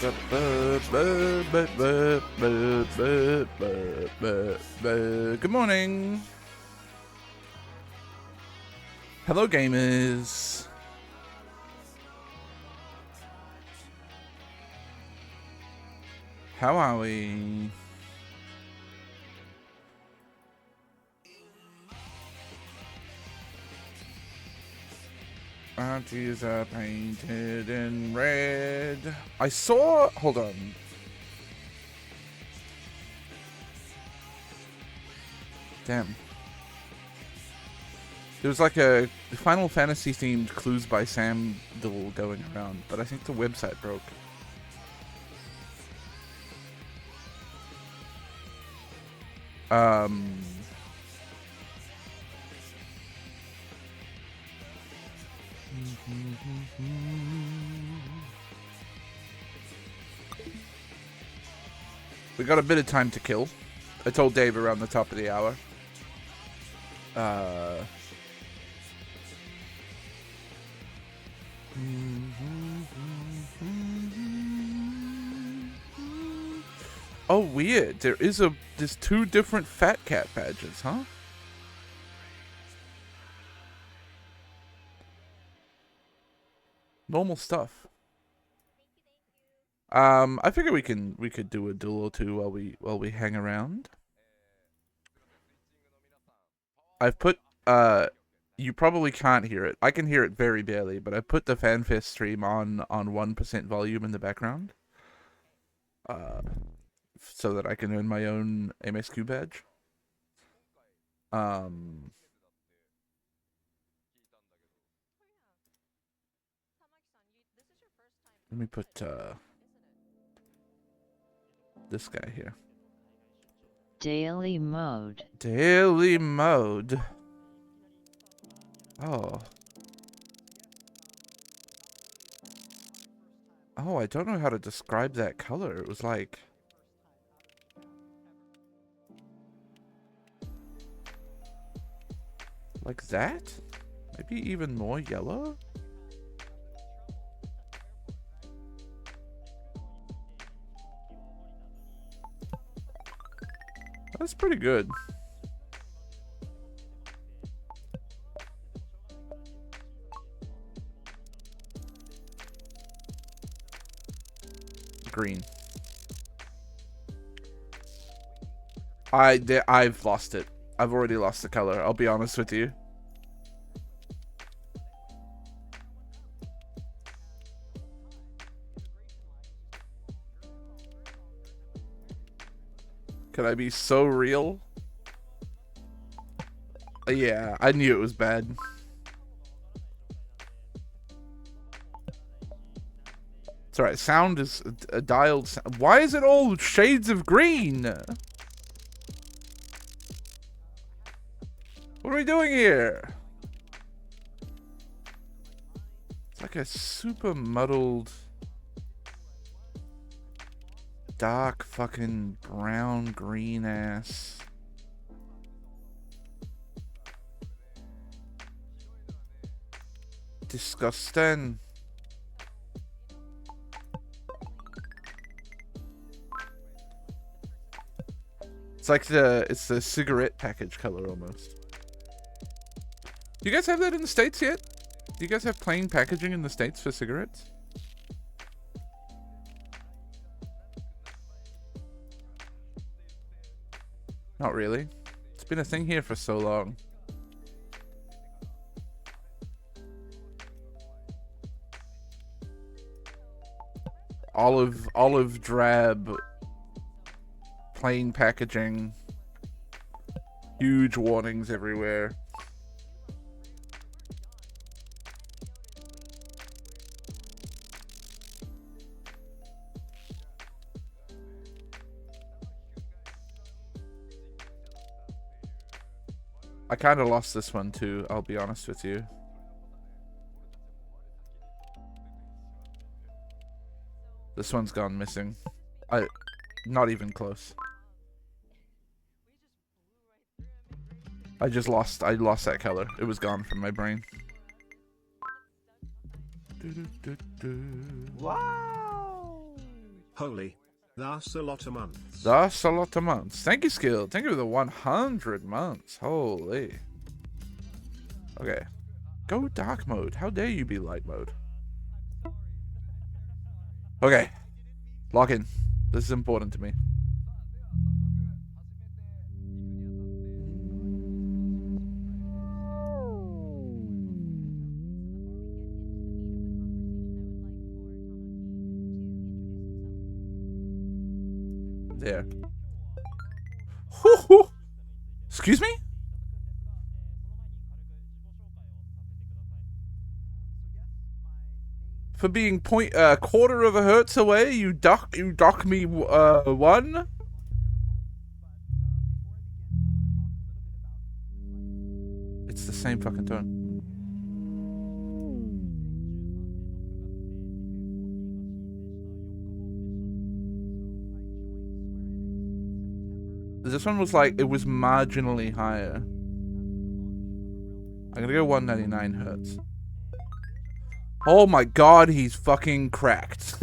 Good morning. Hello, gamers. How are we? Arties are painted in red. I saw... Hold on. Damn. There was like a Final Fantasy themed Clues by Sam doodle going around, but I think the website broke. We got a bit of time to kill. I told Dave around the top of the hour. Oh, weird. There's two different Fat Cat badges, huh? Normal stuff. I figure we could do a duel or two while we hang around. I've put you probably can't hear it. I can hear it very barely, but I put the FanFest stream on 1% volume in the background. So that I can earn my own MSQ badge. Let me put this guy here. Daily mode. Daily mode. Oh. Oh, I don't know how to describe that color. It was like... like that? Maybe even more yellow? That's pretty good. Green. I've lost it. I've already lost the color. I'll be honest with you. Can I be so real? Yeah, I knew it was bad. It's alright, sound is a dialed sound. Why is it all shades of green? What are we doing here? It's like a super muddled... dark fucking brown green ass. Disgusting. It's like it's the cigarette package color almost. Do you guys have that in the States yet? Do you guys have plain packaging in the States for cigarettes? Not really. It's been a thing here for so long. Olive drab, plain packaging, huge warnings everywhere. I kind of lost this one too, I'll be honest with you. This one's gone missing. Not even close. I lost that color. It was gone from my brain. Wow! Holy, that's a lot of months. That's a lot of months. Thank you, Skill. Thank you for the 100 months. Holy. Okay. Go dark mode. How dare you be light mode? Okay. Lock in. This is important to me. There. Whew. Excuse me? For being quarter of a hertz away, you dock me 1? It's the same fucking tone. This one was like, it was marginally higher. I'm gonna go 199 hertz. Oh my god, he's fucking cracked.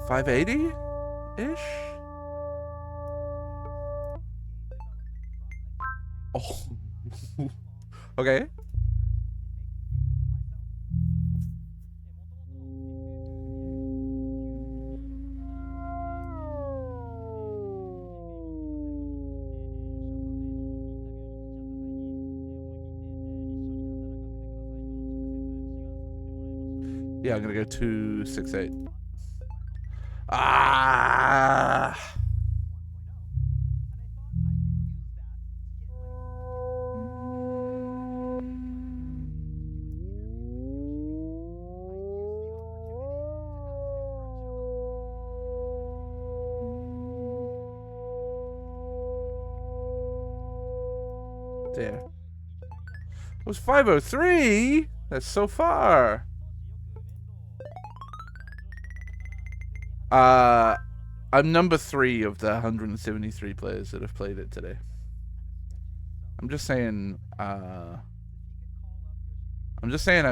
$580-ish? Oh. Okay. Yeah, I'm gonna go 268. Ah. There. It was 503? That's so far. I'm number 3 of the 173 players that have played it today. I'm just saying, I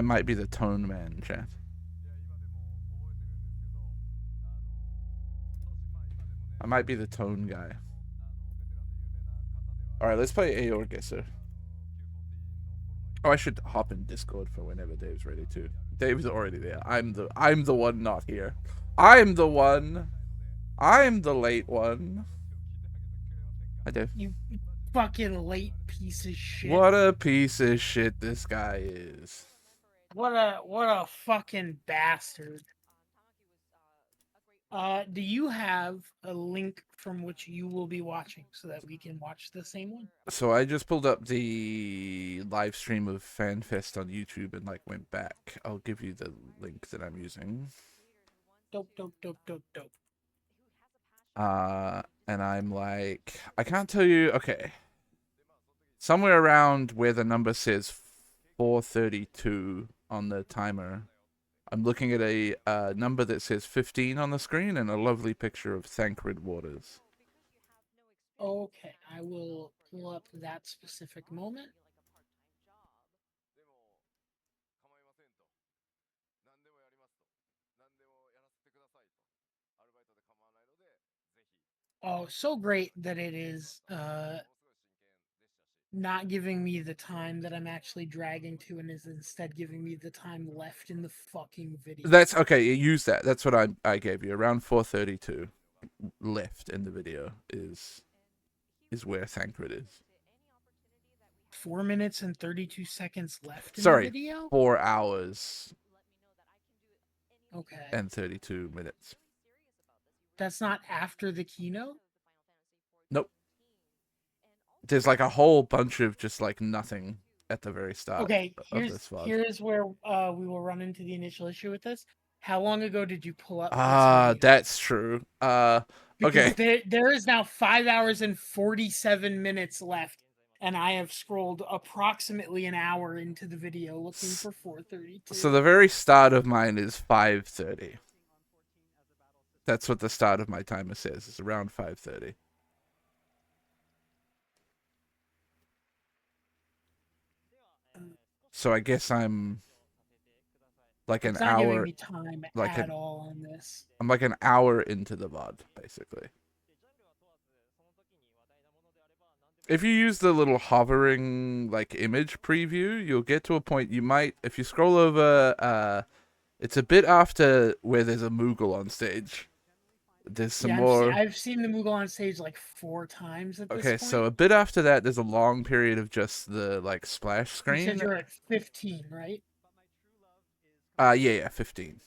might be the tone man, chat. I might be the tone guy. Alright, let's play Aor Guesser. Oh, I should hop in Discord for whenever Dave's ready too. Dave's already there. I'm the one not here. I'm the one. I'm the late one. Hi, Dave. You fucking late piece of shit. What a piece of shit this guy is. What a fucking bastard. Do you have a link from which you will be watching so that we can watch the same one? So I just pulled up the live stream of FanFest on YouTube and like went back. I'll give you the link that I'm using. Dope. And I'm like, I can't tell you. Okay, somewhere around where the number says 432 on the timer, I'm looking at a number that says 15 on the screen and a lovely picture of Thancred Waters. Okay, I will pull up that specific moment. Oh, so great that it is not giving me the time that I'm actually dragging to and is instead giving me the time left in the fucking video. That's okay. Use that. That's what I gave you. Around 432 left in the video is where Thancred is. 4 minutes and 32 seconds left in Sorry, the video? 4 hours Okay. and 32 minutes. That's not after the keynote? Nope. There's like a whole bunch of just like nothing at the very start. Okay, of this VOD. here's where we will run into the initial issue with this. How long ago did you pull up this video? That's true. Because Okay. there is now 5 hours and 47 minutes left and I have scrolled approximately an hour into the video looking for 4:32. So the very start of mine is 5:30. That's what the start of my timer says. It's around 5:30. So I guess I'm like an It's not giving hour. me time like at an- all on this. I'm like an hour into the VOD, basically. If you use the little hovering like image preview, you'll get to a point you might, if you scroll over, it's a bit after where there's a Moogle on stage. There's some more. I've seen the Moogle on stage like 4 times at this Okay, point. so a bit after that, there's a long period of just the like splash You screen. said you're at 15, right? Yeah, 15.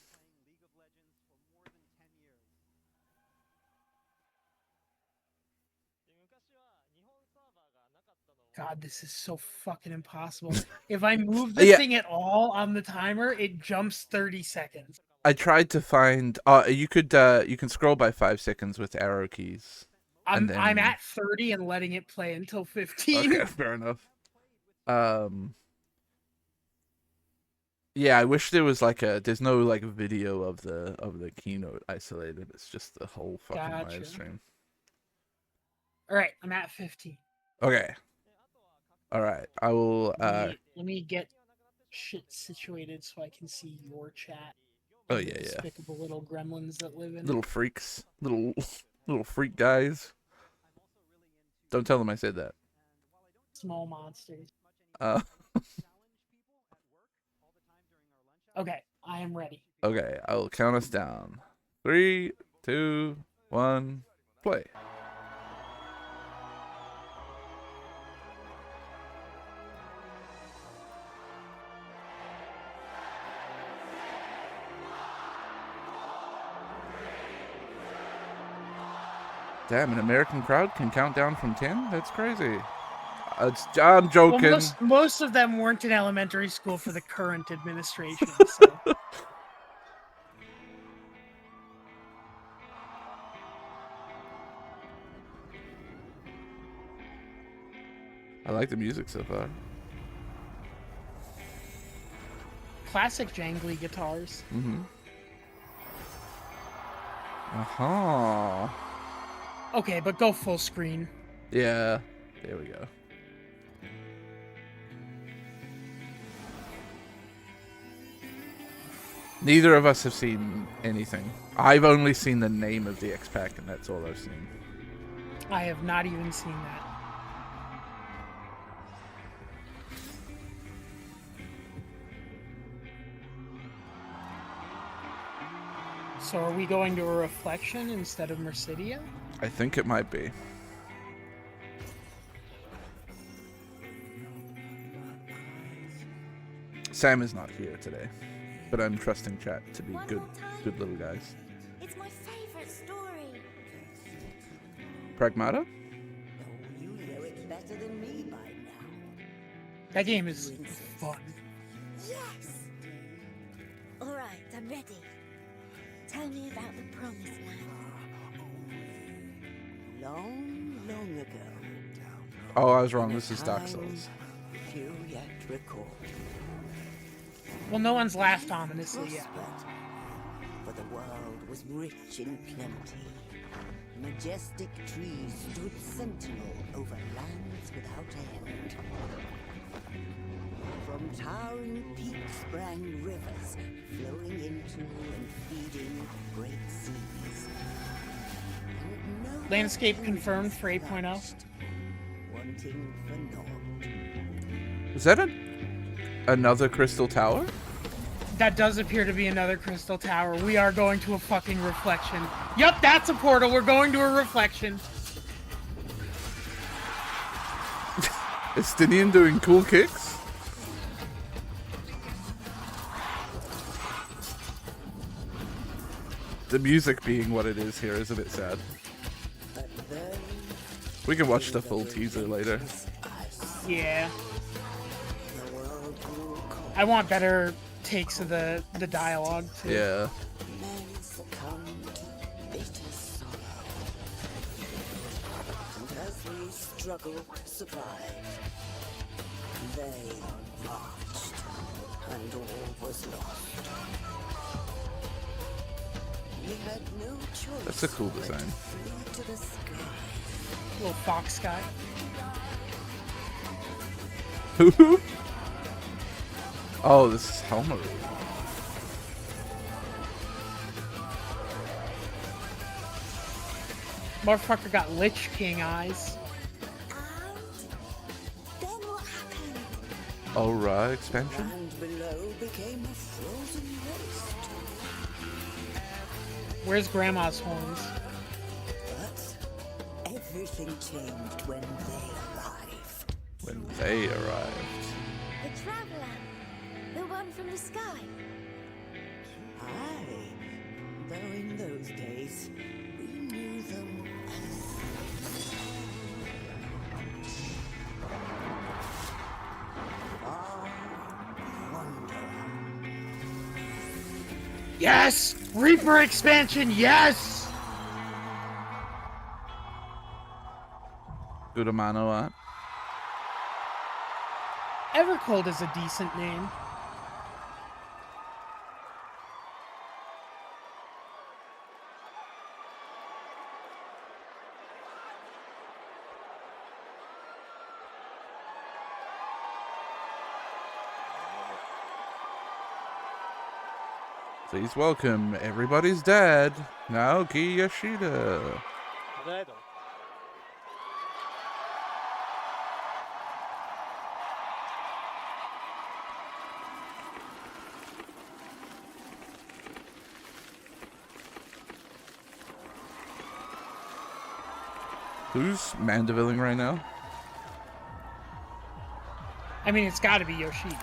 God, this is so fucking impossible. If I move the thing at all on the timer, it jumps 30 seconds. I tried to find. You can scroll by 5 seconds with arrow keys. I'm then... at 30 and letting it play until 15. Okay, fair enough. Yeah, I wish there was like there's no like video of the keynote isolated. It's just the whole fucking live stream. All right, I'm at 15. Okay. All right, I will. Let me get shit situated so I can see your chat. Oh yeah, Despicable little gremlins that live in little freaks, little freak guys. Don't tell them I said that. Small monsters. Okay, I am ready. Okay, I will count us down. 3, 2, 1, play. Damn, an American crowd can count down from 10? That's crazy. I'm joking. Well, most of them weren't in elementary school for the current administration. So. I like the music so far. Classic jangly guitars. Mm-hmm. Uh-huh. Okay, but go full screen. Yeah, there we go. Neither of us have seen anything. I've only seen the name of the X-Pack, and that's all I've seen. I have not even seen that. So are we going to a Reflection instead of Mercidia? I think it might be. Sam is not here today, but I'm trusting chat to be good little guys. It's my favorite story. Pragmata? You know it better than me by now. That game is fun. Yes. All right, I'm ready. Tell me about the Promised Land. Long ago. Oh, I was wrong. This is Dark Souls. Few yet recall. Well, no one's laughed ominously yet. For the world was rich in plenty. Majestic trees stood sentinel over lands without end. From towering peaks sprang rivers, flowing into and feeding great seas. And no Landscape confirmed for 8.0. wanting for naught. Is that another crystal tower? That does appear to be another crystal tower. We are going to a fucking Reflection. Yup, that's a portal. We're going to a Reflection. Is Stinian doing cool kicks? The music being what it is here is a bit sad. We can watch the full teaser later. Yeah. I want better takes of the dialogue too. Yeah. Men succumb to bitter sorrow. And as the struggled to survive. They marched, and all was lost. We had no choice. That's a cool but to design. flee to the sky. Little fox guy. Oh, this is Helmer. Motherfucker got Lich King eyes. And then what happened? Aura expansion? Land below became a frozen waste. Where's Grandma's horns? But everything changed when they arrived. When they arrived. The traveler. The one from the sky. Aye, though in those days we knew them as Wanderer. Yes! Reaper expansion, yes! Good Amano art. Evercold is a decent name. Please welcome everybody's dad, Naoki Yoshida. Who's mandivilling right now? I mean, it's gotta be Yoshida.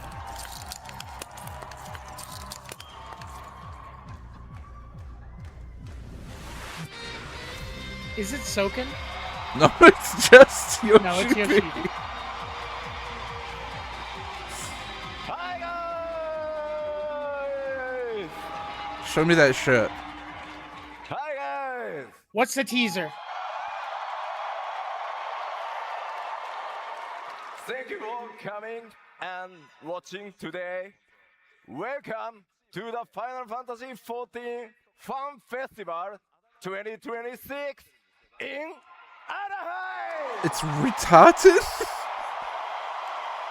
Is it Soken? No, it's just Yoshida. No, it's Yoshida. Hi guys! Show me that shirt. Hi guys! What's the teaser? Thank you for coming and watching today. Welcome to the Final Fantasy XIV Fan Festival 2026 in Anaheim! It's retarded.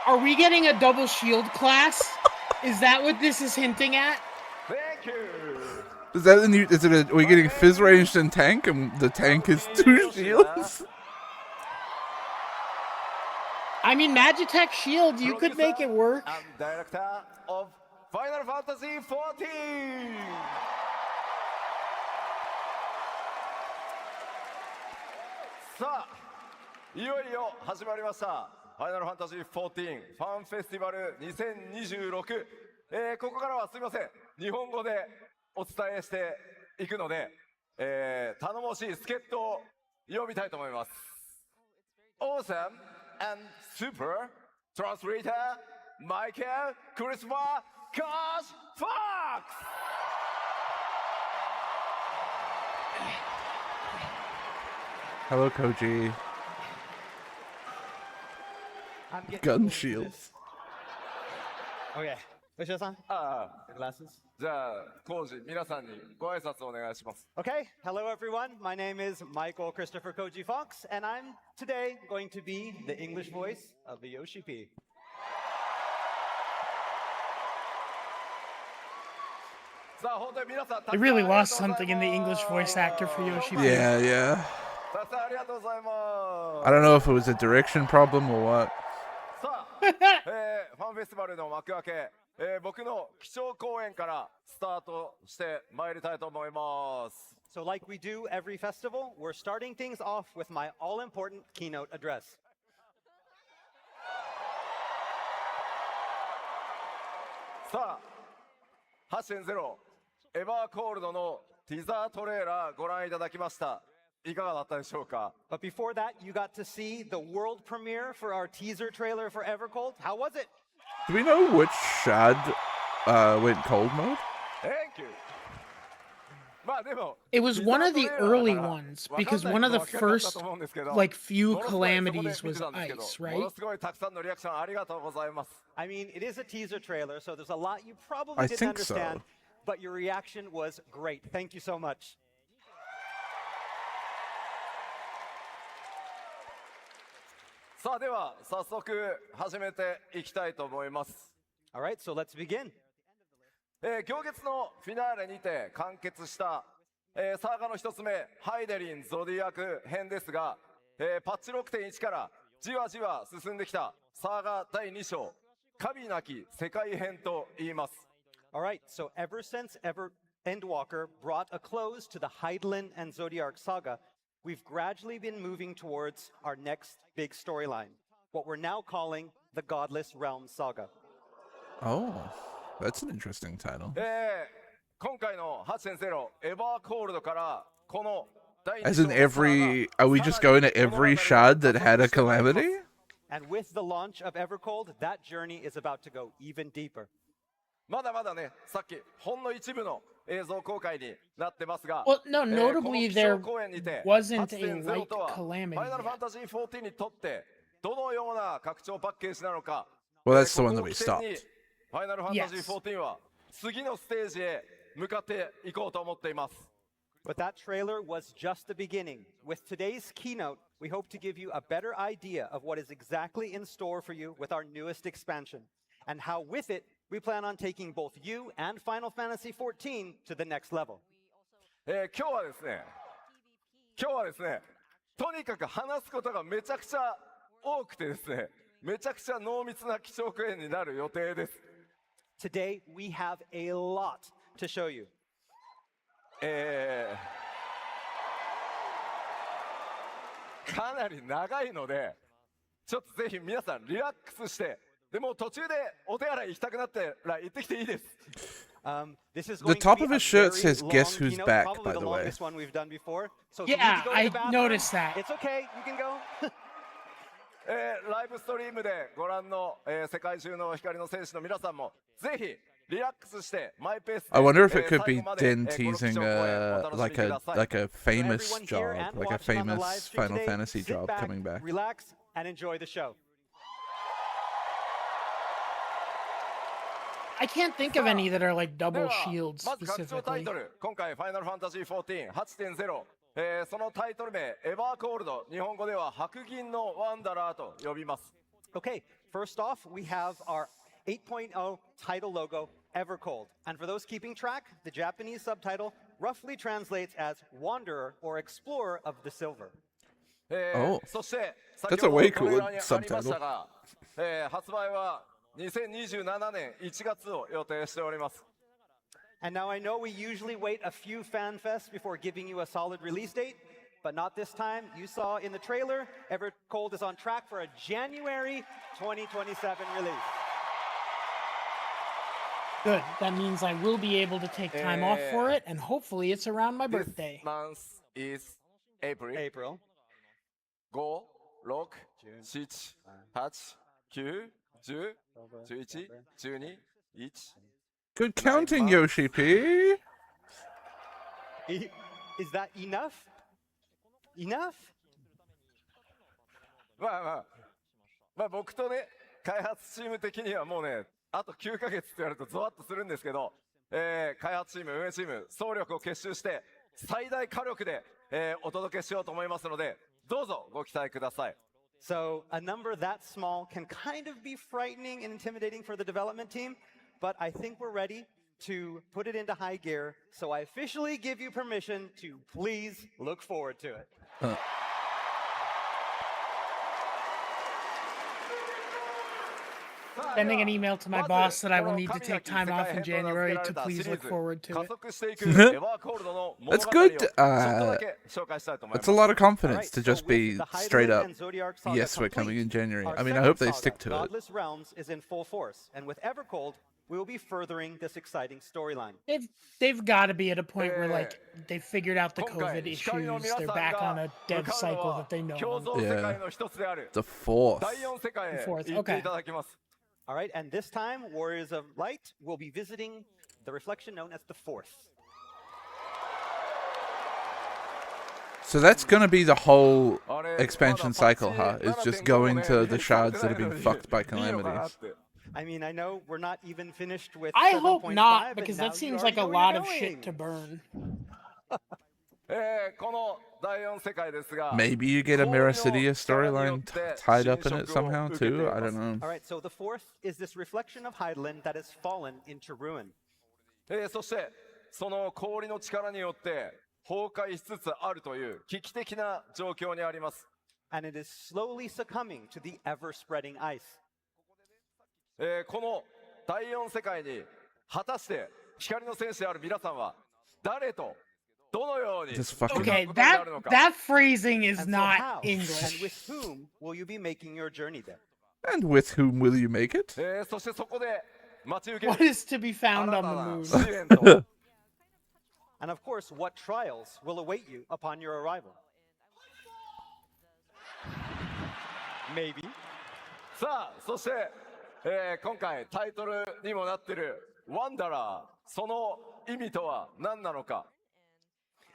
Are we getting a double shield class? Is that what this is hinting at? Thank you! Is that the new? Is it? Are we getting fizz ranged and tank, and the tank is 2 shields? I mean, Magitech shield, you could make it work. And director of Final Fantasy XIV! さあ、いよいよ始まりましたファイナルファンタジー14ファンフェスティバル2026、ここからはすみません日本語でお伝えしていくので、頼もしい助っ人を呼びたいと思います。 Awesome and super translator Michael Christopher Kosh Fox! Hello, Koji. Gun shields. Okay. Yoshida-san, ああ、 glasses. じゃあ、コウジ、皆さんにご挨拶をお願いします。 Okay. Hello, everyone. My name is Michael Christopher Koji Fox, and I'm today going to be the English voice of the Yoshi P. さあ、本当に皆さん、 They really lost something in the English voice actor for Yoshi P. Yeah, yeah. たくさんありがとうございます。 I don't know if it was a direction problem or what. さあ、ファンフェスティバルの幕開け、僕の基調講演からスタートしてまいりたいと思います。 So, like we do every festival, we're starting things off with my all-important keynote address. さあ、8.0 エバーコールドのティザートレーラーご覧いただきました。いかがだったでしょうか。 But before that, you got to see the world premiere for our teaser trailer for Evercold. How was it? Do we know which shad went cold mode? Thank you. ま It was one of the early ones because one of the first like few calamities was ice, right? I mean, it is a teaser trailer, so there's a lot you probably I didn't think so. understand, but your reaction was great. Thank you so much. さあでは早速始めていきたいと思います。 All right, so let's begin. 行月のフィナーレにて完結した、サーガの一つ目ハイデリンゾディアク編ですが、パッチ 6.1 からじわじわ進んできたサーガ第2章神なき世界編と言います。 All right, so ever since Endwalker brought a close to the Hydaelyn and Zodiac saga, we've gradually been moving towards our next big storyline, what we're now calling the Godless Realm Saga. Oh, that's an interesting title. 今回の8.0エバーコールドからこの第2 As 章 in のサーガ every, are we just going to every shard that had a calamity? And with the launch of Evercold, that journey is about to go even deeper. まだまだね、さっきほんの一部の映像公開になってますが、 Well, no, この notably 気 there 象公演にて wasn't a 8.0 light とは calamity ファイナルファン yet. タジー14にとってどのような拡張パッケージなのか、 Well, that's the こ one こ that を we 起点に stopped. ファイナルファンタジー14は次のステージへ向かっていこうと思っています。 But that trailer was just the beginning. With today's keynote, we hope to give you a better idea of what is exactly in store for you with our newest expansion, and how with it, we plan on taking both you and Final Fantasy XIV to the next level. 今日はですね、とにかく話すことがめちゃくちゃ多くてですね、めちゃくちゃ濃密な基調講演になる予定です。 Today, we have a lot to show you. かなり長いので、ちょっとぜひ皆さんリラックスして、でも途中でお手洗い行きたくなったら行ってきていいです。 This is The going to top be of a his shirt very says, long "Guess who's keynote, back," probably by the the way. longest one we've done before. So if you Yeah, need to go to I the bathroom, noticed that. It's okay, you can go. ライブストリームでご覧の、世界中の光の戦士の皆さんもぜひリラックスしてマイペースで I wonder if it could 最 be 後まで Den この基 teasing 調講演お楽しみ like くだ a さい。 like a For famous everyone here job, and like a watching on the live famous stream Final today, Fantasy sit job back, coming back. relax, and enjoy the show. I can't think of any that are like で double は shields まず拡張タイ specifically. トル、今回ファイナルファンタジー14 8.0、そのタイトル名エバーコールド、日本語では白銀のワンダラーと呼びます。 Okay, first off, we have our 8.0 title logo, Evercold. And for those keeping track, the Japanese subtitle roughly translates as Wanderer or Explorer of the Silver. Oh, そして先 that's a ほど way トレー cooler ラーにありました subtitle. が、発売は2027年1月を予定しております。 And now I know we usually wait a few fan fests before giving you a solid release date, but not this time. You saw in the trailer, Evercold is on track for a January 2027 release. Good. That means I will be able to take time off for it, and hopefully it's around my This birthday. month is April. April. 5、6、7、8、9、10、11、12、1。 Good counting, Yoshi P. Is that enough? Enough? まあ僕とね、開発チーム的にはもうね、あと9ヶ月って言われるとゾワッとするんですけど、開発チーム、運営チーム、総力を結集して最大火力で、お届けしようと思いますので、どうぞご期待ください。 So a number that small can kind of be frightening and intimidating for the development team, but I think we're ready to put it into high gear. So I officially give you permission to please look forward to it. Sending an email to my boss that I will need to take time off in January to please look forward to it. That's good. That's a lot of confidence to just be straight up. Yes, we're coming in January. I mean, I hope they stick to it. Godless Realms is in full force, and with Evercold, we will be furthering this exciting storyline. They've got to be at a point where like they figured out the COVID issues. They're back on a dev cycle that they know. Yeah. The fourth. The fourth, okay. All right, and this time, Warriors of Light will be visiting the reflection known as the Fourth. So that's gonna be the whole あれ expansion まだパッチ cycle, huh? Is just 7.5 going もね to リ the リースされ shards て that な have い been のに fucked by いいのかなっ calamities. て。 I mean, I know we're not even finished with I hope 7.5, not, but because now that you seems already like a know where lot you're of shit going. to burn. この第4世界ですが Maybe you get a 氷の Mirror City 力によ storyline って tied up in 侵 it 食を somehow 受けてい too. I ま don't す know. All right, so the fourth is this reflection of Hydaelyn that has fallen into ruin. そしてその氷の力によって崩壊しつつあるという危機的な状況にあります。 And it is slowly succumbing to the ever-spreading ice. この第4世界に果たして光の戦士である皆さんは誰とどのように Just fucking- 向かう Okay, ことになるのか。 that phrasing is And so not how and English. with whom will you be making your journey there? And with whom will you make it? そしてそこで待ち受け What る is to be found 新 on た the な moon? 試練と And of course, what trials will await you upon your arrival? Maybe. さあそして、今回タイトルにもなってるワンダラーその意味とは何なのか。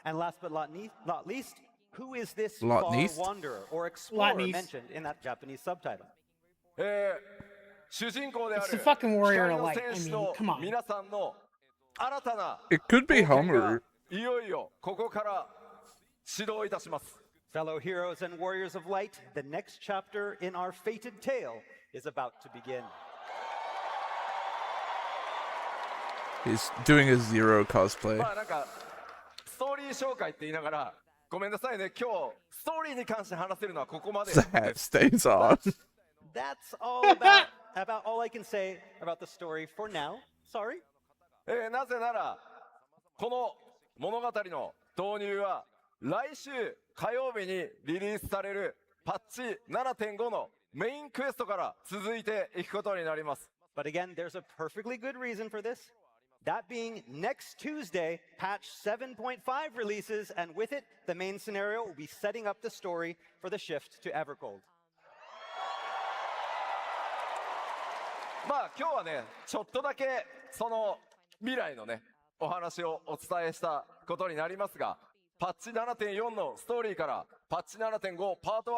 And last but not least, who is this Lot far least? wanderer or explorer least. mentioned in that Japanese subtitle? 主人公であ It's る the fucking warrior 光の alike. 戦 I 士 mean, の come on. 皆さんの新たな It could be 冒険が Homer. いよいよここから始動いたします。 Fellow heroes and warriors of light, the next chapter in our fated tale is about to begin. He's doing a Zero cosplay. まあなんかストーリー紹介って言いながらごめんなさいね今日ストーリーに関して話せるのはここまで The hat stays on. That's all about all I can say about the story for now. Sorry. なぜならこの物語の導入は来週火曜日にリリースされるパッチ 7.5 のメインクエストから続いていくことになります。 But again, there's a perfectly good reason for this. That being next Tuesday, patch 7.5 releases, and with it, the main scenario will be setting up the story for the shift to Evercold. まあ今日はねちょっとだけその未来のねお話をお伝えしたことになりますがパッチ 7.4 のストーリーからパッチ 7.5 パート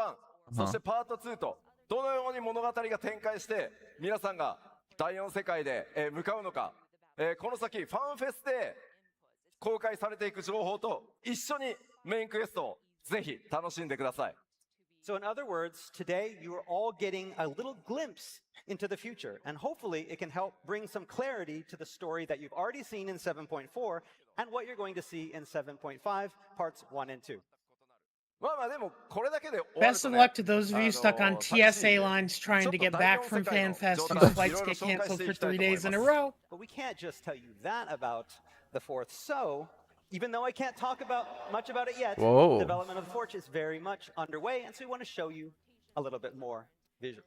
1そしてパート2とどのように物語が展開して皆さんが第4世界で向かうのかこの先ファンフェスで公開されていく情報と一緒にメインクエストをぜひ楽しんでください。 So in other words, today you are all getting a little glimpse into the future, and hopefully it can help bring some clarity to the story that you've already seen in 7.4 and what you're going to see in 7.5 parts 1 and 2. まあまあでもこれだけで終わる Best と of ね luck to those of you stuck on TSA lines trying to get back from FanFest whose flights get canceled for 3 days in a row. But we can't just tell you that about the fourth. So, even though I can't talk about much about it yet, Whoa. development of the fourth is very much underway, and so we want to show you a little bit more visual.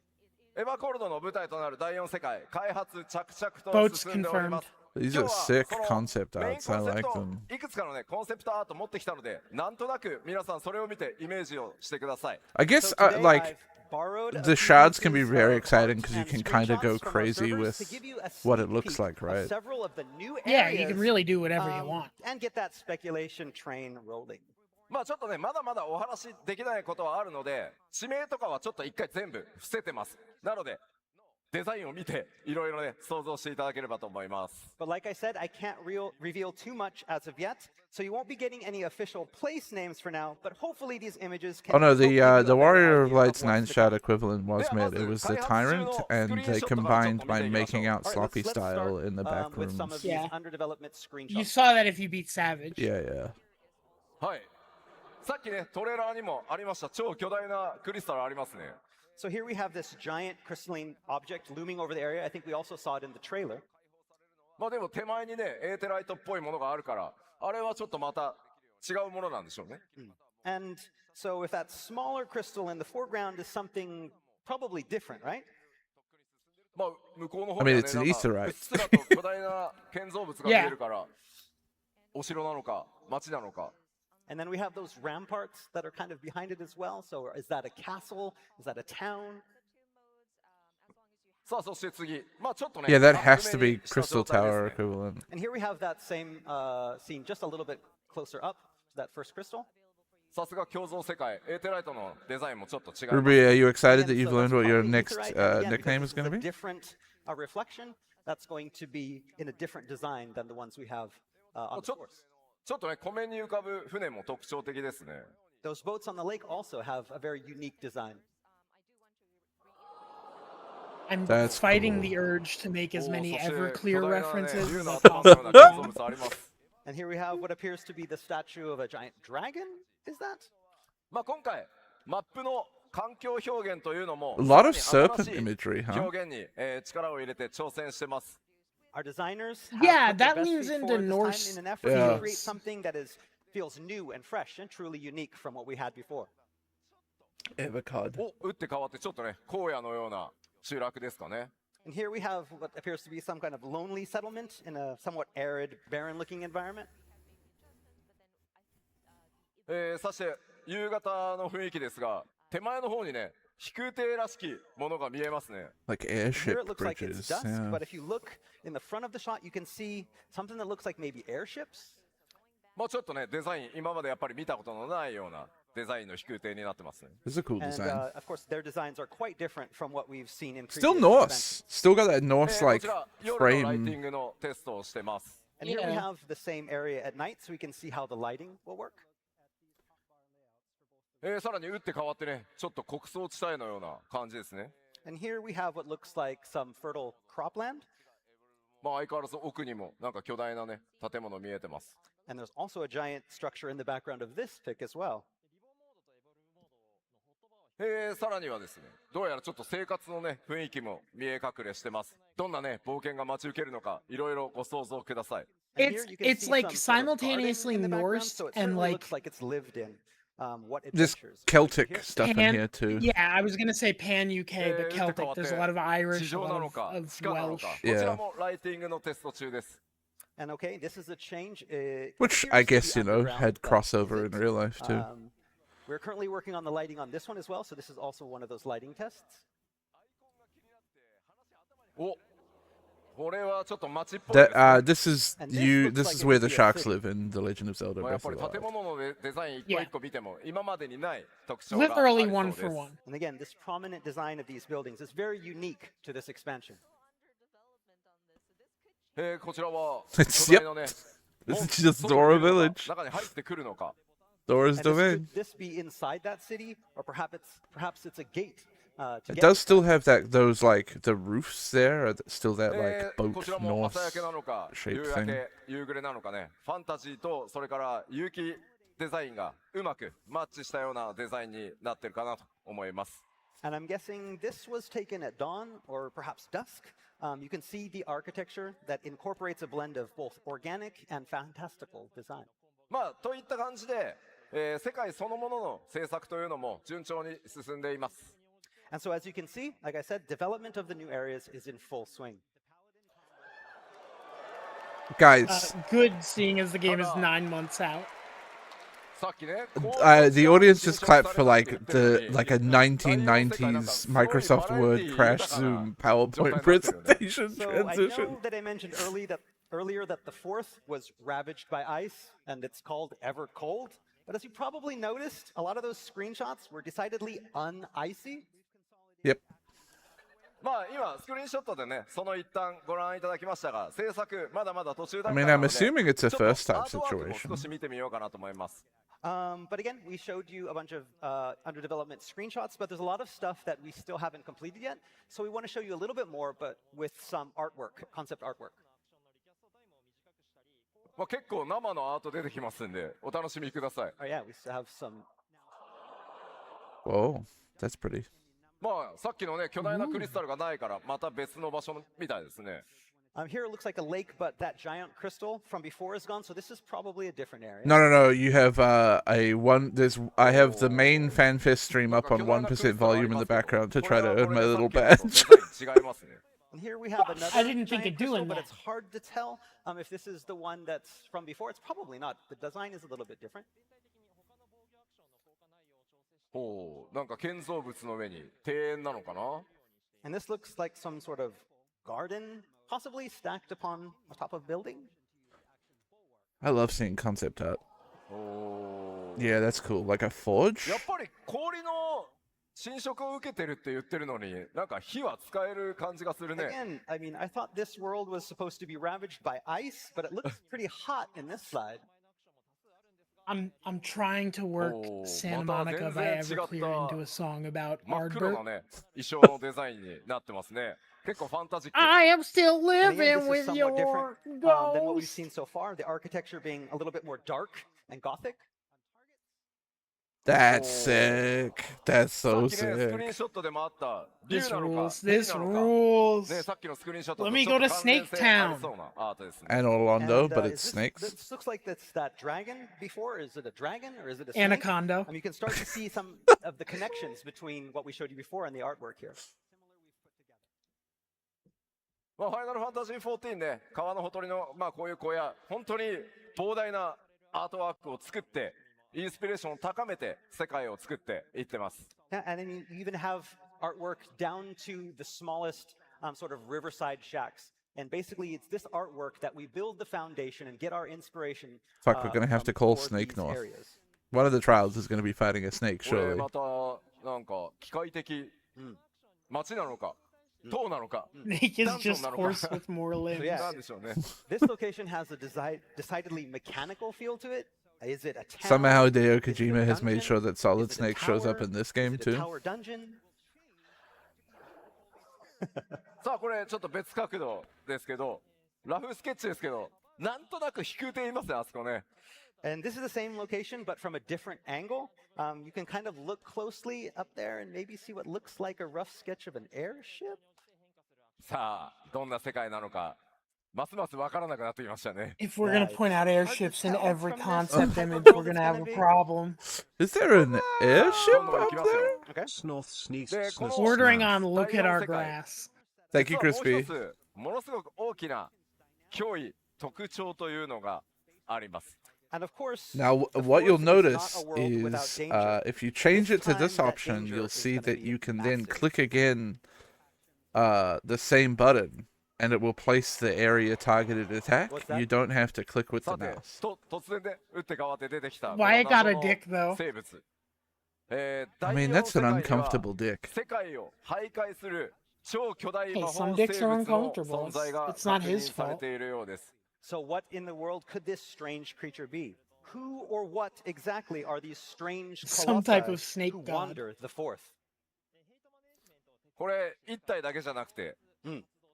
エヴァコルドの舞台となる第4世界開発着々と Boats 進んでおります These 今 are 日は sick その concept メイン arts. I コンセプ like ト them. いくつかのねコンセプトアート持ってきたのでなんとなく皆さんそれを見てイメージをしてください I guess So today like I've borrowed a the few shards can be pieces very of exciting art because you and can kind of go screenshots from our crazy servers to with give you a what it sneak looks peek like, of right? several of the new Yeah, you areas, can really do whatever you want. and get that speculation train rolling. まあちょっとねまだまだお話できないことはあるので地名とかはちょっと一回全部伏せてますなのでデザインを見ていろいろね想像していただければと思います But like I said, I can't reveal too much as of yet, so you won't be getting any official place names for now, but hopefully these images can Oh no, help give you a the better Warrior of idea Light's what's 9 to shard come. equivalent was made. It was the Tyrant, and they combined by making out All right, sloppy let's style start, in the back with some of rooms. these Yeah. under development screenshots. You saw that if you beat Savage. Yeah, yeah. はいさっきねトレーラーにもありました超巨大なクリスタルありますね So here we have this giant crystalline object looming over the area. I think we also saw it in the trailer. まあでも手前にねエーテライトっぽいものがあるからあれはちょっとまた違うものなんでしょうね And so if that smaller crystal in the foreground is something probably different, right? まあ向こうの方 I に mean, は it's ね an なん Easter かう egg. っすらと巨大な建造物が見えるからお城なのか町なのか And then we have those ramparts that are kind of behind it as well. So is that a castle? Is that a town? さあそして次まあちょっとね Yeah, that has to 厚め be にした状 Crystal 態です Tower ね equivalent. And here we have that same scene just a little bit closer up to that first crystal. さすが共存世界。エーテライトのデザインもちょっと違います。 Ruby, are you excited that Again, you've so learned that's what your probably next Etherite, and again, nickname because is going to this be? a different reflection. That's going to be in a different design than the ones we have on the shores. ちょっとね、湖面に浮かぶ船も特徴的ですね。 Those boats on the lake also have a very unique design. I'm That's fighting cool. the urge to make as おー many そして Everclear 巨大なね references 竜 as の I 頭のような建造 possibly 物あります。 And here we have what appears to be the statue of a giant dragon. Is that? まあ今回マップの環境表現というのも A lot of さらに serpent 新しい imagery, huh? 表現に、力を入れて挑戦してます。 Our designers have Yeah, put their that best leans feet into forward this Norse time in an effort Yeah. to create something that feels new and fresh and truly unique from what we had before. Avocado. お、打って変わってちょっとね荒野のような集落ですかね。 And here we have what appears to be some kind of lonely settlement in a somewhat arid, barren-looking environment. そして夕方の雰囲気ですが、手前の方にね飛空艇らしきものが見えますね。 Like Here airship it looks like it's bridges. dusk, Yeah. but if you look in the front of the shot, you can see something that looks like maybe airships. まあちょっとねデザイン今までやっぱり見たことのないようなデザインの飛空艇になってますね。 This is a cool And design. of course, their designs are quite different from what we've seen in Still previous Norse. expansions. Still got that Norse こ like ちら夜のライティ frame. ングのテストをしてます。 And here we Yeah. have the same area at night, so we can see how the lighting will work. さらに打って変わってねちょっと穀倉地帯のような感じですね。 And here we have what looks like some fertile cropland. まあ相変わらず奥にもなんか巨大なね建物見えてます。 And there's also a giant structure in the background of this pic as well. さらにはですねどうやらちょっと生活のね雰囲気も見え隠れしてます。どんなね冒険が待ち受けるのかいろいろご想像ください。 And It's- here you can it's see like some sort of garden simultaneously in the background, Norse so it and certainly like- looks like it's lived in. What This adventures. Celtic Here- stuff in Pan- here too. Yeah, I was gonna say pan UK, but 打って変 Celtic. わって There's a lot of 地 Irish, a 上な lot の of, か of 地下なの Welsh. かこ Yeah. ちらもライティングのテスト中です。 And okay, this is a change. Which appears I to be guess, you know, underground, had but crossover is in it? real life too. We're currently working on the lighting on this one as well, so this is also one of those lighting tests. お、これはちょっと街っぽいです That ね。 this is And this you. looks This like is it where would the be a sharks city. live in The Legend of Zelda まあやっ Breath ぱ of り the 建 Wild. 物のデザイン一個一個見ても今までにない特徴があり Literally そう one です。 for one. And again, this prominent design of these buildings is very unique to this expansion. こちらは It's- 巨大なね This 門 is just 外に Dora 出るのか Village. 中に入ってくるのか。 Dora's And domain. could this be inside that city, or perhaps it's a gate to It get does still have that those like the roofs there. Are still that like こ boat ちらも Norse 朝焼けなのか shape 夕 thing. 焼け夕暮れなのかねファンタジーとそれから有機デザインがうまくマッチしたようなデザインになってるかなと思います。 And I'm guessing this was taken at dawn or perhaps dusk. You can see the architecture that incorporates a blend of both organic and fantastical design. まあといった感じで、世界そのものの制作というのも順調に進んでいます。 And so, as you can see, like I said, development of the new areas is in full swing. Guys, Good, seeing as the game is 9 months out. さっきね、 the audience just clapped for like a 1990s Microsoft Word crash Zoom PowerPoint presentation So I transition. know that I mentioned earlier that the fourth was ravaged by ice, and it's called Ever Cold. But as you probably noticed, a lot of those screenshots were decidedly un-icy. Yep. まあ今スクリーンショットでねその一旦ご覧いただきましたが制作まだまだ途中段 I 階 mean, な I'm ので assuming it's a ちょっと first type アートワークも situation. 少し見てみようかなと思います。 But again, we showed you a bunch of under development screenshots, but there's a lot of stuff that we still haven't completed yet. So we want to show you a little bit more, but with some artwork, concept artwork. まあ結構生のアート出てきますんでお楽しみください。 Oh yeah, we still have some. Whoa, that's pretty. まあさっきのね巨大なクリスタルがないからまた別の場所みたいですね。 Here it looks like a lake, but that giant crystal from before is gone, so this is probably a different area. No. You have a one. There's. I have the main fanfest stream up on 1% volume in the background to try to earn my little badge. 違いますね。 And here we have another I didn't think giant of doing crystal, but that. it's hard to tell if this is the one that's from before. It's probably not. The design is a little bit different. ほうなんか建造物の上に庭園なのかな。 And this looks like some sort of garden, possibly stacked upon top of building. I love seeing concept art. お Yeah, that's cool. Like a forge? やっぱり氷の侵食を受けてるって言ってるのに、なんか火は使える感じがするね。 Again, I mean, I thought this world was supposed to be ravaged by ice, but it looks pretty hot in this slide. I'm trying to work Oh, Santa また Monica 全然 if I 違 ever った clear into a song about 真っ黒 Ardbert. なね、衣装のデザインになってますね。結構ファンタジック。 I am still And again, living this is with somewhat your different than what we've ghost. seen so far. The architecture being a little bit more dark and gothic. That's Oh. sick. That's さ so っきね、スクリーン sick. ショットでもあった竜 This なのか rules. 蛇 This なのか、 rules. ね、さっきのスクリーンショット Let と me ちょっ go と to 関連 Snake 性あり Town. そうなアートですね。 And Orlando, And, but is it's this- snakes. This looks like that's that dragon before. Is it a dragon or is it a snake? Anaconda. You can start to see some of the connections between what we showed you before and the artwork here. まあ、ファイナルファンタジー14ね、川のほとりの、まあ、こういう小屋、本当に膨大なアートワークを作って、インスピレーションを高めて、世界を作っていってます。Yeah, and then you even have artwork down to the smallest sort of riverside shacks. And basically, it's this artwork that we build the foundation and get our inspiration. Fuck, we're gonna have to call for Snake these North. areas. One of the trials is going to be fighting a snake, これ surely. また、なんか、機械的街なのか、塔なのか、 Snake is Dungeon just なのか。 horse with more limbs. Yeah. なんでしょうね。 This location has a decidedly mechanical feel to it. Is it a town? Somehow Hideo Is it a Kojima has made dungeon? sure that Solid Is it a Snake shows up tower? in this Is game it a too. tower dungeon? さあ、これちょっと別角度ですけど、ラフスケッチですけど、なんとなく飛空艇いますね、あそこね。 And this is the same location, but from a different angle. You can kind of look closely up there and maybe see what looks like a rough sketch of an airship. さあ、どんな世界なのか、ますますわからなくなってきましたね。 If we're gonna Yeah, point out it's hard to airships in tell every from this concept type of image, world we're gonna it's have gonna a be. problem. Is there an airship どんどん行 up きますよ。 there? Okay. Snoth sneeze Yeah, snuff Bordering snuff. on look at our Diamond grass. Thank you, 実はもう一 Crispy. つ、ものすごく大きな脅威、特徴というのがあります。 And of course, Now, the what you'll forest is not notice a world without is danger. if you change it to This this time, that option, danger you'll is see gonna that be you can then massive. click again the same button and it will place the area targeted attack. What's that? You don't have to click with the さて mouse. 突然ね、打って変わって出てきた。 Why it この got a 謎の dick, though? 生物。I 第 mean, 四 that's 世 an 界には uncomfortable dick. 世界を徘徊する超巨大 Hey, 魔 some 法 dicks 生 are 物の uncomfortable. 存在が It's not 確 his 認され fault. ているようです。 So, what in the world could this strange creature be? Who or what exactly are these strange Some type colossi of snake who god. wander the forth? これ一体だけじゃなくて、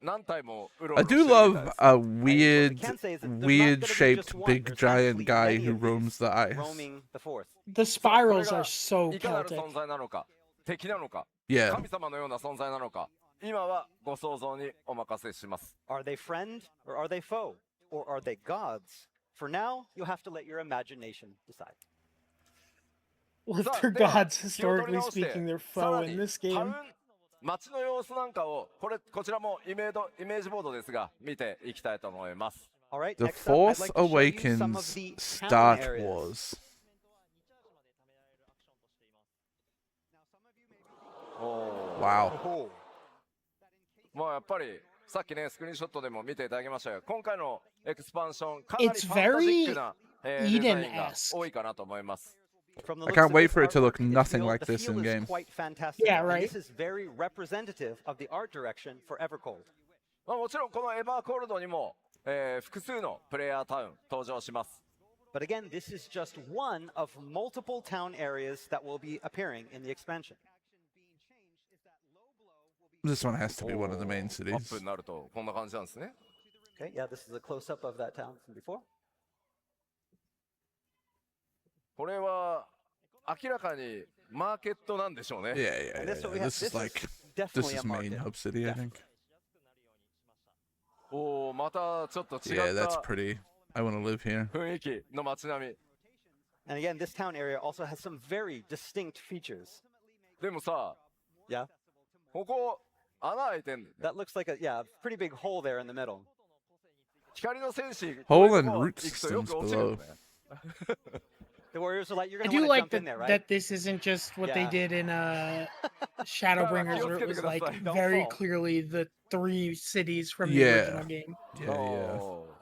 何体もうろう I ろしてる do みたい love です a weird, weird, can say is that there's not gonna be weird just shaped one. big There's giant actually guy many who of these roams the ice. roaming the forth. The さあこれ spirals が are so いかなる Celtic. 存在なのか、敵なのか、 Yeah. 神様のような存在なのか、今はご想像にお任せします。 Are they friend or are they foe? Or are they gods? For now, you'll have to let your imagination decide. Well, if さあ they're では gods, 気を取り historically 直して speaking, they're さ foe ら in に this タウン game. 街の様子なんかをこちらもイメージボードですが見ていきたいと思います。 All right, The next up, I'd Force like to show you some of Awakens the town Start areas. Wars. おー Wow. Oh, まあやっぱりさっきねスクリーンショットでも見ていただきましたが、今回のエクスパンションかなり It's ファンタジック very な、デザインが Eden-esque. 多いかなと思います。 from the I looks can't of wait this for it to look artwork, nothing the like this feel is in-game. quite fantastic. Yeah, and right. This is very representative of the art direction for Evercold. まあもちろんこのエバーコールドにも、複数のプレイヤータウン登場します。 But again, this is just one of multiple town areas that will be appearing in the expansion. This one has to be one of the main アッ cities. プになるとこんな感じなんですね。 Okay, yeah, this is a close-up of that town from before. これは明らかにマーケットなんでしょうね。 Yeah, yeah, And yeah. this is what yeah. we have. This is like definitely this a is main market. hub city, I think. おお、またちょっと違 Yeah, っ that's た pretty. I want to live here. 雰囲気の街並み。 And again, this town area also has some very distinct features. でもさ、 Yeah, ここ穴開いてんの。 that looks like a pretty big hole there in the middle. 光の戦士、 Hole こういう and とこ root 行くとよ systems く落ちるよね。 The warriors are like, you're I gonna do want to like jump in that, there, right? that this isn't just what Yeah. they did in Shadowbringers, where it was like Don't very fall. clearly the 3 cities from the Yeah. original game. Yeah, yeah. おー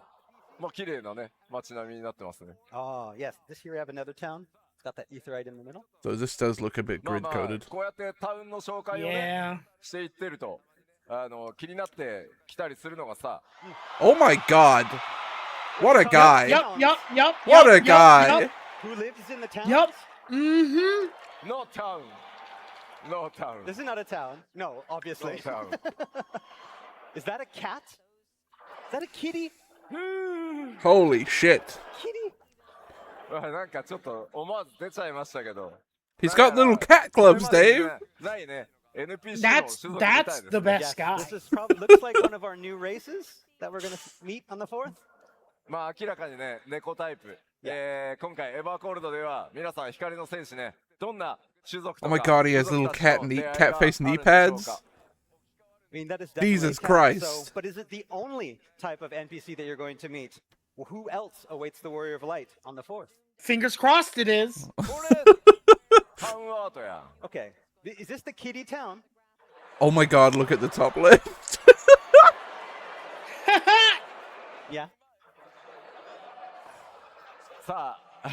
まあ綺麗なね、街並みになってますね。 Oh, yes. This here we have another town. Got that etherite in the middle. So this does look a bit まあ grid まあ coded. こうやってタウンの紹介をね Yeah. していってると気になってきたりするのがさ Oh my god! What a guy! Yup. What a yup, guy! yup. Who lives in the town? Yup. Mm-hmm. No town No town This is not a town. No, No obviously. town Is that a cat? Is that a kitty? Holy shit! Kitty? なんかちょっと思わず出ちゃいましたけど He's got little cat これ gloves, までに Dave! ねないね NPC の That's 種族みたいです the ね best guy. This is probably looks like one of our new races that we're gonna meet on the 4th. まあ明らかにね猫タイプ今回エバーコールドでは皆さん光の戦士ねどんな種族と Oh か my god, he has 種 little 族たち cat と knee 出会いが cat face ある knee んでしょう pads. か I mean, that is definitely Jesus a cat, Christ. So, but is it the only type of NPC that you're going to meet? Well, who else awaits the Warrior of Light on the 4th? Fingers crossed it is. これタウンアートや Okay, is this the kitty town? Oh my god, look at the top left. Yeah. さあ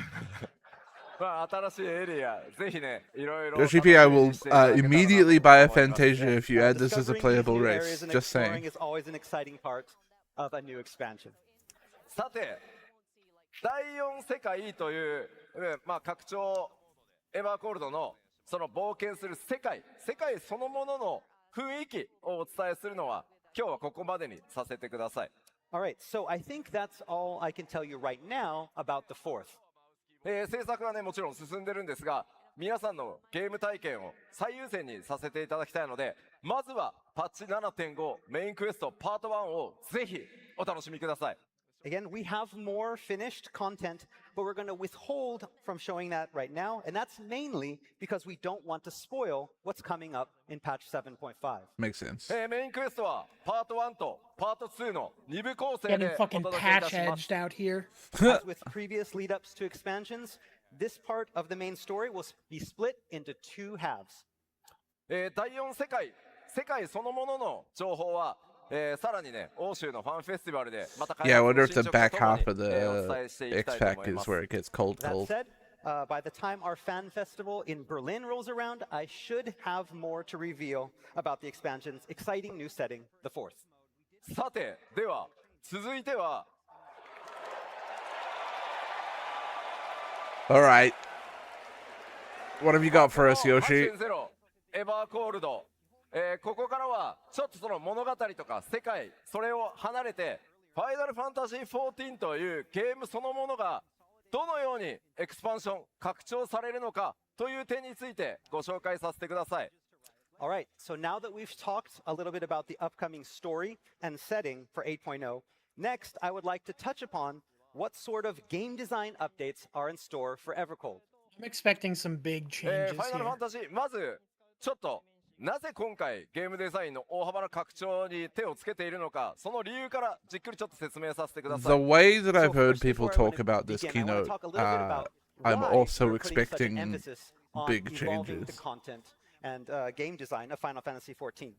まあ新しいエリアぜひねいろいろ Yoshi I will 楽しみにしていただけたらなと immediately buy a 思います Fantasia if you add this as a Discovering these playable new race. areas and Just exploring saying. is always an exciting part of a new expansion. さて第4世界という、まあ、拡張エバーコールドのその冒険する世界そのものの雰囲気をお伝えするのは今日はここまでにさせてください、 All right, so I think that's all I can tell you right now about the 4th. 制作はねもちろん進んでるんですが皆さんのゲーム体験を最優先にさせていただきたいのでまずはパッチ 7.5 メインクエストパート1をぜひお楽しみください Again, we have more finished content, but we're going to withhold from showing that right now, and that's mainly because we don't want to spoil what's coming up in patch 7.5. Makes sense. メインクエストはパート1とパート2の2部構成 Getting でお fucking 届けいた patch します edged out here. As with previous lead ups to expansions, this part of the main story will be split into two halves. 第4世界そのものの情報は、さらにね欧州のファンフェスティバルでまた Yeah, I wonder if 開 the 発の進捗と back ともに half of お the 伝えしていき X たいと Pack 思いま is す where it gets cold. That said, by the time our fan festival in Berlin rolls around, I should have more to reveal about the expansion's exciting new setting, the 4th. さてでは続いては All right. What have you got for us, Yoshi? 8.0エバーコールド、ここからはちょっとその物語とか世界それを離れてファイナルファンタジー14というゲームそのものがどのようにエクスパンション拡張されるのかという点についてご紹介させてください All right, so now that we've talked a little bit about the upcoming story and setting for 8.0, next I would like to touch upon what sort of game design updates are in store for Evercold. I'm expecting some big フ changes ァイナルファ here. ンタジーまずちょっとなぜ今回ゲームデザインの大幅な拡張に手をつけているのかその理由からじっくりちょっと説明させてくださ The い way that I've So heard first, people before I talk wanna about this begin, I wanna keynote, talk a little bit about I'm why also we're putting such an expecting emphasis on big evolving the changes. content and game design of Final Fantasy XIV.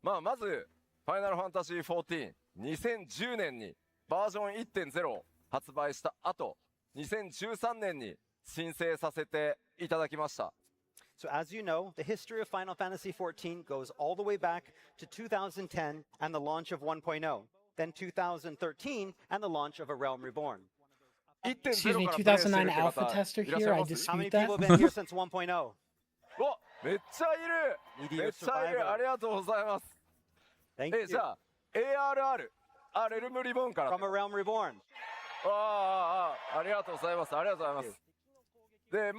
まずファイナルファンタジー14 2010年にバージョン 1.0 を発売した後2013年に申請させていただきました So as you know, the history of Final Fantasy XIV goes all the way back to 2010 and the launch of 1.0, then 2013 and the launch of A Realm Reborn. Excuse 1.0 me, からプレイしてる 2009って alpha 方 tester いらっし here. ゃい I ます How many dispute people that. have been here since 1.0? おめっちゃいる Needy めっ a ちゃいる survivor. ありがとうございます Thank you. じゃあ ARR レルムリボンから From A Realm Reborn. ありがとうございますありがとうございますで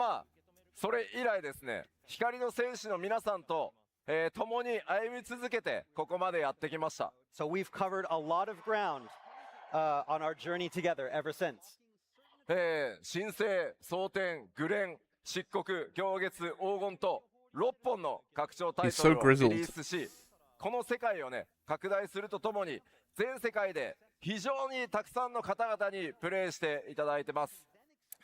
それ以来ですね光の戦士の皆さんと、共に歩み続けてここまでやってきました So we've covered a lot of ground on our journey together ever since. 神聖蒼天グレン漆黒行月黄金と6本の拡張タイトル He's so を grizzled. リリースしこの世界をね拡大するとともに全世界で非常にたくさんの方々にプレイしていただいてます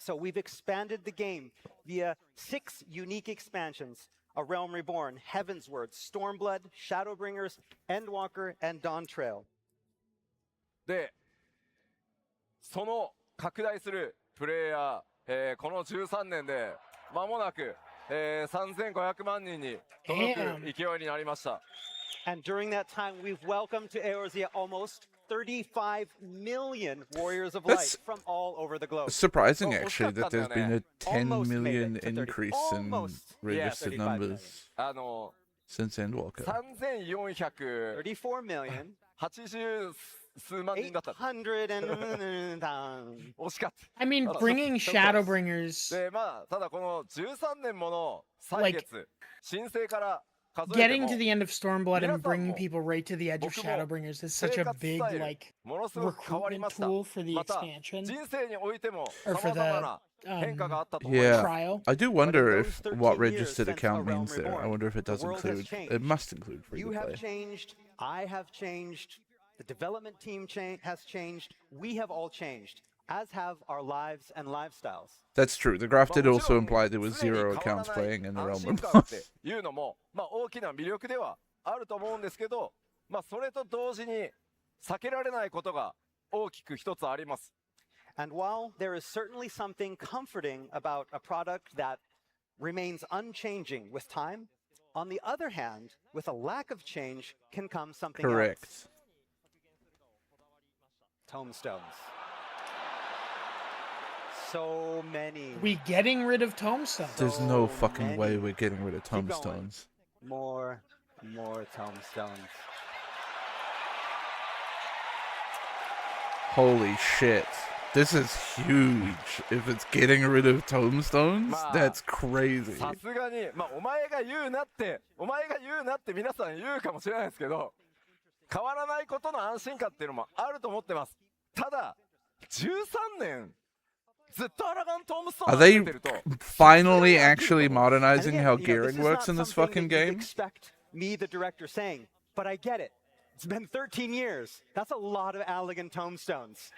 So we've expanded the game via 6 unique expansions: A Realm Reborn, Heavensward, Stormblood, Shadowbringers, Endwalker, and Dawn Trail. でその拡大するプレイヤーこの13年で間もなく、3500万人に届く勢いになりました。And during that time, we've welcomed to Eorzea almost 35 million warriors of light That's from all over the globe. surprising, Oh, actually, that there's been a 10 Almost made million it to 30. increase in Almost. registered Yeah, 35 million. numbers あの since Endwalker. 3480 34 million. 数万人だった。 800 and 惜しかった。 I mean, Oh, bringing so Shadowbringers, で、まあ、ただこの13年もの歳月、申請から数えて getting も to the end of Stormblood and bringing 皆さんも people right to the edge of 僕も Shadowbringers is such 生 a 活 big スタイル like ものすごく変わり recruitment ました。 tool for the また expansion 人生においても or 様 for 々 the な変化があったと思い Yeah. ます。 trial. I do But in wonder those if 13 what years registered since account A Realm means there. I Reborn, wonder if it the does world has include. changed. It must include free You to have play. changed. I have changed. The development team has changed. We have all changed, as have our lives and lifestyles. That's true. The graph まあ did もち also ろん imply there was 常に zero 変わら accounts ない playing in the 安 realm 心 reborn. 感っていうのも、まあ、大きな魅力ではあると思うんですけど、まあ、それと同時に避けられないことが大きく一つあります。 And while there is certainly something comforting about a product that remains unchanging with time, on the other hand, with a lack of change can come something else. Correct. Tomestones. So many. We getting rid of Tombstone. There's no So fucking way many. we're getting rid of going. tombstones. More tomestones. Holy shit. This is huge. If it's getting rid of tombstones, Ma. that's crazy. さすがに、まあ、お前が言うなって皆さん言うかもしれないですけど、変わらないことの安心感っていうのもあると思ってます。ただ、13年、ずっとアラガントームストー Are ン they 集めてると、 finally actually And modernizing again, how this gearing is works not in this something fucking that you'd game? expect me, the director, saying, but I get it. It's been 13 years. That's a lot of Allagan tomestones.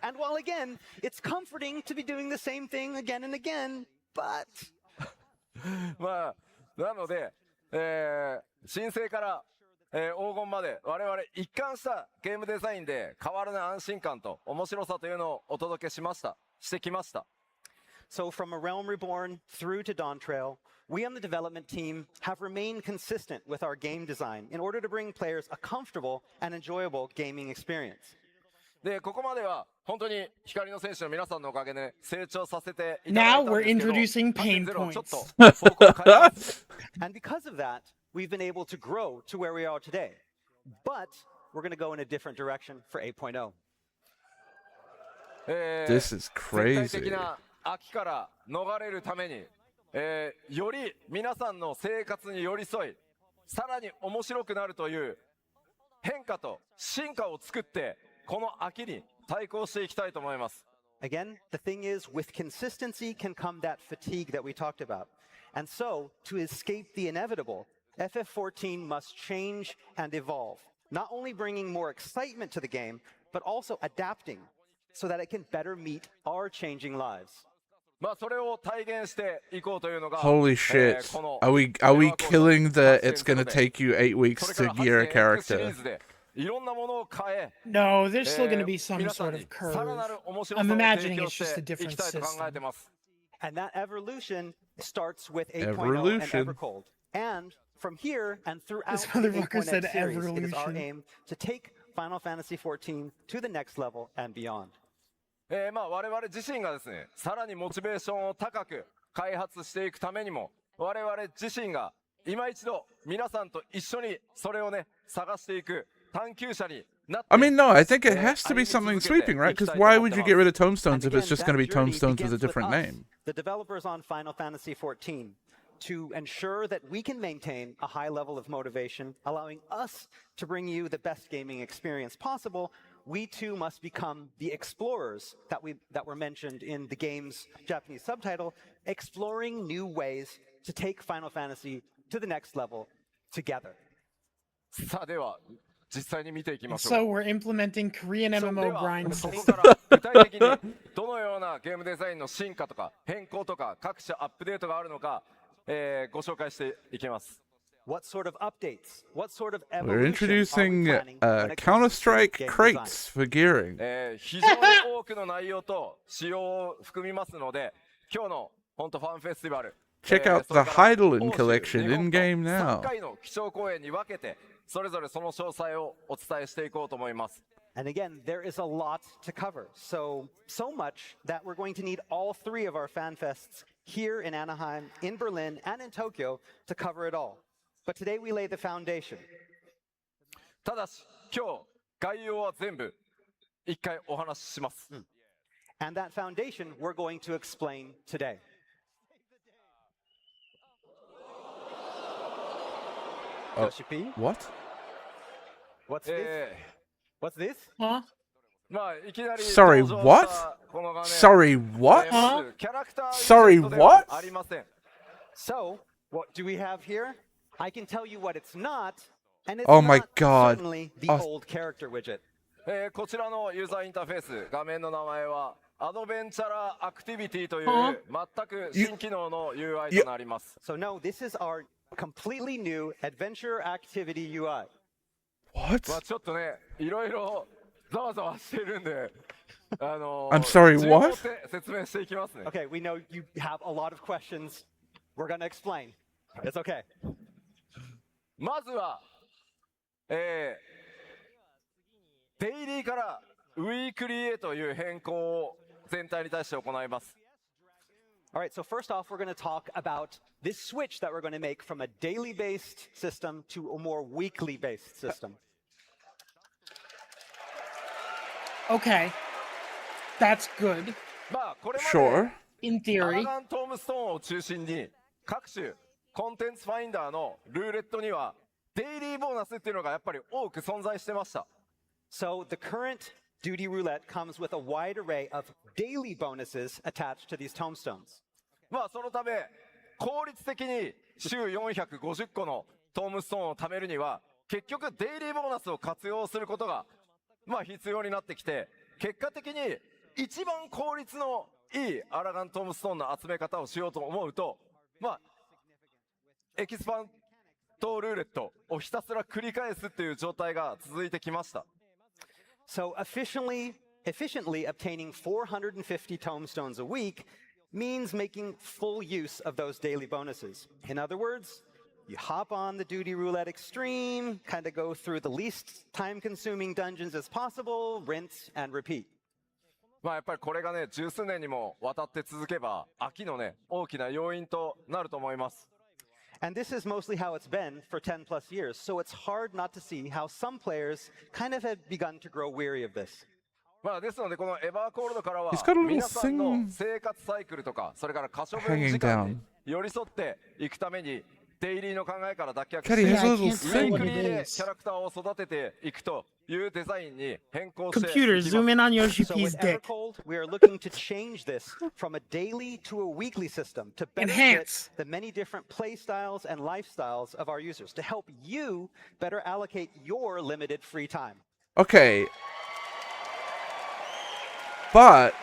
And while again, it's comforting to be doing the same thing again and again, but まあ、なので、申請から、黄金まで我々一貫したゲームデザインで変わらない安心感と面白さというのをお届けしてきました。 so from A Realm Reborn through to Dawn Trail, we on the development team have remained consistent with our game design in order to bring players a comfortable and enjoyable gaming experience. で、ここまでは本当に光の選手の皆さんのおかげで成長させていただい Now たん we're ですけど、 introducing pain 8.0ちょっ points. と方向を変えます。 And because of that, we've been able to grow to where we are today. But we're going to go in a different direction for 8.0. This is 全体 crazy. 的な飽きから逃れるために、より皆さんの生活に寄り添い、さらに面白くなるという変化と進化を作って、この秋に対抗していきたいと思います。 Again, the thing is, with consistency can come that fatigue that we talked about. And so, to escape the inevitable, FF14 must change and evolve, not only bringing more excitement to the game, but also adapting so that it can better meet our changing lives. まあそれを体現していこうというのが、 Holy shit. この Are we killing the it's gonna take you 8 weeks それ to から gear a 8年 character? シリーズでいろんなものを変え、 No, there's still going to be some 皆さ sort ん of に curve. さらなる面白さ I'm を imagining 提供 it's just し a てい different きたいと考え system. てます。 And that evolution starts with 8.0 and Evolution. Evercold. And from here and throughout This the motherfucker 8.x said series, it is our evolution. aim to take Final Fantasy XIV to the next level and beyond. まあ我々自身がですね、さらにモチベーションを高く開発していくためにも、我々自身が今一度皆さんと一緒にそれをね、探していく探求者になって。 I mean, no, I think it has to be something sweeping, right? Because why would you get rid of tombstones And if it's again, just going to be that journey tombstones with a begins different us, name? The developers on Final Fantasy XIV, to ensure that we can maintain a high level of motivation, allowing us to bring you the best gaming experience possible. We too must become the explorers that were mentioned in the game's Japanese subtitle, exploring new ways to take Final Fantasy to the next level together. さあでは実際に見ていきましょう。 So we're implementing Korean そうで MMO は grind ここ system. から具体的にどのようなゲームデザインの進化とか変更とか各種アップデートがあるのか、ご紹介していきます。What sort of updates? What sort of evolution We're introducing are we planning when it comes to Counter-Strike game crates for gearing. 非常に多くの内容と仕様を含みますので、今日の本当ファンフェスティバル、 Check out それ the から Heidelin 欧州 collection 日本 in と game 3 now. 回の基調講演に分けて、それぞれその詳細をお伝えしていこうと思います。 And again, there is a lot to cover. So much that we're going to need all 3 of our fan fests here in Anaheim, in Berlin, and in Tokyo to cover it all. But today we lay the foundation. ただし、今日概要は全部一回お話しします。 And that foundation we're going to explain today. Yoshi P, What? what's this? What's this? Huh? まあいきなり Sorry, 登場 what? したこの画面 Sorry, what? まずキャラクター Sorry, イベントでは what? ありません。 So, what do we have here? I can tell you what it's not, and it's Oh my not God. certainly the Oh. old character widget. こちらのユーザーインターフェース、画面の名前はアドベンチャラーアクティビティというは全く新機能の UI となります。 So no, this is our completely new adventure activity UI. What? まあちょっとね、いろいろざわざわしてるんで、I'm sorry, 順を追 what? って説明していきますね。 Okay, we know you have a lot of questions. We're going to explain. It's okay. まずは、デイリーからウィークリーへという変更を全体に対して行います。 All right, so first off, we're going to talk about this switch that we're going to make from a daily based system to a more weekly based system. Okay. That's good. まあこれま Sure. で In ア theory. ラガントームストーンを中心に各種コンテンツファインダーのルーレットにはデイリーボーナスっていうのがやっぱり多く存在してました。 So the current duty roulette comes with a wide array of daily bonuses attached to these tombstones. まあそのため効率的に週450個のトームストーンを貯めるには結局デイリーボーナスを活用することがまあ必要になってきて、結果的に一番効率のいいアラガントームストーンの集め方をしようと思うと、まあエキスパントルーレットをひたすら繰り返すっていう状態が続いてきました。 So efficiently obtaining 450 tombstones a week means making full use of those daily bonuses. In other words, you hop on the duty roulette extreme, kind of go through the least time-consuming dungeons as possible, rinse and repeat. まあやっぱりこれがね、十数年にもわたって続けば飽きのね、大きな要因となると思います。 And this is mostly how it's been for 10 plus years, so it's hard not to see how some players kind of have begun to grow weary of this. まあですのでこのエバーコールドからは He's got a little 皆さんの thing 生活サイクルとかそれから可処分 hanging 時間に down. 寄り添っていくためにデイリーの考えから脱却 Caddy して has a I little can't say ウィー what ク thing. リー it で is. キャラクターを育てていくというデザインに変更していき Computer, ます zoom in on Yoshi So P's with dick. Evercold, we are looking to change this from a daily to a weekly system to better Enhance. fit the many different play styles and lifestyles of our users, to help you better allocate your limited free time. Okay. But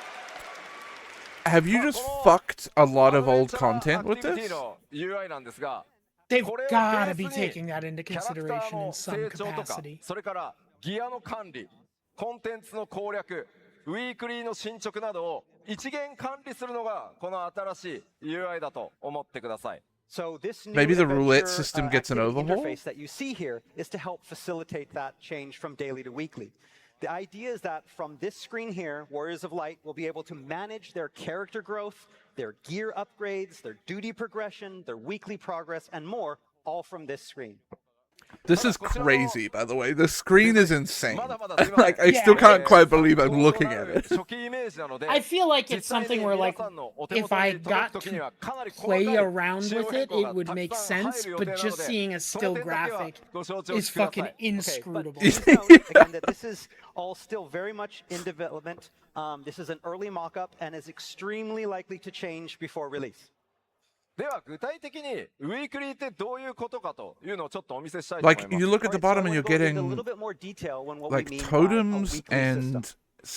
have you まあ just この fucked a lot of アドベン old チャー content アク with ティビティ this? の UI なんですが They've これを gotta ベ be ースに taking that into キャラクター consideration の in 成 some 長とか capacity. それからギアの管理コンテンツの攻略ウィークリーの進捗などを一元管理するのがこの新しい UI だと思ってください。 So this new Maybe the roulette adventure, system gets an activity overhaul? interface that you see here is to help facilitate that change from daily to weekly. The idea is that from this screen here, Warriors of Light will be able to manage their character growth, their gear upgrades, their duty progression, their weekly progress, and more, all from this screen. This is crazy, by the way. The screen is insane. まだまだすいません Like, I still can't quite believe I'm looking at it. 初期イメージなので I feel like it's 実際に something where, 皆 like, さんのお手 if 元 I に届 got く時にはかなり to 細かい play around 仕様 with 変 it, 更が it would たく make さん入 sense, る予定 but なの just で seeing a そ still の点だけは graphic ご承知 is くださ fucking い。 inscrutable. But please note, again, that this is all still very much in development. This is an early mock-up and is extremely likely to change before release. では具体的にウィークリーってどういうことかというのをちょっとお見せしたいと思い Like, ます。 you look at the Alright, so I bottom and wanna you're go into a getting little bit more detail on what like we mean by a totems weekly system. and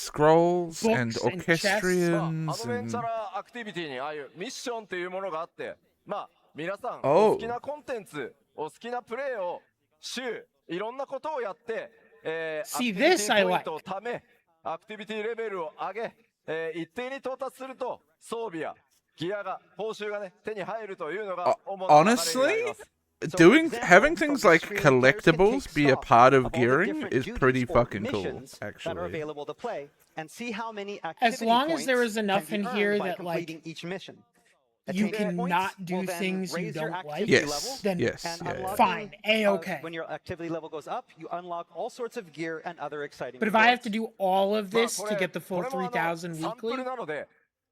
scrolls and Books and chests. まあ、ア orchestrions ドベンチャ and ラーアクティビティにああいうミッションっていうものがあって、まあ皆さん Oh. お好きなコンテンツお好きなプレーを週いろんなことをやって、アク See, ティビテ this I ィポイン like. トを貯め、アクティビティレベルを上げ、一定に到達すると装備やギアが報酬がね手に入るというのが主な流れになり Honestly, ます。 having things like collectibles be a part of gearing is pretty fucking cool, actually. As long as there is enough in here that, like, each mission. you Attaining points cannot do will then things you raise your don't activity like, Yes, then yes, and yeah, yeah. unlocking, fine, A-okay. When your activity level goes up, you unlock all sorts of gear and other exciting But if I have rewards. to do all of まあ this こ to れ get the full これも 3,000 サンプ weekly, ルなので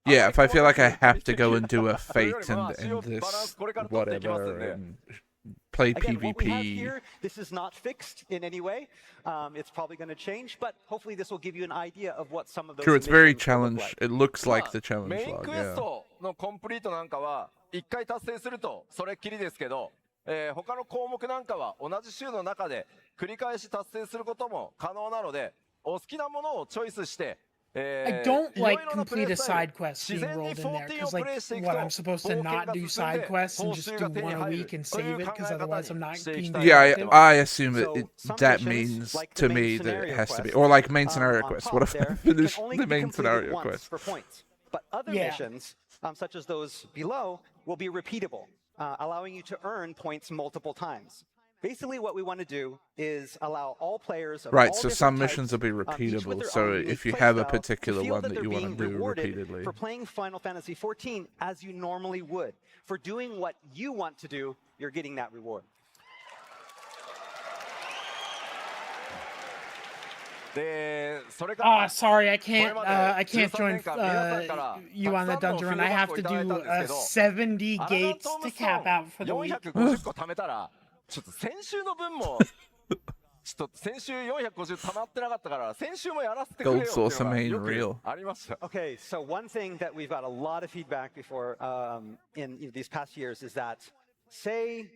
Yeah, if I feel like I have to go and do a それよ fate りまあ and 使用バラン this スこれから取っていきますん whatever で and play Again, what we have PvP. here, this is not fixed in any way. It's probably going to change, but hopefully this will give you an idea of what some of those True, it's very missions will look challenge. like. It looks ま like あ the challenge メイン log. クエス Yeah. トのコンプリートなんかは1回達成するとそれっきりですけど、他の項目なんかは同じ週の中で繰り返し達成することも可能なので、お好きなものをチョイスして、I don't いろい like ろなプレ complete イ a スタイ side ル quest 自 being 然に rolled in there. 14 を Because, プ like, レイしていく what, と I'm supposed to 冒険 not が do 進ん side で quests 報 and just 酬 do が手に one a 入 week る and という save it? 考 Because え方 otherwise I'm に not していき being たい Yeah, と思います。 I assume that So some that missions, means like the to main me that it scenario has to be, quest, or like main scenario on quest. top What if I there, finish can only the be main completed scenario once quest? for points. But other Yeah. missions, such as those below, will be repeatable, allowing you to earn points multiple times. Basically, what we want to do is allow all players of Right, all so different some types, missions will be each with repeatable. their So own unique if you play have a style, to particular feel one that that they're you want to being do rewarded repeatedly. for playing Final Fantasy XIV as you normally would. For doing what you want to do, you're getting that reward. で、それから Oh, sorry, I これ can't. まで I can't 13 join 年間皆さんから you た on く the さんの dungeon フィー run. ド I バッ have クを to いただい do たんですけど、 70 アラガン gates トー to ムスト cap ー out for the ン week. 450個貯めたら、ちょっと先週の分も、ちょっと先週450貯まってなかったから、先週もやらせてくれよっていう Gold Saucer のが main よく reel. ありました。 Okay, so one thing that we've got a lot of feedback before in these past years is that, say,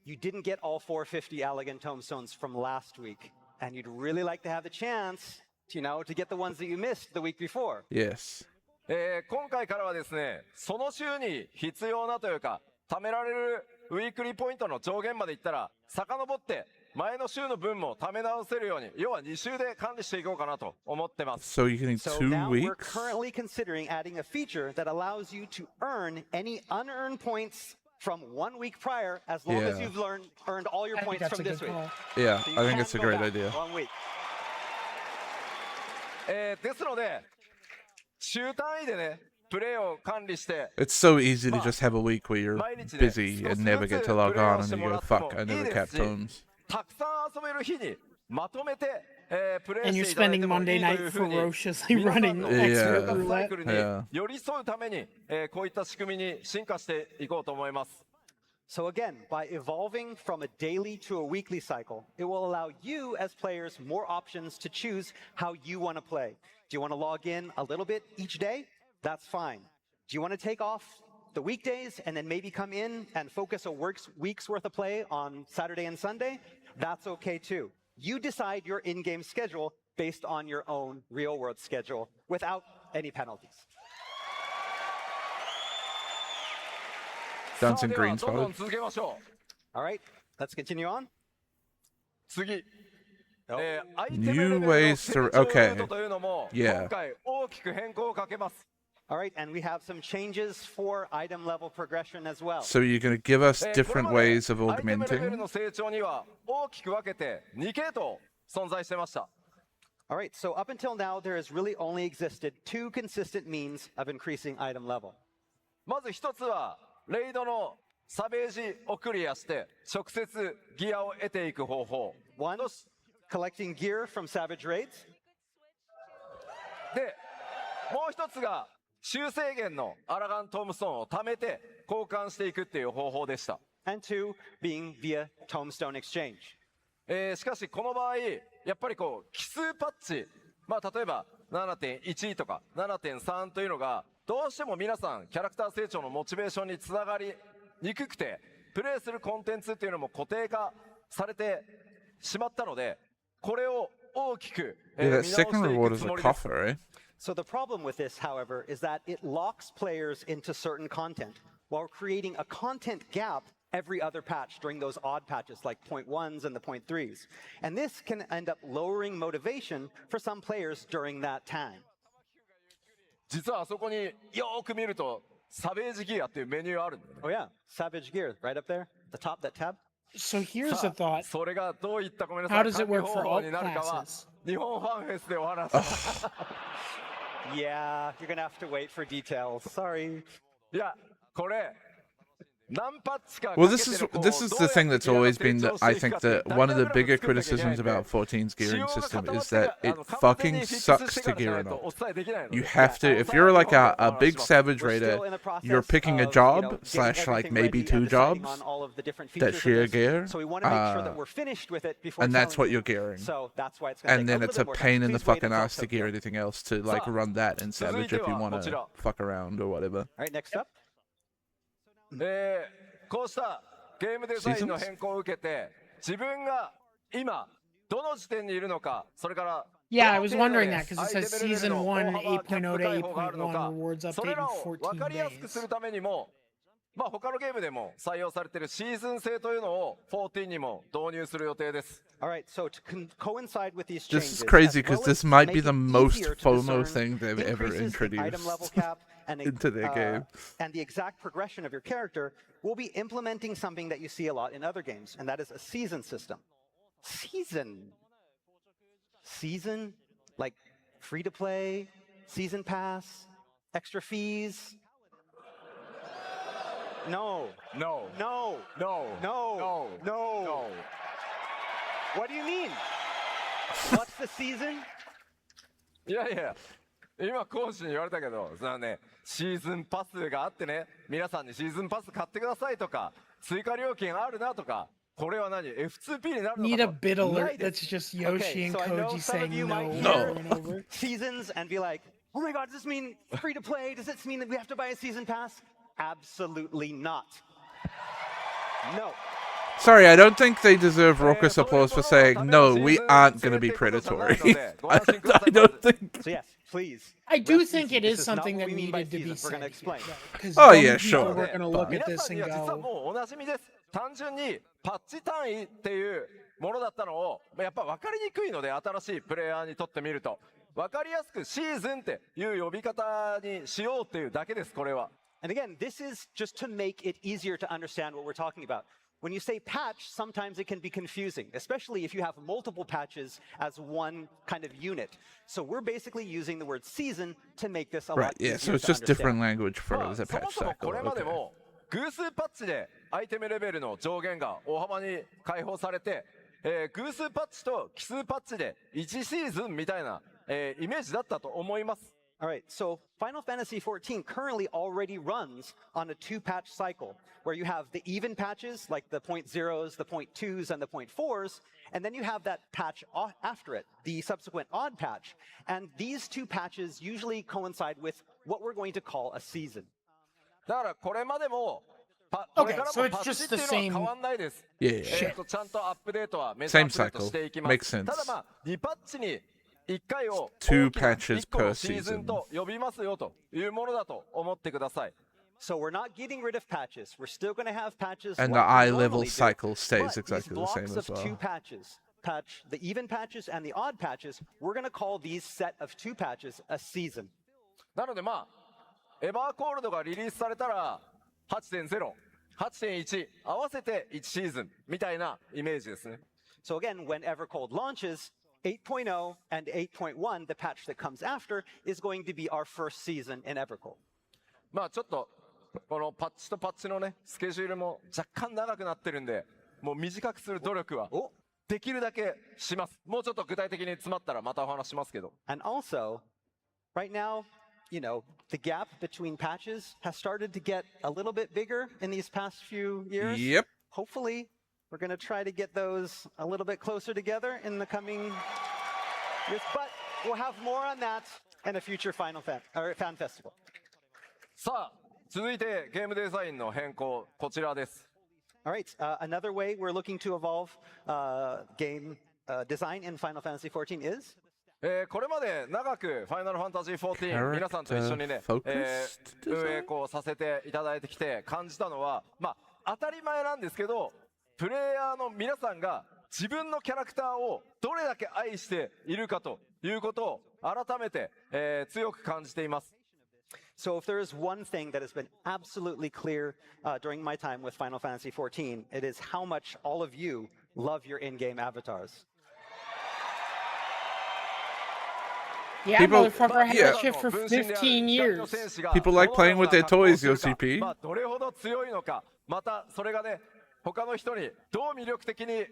you didn't get all 450 Allegan tomestones from last week, and you'd really like to have the chance, to get the ones that you missed the week before. Yes. 今回からはですね、その週に必要なというか、貯められるウィークリーポイントの上限までいったら、遡って前の週の分も貯め直せるように、要は2週で管理していこうかなと思ってます。 So you can do So 2 now we're weeks? currently considering adding a feature that allows you to earn any unearned points from 1 week prior, as long as Yeah. you've earned all your I think points that's a from good this week. call. Yeah, So you I think can't it's a go great back idea. 1 week. ですので、週単位でね、プレイを管理して、 It's so easy to just have a week where you're 毎日ね、 busy 少 and し never ず get つ to log プレイ on を and して then も you ら go, って fuck, も I いい never で kept すし、 tomes. たくさん遊べる日にまとめて、プレイ And し you're ていただい spending てもい Monday いと night いうふうに、 ferociously 皆さん running の Yeah. expert サイ roulette. クルに Yeah. 寄り添うために、こういった仕組みに進化していこうと思います。 So again, by evolving from a daily to a weekly cycle, it will allow you as players more options to choose how you want to play. Do you want to log in a little bit each day? That's fine. Do you want to take off the weekdays and then maybe come in and focus a week's worth of play on Saturday and Sunday? That's okay too. You decide your in-game schedule based on your own real-world schedule without any penalties. Dancing では green どんどん spotted. 続けましょう。 All right, let's continue on. 次。アイテム New レベルの ways 成 to- 長ル okay. ートというのも、 Yeah. 今回大きく変更をかけます。 All right, and we have some changes for item level progression as well. So you're going to give us これ different まで ways of アイテムレベル augmenting? の成長には大きく分けて2系統存在してました。 All right, so up until now, there has really only existed 2 consistent means of increasing item level. まず一つはレイドのサベージをクリアして直接ギアを得ていく方法。 One, collecting gear from Savage Raids. で、もう一つが修正源のアラガントームストーンを貯めて交換していくっていう方法でした。 And 2, being via Tomestone Exchange. しかしこの場合やっぱりこう奇数パッチ、まあ例えば 7.1 とか 7.3 というのがどうしても皆さんキャラクター成長のモチベーションにつながりにくくて、プレイするコンテンツっていうのも固定化されてしまったので、これを大きく、見 Yeah, 直 that してい second く reward つ is a もりです。 coffer, eh? So the problem with this, however, is that it locks players into certain content while creating a content gap every other patch during those odd patches like 0.1s and the 0.3s. And this can end up lowering motivation for some players during that time. 実はあそこによーく見ると、サベージギアっていうメニューあるんだよね。Oh yeah, Savage Gear, right up there, the top, that tab. So here's a さあ thought. それがどういったごめんなさ How い does it 管理 work 方 for 法 alt になるかは classes? 日本ファンフェスでお話します Yeah, you're gonna have to wait for details. Sorry. いやこれ何パッチか Well, かけてのこう this is どう the やって thing that's ギアが always 成 been 長 that して I いくか think っていう that one of the ダイ bigger ヤグラム作んなきゃいけない criticisms んで about 14's 仕 gearing 様が system 固まっ is て that か it 完全に fucking フィックス sucks して to からじゃ gear ない or と not. お伝えできないので You have to, if それ you're は like 日本で a お話 big します Savage We're still Raider, in the process you're picking a of, job getting slash like everything maybe ready 2 and deciding jobs on all of the different that features of share this. gear, So we want to make sure that we're finished with it before and that's telling what you. you're gearing. So that's why it's going to And take then a it's little a bit more pain time. in the Please wait fucking until ass to gear Tokyo. anything else to like Sa- run that in Savage if you 続いては want こち to ら fuck around or whatever. All right, next up. こうしたゲームデザインの変更を受けて自分が今どの時点にいるのかそれから Yeah, I どの was 程度 wondering で that because it 相手 says レベル Season の 1 大幅キャップ 8.0 to 解放があるの 8.1 か rewards それ update ら in を分かりやすくす 14る days. ためにもまあ他のゲームでも採用されているシーズン制というのを14にも導入する予定です All right, so to coincide with these This changes, is crazy as well because this as might be make the it most easier to FOMO discern thing they've ever increases in item level introduced cap and into their game. and the exact progression of your character, we'll be implementing something that you see a lot in other games, and that is a season system. Season? Like free to play, season pass, extra fees? No. No No. No No. No No. What do you mean? What's the season? いやいや今講師に言われたけどそれはねシーズンパスがあってね皆さんにシーズンパス買ってくださいとか追加料金あるなとかこれは何 F2P になるの Need a か bit とな alert いで that's す just Yoshi Okay, and so I know Koji some of saying you no might over hear and over. seasons and be like, oh my god, does this mean free to play? Does this mean that we have to buy a season pass? Absolutely not. No. Sorry, I don't think they deserve raucous applause for saying, no, we aren't going to be predatory. I don't think. So yes, please. I do rest think easy. it This is not something what that we mean by needed to be seasons. We're said going to explain. Because Oh, dumb yeah, people sure. were going to look 皆 at さ this んに and は実は go, もうおなじみです単純にパッチ単位っていうものだったのをやっぱ分かりにくいので新しいプレイヤーにとってみると分かりやすくシーズンっていう呼び方にしようっていうだけですこれは And again, this is just to make it easier to understand what we're talking about. When you say patch, sometimes it can be confusing, especially if you have multiple patches as one kind of unit. So we're basically using the word season to make this a lot Right, yeah, easier so it's to just different understand. language for まあ the そも patch そも cycle. これまで Okay. も偶数パッチでアイテムレベルの上限が大幅に解放されて、偶数パッチと奇数パッチで1シーズンみたいな、イメージだったと思います All right, so Final Fantasy XIV currently already runs on a 2-patch cycle, where you have the even patches, like the 0.0s, the 0.2s, and the 0.4s, and then you have that patch after it, the subsequent odd patch. And these 2 patches usually coincide with what we're going to call a season. だからこれまでもこれから so も it's パッチ just っていう the のは変わんないです Yeah, yeah. ちゃんとアップデートはメジャーアップデート Same cycle. していきま Makes す sense. ただまあ2パッチに1回を Two 大きな patches 1個の per シーズン season. と呼びますよというものだと思ってください So we're not getting rid of patches. We're still going to have patches. And like the we eye level normally do, cycle stays but these exactly the same blocks as of 2 well. patches, the even patches and the odd patches, we're going to call these set of 2 patches a season. なのでまあエバーコールドがリリースされたら 8.0 8.1 合わせて1シーズンみたいなイメージですね So again, when Evercold launches, 8.0 and 8.1, the patch that comes after, is going to be our first season in Evercold. まあちょっとこのパッチとパッチのねスケジュールも若干長くなってるんでもう短くする努力はできるだけしますもうちょっと具体的に詰まったらまたお話しますけど And also, right now, you know, the gap between patches has started to get a little bit bigger in these past few years. Yep. Hopefully, we're going to try to get those a little bit closer together in the coming years. But we'll have more on that in a future Fan Festival. さあ続いてゲームデザインの変更こちらです All right, another way we're looking to evolve game design in Final Fantasy XIV is? これまで長くファイナルファンタジー14皆さんと一緒にね、運営こうさせていただいてきて感じたのはまあ当たり前なんですけど、プレイヤーの皆さんが自分のキャラクターをどれだけ愛しているかということを改めて、強く感じています。So if there is one thing that has been absolutely clear during my time with Final Fantasy XIV, it is how much all of you love your in-game avatars. Yeah, People- motherfucker, I had yeah. that shit for 15 years. People like playing with their toys, YoshiP. まあどれほど強いのか、またそれがね、他の人にどう魅力的に映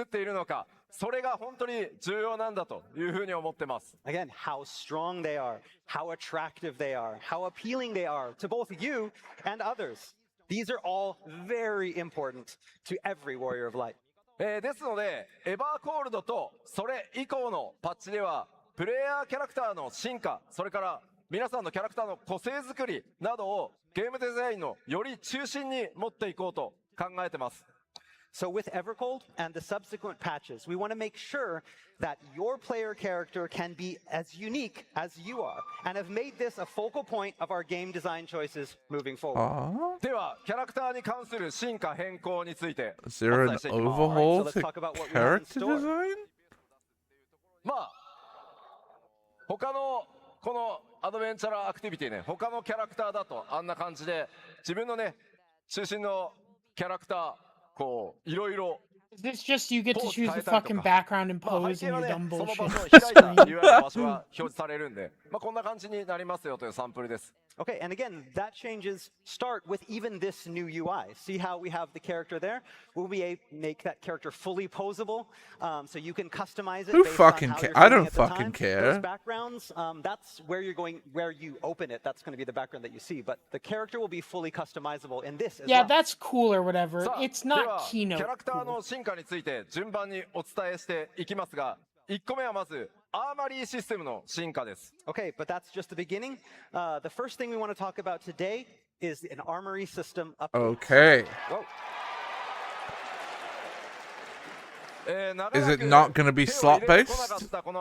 っているのか、それが本当に重要なんだというふうに思ってます。Again, how strong they are, how attractive they are, how appealing they are to both you and others. These are all very important to every Warrior of Light. ですので、エバーコールドとそれ以降のパッチでは、プレイヤーキャラクターの進化、それから皆さんのキャラクターの個性作りなどをゲームデザインのより中心に持っていこうと考えてます。So with Evercold and the subsequent patches, we want to make sure that your player character can be as unique as you are, and have made this a focal point of our game design choices moving forward. では、キャラクターに関する進化変更について Is there an お伝えしていきます。 overhaul let's to talk about what we have in character store. design? まあ、他のこのアドベンチャラーアクティビティね、他のキャラクターだとあんな感じで、自分のね、中心のキャラクター、こう、いろいろ Is this just you get to Pose choose the 変えたりとか。 fucking background and まあ、 pose 背景 and は your ね、 dumb その場 bullshit 所を開いた screen? いわゆる場所が表示されるんで、まあ、こんな感じになりますよというサンプルです。Okay, and again, that changes start with even this new UI. See how we have the character there? We'll be able to make that character fully posable, so you can customize it Who based fucking on how ca- you're I feeling don't at the fucking time. care. Those backgrounds, that's where you're going, where you open it. That's going to be the background that you see. But the character will be fully customizable in this as Yeah, well. that's cool or whatever. さあ、 It's では not キャ keynote ラクター cool. の進化について順番にお伝えしていきますが、1個目はまずアーマリーシステムの進化です。 Okay, but that's just the beginning. The first thing we want to talk about today is an armory system update. Okay. Whoa. Is it not going to be slot based?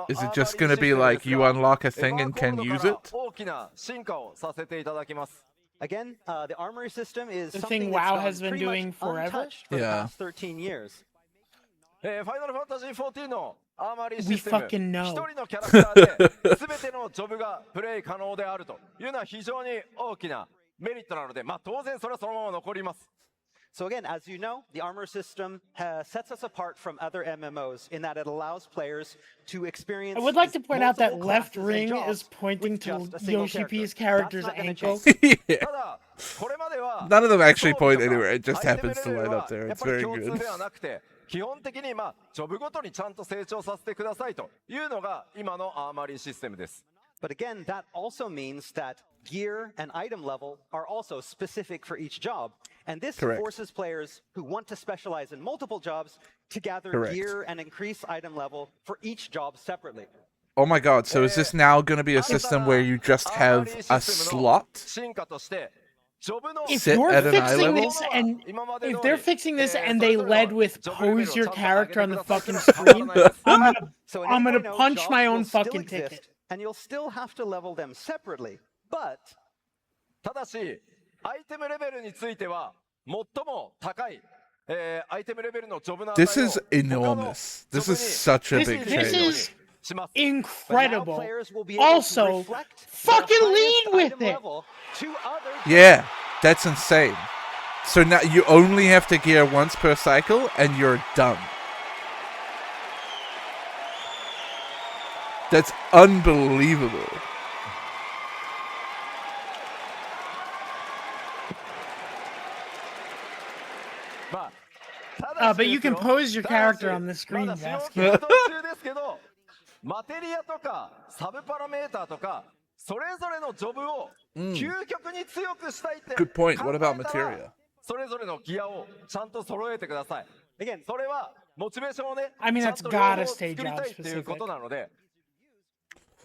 Is it just going to be like you unlock a thing and can use it? 大きな進化をさせていただきます。 Again, the armory system is The something thing that's WoW gone has been pretty much doing forever? untouched for the Yeah. past 13 years. ファイナルファンタジー14のアーマリー We システム、 fucking know. 一人のキャラクターで全てのジョブがプレイ可能であるというのは非常に大きなメリットなので、まあ当然それはそのまま残ります。 So again, as you know, the armor system sets us apart from other MMOs in that it allows players to experience. I would like to point out that multiple left classes and ring jobs is pointing with to just a single Yoshi-P's character. character's That's not gonna ankle. change. Yeah. ただ、これまでは None of them actually 装備 point とか anywhere. It just アイテム happens to レベル line は up there. やっ It's ぱり very 共通 good. ではなくて、基本的にジョブごとにちゃんと成長させてくださいというのが今のアーマリーシステムです。 But again, that also means that gear and item level are also specific for each job. And this Correct. forces players who want to specialize in multiple jobs to gather Correct. gear and increase item level for each job separately. Oh my god, so is this now going to be a system where you just have a slot? 進化としてジョブの If Sit you're at an eye fixing level? this and 今まで if 通り they're fixing this そ and れ they ぞれの led with ジョブレベルを pose ちゃ your んと character on 上 the げてください fucking という screen, のは変わらないです。 So in I'm gonna every node, punch jobs my will own still fucking exist, ticket. and you'll still have to level them separately. But ただし、アイテムレベルについては最も高い、アイテムレベルのジョブの値を This is 他の enormous. ジョ This ブ is に such a This- big this change. is- します。 but now incredible. players will be able to Also, reflect fucking their lead highest with item it. level to other Yeah, that's insane. So now you only have to gear once per cycle and you're done. That's unbelievable. But you can pose your character on the screen, まだ使用 Jaaski. 検討中ですけど、マテリアとかサブパラメーターとか、それぞれのジョブを究極に強くしたいって Good point. 考 What え about たら materia? それぞれのギアをちゃんと揃えてください。 Again, それはモチベーションをね、 I mean, ちゃん that's と両 gotta 方 stay 作りたい job っていうことなので、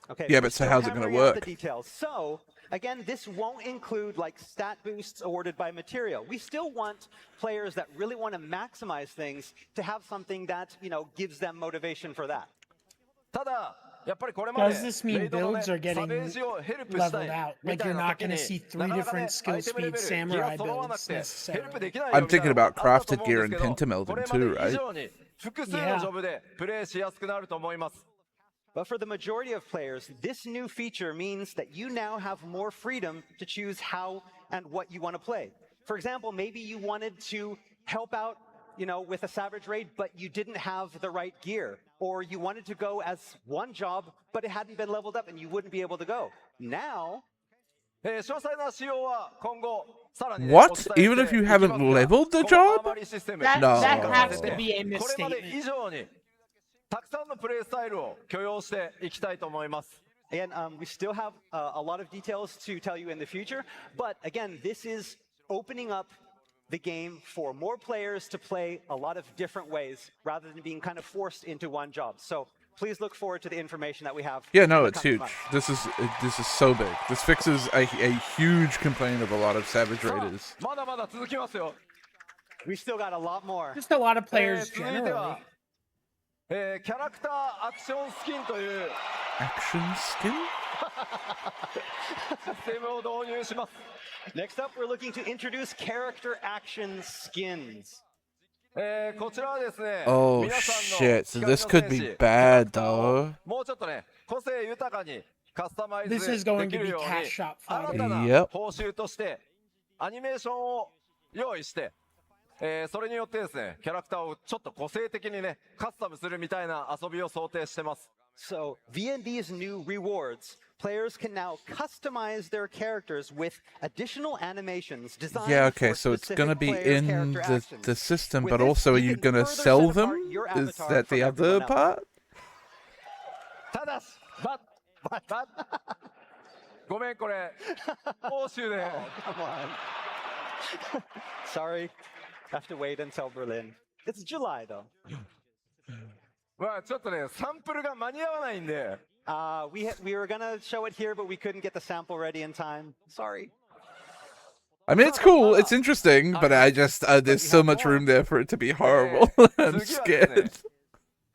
okay, Yeah, we're but so still how's it gonna hammering out the work? details. So again, this won't include like stat boosts awarded by material. We still want players that really want to maximize things to have something that gives them motivation for that. ただやっぱりこれまで Does this mean レイドのね builds are サ getting ベージをヘルプした leveled い out? み Like たい you're な not 時 going に to see な three かなか different ねア skill イテムレ speed ベルギ samurai ア揃わな builds くてヘル necessarily. プできないよ I'm みたい thinking なのが about あったと crafted 思うんで gear す and けど pentamelding これま too, で以 right? 上に複数のジョブでプレイしやすくなると思います。 But for the majority of players, this new feature means that you now have more freedom to choose how and what you want to play. For example, maybe you wanted to help out, with a savage raid, but you didn't have the right gear. Or you wanted to go as one job, but it hadn't been leveled up and you wouldn't be able to go. Now, 詳細な仕様は今後さらにね What? お伝え Even して if you いきます haven't が leveled the この job? アーマリーシステム That, No. that 進化さ has せ to て be a これまで misstatement. 以上にたくさんのプレイスタイルを許容していきたいと思います。 again, we still have a lot of details to tell you in the future. But again, this is opening up the game for more players to play a lot of different ways rather than being kind of forced into one job. So please look forward to the information that we have. Yeah, in no, the it's coming huge. months. This is so big. This fixes a huge complaint of a lot of Savage さあ Raiders. まだまだ続きますよ。 We still got a lot more. Just a lot of players 続いて generally. は、キャラクターアクションスキンという Action skin? システムを導入します。 Next up, we're looking to introduce character action skins. こちらはですね、 Oh 皆さんの shit, so 光の this could 戦 be 士キャラ bad クターを though. もうちょっとね、個性豊かにカスタマイズ This is で going き to る be ように cash shop 新 fighting. たな Yep. 報酬としてアニメーションを用意して、それによってですね、キャラクターをちょっと個性的にね、カスタムするみたいな遊びを想定してます。 So via these new rewards, players can now customize their characters with additional animations designed Yeah, for okay, so it's specific gonna be player in character the actions. system, With but this, also are you you can gonna further sell set apart them? your Is avatar that the from other everyone else. part? ただし、ごめんこれ、欧州で Come on. Sorry, have to wait until Berlin. It's July though. まあちょっとね、サンプルが間に合わないんで。 We were gonna show it here, but we couldn't get the sample ready in time. Sorry. I mean, it's cool, it's interesting, but I just there's so much room there for it to be horrible. I'm 次はです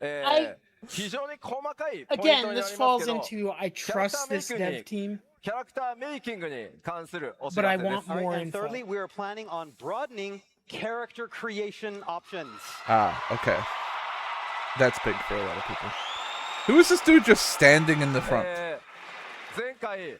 ね scared. 非常に細かいポイント Again, になり this ま falls すけど、 into I trust this dev team, キャラクターメイキングに関するお知 but ら I せで want す。 All right, more and info. thirdly, we are planning on broadening character creation options. Ah, okay. That's big for a lot of people. Who is this dude just standing in the front? 前回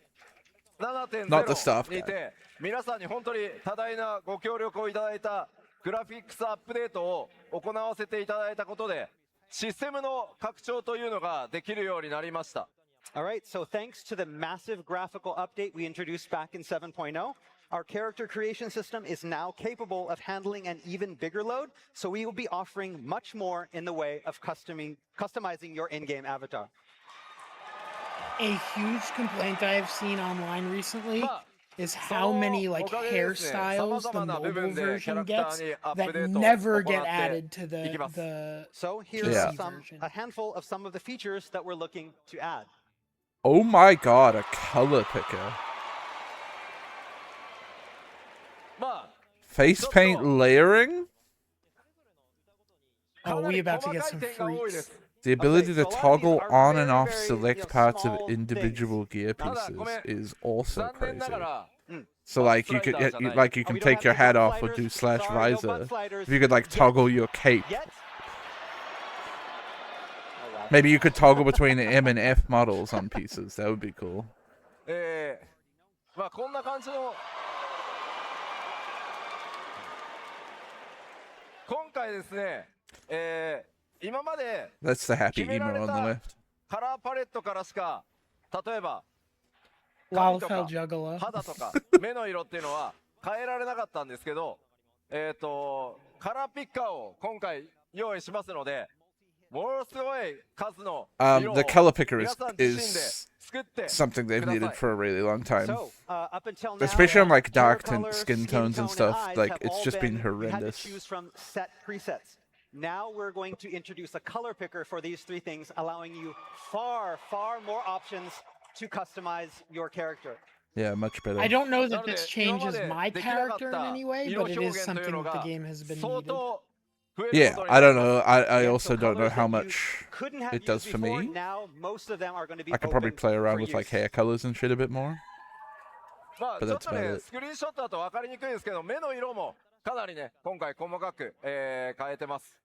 Not the staff 7.0 にて皆さんに本当に多大なご協力をいただいたグラフィックスアップデートを行わせていただいたことでシステムの拡張というのができるようになりました。 All right, so thanks to the massive graphical update we introduced back in 7.0, our character creation system is now capable of handling an even bigger load, so we will be offering much more in the way of customizing your in-game avatar. A huge complaint I've seen online recently まあ is how many like そのおかげでですね、 hairstyles the 様々な部 mobile 分でキャラ version クタ gets ーにアッ that プデートを never 行 get っ added て to いきます。 the So here's Yeah. a handful of some of the features that we're looking to add. Oh my god, a color picker. まあ Face paint layering? Oh, we about to get 細か some い点が多いで freaks. す。 The ability so to a lot of these toggle are on and very, off very, select parts of small individual gear ただ pieces ごめん is also 残念な crazy. がら So like you could Sliders are nice. like you Oh, can we don't take have your any hat butt off or do sliders? slash Sorry, no butt visor. sliders If you could like yet. toggle your cape. Yet? Oh, wow. Maybe you could toggle between the M and F models on pieces. That would be cool. まあこんな感じの今回ですね、今まで That's the happy 決めら emo れ on the た left. カラーパレットからしか例えば Lol 髪とか fell juggalo. 肌とか目の色っていうのは変えられなかったんですけど、カラーピッカーを今回用意しますので、ものすごい数の色を The color picker 皆 is さん自身で is 作って something they've needed for a really long time. So, up until now, Especially on like hair dark tint color, skin tones and tone, stuff, eyes like have it's all just been you had to horrendous. choose from set presets. Now we're going to introduce a color picker for these three things, allowing you far, far more options to customize your character. Yeah, much better. I don't know that なので this 今ま changes で my できなかっ character in た any way, 色 but 表 it is 現という something の that the が game has been 相 needed. 当 Yeah, I don't know. I Again, also so don't know colors how that you much couldn't have it does used for before, me. now most of them are going to be I could probably open play around for with like use. hair colors and shit a bit more. まあ But ちょっ that's と about ね it. スクリーンショットだと分かりにくいですけど、目の色もかなりね今回細かく、変えてます。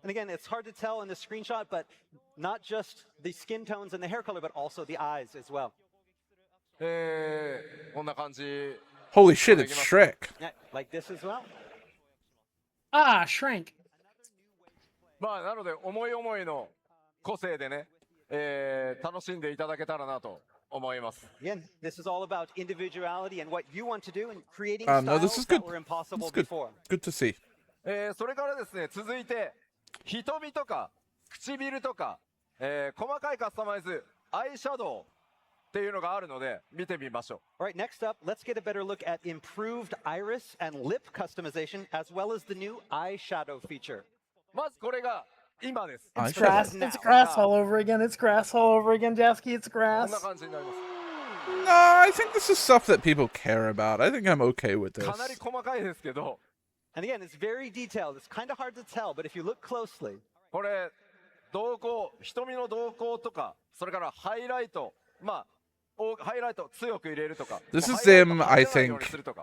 And again, it's hard to tell in the screenshot, but not just the skin tones and the hair color, but also the eyes as well. こんな感じ。 Holy shit, it's Shrek. Yeah, like this as well. Ah, Shrank. まあなので思い思いの個性でね、楽しんでいただけたらなと思います。 Again, this is all about individuality and what you want to do and creating No, this is styles that good. were impossible It's good. before. Good to see. それからですね続いて瞳とか唇とか、細かいカスタマイズアイシャドウっていうのがあるので見てみましょう。 All right, next up, let's get a better look at improved iris and lip customization, as well as the new eyeshadow feature. まずこれが今です。 I It's shall. grass. It's grass all over again. It's grass all over again, Jaaski. It's こん grass. な感じになりま No, I think this is stuff that people care about. I think I'm okay with す。 this. かなり細かいですけど、 And again, it's very detailed. It's kind of hard to tell, but if you look closely, これ瞳孔瞳の瞳孔とかそれからハイライトまあハイライト強く入れるとか This is ハイライト them, 外 I れないように think. するとか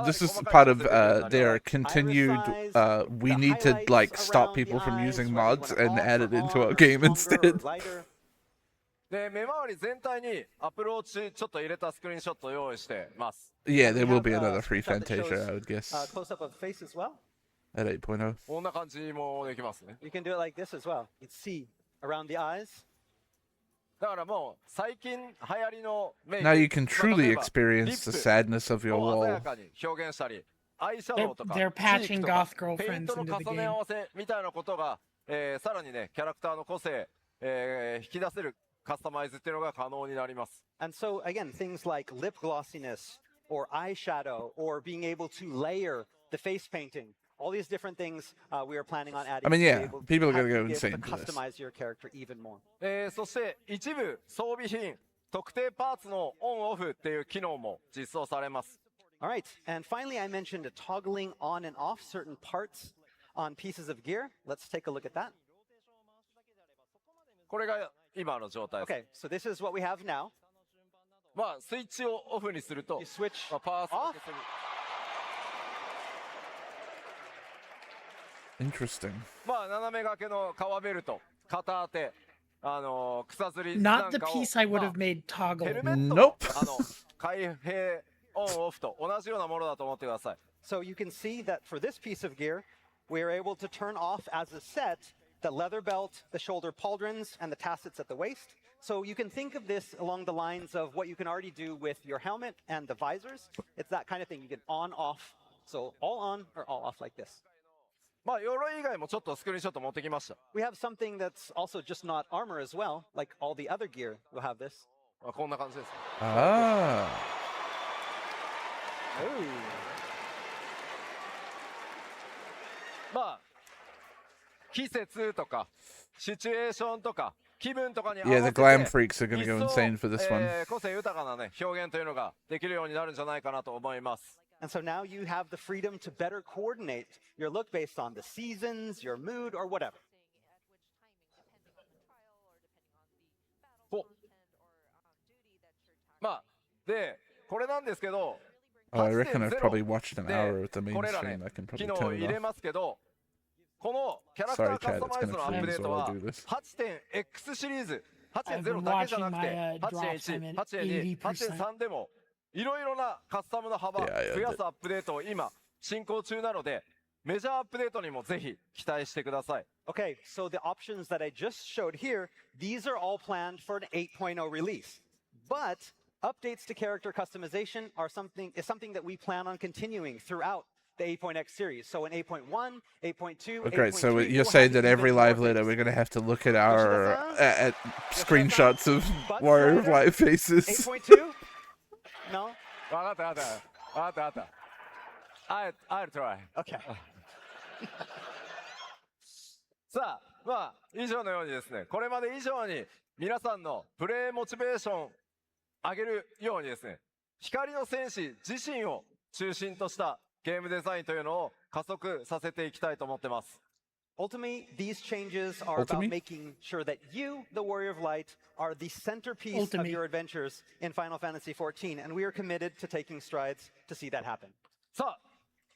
This is part of their continued. We the need to highlights like stop around people the from eyes, using whether you mods want it and off add or it into on our or game stronger or instead. lighter. で目周り全体にアプローチちょっと入れたスクリーンショットを用意してます。 Yeah, We there will have be a another free screenshot that Fantasia, shows, I would guess, close up of the face as well. at 8.0. こんな感じもできますね。 You can do it like this as well. You can see around the eyes. だからもう最近流行りのメイク Now you can まあ truly 例えば experience リ the ップ sadness of your を鮮や wall. かに表現したりアイシャドウとか They're チー patching クとか goth ペイン girlfriends トの into the 重ね game. 合わせみたいなことが、さらにねキャラクターの個性、引き出せるカスタマイズっていうのが可能になります。 And so, again, things like lip glossiness or eyeshadow or being able to layer the face painting. All these different things we are planning on adding. I mean, to be yeah, able to people are have gonna you go be able insane to for this. customize your character even more. そして一部装備品特定パーツのオンオフっていう機能も実装されます。 All right, and finally, I mentioned toggling on and off certain parts on pieces of gear. Let's take a look at that. これが今の状態です。 Okay, so this is what we have now. まあスイッチをオフにすると You switch まあ、パワース off. ケットに Interesting. まあ斜め掛けの革ベルト片当て草釣り Not なん the かを piece I would まあ have made ヘ toggle. ルメット Nope. の開閉オンオフと同じようなものだと思ってください。 So you can see that for this piece of gear, we are able to turn off as a set the leather belt, the shoulder pauldrons, and the tassets at the waist. So you can think of this along the lines of what you can already do with your helmet and the visors. It's that kind of thing. You can on, off. So all on or all off like this. まあ鎧以外もちょっとスクリーンショット持ってきました。 We have something that's also just not armor as well, like all the other gear will have this. まあ、こんな感じです。 Ah. まあ季節とかシチュエーションとか気分とかに合わ Yeah, せ the て glam freaks are gonna 一 go 層 insane for this one. 個性豊かなね表現というのができるようになるんじゃないかなと思います。 And so now you have the freedom to better coordinate your look based on the seasons, your mood, or whatever. ほまあでこれなんですけど Oh, I reckon I've 8.0 probably watched an で hour of the main これらね stream. I can 機 probably 能を turn 入 it れ off. ますけどこのキャラクタ Sorry, ーカ Chad, スタ it's マイズ gonna のアップデ freeze ート while は I do this. 8.X シリーズ I've 8.0 been だけじゃなく watching て my, drops. I'm 8.1、 at 8.2、 80%. 8.3でもいろいろなカスタムの幅 Yeah, yeah, 増やすアップデートを今進行中なのでメジャーアップデートにもぜひ期待してください。 Okay, so the options that I just showed here, these are all planned for an 8.0 release. But updates to character customization is something that we plan on continuing throughout the 8.x series. So in 8.1, 8.2, Oh, great. So 8.3, you're we'll saying have that every even more live letter things. we're gonna have to look at our Yoshida-san? at screenshots of Butt Warrior of slider? Light faces. 8.2? No? 分かった分かった分かった。I'll try. Okay. さあ、まあ以上のようにですね、これまで以上に皆さんのプレイモチベーション上げるようにですね、光の戦士自身を中心としたゲームデザインというのを加速させていきたいと思ってます。Ultimately, these changes are about making sure that you, the Warrior of Light, are the centerpiece of your adventures in Final Fantasy XIV, and we are committed to taking strides to see that happen. さあ、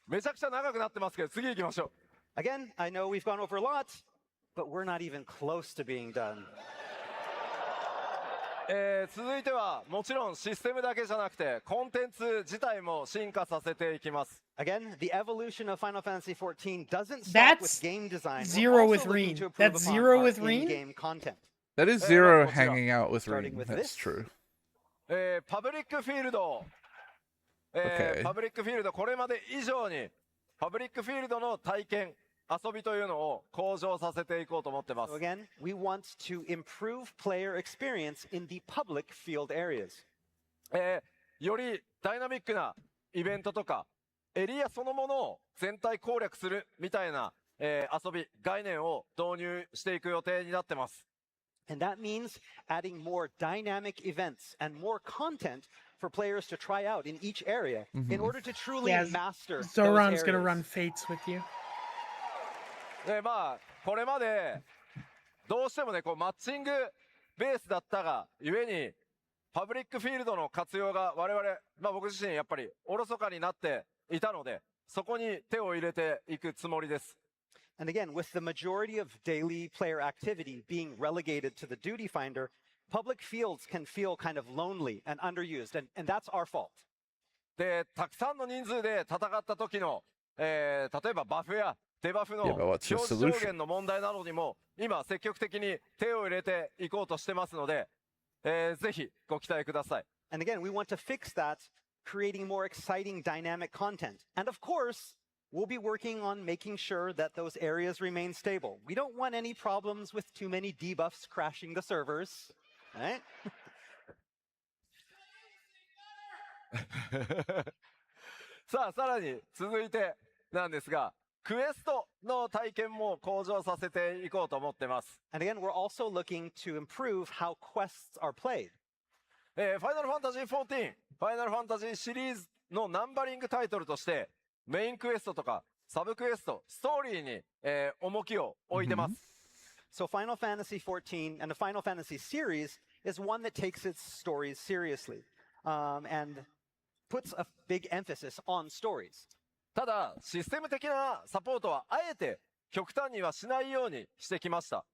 めちゃくちゃ長くなってますけど、次行きましょう。Again, I know we've gone over a lot, but we're not even close to being done. 続いてはもちろんシステムだけじゃなくてコンテンツ自体も進化させていきます。Again, the evolution of Final Fantasy XIV doesn't stop That's with game design. Zero We're with also looking Reen. to improve That's upon Zero our with Reen? in-game content. That is Zero what's it hanging out with Starting Reen. with That's this. true. パブリックフィールド、Okay. パブリックフィールドこれまで以上にパブリックフィールドの体験遊びというのを向上させていこうと思ってます。 So again, we want to improve player experience in the public field areas. よりダイナミックなイベントとかエリアそのものを全体攻略するみたいな、遊び概念を導入していく予定になってます。 And that means adding more dynamic events and more content for players to try out in each area in order to truly Yeah, master those Zoran's gonna areas. run Fates with you. でまあこれまでどうしてもねこうマッチングベースだったがゆえにパブリックフィールドの活用が我々、まあ、僕自身やっぱりおろそかになっていたのでそこに手を入れていくつもりです。 And again, with the majority of daily player activity being relegated to the duty finder, public fields can feel kind of lonely and underused, and that's our fault. でたくさんの人数で戦った時の、例えばバフやデバフの Yeah, but 表 what's your 示 solution? 上限の問題などにも今積極的に手を入れていこうとしてますので、ぜひご期待ください。 And again, we want to fix that, creating more exciting dynamic content. And of course, we'll be working on making sure that those areas remain stable. We don't want any problems with too many debuffs crashing the servers, right? さあさらに続いてなんですがクエストの体験も向上させていこうと思ってます。 And again, we're also looking to improve how quests are played. ファイナルファンタジー14、ファイナルファンタジーシリーズのナンバリングタイトルとしてメインクエストとかサブクエスト、ストーリーに、重きを置いてます。 So Final Fantasy XIV and the Final Fantasy series is one that takes its stories seriously and puts a big emphasis on stories. ただシステム的なサポートはあえて極端にはしないようにしてきました。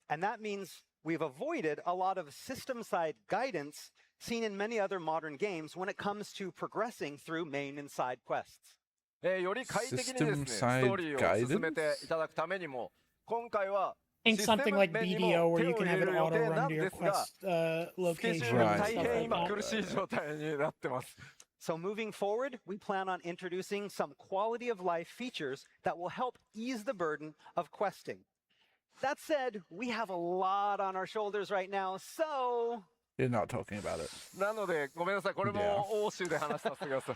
And that means we've avoided a lot of system-side guidance seen in many other modern games when it comes to progressing through main and side quests. より快適にですね、スト System-side ーリーを進めていただくためにも、今回は think システ something ム like 面に BDO も where 手 you を can 入 have れ it る予 auto 定 run な to ん your ですが、 quest スケジュ location ール and 大 stuff 変 like 今 that. 苦しい状態になってます。 So moving forward, we plan on introducing some quality of life features that will help ease the burden of questing. That said, we have a lot on our shoulders right now, so You're not talking about it. なのでごめんなさい、これも欧州で話させてください。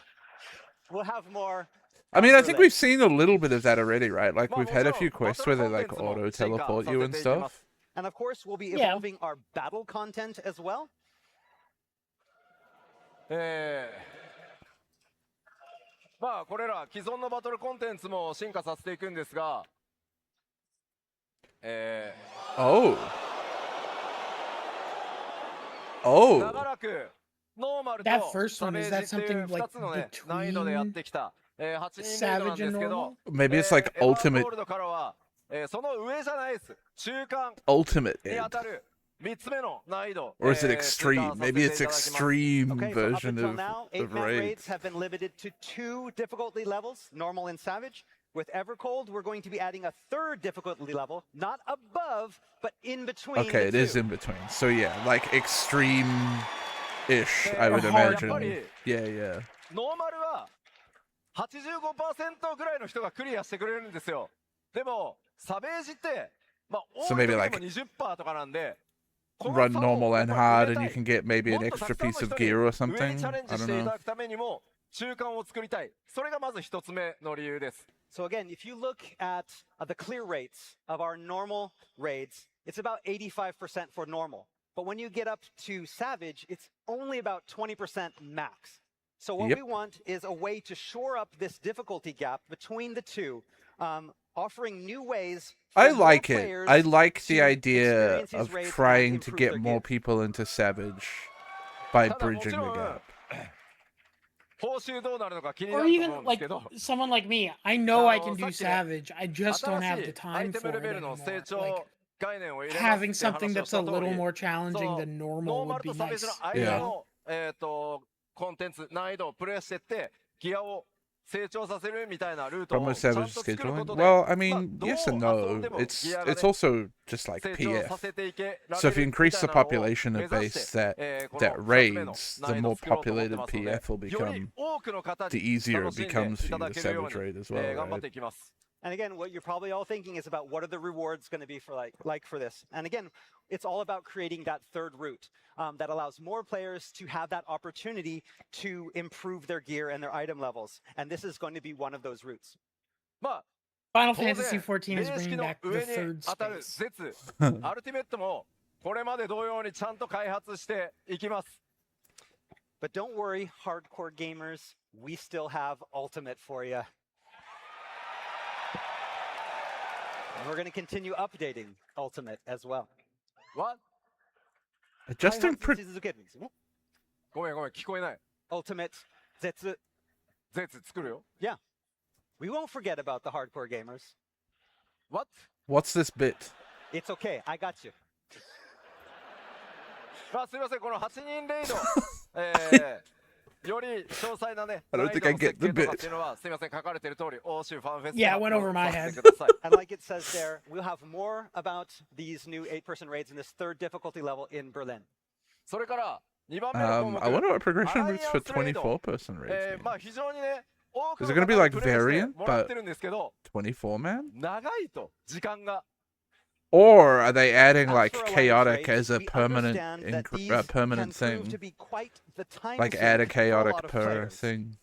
we'll have more. I mean, I after think this. we've seen a little bit of that already, right? Like, まあ we've had a もち few ろんバ quests ト where ル they コンテ like ンツも auto 進化 teleport さ you せ and ていきま stuff. す。 And of course, we'll be Yeah. evolving our battle content as well. まあこれら既存のバトルコンテンツも進化させていくんですが、Oh. 長 Oh. らくノーマルと That first サ one, ベ is ージ that っていう something like 2つのね between 難易度でやってきた、8人メイドなん Savage で and すけど normal? Maybe it's like エヴァー ultimate ゴールドからは、その上じゃないです。中間 ultimate に end. 当たる3つ目の難易度、 Or is it 追加 extreme? させて Maybe い it's ただきます extreme Okay, so up version until of, now, of eight-man raid. raids have been limited to 2 difficulty levels, normal and savage. With Evercold, we're going to be adding a 3rd difficulty level, not above, but in between. Okay, it the is two. in between. So yeah, like extreme-ish, I would Or imagine. hard. Yeah, yeah. ノーマルは 85% ぐらいの人がクリアしてくれるんですよ。でもサベージってまあ So 多い maybe 時 like でも 20% とかなんで、この Run 差を normal やっ and ぱ hard, り埋 and め you たい can get maybe も an っとた extra くさんの piece 人 of に gear or 上 something. にチャレンジ I し don't ていた know. だくためにも中間を作りたい。それがまず一つ目の理由です。 So again, if you look at the clear rates of our normal raids, it's about 85% for normal. But when you get up to Savage, it's only about 20% max. So what Yep. we want is a way to shore up this difficulty gap between the two offering new ways. I for more like it. players I like the to idea experience these of raids and trying to improve get their more gear. people into Savage by ただも bridging ち the ろん gap. 報酬どうなるのか気にな Or ると思 even うんです like けど someone like me, I know I can do さっきね Savage. I just don't 新 have し the いアイ time テ for ムレ it ベルの anymore. 成長 Like 概念を入れます having って話 something を that's した a 通 little り more そ challenging の than ノ normal ーマ would ル be とサベー nice. ジの Yeah. 間の、コンテンツ難易度をプレイしてってギアを成長させるみたいなルート From を a ちゃん Savage と作るこ scheduling? とで Well, I まあ mean, どう yes and 遊ん no. でも It's ギアが it's ね also just like 成長さ PF. せていけら So れ if you るみ increase た the いなのを population 目 of 指して base that こ that の2つ目の raids, 難 the 易度を more 作ろうと思って populated ますので PF will より become 多くの方 the に easier 楽 it しんで becomes い for た you だ to けるよう Savage に raid as well, 頑張っ right? ていきます And again, what you're probably all thinking is about what are the rewards going to be for like for this. And again, it's all about creating that third route that allows more players to have that opportunity to improve their gear and their item levels. And this is going to be one of those routes. まあ Final 当 Fantasy 然 14 is 霊式 bringing の back the 上に third 当たる space. 絶アルティメットもこれまで同様にちゃんと開発していきます But don't worry, hardcore gamers, we still have Ultimate for you. And we're going to continue updating Ultimate as well. What? Adjusting 開発し続けるんですよね。ごめん聞こえない Ultimate 絶。絶作るよ Yeah. We won't forget about the hardcore gamers. What? What's this bit? It's okay. I got you. まあすみませんこの8人レイドより詳細なね I 難 don't 易 think 度 I の get 設 the 計とか bit. っていうのはすみません書かれている通り欧州ファンフェス Yeah, it went 発 over my 表さ head. せてください And like it says there, we'll have more about these new 8-person raids in this third difficulty level in Berlin. それから2番目の項目 I wonder what progression routes for アライアンスレイド 24-person raids ま mean. あ非常にね多く Is の it gonna be 方に like プレイして variant, もらっ but てるんですけど 24-man? 長いと時間が Or are they adding As like for alliance chaotic raids, as a we permanent understand that these permanent can prove thing? to be quite the time Like sink add a for a chaotic lot of per players. thing?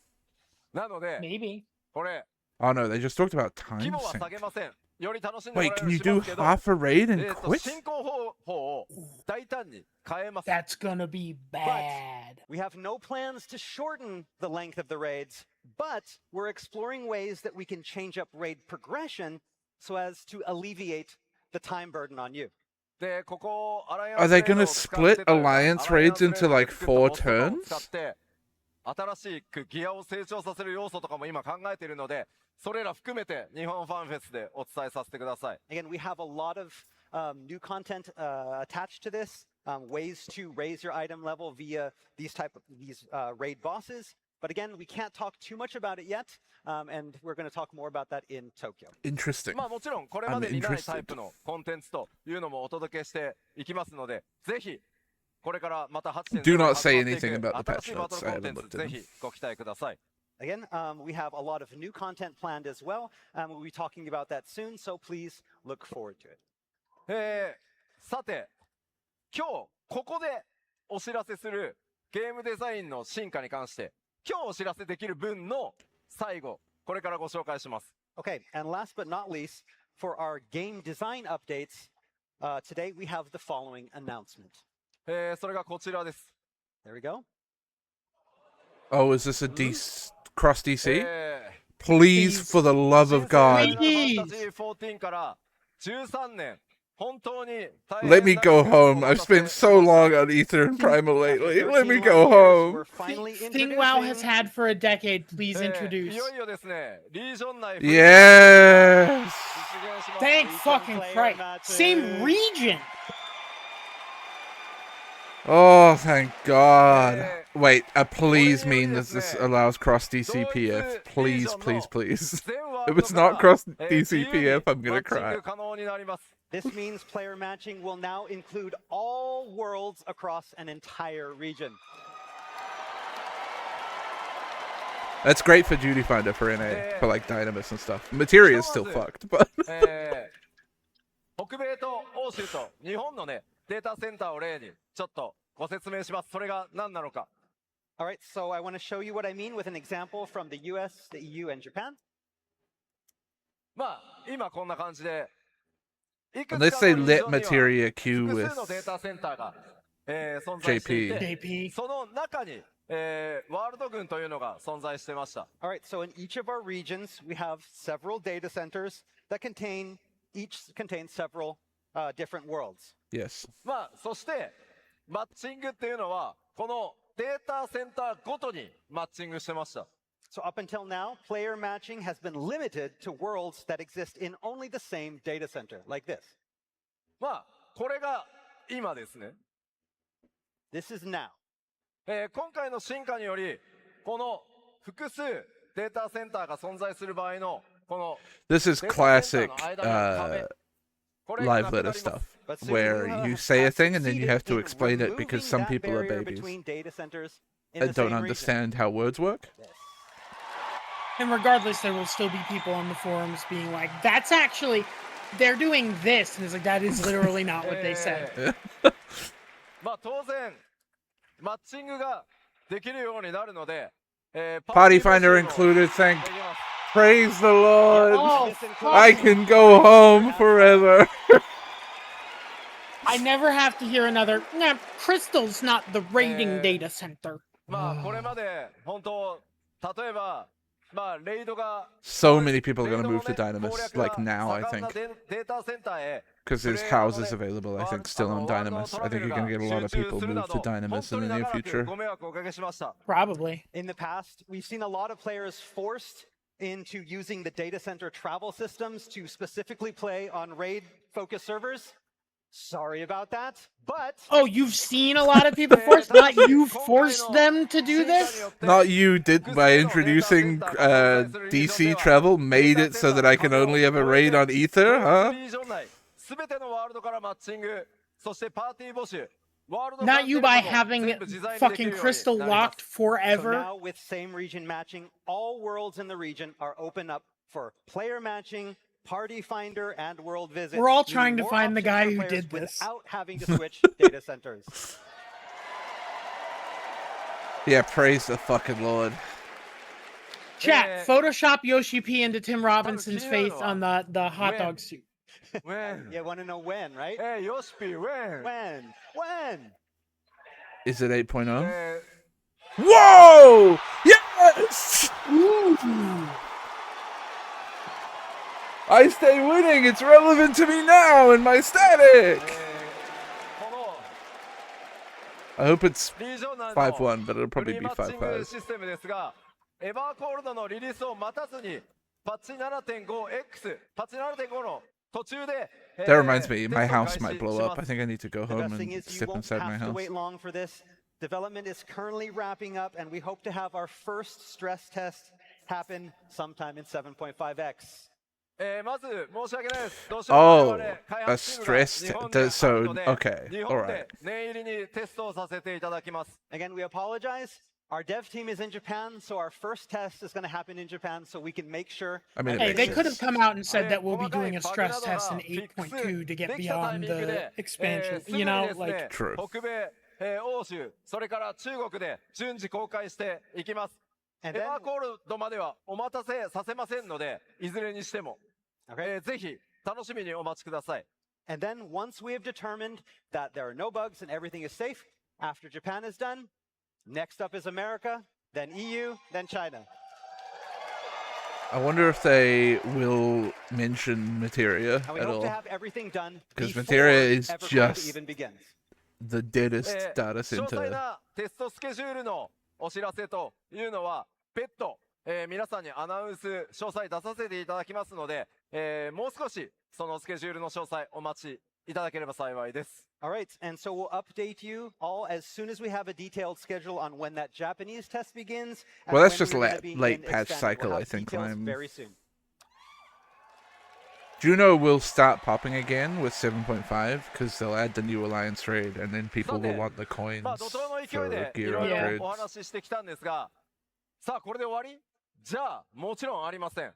なので Maybe. これ Oh no, they just talked about 規 time 模は sync. 下げませんより楽しんでもら Wait, え can る you ようにし do ますけど half a raid and quit? 進行方法を大胆に変えます That's gonna be bad. We have no plans to shorten the length of the raids, but we're exploring ways that we can change up raid progression so as to alleviate the time burden on you. でここアライア Are ンス they レイド gonna を使って split というか alliance アライアン raids スレイド into で like 作った 4 ボスとかを turns? 使って新しくギアを成長させる要素とかも今考えているのでそれら含めて日本ファンフェスでお伝えさせてください Again, we have a lot of new content attached to this, ways to raise your item level via these raid bosses. But again, we can't talk too much about it yet, and we're going to talk more about that in Tokyo. Interesting. まあもちろんこれまでにないタイプのコンテンツというのもお届けしていきますのでぜひこれからまた Do 8.0 not 始 say まってい anything く about the 新 patch しいバト notes. ル I コンテン haven't ツ looked ぜ at ひ them. ご期待ください Again, we have a lot of new content planned as well. We'll be talking about that soon, so please look forward to it. さて今日ここでお知らせするゲームデザインの進化に関して今日お知らせできる分の最後これからご紹介します Okay, and last but not least, for our game design updates, today we have the following announcement. それがこちらです There we go. Oh, is this a cross DC? え Please, for the love of フ God, ァンタジー14から13年本当に大変 let me な go 時間を home. お I've 待たせ spent so long on Ether and Primal lately. Let me go home. We're finally Thing WoW has introducing had for a decade. Please い introduce. よいよですねリージョン内 Yes. 実現します Thank Recent fucking player Christ. matches. Same region. Oh, thank God. Wait, please mean that this allows cross DCPF. Please, please, please. 全ワ If ールド it's が not cross 自由に DCPF, I'm マ gonna ッチン cry. グ可能になります This means player matching will now include all worlds across an entire region. That's great for Duty Finder for NA, for like Dynamis and stuff. Materia is still fucked, but 北米と欧州と日本のねデータセンターを例にちょっとご説明しますそれが何なのか All right, so I want to show you what I mean with an example from the US, the EU, and Japan. まあ今こんな感じでいく and let's つか say のリージ lit ョンには Materia Q 複 with 数のデータセンターが存在していて JP. その中にワールド群というのが存在してました。All right, so in each of our regions, we have several data centers that each contain several different worlds. Yes. まあ、そして、マッチングっていうのは、このデータセンターごとにマッチングしてました。So up until now, player matching has been limited to worlds that exist in only the same data center, like this. まあ、これが今ですね。This is now. 今回の進化により、この複数データセンターが存在する場合の、この This is データセン classic ターの間の壁、これが live なくなり letter ます stuff, But soon where we will you have say a thing and then you succeeded have to in explain it because some removing that people are barrier babies between data centers in and the don't same region. understand how words work. Yes. And regardless, there will still be people on the forums being like, "That's actually, they're doing this," and it's like that is literally not what they said. まあ当然、マッチングができるようになるので、Party Finder included. Thank, できます。 praise the Lord. Oh, I can go home forever. I never have to hear another. Nah, Crystal's not the raiding data center. まあこれまで本当例えばまあレイドが So many people are レイ gonna ドの move to ね Dynamis, 攻略 like が now, I 盛んな think, データセンターへ because there's houses available. I think still on Dynamis. I think you're gonna get a lot of people move to Dynamis in the near future. ご迷惑をおかけしました。 Probably. In the past, we've seen a lot of players forced into using the data center travel systems to specifically play on raid-focused servers. Sorry about that, but Oh, you've seen a lot of people force, not you forced them to do this? Not you did by introducing DC travel, made it so that I can only have a raid on Ether, huh? すべてのワールドからマッチング、そしてパーティー募集。ワールド Not you by 関係 having の全部自在にできる fucking ように Crystal なります locked so forever. now with same region matching, all worlds in the region are open up for player matching, party finder, and world visits. We're all meaning trying to more find the options guy for who players did this. without having to switch data centers. Yeah, praise the fucking Lord. Chat, Photoshop Yoshi P into Tim Robinson's face Keynote. on the hot When? dog suit. When? You want to know when, right? Hey, Yoshi, when? When? Is it 8.0? え Whoa! Yes! I stay winning. It's relevant to me now in my static. この I hope it's リージョナルの 5-1, but it'll フ probably リー be マッチング 5-5. システムですが、エバーコールドのリリースを待たずに、パッチ 7.5X、パッチ 7.5 の途中で、That reminds me, my テストを house 開 might 始 blow し up. ま I す think I need to go The home best thing and is you step won't inside my have to house. wait long for this. Development is currently wrapping up, and we hope to have our first stress test happen sometime in 7.5x. まず申し訳ないです。どうしても我々開 a 発チームが stress 日本 te- にある so ので okay, 日本 alright. で念入りにテストをさせていただきます。 Again, we apologize. Our dev team is in Japan, so our first test is going to happen in Japan, so we can make sure. I mean, it Hey, makes they sense. could have come out and said that we'll be doing a stress test in 8.2 to get beyond the expansion. You know, like True. 北米、欧州、それから中国で順次公開していきます。エ And バ then, ーコールドまではお待たせさせませんので、いずれにしても、ぜひ楽しみにお待ちください。 and then once we have determined that there are no bugs and everything is safe, after Japan is done, next up is America, then EU, then China. I wonder if they will mention Materia And we at hope to all. have everything done 'Cause before Materia is EverCold just- even begins. The deadest data 詳細 center. なテストスケジュールのお知らせというのは別途、皆さんにアナウンス詳細出させていただきますので、もう少しそのスケジュールの詳細お待ちいただければ幸いです。 All right, and so we'll update you all as soon as we have a detailed schedule on when that Japanese test begins. and Well, that's when just we're gonna late- be late in patch expanded. cycle, We'll I have think, details I'm- very soon. Juno will start popping again with 7.5 because they'll add the new alliance raid and then people will want the coins まあ怒涛の勢い for でい gear ろいろ upgrades. お話ししてきたんですが、さあこれで終わり？じゃあもちろんありません。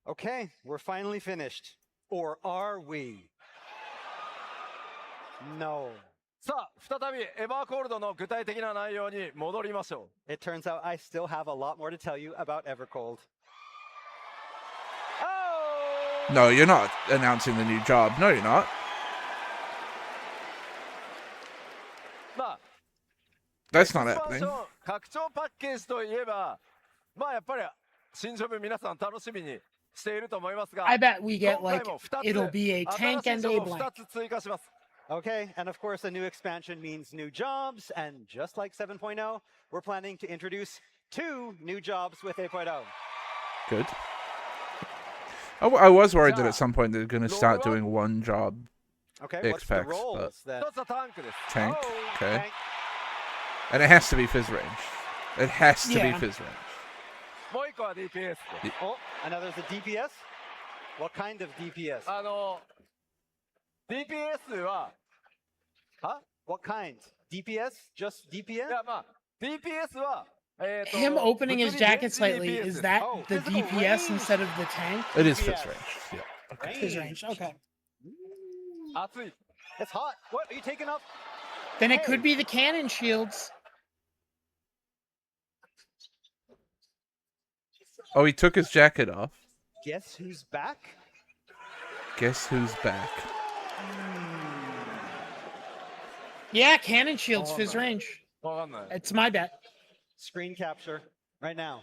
Okay, we're finally finished. Or are we? No. さあ再びエバーコールドの具体的な内容に戻りましょ It turns out I still have a lot more to tell you about EverCold. う。Oh! No, you're not announcing the new job. No, you're not. まあ That's not エクスパン happening. ション拡張パッケージといえば、まあやっぱり新ジョブ皆さん楽しみにしていると思いますが、 I bet we get 今回 like も2 it'll つ be a 新 tank しい and ジョ a ブを blank. 2つ追加します。 Okay, and of course, a new expansion means new jobs, and just like 7.0, we're planning to introduce 2 new jobs with 8.0. Good. I was worried that at some point they're going to start doing one job Okay, what's the X-Packs, roles then? 1つはタンクです。 tank. Oh, Okay. tank. And it has to be fizz range. It has to be Yeah. fizz range. もう1個は DPS です。 Oh, and now there's a DPS? What kind of DPS? DPS は、は What kind? DPS? Just い DPS? や、まあ、DPS は、Him opening his 物理 jacket レンジ slightly, DPS is です。 that Oh, the physical DPS range. instead of the tank? It is fizz Yes. range. Yeah. His range. Okay. 熱い。 It's hot. What? Are you taking off? Then it could be the cannon shields. Oh, he took his jacket off. Guess who's back? Guess who's back? Yeah, cannon shields, Oh, fizz no. range. わかんない。 It's my bet. Screen capture right now.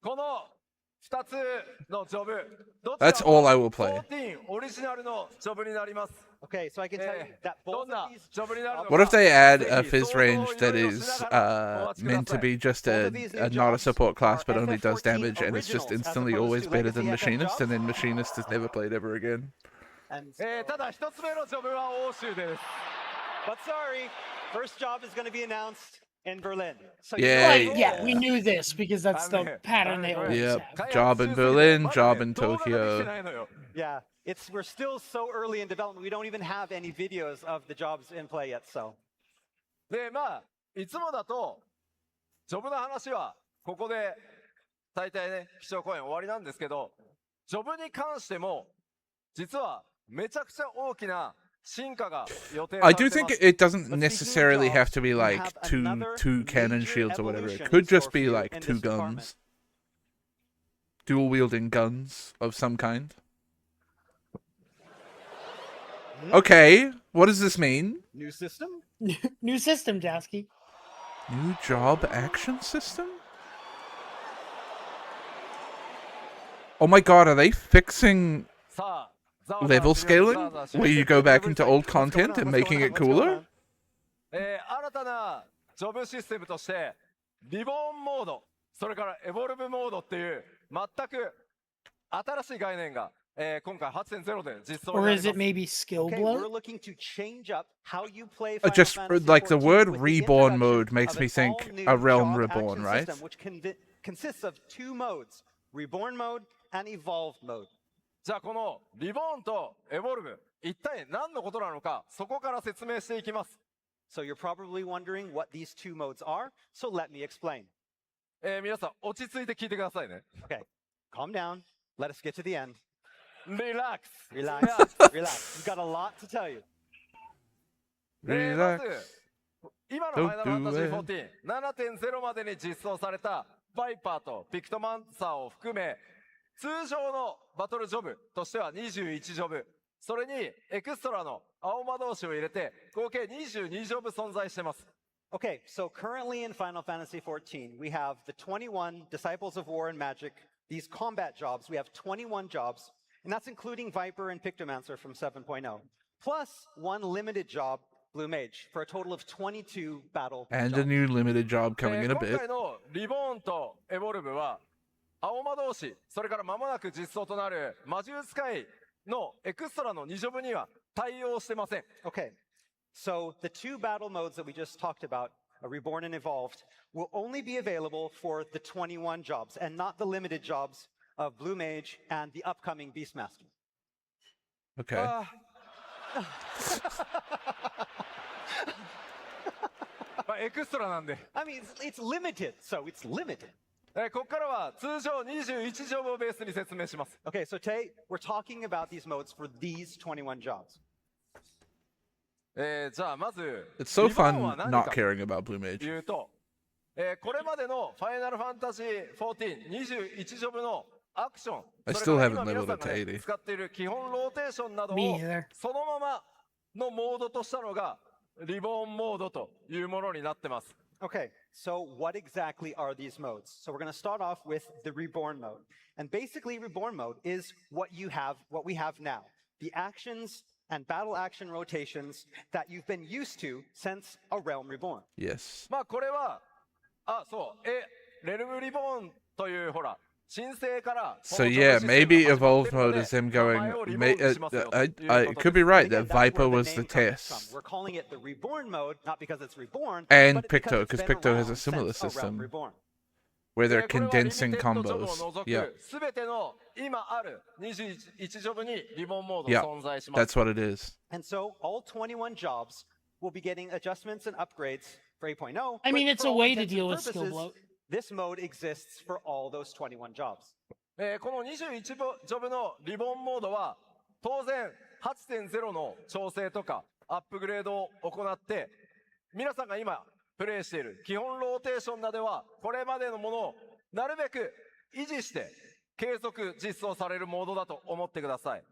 この2つのジョブ、どち That's らも all I will play. 14オリジナルのジョブになります。 Okay, so I can tell you that ど both んな of these ジョブになるのか。 What if they add a ぜひ fizz 想像 range をい that ろいろし is ながらお待ちくだ meant to さい。 be just Both a, of these new a not a jobs support class, but are only does FF14 damage, and it's just originals as instantly opposed always to better than legacy FF Machinist, and then jobs. Machinist is never played ever again. And ただ1つ目のジョブは欧州です。 but sorry, first job is going to be announced in Berlin. So Yeah, Like, yeah, we knew this because that's the pattern they always Yep. have. Job in Berlin, job in Tokyo. Yeah, we're still so early in development. We don't even have any videos of the jobs in play yet. So で、まあ、いつもだと、ジョブの話は、ここで、大体ね、基調講演終わりなんですけど、ジョブに関しても、実は、めちゃくちゃ大きな進化が予定さ I れて do ます。 think it doesn't But speaking of necessarily have jobs, to be we like have two another cannon major shields or whatever. It evolution in could just store be for you like in 2 this department. guns. Dual wielding guns of some kind. Okay, what does this mean? new system. New system, Jaaski. New job action system? Oh my god, are they fixing さあ、ざわざわ level するよう scaling? ざわざわしい Where you go back into old What's going content on? and What's making going it on? What's going cooler? on? 新たなジョブシステムとして、リボーンモード、それからエボルブモードっていう、全く新しい概念が、今回8.0で実装に Or なり is ま it す。 maybe skill Okay, we're bloat? looking to change up how you play Just Final Fantasy like the 14 word with the reborn introduction mode makes of me an think all-new a realm job reborn, action right? system, which consists of 2 modes, reborn mode and evolved mode. じゃあこのリボーンとエボルブ、一体何のことなのか、そこから説明していきます。 So you're probably wondering what these 2 modes are, so let me explain. 皆さん落ち着いて聞いてくださいね。 Okay, calm down. Let us get to the end. リラックス。 Relax, relax. We've got a lot to tell you. ま Relax. ず、今のファイナルファンタジー14、7.0 までに実装されたバイパーとピクトマンサーを含め、通常のバトルジョブとしては21ジョブ、それにエクストラの青魔導士を入れて、合計22ジョブ存在してます。Okay, so currently in Final Fantasy XIV, we have the 21 Disciples of War and Magic, these combat jobs. We have 21 jobs, and that's including Viper and Pictomancer from 7.0, plus 1 limited job, Blue Mage, for a total of 22 battle And a jobs. new limited job coming in a 今 bit. 回のリボーンとエボルブは、青魔導士、それから間もなく実装となる魔獣使いのエクストラの2ジョブには対応してません。 Okay, so the 2 battle modes that we just talked about, Reborn and Evolved, will only be available for the 21 jobs and not the limited jobs of Blue Mage and the upcoming Beastmaster. Okay. まあエクストラなんで。 I mean, it's limited, so it's limited. ここからは通常21ジョブをベースに説明します。 Okay, so today we're talking about these modes for these 21 jobs. じゃあまず、 It's so リボーンは fun 何 not か caring about Blue と Mage. いうと、これまでのファイナルファンタジー14、21ジョブのアクション、 I そ still れから haven't 今皆 leveled さん up が to ね、 80. 使っている基本ローテーションなどを Me either. そのままのモードとしたのが、リボンモードというものになってます。Okay, so what exactly are these modes? So we're going to start off with the reborn mode. And basically reborn mode is what we have now. The actions and battle action rotations that you've been used to since A Realm Reborn. Yes. まあこれは、そう、レルムリボーンというほら、申請から、 So yeah, maybe evolved mode is him going. I could be right that Viper was the test. We're calling it the reborn mode, not because it's reborn, And but because Picto, it's because been Picto has around a similar since A Realm system Reborn. where they're これはリミテ condensing ッドジョブを combos. 除 Yeah, くすべての今ある21ジョブにリボンモード Yeah, 存在します。 that's what it is. And so all 21 jobs will be getting adjustments and upgrades for 8.0. I mean, but it's for a all way to intents and deal with skill purposes, bloat. This mode exists for all those 21 jobs. この21ジョブのリボンモードは当然 8.0 の調整とかアップグレードを行って皆さんが今プレイしている基本ローテーションなどはこれまでのものをなるべく維持して継続実装されるモードだと思ってください。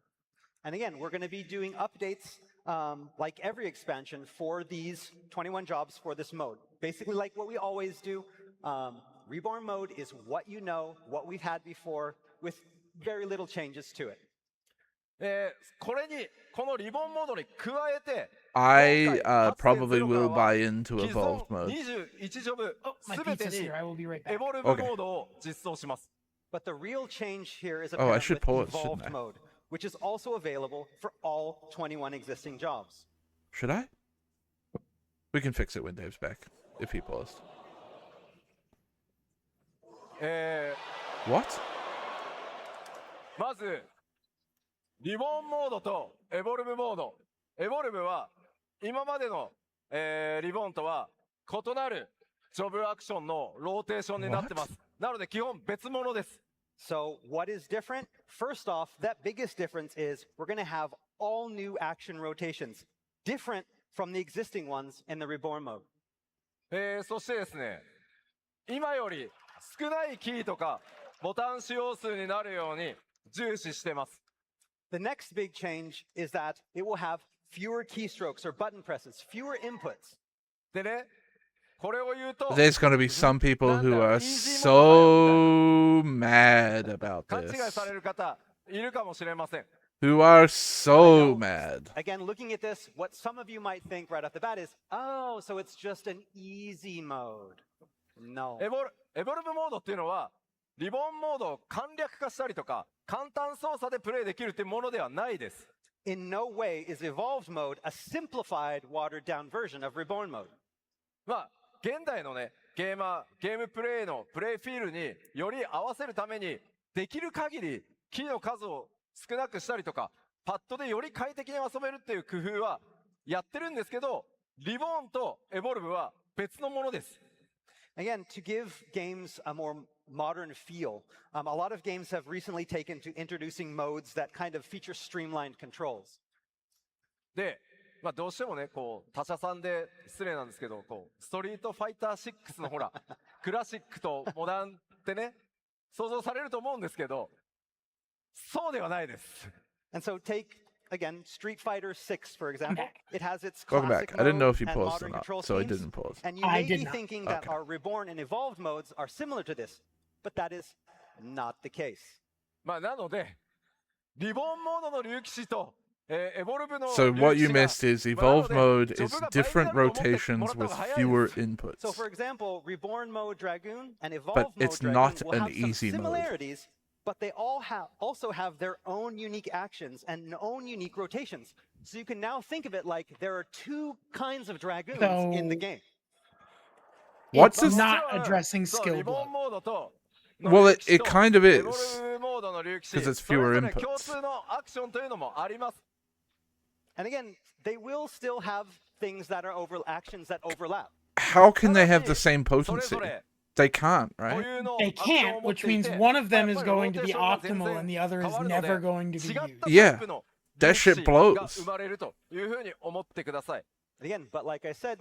And again, we're going to be doing updates like every expansion for these 21 jobs for this mode. Basically like what we always do. Reborn mode is what you know, what we've had before, with very little changes to it. これにこのリボンモードに加えて I 今回 probably 8.0 will からは buy into 既存 evolved mode. 21ジョブ Oh, my すべて pizza's に here. I will be right エ back. ボルブ Okay. モードを実装します。 But the real change here is Oh, I apparent should with pause, evolved shouldn't I? mode, which is also available for all 21 existing jobs. Should I? We can fix it when Dave's back if he paused. What? まずリボンモードとエボルブモード。エボルブは今までの、リボンとは異なるジョブアクションのローテーションになってます。なので基本別物です。 So what is different? First off, that biggest difference is we're going to have all new action rotations, different from the existing ones in the reborn mode. そしてですね、今より少ないキーとかボタン使用数になるように重視してます。 The next big change is that it will have fewer keystrokes or button presses, fewer inputs. でね、これを言うと There's going to be some people who are so mad about 勘違い this. される方いるかもしれません。 Who are so mad. Again, looking at this, what some of you might think right off the bat is, oh, so it's just an easy mode. No. エボルブモードっていうのはリボンモードを簡略化したりとか簡単操作でプレイできるっていうものではないです。 In no way is evolved mode a simplified, watered down version of reborn mode. まあ現代のねゲームプレイのプレイフィールにより合わせるためにできる限りキーの数を少なくしたりとかパッドでより快適に遊べるっていう工夫はやってるんですけどリボンとエボルブは別のものです。 Again, to give games a more modern feel, a lot of games have recently taken to introducing modes that kind of feature streamlined controls. で、まあ、どうしてもねこう他社さんで失礼なんですけどこうストリートファイター6のほらクラシックとモダンってね想像されると思うんですけどそうではないです。 And so take, again, Street Fighter 6, for example. It has its Welcome classic back. I didn't know if you mode paused and or modern not, control so I schemes. didn't pause. And you I may did be not. thinking that Okay. our reborn and evolved modes are similar to this, but that is not the case. まあなのでリボンモードの竜騎士とエボルブの So 竜 what 騎 you 士が missed is まあなの evolved で mode ジョ is ブが倍にな different ると思っても rotations らった方 with が早い fewer です。 inputs. So, for example, reborn mode Dragoon and evolved But mode it's Dragoon not will an have some easy mode. similarities, but they all also have their own unique actions and own unique rotations. So you can now think of it like there are two kinds of Dragoons in the So- game. What's It's this? not addressing そう skill リボ bloat. ンモードと Well, 竜騎士 it と kind of エボ is. ルブモードの竜騎士 'Cause it's それ fewer ぞれ inputs. 共通のアクションというのもあります。 And again, they will still have things that are actions that overlap. How can they have the same それ potency? ぞれ They can't, 固 right? 有の They アクション can't, を持っ which てい means て one of them ま is あやっぱり going to be ローテーションが optimal and the other 全 is 然変わるの never で going to be 違った used. タ Yeah. イプの That 竜騎 shit 士 blows. が生まれるというふうに思ってください。 Again, but like I said,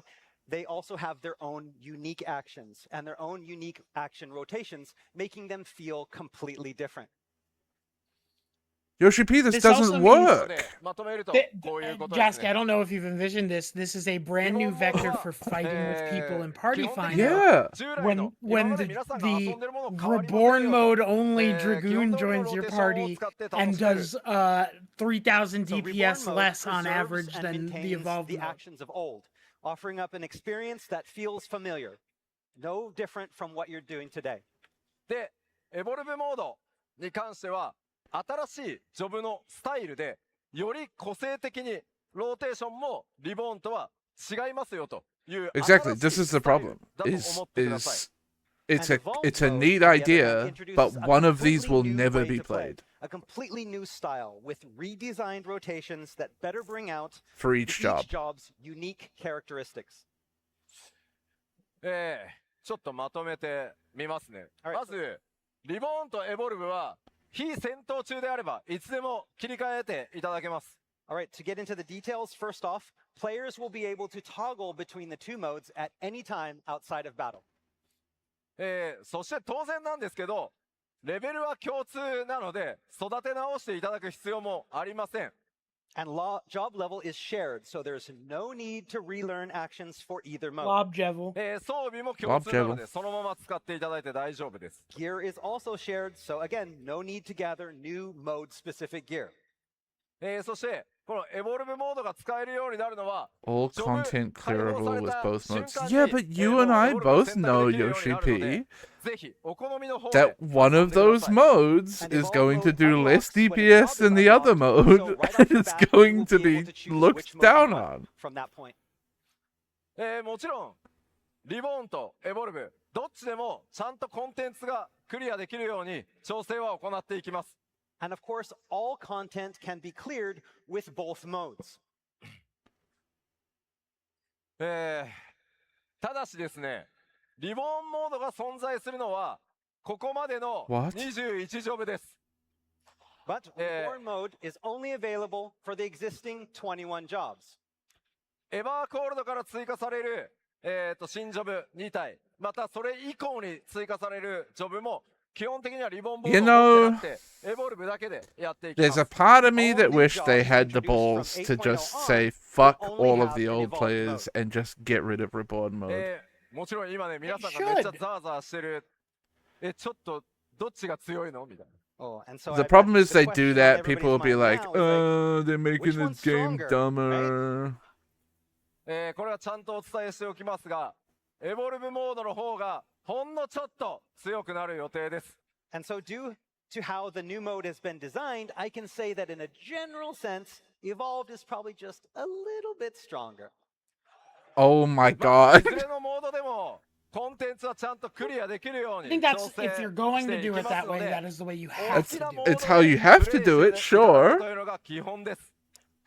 they also have their own unique actions and their own unique action rotations, making them feel completely different. Yoshi P, this This also doesn't means- で work. まとめると Th- こういうことです Jaaski, I ね。 don't know if you've envisioned this. This is a brand new 日本語 vector は for fighting with people in 基 Party 本的 Finder. には Yeah. 従来の When 今まで the 皆さんが遊 the んでるもの変わりません reborn よ mode と only 基本 Dragoon 通りの joins ロ your ーテーションを party 使って楽 and しめる does 3000 So DPS Reborn mode less on preserves average and than the maintains evolved the mode. actions of old, offering up an experience that feels familiar, no different from what you're doing today. でエボルブモードに関しては新しいジョブのスタイルでより個性的にローテーションもリボーンとは違いますよという Exactly. 新し This い is the スタイル problem. だと Is 思ってください。 is it's And a Evolved it's a mode, neat on the other hand, idea, introduces but a one of these will completely new never way be to play, played a completely new style with redesigned rotations that better bring out for each job. each job's unique characteristics. ちょっとまとめてみますね。 Alright. まずリボーンとエボルブは非戦闘中であればいつでも切り替えていただけます。 All right, to get into the details, first off, players will be able to toggle between the two modes at any time outside of battle. そして当然なんですけどレベルは共通なので育て直していただく必要もありません。 And job level is shared, so there's no need to relearn actions for either mode. Lob Jevel. 装備も共通なのでそのまま使っていただいて大丈夫です。 Gear is also shared, so again, no need to gather new mode-specific gear. そしてこのエボルブモードが使えるようになるのは All ジョブ content 解放 clearable され with た both 瞬 modes. 間に Yeah, but you もう and I エボルブを both 選択 know, できるようにな Yoshi るので P, ぜひお好みの方 that で one 遊ん of でくだ those さい。modes And is evolved going to mode do less unlocks when a DPS job than is the other unlocked, mode, so right off and the it's bat, you going will to be able be to choose looked which mode you down want on. from that point. もちろんリボーンとエボルブどっちでもちゃんとコンテンツがクリアできるように調整は行っていきます。 And of course, all content can be cleared with both modes. ただしですねリボーンモードが存在するのはここまでの What? 21ジョブです。 But Reborn mode is only available for the existing 21 jobs. エバーコールドから追加される、新ジョブ2体またそれ以降に追加されるジョブも基本的にはリボンボー You ドを持ってなくてエボルブだけでやっていきま There's す a。part of me All that new wished they jobs had the introduced balls from to 8.0 just on say will fuck only all of have the an old evolved players mode. and just get rid of Reborn mode. もちろん今ね皆さん It がめっちゃ should. ザワザワしてるちょっとどっちが強いのみたいな。 Oh, and so The I problem bet is the they question do on that, people will everybody's be mind like, now is they're making which this one's game stronger, dumber. これはちゃんとお伝えしておきますがエボルブモードの方がほんのちょっと強くなる予定です。 And so due to how the new mode has been designed, I can say that in a general sense, Evolved is probably just a little bit stronger. Oh my まあ、い god. ずれのモードでもコンテンツはちゃんとクリアできるよう I に think 調 that's 整 if you're going し to てい do き it ます that の way, で that is the way you 大 have き to な do モ it. ー It's ド how で you have to プレイ do して it, いただ sure. くというのが基本です。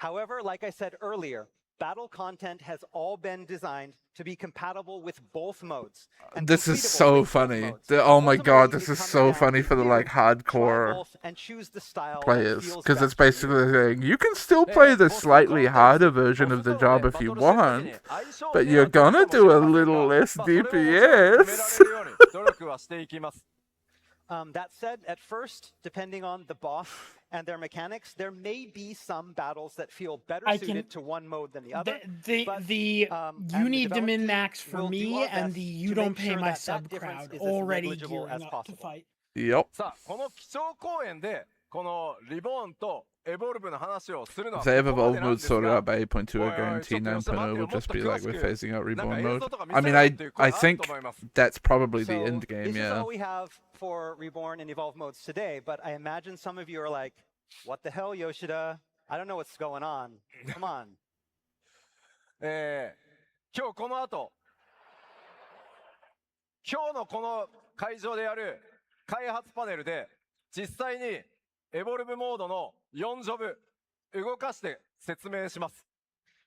However, like I said earlier, battle content has all been designed to be compatible with both modes. and This is completable so with both funny. modes. Oh my god, Ultimately, this it is comes so down funny to for the you. like Try hardcore both and choose the style that players, feels because it's best for you. basically saying you can still play the slightly harder version of the job if you want, but you're gonna do a little less DPS. That said, at first, depending on the boss and their mechanics, there may be some battles that feel better I suited can- to one mode than the other. The but, you and need to development min team max for will do me, our and best the to you make don't pay sure my that sub difference crowd is as already negligible gearing as up to possible. fight. Yep. さあこの基調講演でこのリボーンとエボルブの話をするのは If they have ここま evolved でなん mode ですが sorted out by 8.2 or Oi, oi, guarantee ちょっと待って 9.0 will よ、もっと just be like 詳し we're く phasing out なんか reborn 映像 mode. とか見 I せ mean, ろっていう声 I がある think と思います。 that's probably the So end game, this is yeah. all we have for Reborn and Evolve modes today, but I imagine some of you are like, what the hell, Yoshida? I don't know what's going on. Come on. 今日この後今日のこの会場でやる開発パネルで実際にエボルブモードの4ジョブ動かして説明します。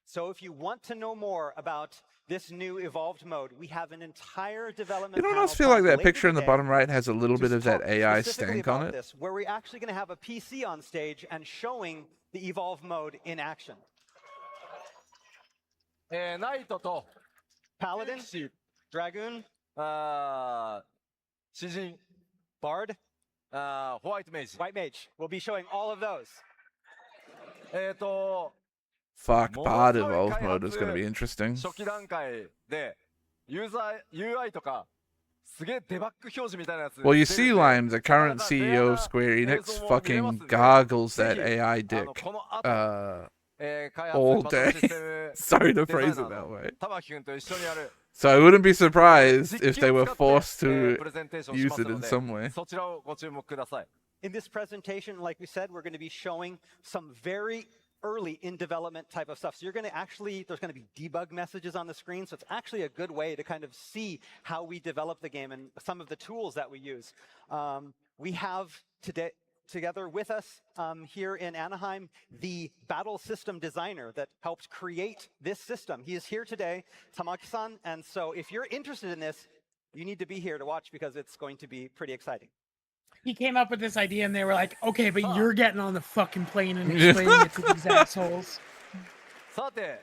So if you want to know more about this new evolved mode, we have an entire development You don't panel almost feel like planned that later picture in the today bottom right has a little to bit of that talk AI specifically stank on about it? this, where we're actually going to have a PC on stage and showing the evolve mode in action. ナイトと Paladin, 騎士 Dragoon, 詩人 Bard, ホワイトメイジ。 White Mage. We'll be showing all of those. Fuck, もの Bard すごい Evolve 開 mode is 発 going to be interesting. 初期段階でユーザー UI とかすげえデバッグ表示みたいなやつ Well, you 出 see るんで Lime, the current CEO of Square Enix, fucking gargles that AI dick この後 開発 all バトル day. システム Sorry to デザイ phrase ナ it ー that の way. 玉木君と一緒にやる So I wouldn't be surprised 実 if 機 they を were 使って forced to プレゼンテーションし use ます it の in で some way. そちらをご注目ください In this presentation, like we said, we're going to be showing some very early in development type of stuff. So you're going to actually, there's going to be debug messages on the screen. So it's actually a good way to kind of see how we develop the game and some of the tools that we use. We have today, together with us here in Anaheim, the battle system designer that helped create this system. He is here today, Tamaki-san. And so if you're interested in this, you need to be here to watch because it's going to be pretty exciting. He came up with this idea and they were like, okay, but you're getting on the fucking plane and explaining it to these assholes. さて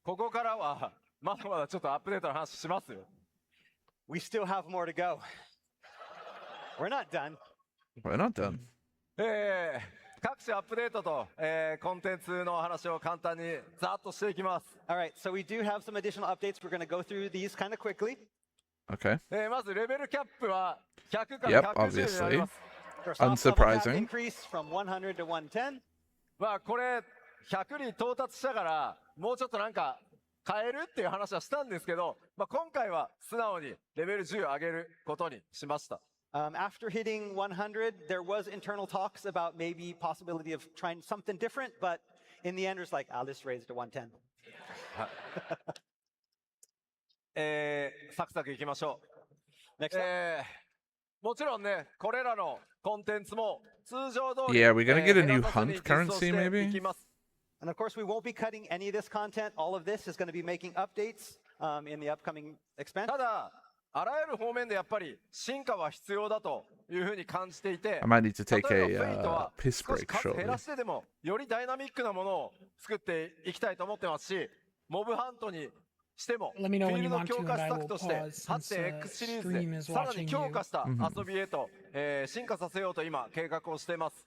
ここからはまだまだちょっとアップデートの話しますよ We still have more to go. We're not done. We're not done. 各種アップデートと、コンテンツの話を簡単にざっとしていきます All right, so we do have some additional updates. We're going to go through these kind of quickly. Okay. まずレベルキャップは100か Yep, ら110になります First off, level cap Unsurprising. increase from 100 to 110. まあこれ100に到達したからもうちょっとなんか変えるっていう話はしたんですけど、まあ、今回は素直にレベル10上げることにしました After hitting 100, there was internal talks about maybe possibility of trying something different, but in the end, it's like, I'll just raise it to 110. サクサクいきましょう Next up. もちろんねこれらのコンテンツも通常通り Yeah, we're gonna get a 減 new らさずに hunt 実装 currency, してい maybe? きます And of course, we won't be cutting any of this content. All of this is going to be making updates in the upcoming expansion. ただあらゆる方面でやっぱり進化は必要だというふうに感じていて I might need to 例 take えば a フェイトは piss 少し break 数減 shortly. らしてでもよりダイナミックなものを作っていきたいと思ってますしモブハントにしてもフ Let me know ィ when ー you ルド want to, 強 and 化 I 施 will 策として pause since8.x シリーズ stream で is さらに watching 強 you. 化した遊びへと進化させようと今計画をしています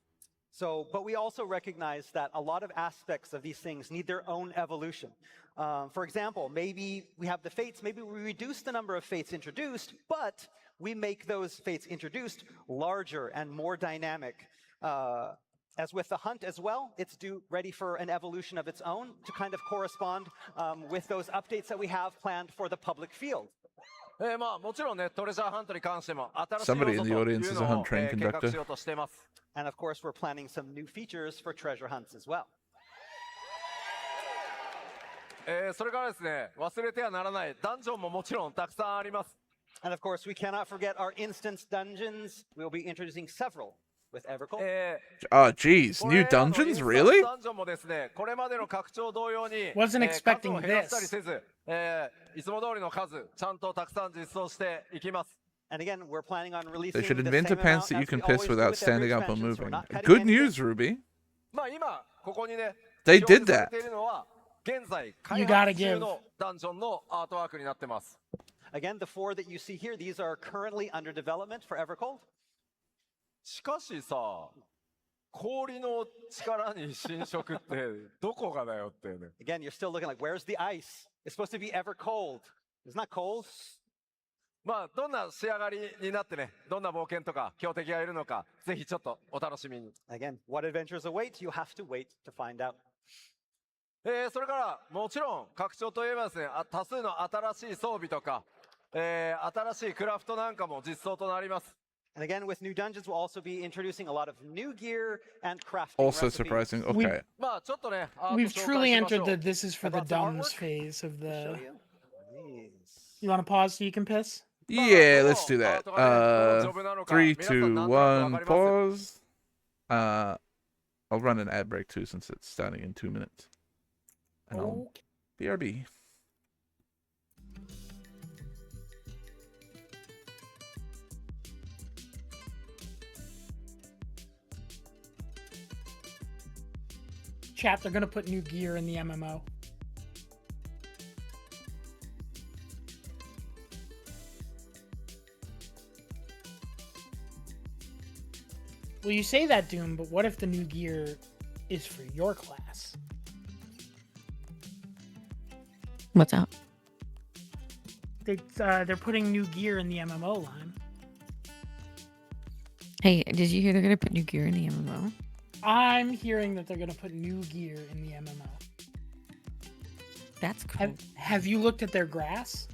So, but we also recognize that a lot of aspects of these things need their own evolution. For example, maybe we have the fates, maybe we reduce the number of fates introduced, but we make those fates introduced larger and more dynamic. As with the hunt as well, it's ready for an evolution of its own to kind of correspond with those updates that we have planned for the public field. まあもちろんねトレジャーハントに関しても新しい Somebody 要 in 素 the とい audience う is a の hunt を train 計画 conductor. しようとしています And of course, we're planning some new features for treasure hunts as well. それからですね忘れてはならないダンジョンももちろんたくさんあります And of course, we cannot forget our instance dungeons. We'll be introducing several with Evercold. Oh, geez. これ New らのイン dungeons? スタンス Really? ダンジョンもですねこれまでの拡張同様に Wasn't 数 expecting を減らしたり this. せず、いつも通りの数ちゃんとたくさん実装していきます And again, we're planning on releasing They should the invent same a pants amount that you as can we piss always do without with every standing up or expansion, so we're moving. not cutting Good anything. news, Ruby. まあ今ここにね They 表 did 示さ that. れているのは現在開 You gotta 発中 give. のダンジョンのアートワークになってます Again, the four that you see here, these are currently under development for Evercold. しかしさ氷の力に侵食ってどこがだよってね Again, you're still looking like, where's the ice? It's supposed to be ever cold. It's not cold. まあどんな仕上がりになってねどんな冒険とか強敵がいるのかぜひちょっとお楽しみに Again, what adventures await? You have to wait to find out. それからもちろん拡張といえばですね多数の新しい装備とか、新しいクラフトなんかも実装となります And again, with new dungeons, we'll also be introducing a lot of new gear and crafting Also recipes. surprising. We- Okay. まあちょっとねアート We've 紹 truly 介しましょ entered う the this is for the I brought some dumbs artwork. phase of Show the. you. These. You want to pause so you can piss? Yeah, let's do that. アートがねどのジョブなのか 3, 皆さん 2, なんとなくわか 1, ります pause. I'll run an ad break too since it's starting in 2 minutes. And I'll BRB. Chat, they're gonna put new gear in the MMO. Well, you say that, Doom, but what if the new gear is for your class? What's up? They're putting new gear in the MMO line. Hey, did you hear they're gonna put new gear in the MMO? I'm hearing that they're going to put new gear in the MMO. That's cool. Have you looked at their grass?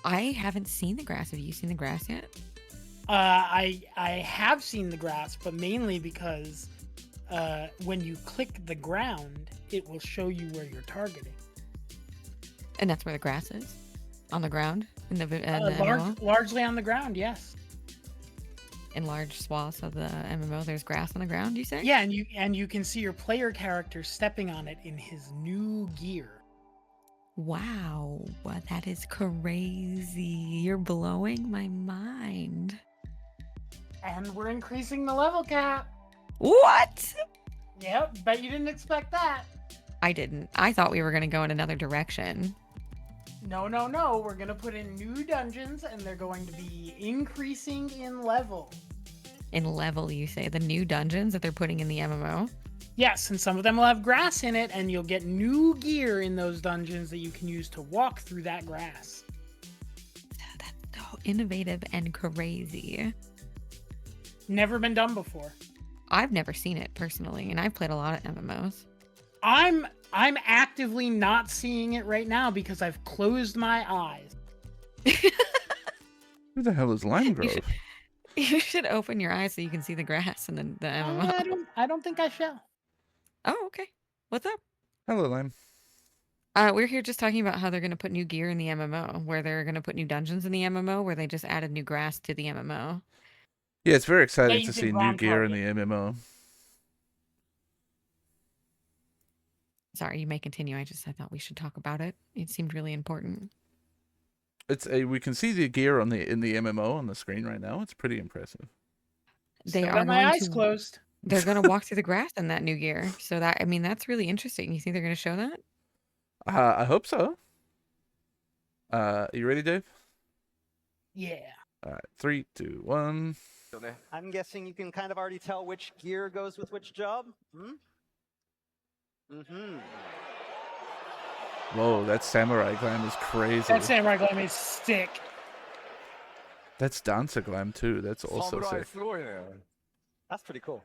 I haven't seen the grass. Have you seen the grass yet? I have seen the grass, but mainly because when you click the ground, it will show you where you're targeting. And that's where the grass is? On the ground? In the MMO? Largely on the ground, yes. In large swaths of the MMO, there's grass on the ground, you say? Yeah, and you can see your player character stepping on it in his new gear. Wow, that is crazy. You're blowing my mind. And we're increasing the level cap. What? Yep, bet you didn't expect that. I didn't. I thought we were going to go in another direction. No. We're going to put in new dungeons, and they're going to be increasing in level. In level, you say? The new dungeons that they're putting in the MMO? Yes, and some of them will have grass in it, and you'll get new gear in those dungeons that you can use to walk through that grass. That's so innovative and crazy. Never been done before. I've never seen it personally, and I've played a lot of MMOs. I'm actively not seeing it right now because I've closed my eyes. Who the hell is Lime Grove? You should open your eyes so you can see the grass and the MMO. I don't think I shall. Oh, okay. What's up? Hello, Lime. We're here just talking about how they're going to put new gear in the MMO, where they're going to put new dungeons in the MMO, where they just added new grass to the MMO. Yeah, it's very exciting you to can see new ground gear in target. the MMO. Sorry, you may continue. I thought we should talk about it. It seemed really important. We can see the gear in the MMO on the screen right now. It's pretty impressive. They Still are got my going eyes to, closed. They're going to walk through the grass in that new gear. So that's really interesting. You think they're going to show that? I hope so. You ready, Dave? Yeah. All right, 3, 2, 1. I'm guessing you can kind of already tell which gear goes with which job. Whoa, that samurai glam is crazy. That samurai glam is sick. That's dancer glam too. That's also sick. That's pretty cool.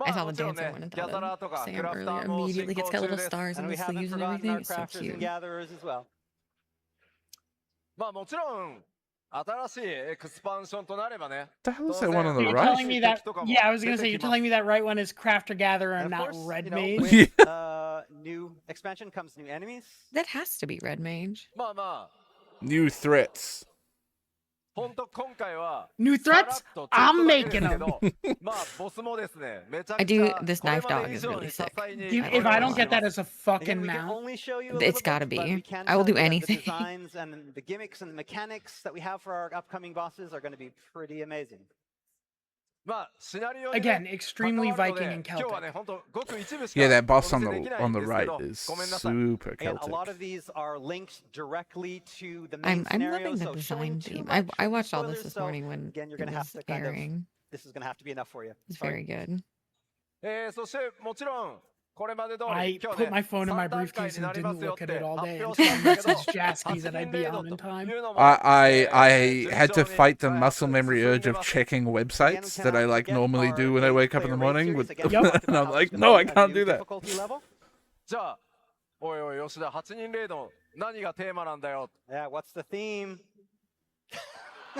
I saw the dancer one and thought of Sam earlier. Immediately gets got little stars And in we the haven't sleeves and forgotten everything. our It's so crafters and cute. gatherers as well. まあもちろん新しいエクスパンションとなればね。 What the hell is that one on the You're right? telling me that? Yeah, I was gonna say you're telling me that right one is Crafter Gatherer and And of not course, Red you know, Mage. with new expansion comes new enemies. That has to be Red Mage. まあまあ New threats. 本当今回は New さらっ threats? とちょっと I'm だけです making け them. どまあボスもですねめちゃ I くち do. ゃ This これ knife ま dog で以 is 上 really に多 sick. 彩に Dude, こ if れ I ま don't で get that as a fucking Again, we can mount, only show you a It's little gotta bit, but be. we can I will tell do you that anything. The designs and the gimmicks and the mechanics that we have for our upcoming bosses are going to be pretty amazing. まあシナリオに again, ね extremely 関わるの Viking で and 今日はね Celtic. 本当ごく一部し Yeah, か that お boss 見 on せでき the ないん on the ですけ right ど is ごめんなさい。 super Again, a Celtic. lot of these are linked directly to the main I'm scenario, loving the so showing design too theme. much I will be watched all this spoilers, this so morning when again, you're it going to have was to kind of. airing. This is going to have to be enough for you. It's Sorry. very good. そしてもちろんこれまで通 I り今日 put ね my phone in my 3段階 briefcase にな and りま didn't すよっ look て at it all 発 day 表 until した I んだけど messaged Jaaski 発 that I'd 言 be レー on ド in と time. いうのも I had to 順調に fight the 開 muscle 発 memory 進ん urge で of ます。 checking Again, we websites that I cannot like forget normally our do when I main wake up in the player raid morning. series. With, Again, we Yep. talked and about I'm how like, there's no, gonna I be a can't new do that. difficulty level. じゃあおいおい吉田8人レード何がテーマなんだよ。 Yeah, what's the theme?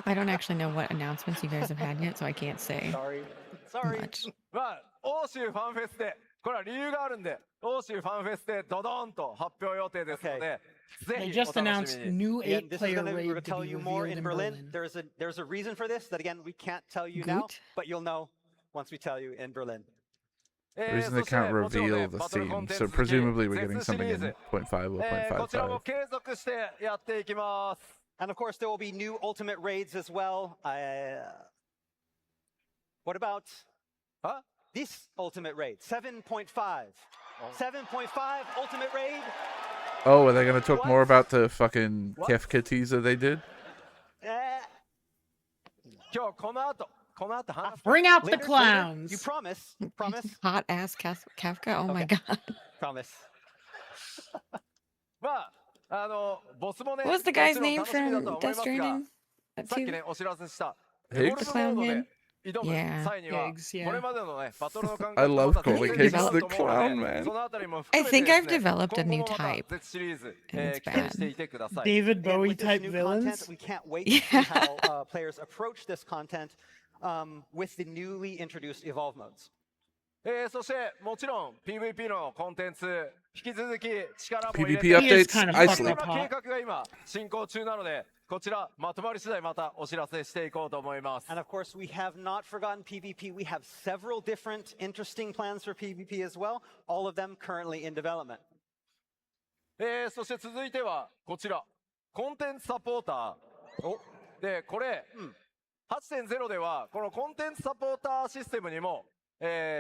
I don't actually know what announcements you guys have had yet, so I can't say Sorry. Sorry. much. まあ欧州ファンフェスでこれは理由があるんで欧州ファンフェスでドドーンと発表予定ですので、ぜ They ひ just お楽 announced しみに。 new Again, this is 8-player going to raid to tell be you more revealed in in Berlin. Berlin. There's a reason for this that again we can't tell you now, Goot? but you'll know once we tell you in Berlin. The reason they can't reveal the theme, so presumably we're getting something in 0.5 or こちらも 0.55. 継続してやっていきます。 And of course, there will be new ultimate raids as well. What about this ultimate raid? 7.5. 7.5 ultimate raid. Oh, are they gonna talk more about the fucking Kefka teaser they did? 今日この後この後話す Bring out the later, later. clowns. You promise? Promise? Hot ass Kafka. Oh my Okay. god. Promise. まあ、ボスもね、 What was the も guy's ちろん name 楽しみだと from は思い Death ますが、 Stranding? さっきね、お知らせした、 Higgs? ゴルフモード The clown で man? 挑む Yeah. 際には、 Higgs, yeah. これまでのね、バトルの感 I 覚 love とまた calling 全然 Higgs 違う the と思うの clown で、 man. そのあたりも I 含め think て I've ですね、 developed a 今後 new もまた type. 絶シリーズ、 and it's 期待 bad. していてください。 David And Bowie with this type new villains. content, we can't wait to see how players approach this content with the newly introduced evolve modes. そしてもちろん PVP のコンテンツ引き続き力も入れ PvP て He is updates. kind of I fucked sleep. up いろんな計 hot. 画が今進行中なので、こちらまとまり次第またお知らせしていこうと思います。 And of course, we have not forgotten PvP. We have several different interesting plans for PvP as well, all of them currently in development. そして続いてはこちらコンテンツサポーターで、これ、8.0 ではこのコンテンツサポーターシステムにも、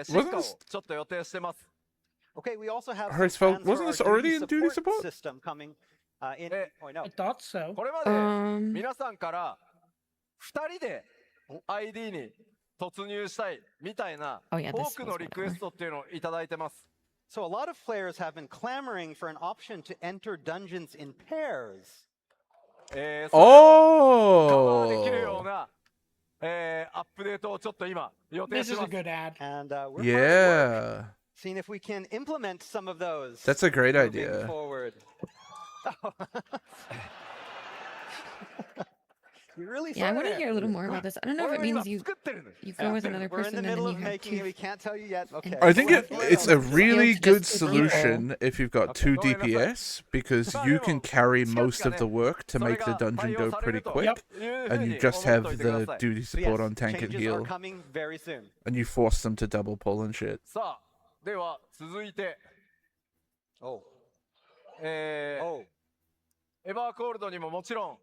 進化をちょっと予定してます。 Okay, we also have Hearts some felt- plans wasn't for our this already in duty duty support? system coming in Eh. I 8.0. thought so. これまで Um, 皆さんから2人で ID に突入したいみたいな Oh, yeah, 多 this くの was リクエストっていうのをいただいてます。 So a lot of players have been clamoring for an option to enter dungeons in pairs. それをカバーできるよう Oh. な、アップデートをちょっと今予定 This し is ま a す。 good ad. And we're hard at work Yeah. seeing if we can implement some of those. That's a great moving idea. Forward. You really yeah, I said want to it. hear a little more about this. I don't know if 俺 it は今 means you 作ってるの。 you go with another We're in person the and then middle you of have making it. two. We can't tell you yet. Okay. I think We're it's a working on really Just good two people. solution if you've got two DPS because you can carry most of the work to それ make the が dungeon 対 go 応され pretty ると quick, いうふう and に you just 思っ have といてくだ the さい。 duty So support yes, on tank and changes are heal, coming very soon. and you force them to double pull and shit. さあ、では続いて、 Oh. エ Oh. バーコールドにももちろん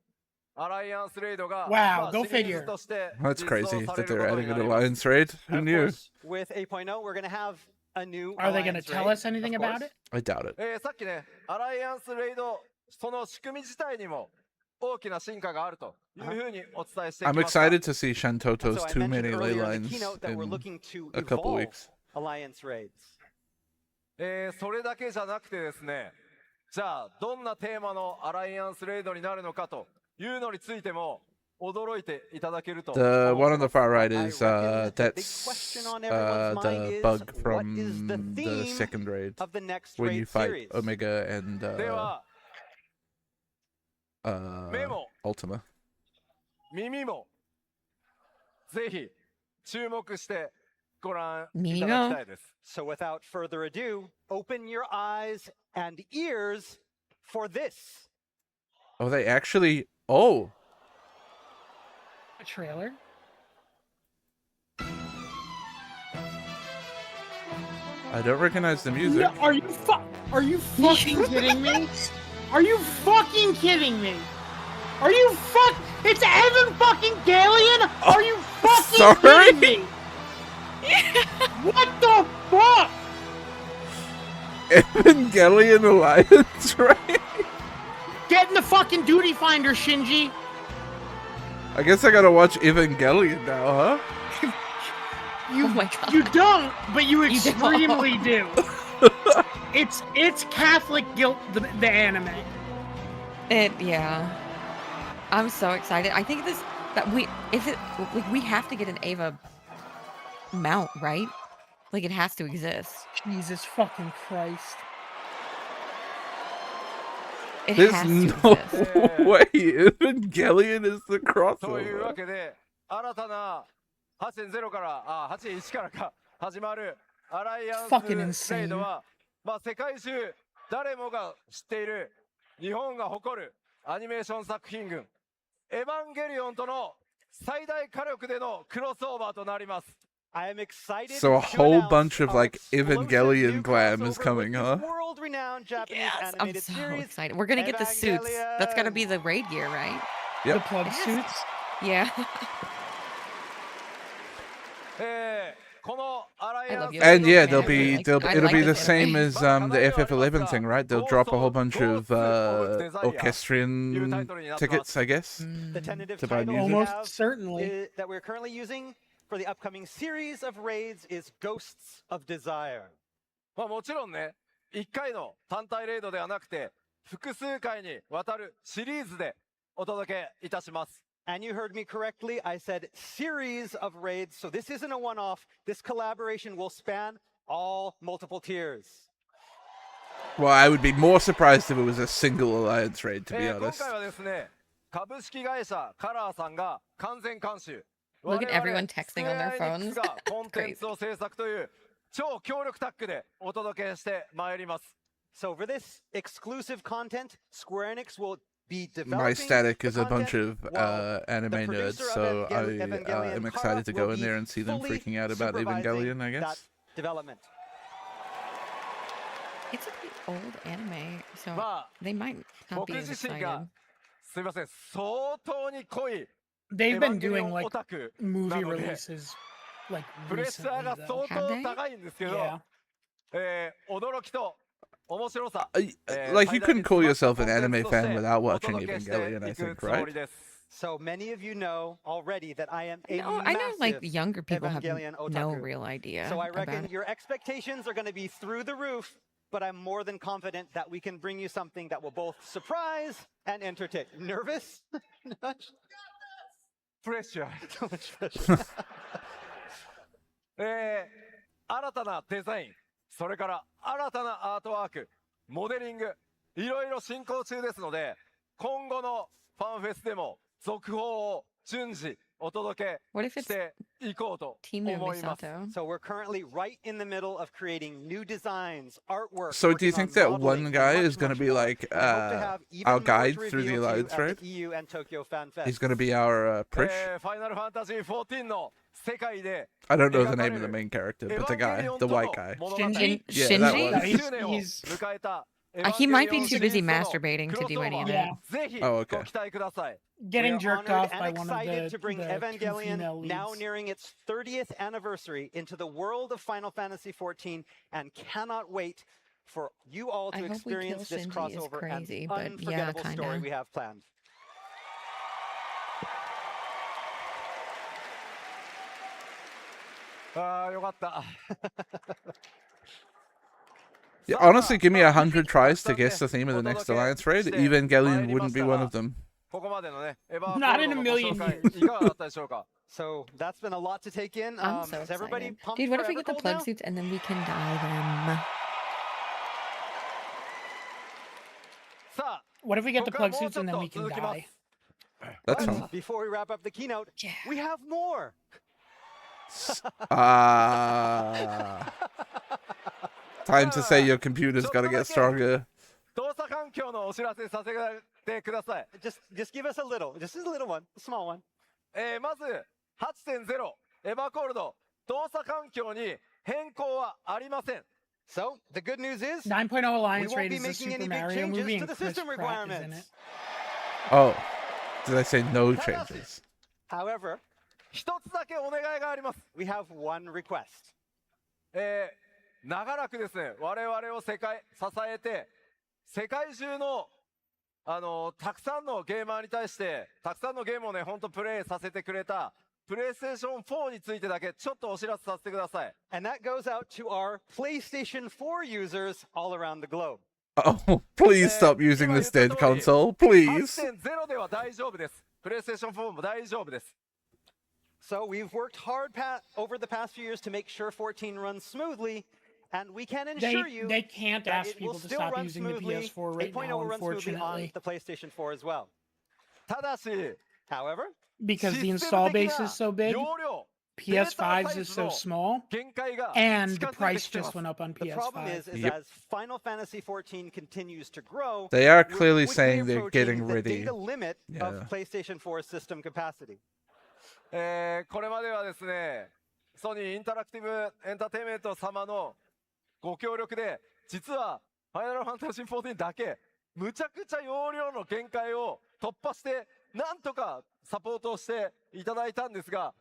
アライアンスレイドが Wow, まあ go シリーズ figure. として That's 実装 crazy され that る they're ことに adding な an ります。 alliance raid. Who And of knew? course, with 8.0, we're going to have a new. Are they going to alliance tell raid, us anything of about course. it? I doubt it. さっきね、アライアンスレイド、その仕組み自体にも大きな進化があるというふうにお伝えしてき I'm ました。 excited to see And Shantoto's so I two mentioned many ley earlier in lines the keynote that we're in looking to a couple evolve weeks. alliance raids. それだけじゃなくてですね、じゃあどんなテーマのアライアンスレイドになるのかというのについても驚いていただけると The 思 one い on ま the す。 far right I is reckon the big that's question on everyone's mind the is, bug what is from the the theme second raid of the next when you raid fight series? Omega and では、目も Ultima. 耳もぜひ注目してご覧い耳もただきたいです。 So without further ado, open your eyes and ears for this. Oh, they actually. Oh, A trailer? I don't recognize the music. No, are you fucking kidding me? Are you fucking kidding me? Are you It's Evan fucking Gallion? Are you fucking sorry? kidding me? What the fuck? Evangelion Alliance, right? Get in the fucking duty finder, Shinji. I guess I gotta watch Evangelion now, huh? You, Oh my God. you don't, but you You don't. extremely do. It's Catholic guilt, the anime. Yeah. I'm so excited. I think we have to get an Ava mount, right? Like it has to exist. Jesus fucking Christ. It There's has to no exist. way Evangelion is the というわ crossover. けで新たな 8.0 から8.1からか始まるアライア Fucking ンスレイ insane. ドは、まあ、世界中誰もが知っている日本が誇るアニメーション作品群エヴァンゲリオンとの最大火力でのクロスオーバーとなります。 I am excited So a to whole announce bunch of our like explosive Evangelion new glam is crossover coming, with huh? the world-renowned Japanese Yes, I'm animated so series. excited. We're gonna get the suits. That's gotta be Evangelion. the raid gear, right? Yep. The plug Yes. suits. Yeah. このアライ I アン love ス you. レイ And ド yeah, に they'll be Like, they'll, I it'll like be the this same anime. as the FF11 thing, right? They'll drop a whole bunch of orchestrion tickets, I guess. The tentative To buy title music. we Almost have certainly. that we're currently using for the upcoming series of raids is Ghosts of Desire. まあもちろんね、1回の単体レイドではなくて、複数回にわたるシリーズでお届けいたします。And you heard me correctly. I said series of raids. So this isn't a one-off. This collaboration will span all multiple tiers. Well, I would be more surprised if it was a single alliance raid, to be 今 honest. 回はですね、株式会社カラーさんが完全監修。 Look at 我々 everyone texting on their スクエアエニックス phones. がコンテンツを制作という超強力タッグでお届けしてまいります。So for this exclusive content, Square Enix will be developing My static the is a bunch content, of while anime the nerds, producer of so Evangelion, am Kara, excited to go will in be there and see them fully freaking out about supervising Evangelion, I that guess. development. It's a pretty old anime, so まあ they might not 僕 be as 自身 excited. がすいません、相当に濃い They've been エヴァンゲリオ doing ン like オタク movie なので releases like プレッシャー recently が though. 相 Have 当 they? 高いんですけど、 Yeah. 驚きと面白さ、 Like, you couldn't call yourself an 最大 anime 限詰まった fan コンテンツとして without お watching 届けして Evangelion, I いく think, つも right? りです。 So many of you know already that I am a No, I know like massive younger people have Evangelion no otaku. real idea So I about reckon it. your expectations are going to be through the roof, but I'm more than confident that we can bring you something that will both surprise and entertain. Nervous? プレッシャー。 So much pressure. 新たなデザイン、それから新たなアートワーク、モデリング、いろいろ進行中ですので、今後のファンフェスでも続報を順次お届 What if け it's していこうと Timu 思います。 Misato? So we're currently right in the middle of creating new designs, artwork. So do you working think on that modeling, one and guy much, is going to much be more. like And I hope to have even our more guide to through the reveal to you alliance at raid? the EU and Tokyo Fan Fest. He's going to be our Prish? ファイナルファンタジー14の世界で I don't know the name of the main character, but the guy, the white guy. Shinji? Yeah, that Shinji? one. He's- He might be too busy masturbating to do any of Yeah. that. ぜひ Oh, ご okay. 期待ください。 Getting We are jerked honored off and by one of excited the, to bring the two Evangelion, female now leads. nearing its 30th anniversary, into the world of Final Fantasy XIV, and cannot wait for you all I to hope We Kill experience this Shinji is crossover crazy, and but yeah, unforgettable story kinda. we have planned. Yeah, honestly, give me 100 tries to guess the theme of the next alliance raid. Evangelion wouldn't be one of them. ここまでのね、エヴァー Not コー in ド a のご million 紹介 years. いかがだったでしょうか。 So that's been a lot to take in. I'm so is everybody excited. pumped Dude, what for if we get the Evercold plug now? suits and then we can dye them? さあ、 What if we get the ここから plug もう suits ちょっ and then と we can 続きま die? す。 That's But fine. before we wrap up the keynote, Yeah. we have more. Time to say your computer's got to get stronger. 動作環境のお知らせさせてください。 Just give us a little, just a little one, a small one. まず 8.0 エヴァコールド動作環境に変更はありません。 So the good news is 9.0 Alliance we won't Raid be is a making Super any big Mario changes movie to and the Chris system Pratt is in it. requirements. Oh, did I say no changes? However, 一つだけお願いがあります。 we have one request. 長らくですね、我々を支えて、世界中のたくさんのゲーマーに対して、たくさんのゲームをね、本当プレイさせてくれた、プレイステーション4についてだけちょっとお知らせさせてください。 And that goes out to our PlayStation 4 users all around the globe. Oh, please stop using this dead console, please. 8.0 では大丈夫です。プレイステーション4も大丈夫です。 So we've worked hard over the past few years to make sure 14 runs smoothly, and we can ensure you They can't that ask it will people to still stop run using the smoothly. PS4 right 8.0 now, will run smoothly on unfortunately. the PlayStation 4 as well. ただし、 However, Because シ the ステム install 的 base な is so big, 容量、 PS5's is so small, 限界が and 近 the づいて price きてま just す。 went up on the problem PS5. is Yep. as Final Fantasy 14 continues to grow, They are we're clearly quickly saying they're approaching getting the ready. data limit Yeah. of PlayStation 4 system capacity. これまではですね、ソニーインタラクティブエンターテインメント様のご協力で、実はファイナルファンタジー14だけ、むちゃくちゃ容量の限界を突破して、なんとかサポートをしていただいたんですが、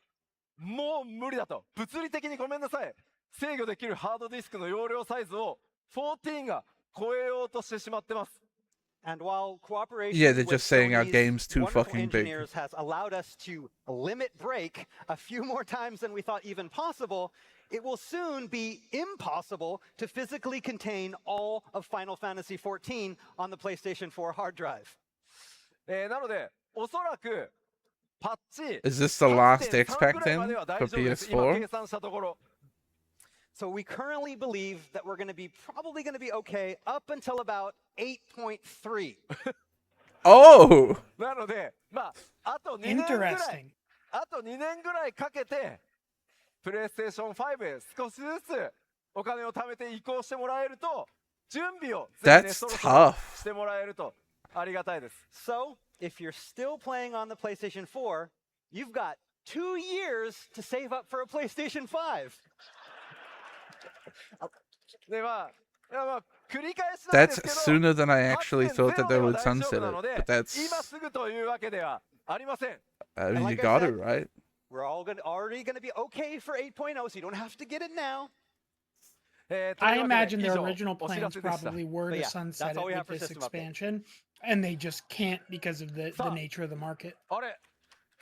もう無理だと。物理的にごめんなさい。制御できるハードディスクの容量サイズを14が超えようとしてしまってます。And while cooperation Yeah, they're with just saying our Sony's game's too wonderful fucking big. engineers has allowed us to limit break a few more times than we thought even possible, it will soon be impossible to physically contain all of Final Fantasy XIV on the PlayStation 4 hard drive. なので、おそらくパッチ Is this the last 8.3 X-Pac ぐらいまで then は大 for 丈夫です。今 PS4? 計算したところ。 So we currently believe that we're going to be probably going to be okay up until about 8.3. Oh! なので、まあ、あと2年ぐらい、 Interesting. あと2年ぐらいかけて、プレイステーション5へ少しずつお金を貯めて移行してもらえると、準備をぜひね、 That's そろそろ tough. してもらえるとありがたいです。 So if you're still playing on the PlayStation 4, you've got 2 years to save up for a PlayStation 5. で、まあ、繰り返しなんで That's すけど、 sooner than I actually thought that they 8.0 would では大丈 sunset 夫な it. ので、 But that's, 今すぐというわけではありません。 I mean, you like I got it, said- right? We're all already going to be okay for 8.0, so you don't have to get it now. というわけ I で imagine 以 their 上 original お知ら plans せでした。 probably were But to yeah, sunset that's all it we have with for this system update. expansion, and they just can't because of the Stop. nature of the market. あれ、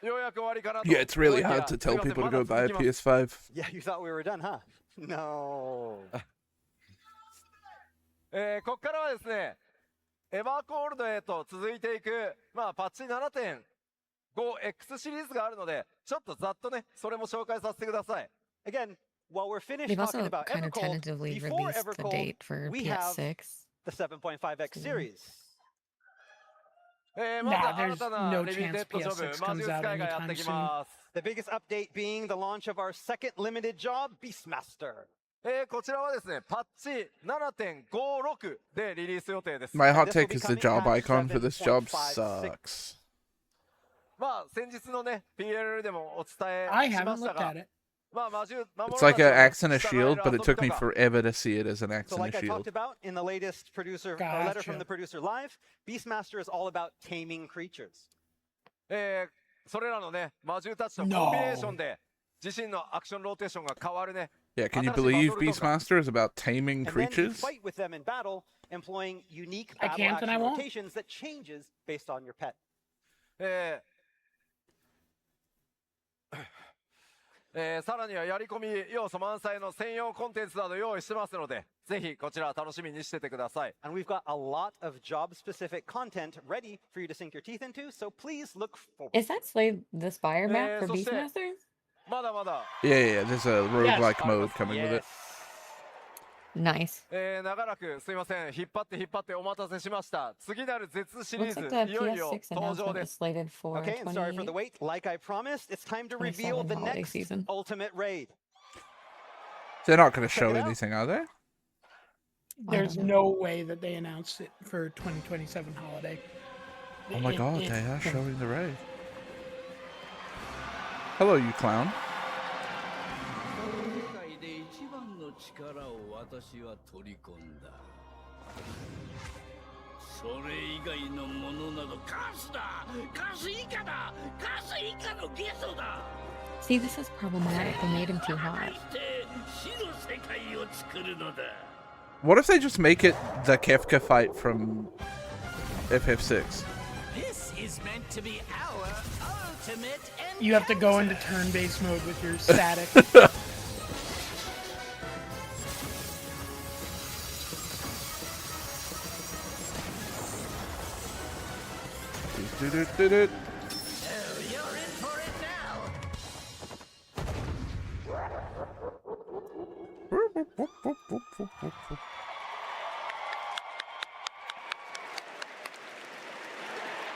ようやく終わりかなと。 Yeah, it's really 思いきや hard to すい tell ません people to まだ go 続 buy a きます PS5. Yeah, you thought we were done, huh? No. ここからはですね、エヴァーコールドへと続いていく、まあ、パッチ 7.5X シリーズがあるので、ちょっとざっとね、それも紹介させてください。 Again, while we're finished They've talking also about kind of Evercold, tentatively before released the Evercold, date for we have PS6. the 7.5X series. まず Nah, 新 there's たな no レビューテ chance ッド処分、 PS6 魔 comes 術 out 使いがやって anytime き soon. ます。 The biggest update being the launch of our second limited job, Beastmaster. こちらはですね、パッチ 7.56 でリリース予定です。 My hot And this will take be is the coming job patch icon for this job 7.56. sucks. まあ、先日のね、PLL でもお伝え I しま haven't した looked が at、it. まあ、魔術、魔物 It's like たちを an ね axe and a 従え shield, る but 遊 it び took と me か forever to see it as an axe So and a like I shield. talked about in the latest producer letter from Gotcha. the producer live, Beastmaster is all about taming creatures. それらのね、魔獣たちとコンビネーションで、自身のアクションローテーションが変わるね。 Yeah, can you 新しいバ believe トルとか Beastmaster is about taming And then you creatures? fight with them in battle, employing unique I battle can't and I action won't. rotations that changes based on your pet. さらにはやり込み要素満載の専用コンテンツなど用意してますので、ぜひこちら楽しみにしててください。 And we've got a lot of job-specific content ready for you to sink your teeth into, so please look forward. Is that Slay the Spire map for そして Beastmaster? まだまだ、 Yeah, yeah, there's a roguelike mode coming with it. Nice. 長らくすいません、引っ張ってお待たせしました。次なる絶シリー Looks ズ、 like the いよいよ PS6 登場 announcement で is す。 slated for Okay, and sorry for the 20. wait. Like I promised, it's time to reveal 27 the holiday next season. ultimate raid. They're not going to show Check it out. anything, are they? There's don't no way that they announced it for 2027 holiday. Oh my It- god, it- they are showing the raid. Hello, you clown. 世界で一番の力を私は取り込んだ。それ以外のものなどカスだ、カス以下だ、カス以下のゲソだ。 See, this is problematic. They made him too 破 hot. 壊して死の世界を作るのだ。 What if they just make it the Kefka fight from FF6? This is meant to be our ultimate You have to go into turn-based mode with your static. Do-do-do-do-do. You're in for it now.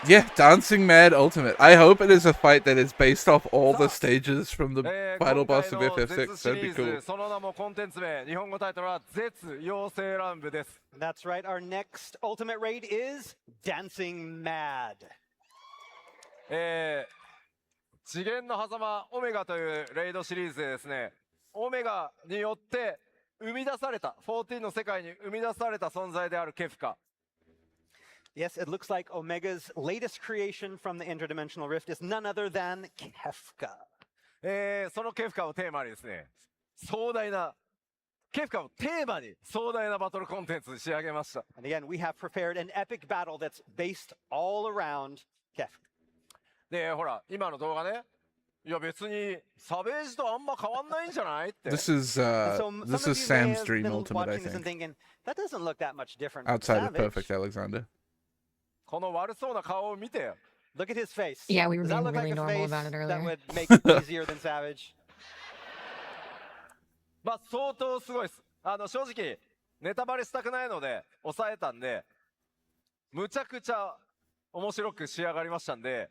Yeah, Dancing Mad Ultimate. I hope it is a fight that is based off all the stages from the 今 final 回 boss of の FF6. 絶シ That'd リ be ーズ、 cool. その名もコンテンツ名、日本語タイトルは絶妖精乱舞です。 That's right, our next ultimate raid is Dancing Mad. 次元の狭間オメガというレイドシリーズでですね、オメガによって生み出された、14の世界に生み出された存在であるケフカ。 Yes, it looks like Omega's latest creation from the interdimensional rift is none other than Kefka. そのケフカをテーマにですね、壮大なケフカをテーマに壮大なバトルコンテンツに仕上げました。 And again, we have prepared an epic battle that's based all around Kefka. で、ほら、今の動画ね、いや別にサベージとあんま変わんないんじゃないって。 This is Sam's dream ultimate, I think. Thinking, that doesn't look that much different. Outside of Perfect Alexander. この悪そうな顔を見てよ。 Look at his face. Yeah, we were Does that being look really like a normal face about it that earlier. would make it easier than Savage? まあ相当すごいです。正直ネタバレしたくないので抑えたんで、むちゃくちゃ面白く仕上がりましたんで。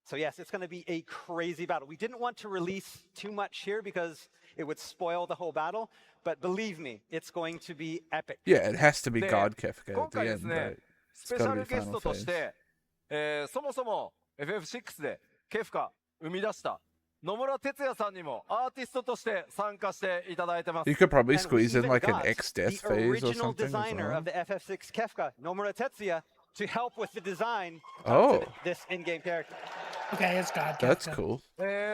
So yes, it's going to be a crazy battle. We didn't want to release too much here because it would spoil the whole battle, but believe me, it's going to be epic. Yeah, it has to be で、 God Kefka 今 at the 回で end, すね、 but ス it's ペシ gotta ャ be ルゲス final トとし phase. て、そもそも FF6 でケフカ生み出した野村哲也さんにもアーティストとして参加していただいてます。 You could probably And we squeeze in even like an got X-Death the phase or original something as designer well. of the FF6 Kefka, Nomura Tetsuya, to help with the design Oh. of this in-game character. Okay, it's God. That's Kefka. cool.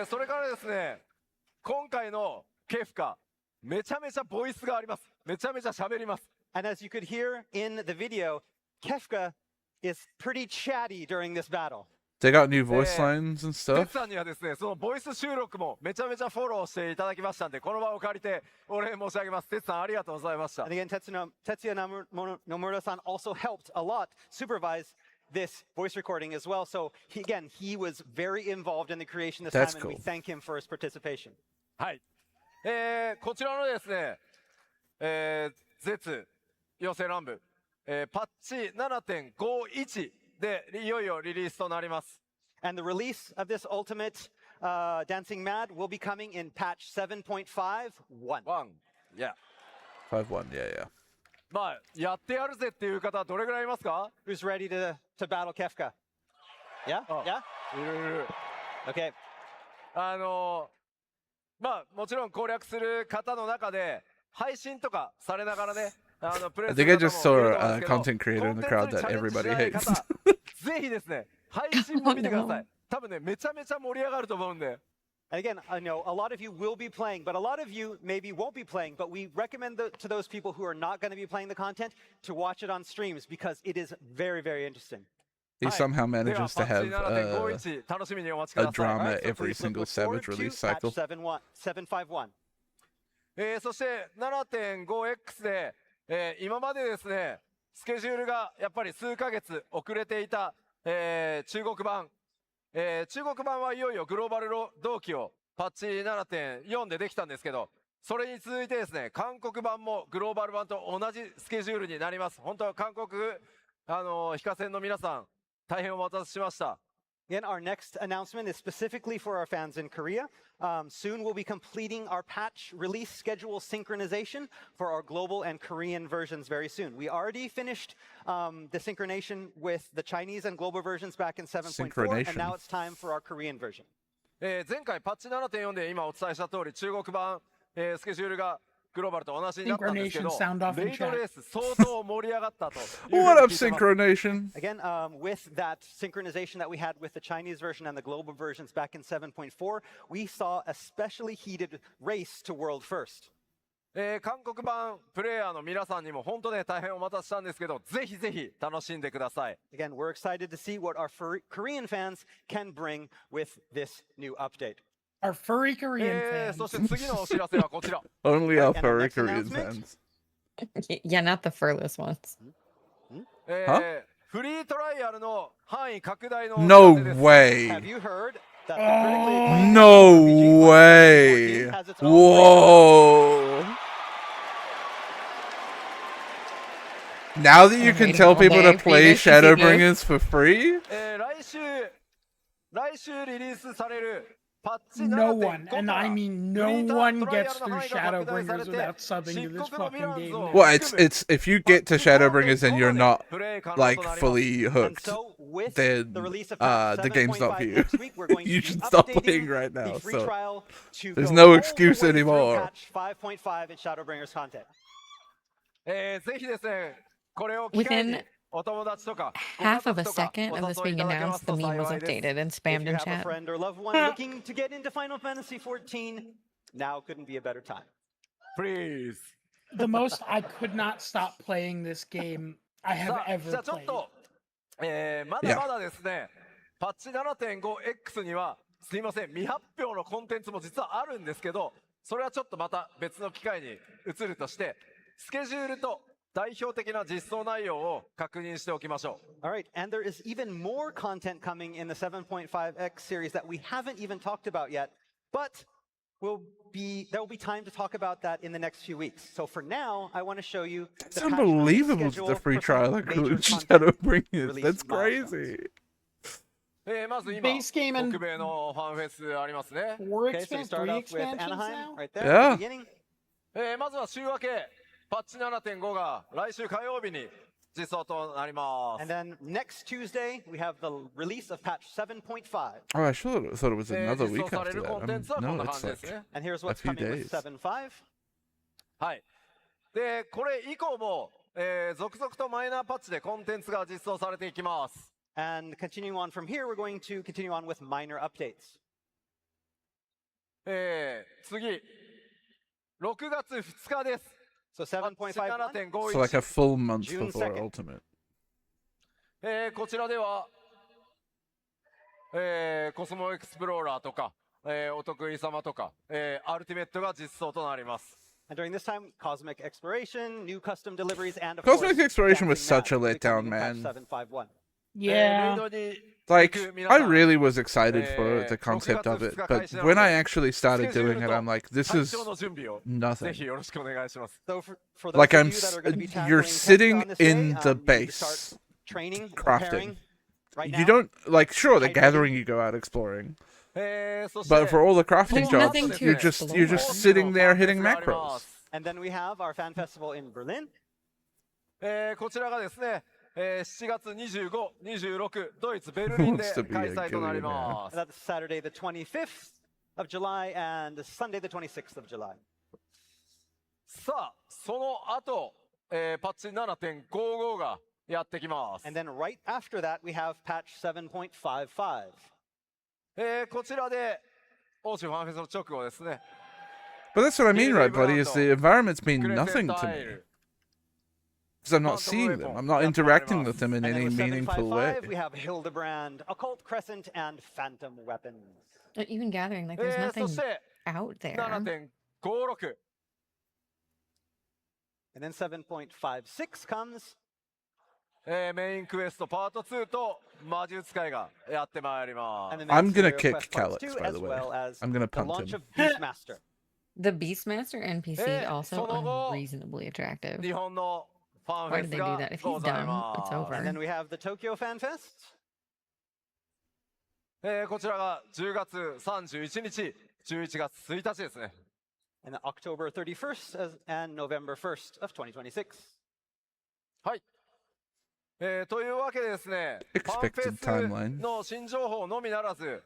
それからですね、今回のケフカめちゃめちゃボイスがあります。めちゃめちゃ喋ります。 And as you could hear in the video, Kefka is pretty chatty during this battle. They got new voice lines and 哲 stuff. さんにはですね、そのボイス収録もめちゃめちゃフォローしていただきましたんで、この場を借りてお礼申し上げます。哲さんありがとうございました。 And again, Tetsuya Nomura-san also helped a lot supervise this voice recording as well. So he was very involved in the creation this That's time, and we cool. thank him for his participation. はい。こちらのですね、絶予選乱舞、パッチ 7.51 でいよいよリリースとなります。 And the release of this ultimate Dancing Mad will be coming in patch 7.51. いや、 5-1, yeah. まあやってやるぜっていう方はどれぐらいいますか？ Who's ready to battle Kefka? Yeah? Oh. Yeah? いるいる。 Okay. まあもちろん攻略する方の中で配信とかされながらね、プレイ I す think る I 方も just saw いると思うん a ですけど、 content creator in the crowd that everybody コンテンツにチャレンジしない hates. 方ぜひですね、配信も見てください。多分ね、めちゃめちゃ盛り上がると思うんで。 And again, I know a lot of you will be playing, but a lot of you maybe won't be playing. But we recommend to those people who are not going to be playing the content to watch it on streams because it is very, very interesting. He somehow manages to have a drama So every please single look forward Savage to release patch cycle. 751. そして 7.5X で、今までですね、スケジュールがやっぱり数ヶ月遅れていた、中国版。中国版はいよいよグローバル同期をパッチ 7.4 でできたんですけど、それに続いてですね、韓国版もグローバル版と同じスケジュールになります。本当は韓国、非課線の皆さん、大変お待たせしました。Again, our next announcement is specifically for our fans in Korea. Soon we'll be completing our patch release schedule synchronization for our global and Korean versions very soon. We already finished the synchronization with the Chinese and global versions back in 7.4, and now it's time for our Korean version. 前回パッチ 7.4 で今お伝えした通り、中国版、スケジュールがグローバルと同じになったんですけど、 Synchronization sound off in レイド chat. レース相当盛り上がったというふうに What up, 聞いてます。 Synchronation? Again, with that synchronization that we had with the Chinese version and the global versions back in 7.4, we saw a especially heated race to world first. 韓国版プレイヤーの皆さんにも本当ね大変お待たせしたんですけど、ぜひぜひ楽しんでください。 Again, we're excited to see what our Korean fans can bring with this new update. Our furry Korean そ fans. して次のお知らせはこちら。 Only our And our furry next Korean announcement? fans. Yeah, not the furless ones. フリートライアルの範囲拡大のお知 No らせです。 way. Have you heard that the critically acclaimed No RPG way. has its own Whoa. Now that you I can hate tell all people day. to play Previous to Shadowbringers for free? 来週リリースされるパッチ No 7.5 one, and I mean no one gets through Shadowbringers without subbing to this fucking game. now. Well, it's if you get to Shadowbringers and you're not like fully And hooked, so with then the release of patch the game's not for 7.5 you. next week, we're going to You be should stop updating playing right the now. free So trial to there's go no all the excuse way through anymore. Patch 5.5 in Shadowbringers content. ぜひですね、これを機会に Within お友達とか half of a ご家族とか second お of this 誘い being いただけま announced, す the と meme was 幸いです。 updated and If spammed you in have a chat. friend or loved one looking to get into Final Fantasy 14, now couldn't be a better time. please. The most I could not stop playing this game I have さあ、じ ever ゃあちょっ played. と、まだまだですね、パッチ 7.5X には、すいません、未発表のコンテンツも実はあるんですけど、それはちょっとまた別の機会に移るとして、スケジュールと代表的な実装内容を確認しておきましょう。All right, and there is even more content coming in the 7.5X series that we haven't even talked about yet, but there will be time to talk about that in the next few weeks. So for now, I want to show you It's the patch unbelievable schedule the free for trial some major includes content Shadow Bringers. release That's milestones. crazy. まず今、 Base game and 北米のファンフェスありますね。 4 Okay, so we expand, start 3 off with expansions Anaheim now? right there Yeah. at the beginning. まずは週明け、パッチ 7.5 が来週火曜日に実装となります。 And then next Tuesday, we have the release of patch 7.5. Oh, I thought it was another 実 week 装され after るコン that. テンツはこん No, な感 it's じです like ね。 And here's a what's few coming with days. 7.5. はい。で、これ以降も、続々とマイナーパッチでコンテンツが実装されていきます。 And continuing on from here, we're going to continue on with minor updates. 次、6月2日です。 So パッチ 7.51. So like a full month June before 2nd. Ultimate. こちらでは、コスモエクスプローラーとか、お得意様とか、アルティメットが実装となります。 And during this time, cosmic exploration, new custom deliveries, and of Cosmic course, Exploration was Dancing such a Mad will be letdown, coming in patch man. 7.51. レ Yeah. イドに Like, 行く皆 I さん really was excited for the 6 concept 月 of it, 2日 but 開始な when の I で actually ス started ケジュー doing ル it, と I'm like, this 最 is 長の準備をぜ nothing. ひよろしくお願いします。 So for those Like of I'm, you that are going to be you're tackling sitting Tesla on this day, in the you need to start base, training, crafting. preparing right now. You don't like, sure, the Hydrating. gathering you go out exploring, そして but for all the crafting There's jobs, nothing to you're just explore. sitting there hitting ファンフェスがありま macros. す And then we have our fan festival in Berlin. こちらがですね、7月25、26、ドイツ・ベルリンで Wants to be a 開催となりま That's Saturday the 25th of July and Sunday the 26th of July. す。さあ、その後、パッチ 7.55 がやってきます。 And then right after that, we have patch 7.55. こちらで欧州ファンフェスの直後ですね。 But that's what I mean, right, buddy? Is the environments mean クレセン nothing タ to イ me ル。 because I'm not Quantum seeing weapon. them. I'm not That's interacting what with them in And then any with meaningful way. 7.55, we have Hildebrand, Occult Crescent, and Phantom Weapons. Even gathering, like there's そ nothing して out there. 7.56。 And then 7.56 comes. メインクエストパート2と魔術使いがやってまいりま And す the。 I'm gonna Master kick Quest Parts Calyx, 2, by as the way. well as I'm gonna the punt launch him. of Beastmaster. The Beastmaster NPC Eh, also その後、 unreasonably attractive. 日本のファンフ Why ェ did ス they do が that? If ご he's ざい done, ま it's す。 over. And then we have the Tokyo Fan Fest. こちらが10月31日、11月1日ですね。 And then October 31st and November 1st of 2026. はい。というわけでですね、ファン Expected フェ timeline. スの新情報のみならず、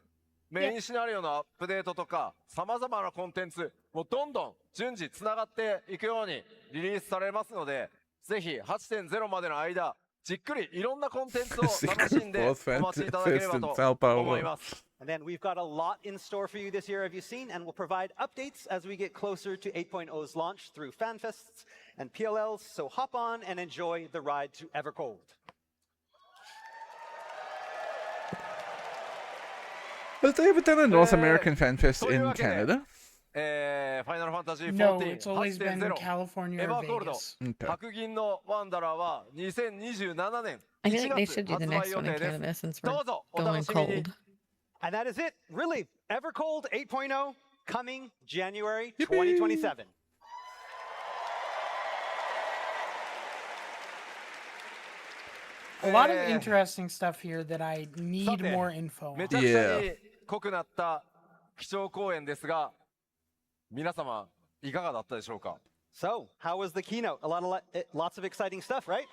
メインシナリオのアップデートとか、さまざまなコンテンツ、もうどんどん順次つながっていくようにリリースされますので、ぜひ 8.0 までの間、じっくりいろんなコンテンツを楽しんでお待ちいただければと思います。 And then we've got a lot in store for you this year, have you seen? And we'll provide updates as we get closer to 8.0's launch through FanFests and PLLs. So hop on and enjoy the ride to Evercold. Has they ever done a North American fan fest in Canada? ファイナルファンタジー No, 14 it's always been 8.0 エ California ヴ or ァーコールド Vegas. Okay. 白銀のワンダラーは2027年 I 1 feel like they 月 should do the 発売 next 予 one in 定です。 Canada since ど we're うぞお going 楽しみに。 cold. And that is it, really. Evercold 8.0 coming January Yippee. 2027. A lot of Eh. interesting stuff here that I need さて more info め on. ちゃくちゃに濃くなった基調講演ですが、皆様いかがだったでしょうか。 So, how was the keynote? Lots of exciting stuff, right?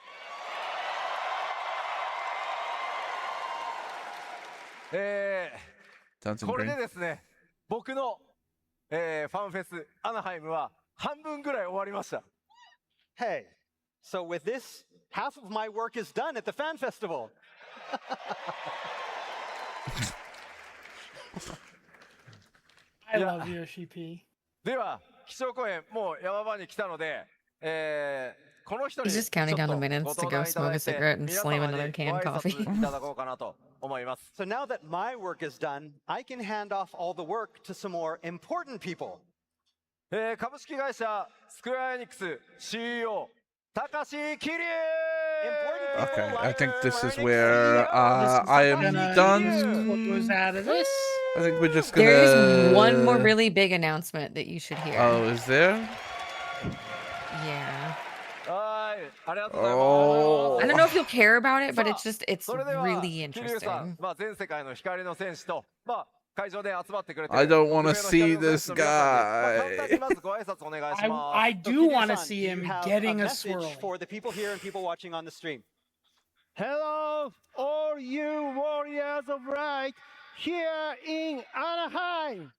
Sounds これ green. でですね、僕の、ファンフェスアナハイムは半分ぐらい終わりました。 Hey, so with this, half of my work is done at the Fan Festival. I Yeah. love Yoshi P. では基調講演もう山場に来たので、この人に He's ち just ょっ counting down the と minutes ご to 登 go 壇いただ smoke a いて cigarette and 皆 slam 様 another に canned ご挨 coffee. 拶いただこうかなと思います。 So now that my work is done, I can hand off all the work to some more important people. 株式会社スクエアエニックス CEO 高橋桐生 Okay, I think this is where I am Gonna done. what goes out of this? I think we're just gonna. There is one more really big announcement that you should hear. Oh, is there? Yeah. はいありがとうございます。 Oh. I don't know if you'll care about it, but it's さ just, it's それでは really 桐生さん interesting. 全世界の光の戦士と会場で集まってくれて I る don't wanna 北米の光の see 戦士 this の皆さんに簡単 guy. にまずご挨拶お願いします。 I So, do want to Kiryu-san, see you him have getting a message swirl. for the people here and people watching on the stream. Hello, all you warriors of light here in Anaheim.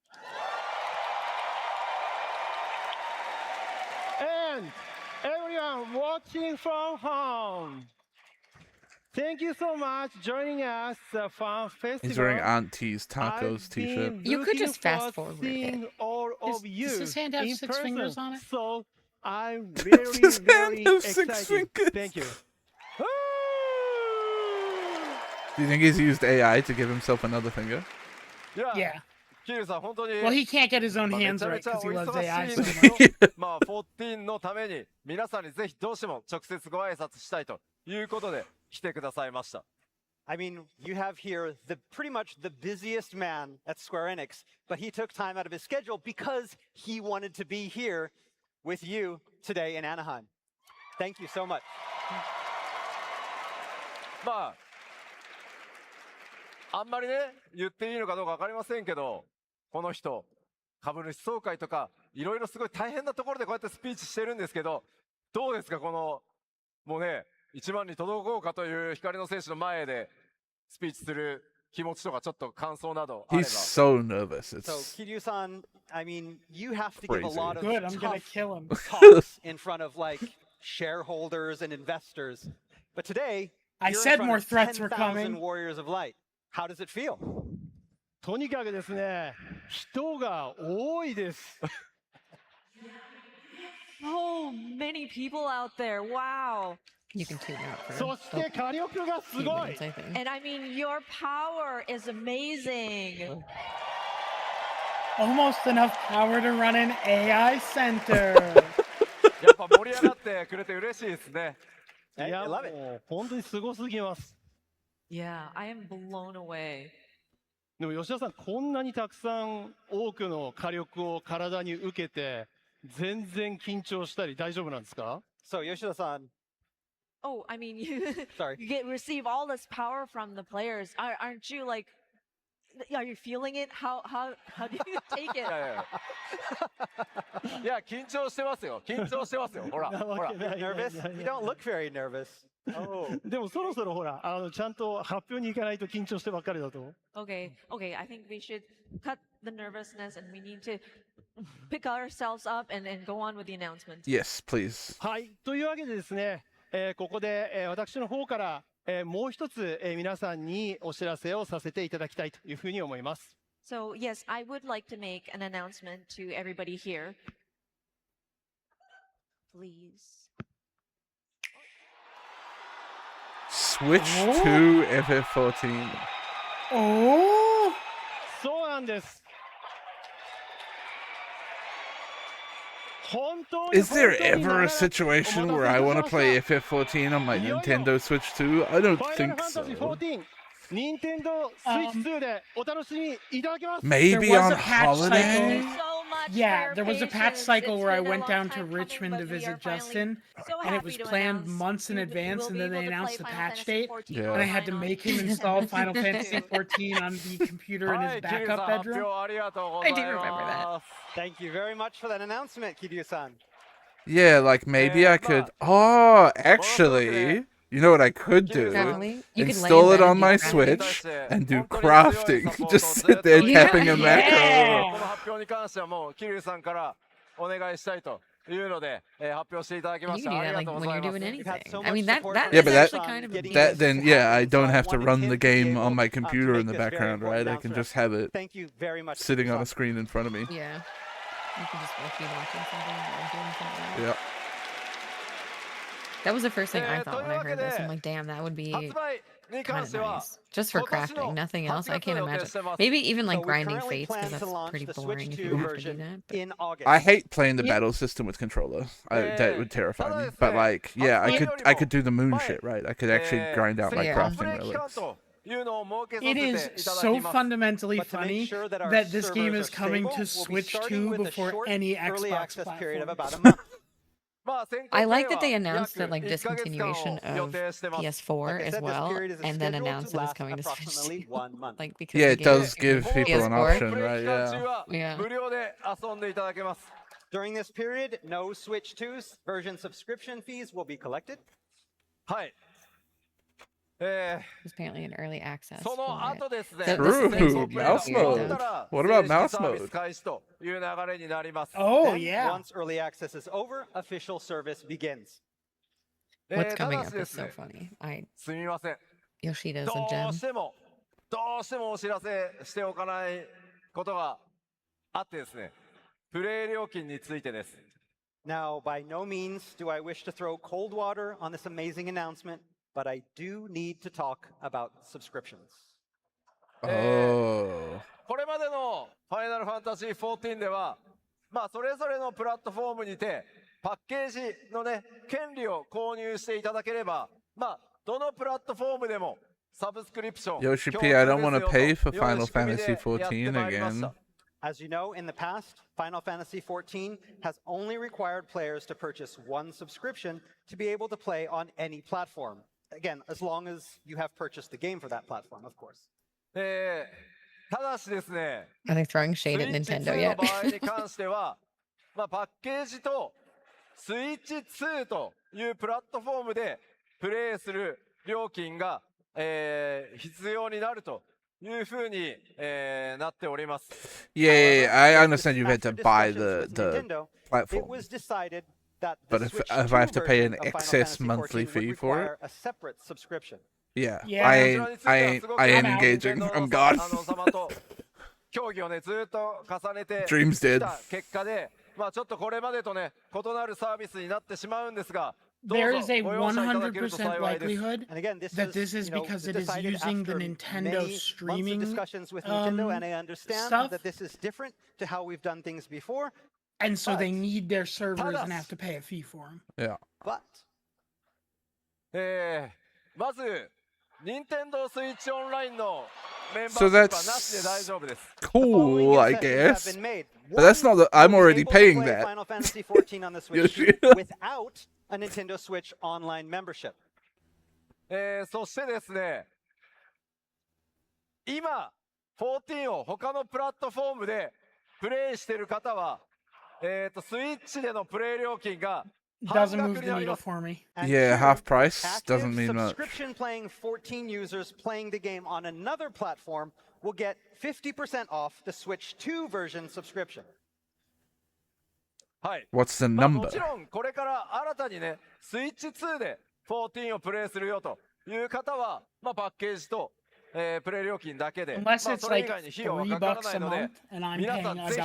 And everyone watching from home. Thank you so much joining us at Fan Festival. He's wearing Auntie's I've Tacos t-shirt. been You could looking just fast forward forward it. seeing all of you Does his hand have in 6 fingers person. on it? So I'm very, Does his hand very have 6 excited. fingers? Thank you. Do you think he's used AI to give himself another finger? いや Yeah. 桐生さん本当に Well, he can't get his own め hands ちゃ right めちゃ because お he 忙 loves し AI い so んです much. けど14のために皆さんにぜひどうしても直接ご挨拶したいということで来てくださいました。 I mean, you have here pretty much the busiest man at Square Enix, but he took time out of his schedule because he wanted to be here with you today in Anaheim. Thank you so much. あんまりね言っていいのかどうか分かりませんけど、この人株主総会とかいろいろすごい大変なところでこうやってスピーチしてるんですけど、どうですかこのもうね1万に届こうかという光の戦士の前でスピーチする気持ちとかちょっと感想などあれば。 He's so nervous. So, It's Kiryu-san, I mean, you have to give a Crazy. lot of Good, I'm gonna tough kill him. talks in front of like shareholders and investors. But today, I you're in said front more of threats were 10,000 coming. warriors of light. How does it feel? とにかくですね、人が多いです。 So many people out there. Wow. You can tune out for そして火力がす few ごい。 minutes, I think. And I mean, your power is amazing. Almost enough power to run an AI center. やっぱ盛り上がってくれて嬉しいですね。い I や、 love it. もう本当にすごすぎます。 Yeah, I am blown away. でも吉田さん、こんなにたくさん多くの火力を体に受けて、全然緊張したり大丈夫なんですか？ So, Yoshida-san, Oh, I mean, you sorry. receive all this power from the players. Aren't you like? Are you feeling it? How do you take い it? やいやいや緊張してますよ。緊張してますよ。ほらなほらわけ。ない Nervous? You don't look very nervous. Oh. でもそろそろほら、ちゃんと発表に行かないと緊張してばっかりだと。 Okay, I think we should cut the nervousness and we need to pick ourselves up and go on with the announcement. yes, please. はい、というわけでですね、ここで、私の方から、もう一つ、皆さんにお知らせをさせていただきたいというふうに思います。 So yes, I would like to make an announcement to everybody here. Please. Switch to FF14. Oh, そうなんです。本当に Is there 本当に ever 長 a らく situation お where 待 I た want せい to たしました play FF14 on my いよいよ Nintendo Switch 2? I don't ファイナル think ファンタジー so. 14、任天堂スイッチ2でお楽しみいただけます。 Maybe There was on a patch cycle. holiday? So much yeah, for there was a your patch patience. cycle It's where I been a went long down to time coming, Richmond to but we visit are finally Justin, so and it happy was to planned announce months in we advance, will and be then they able to announced the play patch Final date, Fantasy Yeah. 14 and I had to online make on- him install Final Fantasy 14 on the computer in は his い、キリュウ backup さん発 bedroom. 表ありがとうござい I do remember ます。 Thank you very much for that announcement, Kiryu-san. Yeah, like maybe I could. Oh, actually, you know what I could do? Definitely. You could lay Install in it bed on and do my crafting. Switch and do crafting. Just sit there Yeah. tapping a こ macro. の発表に関してはもうキリュウさんからお願いしたいというので、発表していただきま You し can た。 do あり that が like とうご when ざい you're ます。 doing You've had so anything. much I mean, that support that from Yeah, is but that- actually kind of a getting big That this then, to yeah, happen. I don't So have to wanted run him the to be game able, on my computer to in the make this very background, important right? I can announcement. just have it Thank you very much. sitting on a Kiryu-san. screen in front of me. Yeah. You can just like be watching something or doing something. Yep. That was the first thing I thought when I heard this. I'm like, damn, that would be kind of nice. Just for crafting, nothing else. I can't imagine. Maybe even like grinding fates, because that's pretty boring if you have to do that. In August. I hate playing the battle system with controller. That would terrify me. But like, yeah, I could do the moon shit, right? I could actually grind out like crafting relics. It is so fundamentally funny that this game is coming to Switch 2 before any Xbox platform. I like that they announced that like discontinuation of PS4 as well, and then announced that it's coming to Switch 2. Like because yeah, the it game does is give people an PS4. option, right? Yeah. Yeah. During this period, no Switch 2's version subscription fees will be collected. It's apparently an early access. True. Mouse mode. What about mouse mode? Oh, Then, yeah. Once early access is over, official service begins. What's coming up is so funny. Yoshida's a gem. どうしてもお知らせしておかないことがあってですね、プレイ料金についてです。Now, by no means do I wish to throw cold water on this amazing announcement, but I do need to talk about subscriptions. Oh. これまでのファイナルファンタジー14では、まあそれぞれのプラットフォームにてパッケージのね権利を購入していただければ、まあどのプラットフォームでもサブスクリプション。Yoshi P, I don't want to pay for Final Fantasy 14 again. As you know, in the past, Final Fantasy XIV has only required players to purchase one subscription to be able to play on any platform. Again, as long as you have purchased the game for that platform, of course. ただしですね、 Are they throwing shade at Nintendo yet? スイッチ2の場合に関しては、まあパッケージとスイッチ2というプラットフォームでプレイする料金が、必要になると。いうふうに、なっております。Yeah, I understand you had to buy the platform. But if I have to pay an excess monthly fee for it, a separate subscription. Yeah, I ain't engaging. I'm gone. 競技をねずっと重ねて Dreams dead. きた結果で、まあちょっとこれまでとね異なるサービスになってしまうんですが。 There is a 100% likelihood that this is because it is using the Nintendo streaming stuff, that this is different to how we've done things before, and so they need their servers and have to pay a fee for them. Yeah. But まず Nintendo Switch Online のメンバーシ So ップはなしで that's 大丈夫です。 cool, I guess. But that's not the. I'm already paying that. Final Fantasy XIV on the Switch without a Nintendo Switch Online membership. そしてですね、今14を他のプラットフォームでプレイしている方は、スイッチでのプレイ料金が Doesn't move the needle for me. Yeah, half price doesn't mean much. Subscription playing 14 users playing the game on another platform will get 50% off the Switch 2 version subscription. はい。 What's the も number? ちろんこれから新たにね、スイッチ2で14をプレイするよという方は、まあパッケージと、プレイ料金だけで、まあ Unless そ it's れ以 like 外に費用はかからな $3 い a ので month,、and I'm 皆 paying さんぜ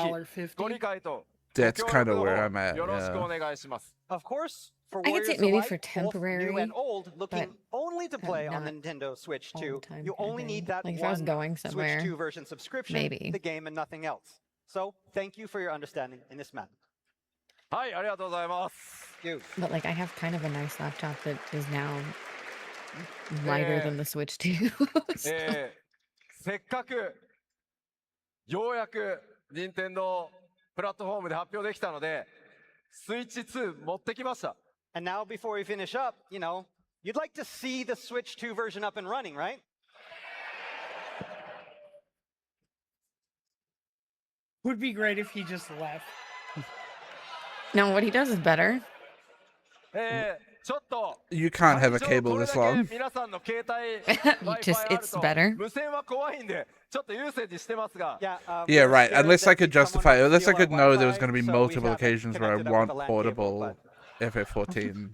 ひご理 $1.50. 解と That's ご協 kind 力 of の where 方 I'm at. よろしくお Yeah. 願いします。 Of course, for I could see warriors it maybe alike, for both new temporary, and old, looking only to play on the not Nintendo Switch all 2, the time you kind of only thing. need that Like if I was one going Switch somewhere, 2 version subscription, maybe. the game and nothing else. So, thank you for your understanding in this matter. はい、ありがとうございます。 You. But like I have kind of a nice laptop that is now lighter than the Switch 2. So- せっかくようやく任天堂プラットフォームで発表できたので、スイッチ2持ってきました。 And now, before we finish up, you know, you'd like to see the Switch 2 version up and running, right? Would be great if he just left. No, what he does is better. ちょっと You can't have a 会場 cable これ this だけ long. 皆さんの携帯 Just Wi-Fi ある it's と better. 無線は怖いんでちょっと優先にしてますが Yeah, Yeah, we're right. scared Unless that I could someone justify, might unless I steal could our know there was Wi-Fi, going to be so we multiple haven't occasions where I connected up want the LAN portable cable, FF14.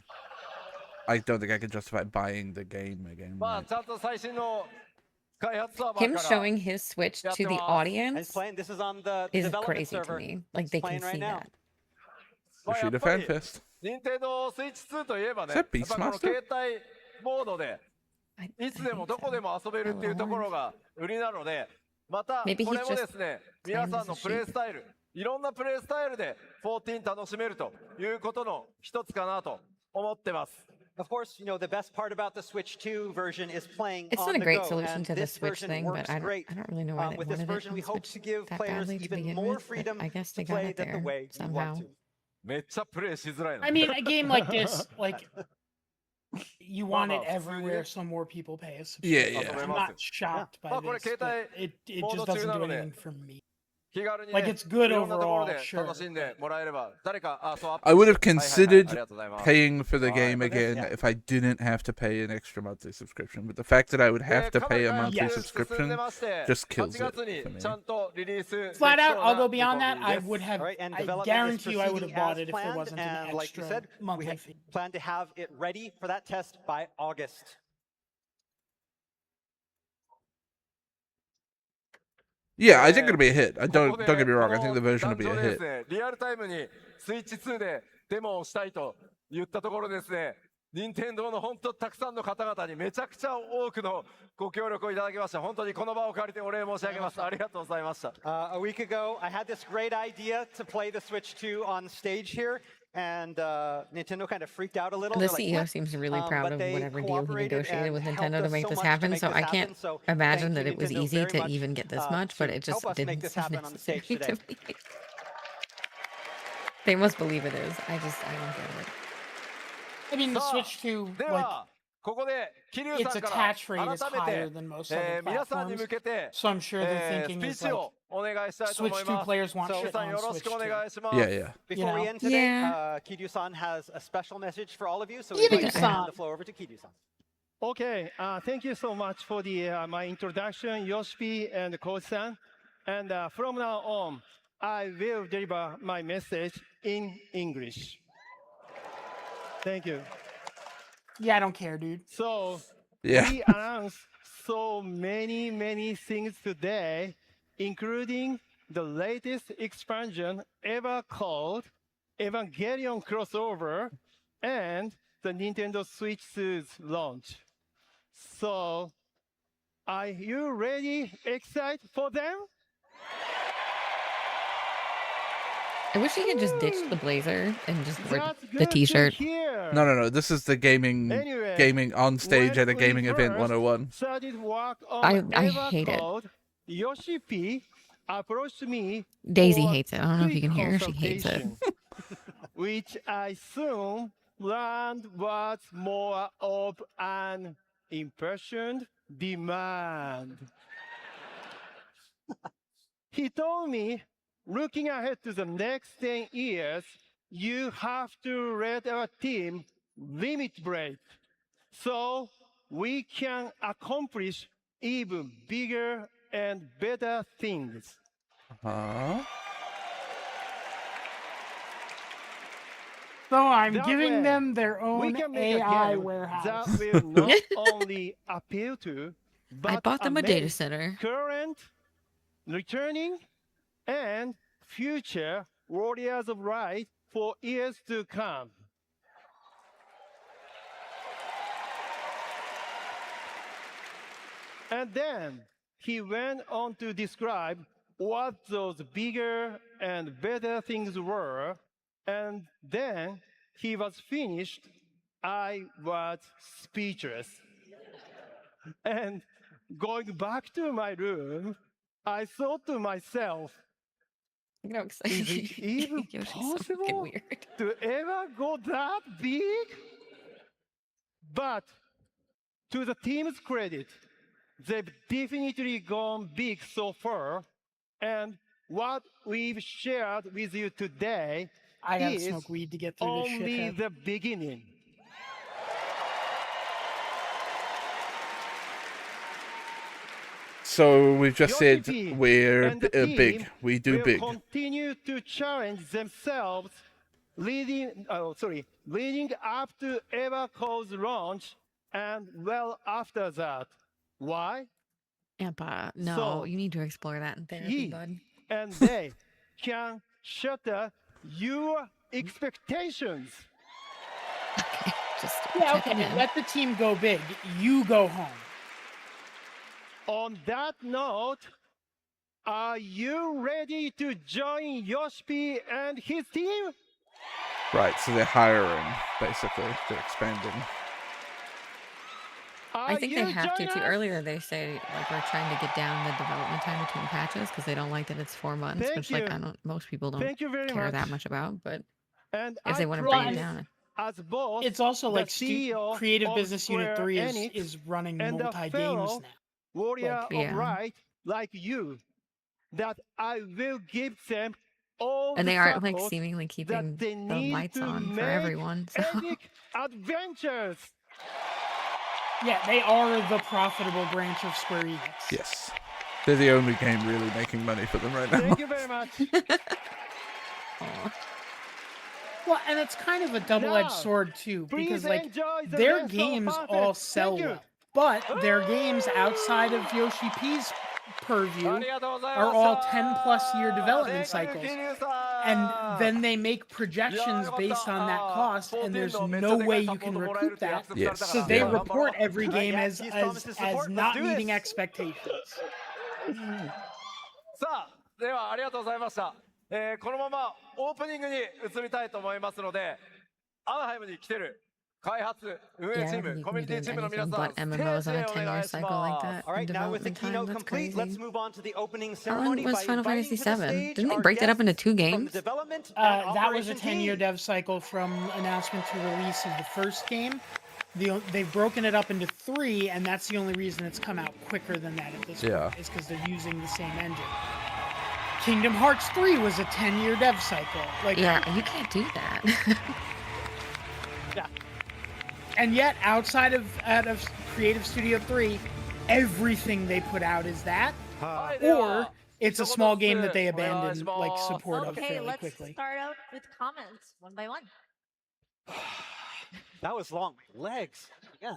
I don't think I could justify buying the game again. まあ right? ちゃんと最新の開発サーバー Him から showing his Switch やって to the ます。 And it's audience playing. This is on the is development crazy to server. me. Like It's they can playing right see now. that. まあ Yoshida やっぱり FanFest. 任天堂スイッチ2といえばね、 Is や that っぱりこの Beastmaster? 携帯モードで I いつでも think どこで so. も遊べるっていうところが売りなので、また Maybe これ he's も just ですね、 playing 皆さん as の a プレイ sheep. スタイル、いろんなプレイスタイルで14楽しめるということの一つかなと思ってます。 Of course, you know, the best part about the Switch 2 version is playing It's on not a the great go, solution and to the this Switch version thing, works but I great. don't really know why they With this wanted it version, on we the hope Switch to give that players badly to even begin more with, but freedom I guess to they got play it that the there way you want somehow. to. めっちゃプレイしづらいの。 I mean, a game like this, like you want it Well, no, everywhere, so more people pay a Yeah, subscription. yeah. I'm not shocked by Well, this, but it mode just doesn't do 中なので。 anything for me. 気軽に Like ね、 it's good いろんなところ overall, で sure. 楽しんでもらえれば、誰か、あ、そう、アップ I would have はいはいはい、 considered ありがとうございます。 paying for the Alright, game but again yeah. if I didn't have to pay an extra monthly subscription. But the fact that I would have to pay a monthly Yes. subscription just kills it for me. Flat out, I'll go beyond that. I would have. All right, and I development is guarantee you, I would have proceeding bought as it if there planned, wasn't an and like you extra said, we monthly have fee. plan to have it ready for that test by August. Yeah, I think it'll be a hit. Don't get me wrong. I think the version will be a hit. リアルタイムにスイッチ2でデモをしたいと言ったところですね、任天堂の本当たくさんの方々にめちゃくちゃ多くのご協力をいただきました。本当にこの場を借りてお礼申し上げます。ありがとうございました。A week ago, I had this great idea to play the Switch 2 on stage here, and Nintendo kind of freaked out a little. The They're like, CEO "What?" seems really proud But of they whatever deal he cooperated negotiated and with helped Nintendo to us make so this much to happen. make So this I can't happen. So imagine thank that you, it was Nintendo, easy very to much, even get this much, to but it just help us make didn't this seem happen on the stage necessary today. to me. They must believe it is. I don't get it. I mean, the Switch 2, で like はここで桐生 its さんから attach rate is 改め higher て than most other 皆さんに platforms. 向けて So I'm sure they're ス thinking ピー is チ like をお願いしたいと思 Switch い 2 ます。 players want 桐生 shit さん on よろし Switch くお 2. 願いします。 Yeah, yeah. Before we know? end today, Yeah. Kiryu-san has a special message for all of you, so we'd like to Kiryu-san. hand the floor over to Kiryu-san. Okay, thank you so much for the my introduction, Yoshi and Koji-san. And from now on, I will deliver my message in English. Thank you. Yeah, I don't care, dude. So Yeah. we announced so many things today, including the latest expansion ever called Evangelion crossover and the Nintendo Switch 2's launch. So, are you ready, excited for them? I wish he had just ditched the blazer and just wore That's the good to t-shirt. hear. No. This is the gaming Anyway, on stage when at a we gaming event first 101. started work on I Ever hate it. Code, Yoshi P approached me Daisy for hates it. I don't know if you quick can hear her. She hates it. consultation, which I soon learned was more of an impassioned demand. He told me, looking ahead to the next 10 years, you have to let our team limit break so we can accomplish even bigger and better things. Huh? So I'm That giving way, them their We own can make AI a game warehouse. that will not only appeal to, but I bought them a data amaze center. current, returning, and future warriors of light for years to come. And then he went on to describe what those bigger and better things were, and then he was finished. I was speechless. And going back to my room, I thought to myself, You know, excited. is it even Yoshi's so fucking possible weird. to ever go that big? But to the team's credit, they've definitely gone big so far. And what we've shared with you today I gotta is smoke weed to get through this only shit. the beginning. So we've just said Yoshi we're and the big. team We do will big. continue to challenge themselves, leading up to EverCode's launch and well after that. Why? Ampa, no, So, you need to explore that in therapy, he bud. and they can shatter your expectations. Okay, just Yeah, checking okay. in. Let the team go big. You go home. On that note, are you ready to join Yoshi and his team? Right, so they're hiring, basically. They're expanding. I think they have to too. Earlier they say like we're trying to get down the development time between patches because they don't like that it's 4 months, Thank which like you. I don't most people don't Thank you very care much. that much about, but And if I they want to bring it promise, down. as both It's also the like CEO Creative of Business Unit Square 3 Enix is running and a multi games fellow now. warrior Like, of Yeah. right like you, that I will give them all And the they are like support seemingly that keeping they the need lights to on for make everyone. So epic adventures. Yeah, they are the profitable branch of Square Enix. Yes. They're the only game really making money for them right now. Thank you very much. Aw. Well, and it's kind of a double-edged Now, sword too, please because like enjoy the their rest of games Fanfest. all Thank sell you. well, but their games outside of Yoshi P's purview are all 10+ year development cycles, and then they make projections based on that cost, and there's no way you can recoup that. Yes. So they Yeah. report every game yeah, as he's promised his support. Let's not do meeting this. expectations. さあではありがとうございました、このままオープニングに移りたいと思いますのでアナハイムに来てる開発運営 yeah, チ I ー don't ム think コ you ミュ can ニ be ティチー doing ムの皆 anything さん but ステー MMOs ジ on へ a お願 10-year いし cycle like ます that. All right, in now with the development time, keynote that's complete, crazy. let's move on to the opening How ceremony long was by Final Fantasy inviting to the VII? stage Didn't they our break that up into guests 2 from the games? development and That was a operation 10-year team. dev cycle from announcement to release of the first game. They've broken it up into 3, and that's the only reason it's come out quicker than that at this Yeah. point, is because they're using the same engine. Kingdom Hearts 3 was a 10-year dev cycle. Like, Yeah, you can't do that. Yeah. and yet, out of Creative Studio 3, everything they put out is that, or it's a small game that they abandoned like support of Okay, fairly let's quickly. start out with comments one by one. That was long. Legs. Yeah.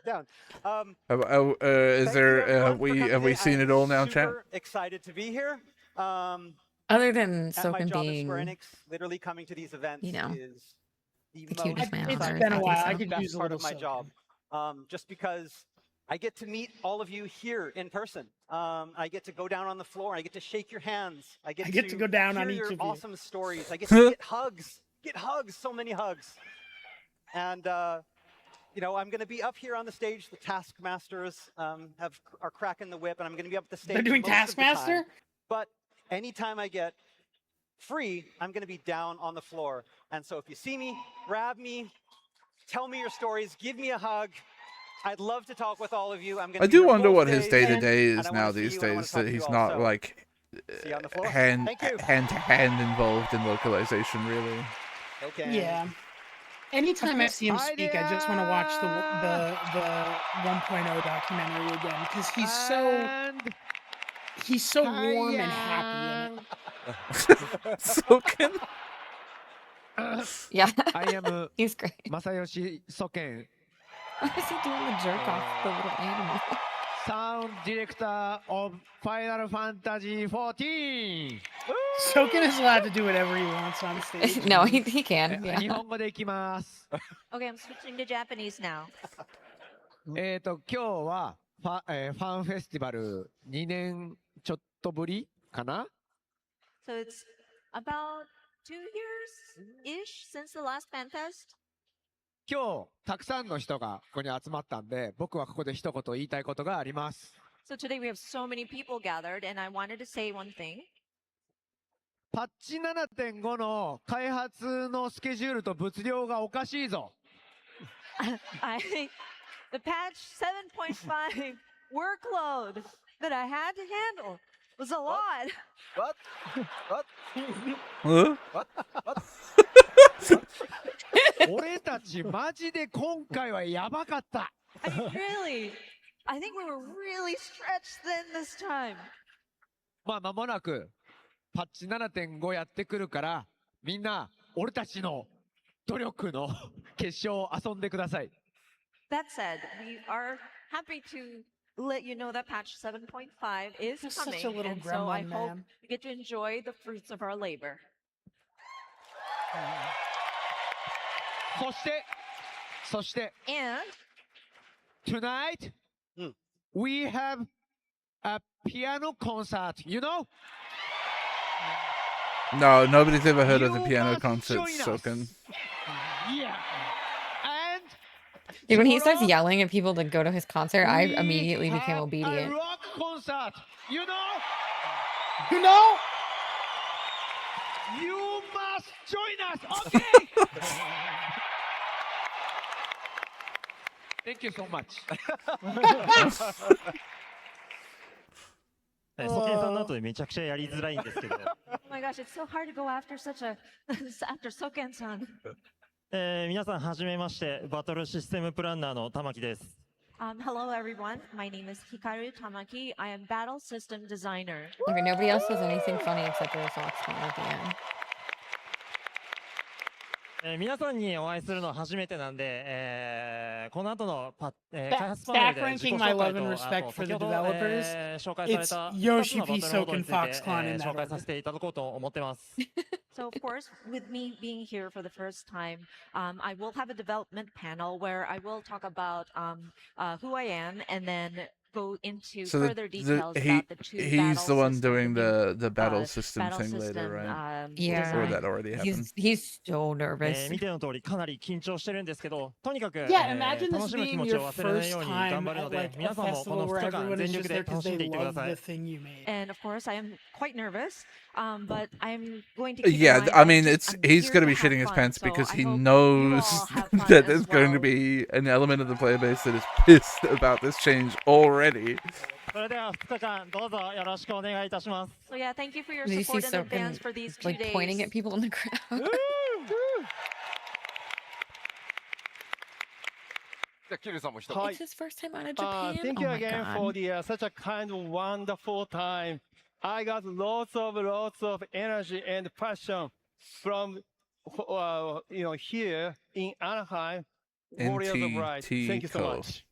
Down. Is Thank there? you, everyone, for Have coming we today. seen I am it all now, chat? super excited to be here. Other than At my Soken job at Square being, Enix, literally coming to these events you know, is the the most cutest man on It's earth, been a I think while. so. I could best use a part little of my soaking. job. Just because I get to meet all of you here in person. I get to go down on the floor. I get to shake your hands. I get to go down hear on each your of you. awesome stories. I get to get hugs. Get hugs. So many hugs. And you know, I'm going to be up here on the stage. The Taskmasters are cracking the whip, and I'm going to be up the stage. They're doing most of the time. Taskmaster? But anytime I get free, I'm going to be down on the floor. And so if you see me, grab me, tell me your stories, give me a hug. I'd love to talk with all of you. I'm going to I be do here wonder both what his days, day-to-day and is I now wanna see these you, and I wanna days. talk That to you he's all. not So, like see you on the floor. hand Thank you. to hand involved in localization, really. Okay. Yeah. Anytime I see him speak, I just want to watch the 1.0 documentary again because he's so warm and happy in it. Soken? Yeah, I am he's great. Masayoshi Soken, Why is he doing the jerk off the little animal? sound director of Final Fantasy 14. Soken is allowed to do whatever he wants on stage. No, he can. Yeah. 日本語でいきます。 Okay, I'm switching to Japanese now. 今日はファンフェスティバル2年ちょっとぶりかな So it's about 2 years-ish since the last FanFest. 今日たくさんの人がここに集まったんで、僕はここで一言言いたいことがあります。 So today we have so many people gathered, and I wanted to say one thing. パッチ 7.5 の開発のスケジュールと物量がおかしいぞ。The patch 7.5 workload that I had to handle was a lot. What? What? Huh? What? What? 俺たちマジで今回はやばかった。I mean, really, I think we were really stretched thin this time. まあ間もなくパッチ 7.5 やってくるからみんな俺たちの努力の結晶を遊んでください。 That said, we are happy to let you know that patch 7.5 is You're coming, such a little and so I gremlin, hope man. you get to enjoy the fruits of our labor. そして And tonight we have a piano concert. You know? No, nobody's ever heard of the You piano must concert, join us. Soken. Yeah. And Dude, when he starts tomorrow yelling at people to go to his concert, I we immediately became have a obedient. rock concert. You know? You know? You must join us. Okay. Thank you so much. ソケンさんの後でめちゃくちゃやりづらいんですけど、 oh my gosh, it's so hard to go after such a after Soken-san. 皆さんはじめまして、バトルシステムプランナーの玉木です。Hello everyone, my name is Hikaru Tamaki. I am battle system designer. Okay, nobody else says anything funny except for the Foxconn at the end. 皆さんにお会いするのは初めてなんで、この後の開発パネ Stack ルで自己 ranking my 紹介 love and と、あ respect と for 先 the ほど、 developers. 紹介され It's た Yoshi 2つのバ P. トルモード Soken について、 Foxconn in that 紹介 order. させていただこうと思ってます。So of course, with me being here for the first time, I will have a development panel where I will talk about who I am and then go into So further details about the two he's battle the one system, doing new, the battle system battle thing later, system, right? Yeah. Or that already happened. He's so nervous. 見ての通りかなり緊張してるんですけど、とにかく、 Yeah, imagine 楽 this しむ気 being 持ち your を忘れない first ように time 頑張るの at で、 like a 皆さんもこ festival の where 2日間 everyone 全 is 力 just で there 楽 because しん they でいってくだ love さ the い。 thing you made. And of course, I am quite nervous, but I'm going to keep in Yeah, mind I that mean, I'm he's here gonna to be have shitting his fun, pants so because I he hope you knows all have fun that as there's going to well. be an element of the player base that is pissed about this change already. それでは2日間どうぞよろしくお願いいたします。 So yeah, thank you for your Did you see support in advance Soken for these 2 like days. pointing at people in the crowd? じゃあキルさんも一言。 It's his first time out of Japan. Thank Oh you my again god. for the such a kind of wonderful time. I got lots of energy and passion from here in Anaheim, Warriors of Light. Thank you so NTT much.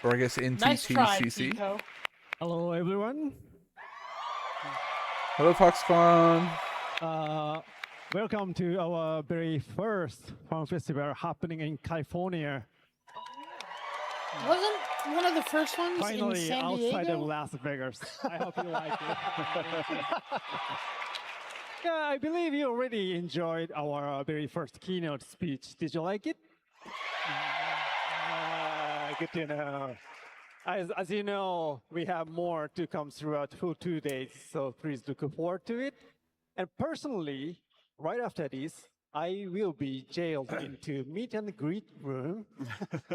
Or I guess Nice try, NTTCC. Pico. Hello, everyone. Hello, Foxconn. Welcome to our very first fan festival happening in California. Wasn't one of the first ones in Finally, San outside of Diego? Las Vegas. I hope you like it. Yeah, I believe you already enjoyed our very first keynote speech. Did you like it? Good to know. As you know, we have more to come throughout for 2 days, so please look forward to it. And personally, right after this, I will be jailed into meet and greet room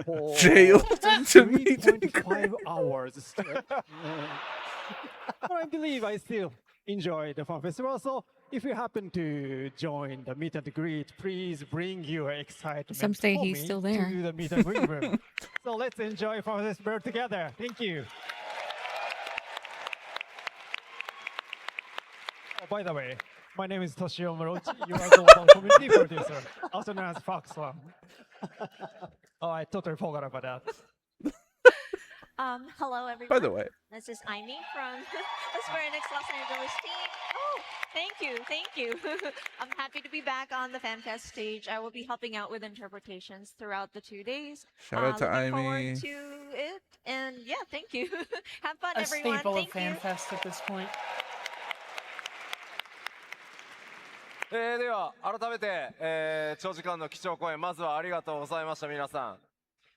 for Jailed into meet and 3.5 hours straight. But I believe I still enjoy the fan festival. So if you happen to join the meet and greet, please bring your excitement. Some say for he's me still there. to the meet and greet room. So let's enjoy fan festival together. Thank you. Oh, by the way, my name is Toshio Morochi. You are global community producer, also known as Fox One. Oh, I totally forgot about that. Hello everyone. By the way, This is Aimee from the Square Enix Los Angeles team. Oh, thank you. I'm happy to be back on the FanFest stage. I will be helping out with interpretations throughout the 2 days. shout out to Looking Aimee. forward to it, and yeah, thank you. Have fun, A everyone. staple of Thank you. FanFest at this point. では改めて、長時間の基調講演まずはありがとうございました皆さん。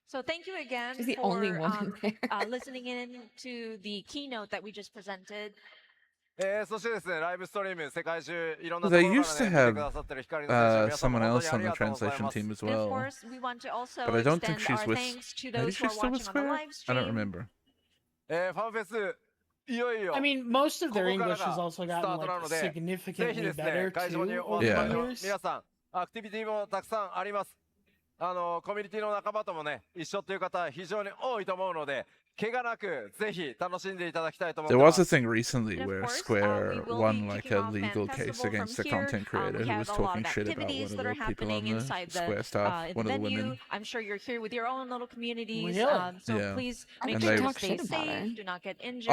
So thank you again She's the for only woman there. listening in to the keynote that we just presented. そしてですね、ライブストリーム世界中いろんな Well, と they ころ used か to らね見て have くださってる光の選手皆さんも someone 本 else 当にあ on り the がとうござい translation ます team as And of well. course, we want to also But I don't think extend she's our with. thanks to Maybe those who are she's still with watching on the Square? live I don't stream. remember. ファンフェスいよいよ I mean, most of こ their こから English has が also スタ gotten ートなの like でぜひ significantly です better ね会場に too お over 集 the まりの years. 皆さんアクティビティもたくさんありますコミュニティの仲間ともね一緒っていう方非常に多いと思うので怪我なくぜひ楽しんでいただきたいと思っ There てま was a す。 thing recently And of where course, Square we will won be like kicking a off legal Fan case Festival against from the here. content creator We who have was a lot talking of shit about one activities of that the are people happening on the inside the Square staff, in the one of the venue. women. I'm sure you're here with your own little communities. Really? So Yeah. please I make And sure they- to talk stay shit about her. safe. Do not get injured.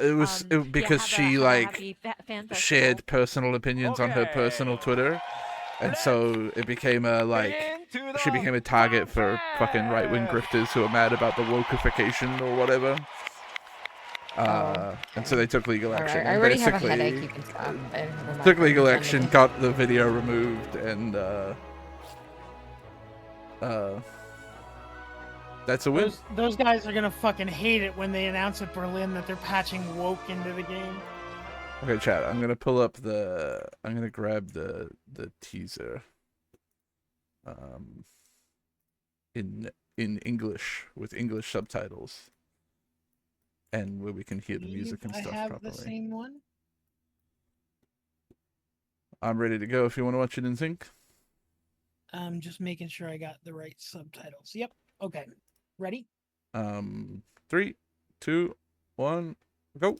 It was because she have a like happy Fan Festival. shared personal opinions on her personal Twitter, and so it became a like she became a target for fucking right-wing grifters who are mad about the wokeification or whatever. And so they took legal Alright, action. I And already have a headache. basically You can stop. Never mind. took legal I'm done action, with got the video removed, and that's a win. Those guys are gonna fucking hate it when they announce at Berlin that they're patching woke into the game. Okay, chat. I'm gonna pull up the. I'm gonna grab the teaser. In English with English subtitles, and where we can hear the music and stuff I have properly. the same one. I'm ready to go. If you want to watch it in sync. I'm just making sure I got the right subtitles. Yep. Okay. Ready? 3, 2, 1, go.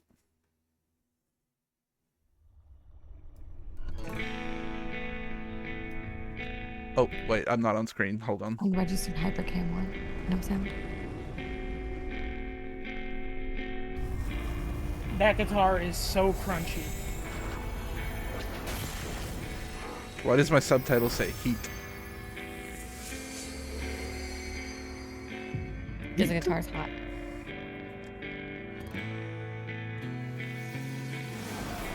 Oh, wait, I'm not on screen. Hold on. Unregistered hypercam one. No sound. That guitar is so crunchy. Why does my subtitle say heat? Because the guitar's hot.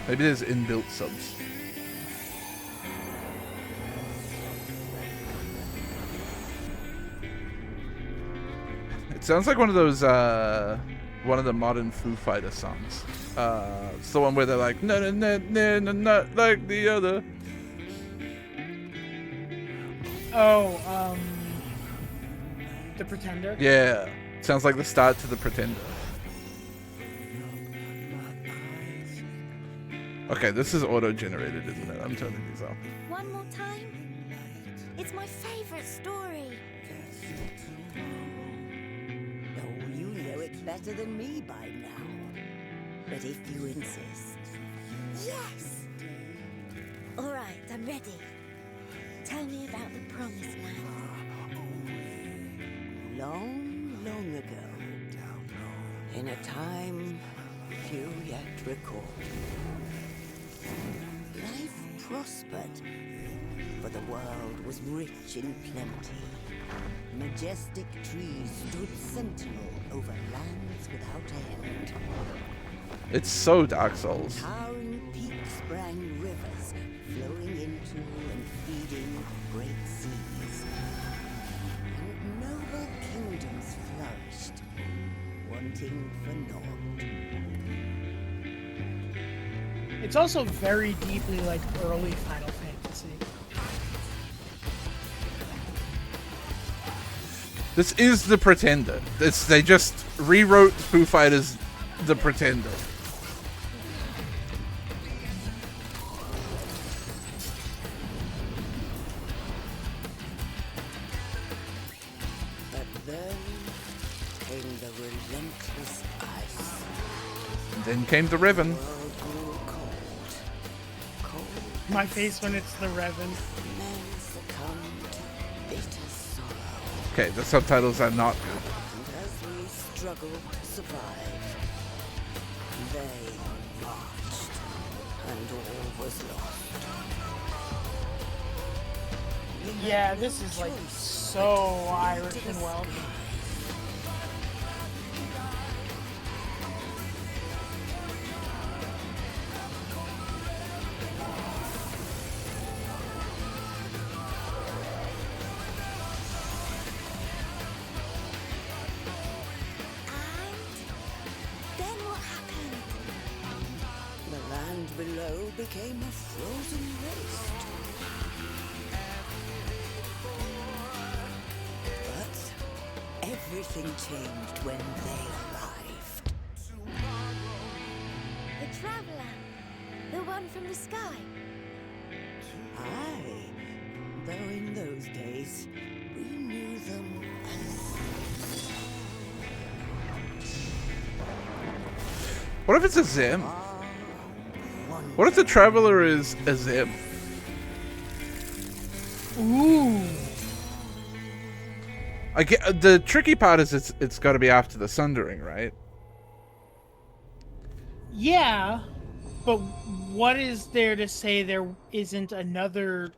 Maybe there's inbuilt subs. It sounds like one of those, one of the modern Foo Fighter songs. It's the one where they're like, no, no, no, no, no, not like the other. Oh, The Pretender? Yeah, sounds like the start to The Pretender. Okay, this is auto-generated, isn't it? I'm turning these off. One more time. It's my favorite story. Oh, you know it better than me by now. But if you insist. Yes. All right, I'm ready. Tell me about the Promised Land. Long, long ago, in a time few yet recall, life prospered, for the world was rich in plenty. Majestic trees stood sentinel over lands without end. It's so Dark Souls. Towering peaks sprang rivers, flowing into and feeding great seas. And noble kingdoms flourished, wanting for naught. It's also very deeply like early Final Fantasy. This is The Pretender. They just rewrote Foo Fighters' The Pretender. But then came the relentless ice. Then came the Revan. World grew cold. Cold. My face when it's the Revan. Men succumbed to bitter sorrow. Okay, the subtitles are not good. And as we struggled to survive, they marched, and all was lost. Yeah, this is like so Irish and Welsh. Then what happened? The land below became a frozen waste. But everything changed when they arrived. The Traveler. The one from the sky. Aye, though in those days we knew them as What if it's a Zim? What if the Traveler is a Zim? Ooh. I get the tricky part is it's got to be after the Sundering, right? Yeah, but what is there to say there isn't another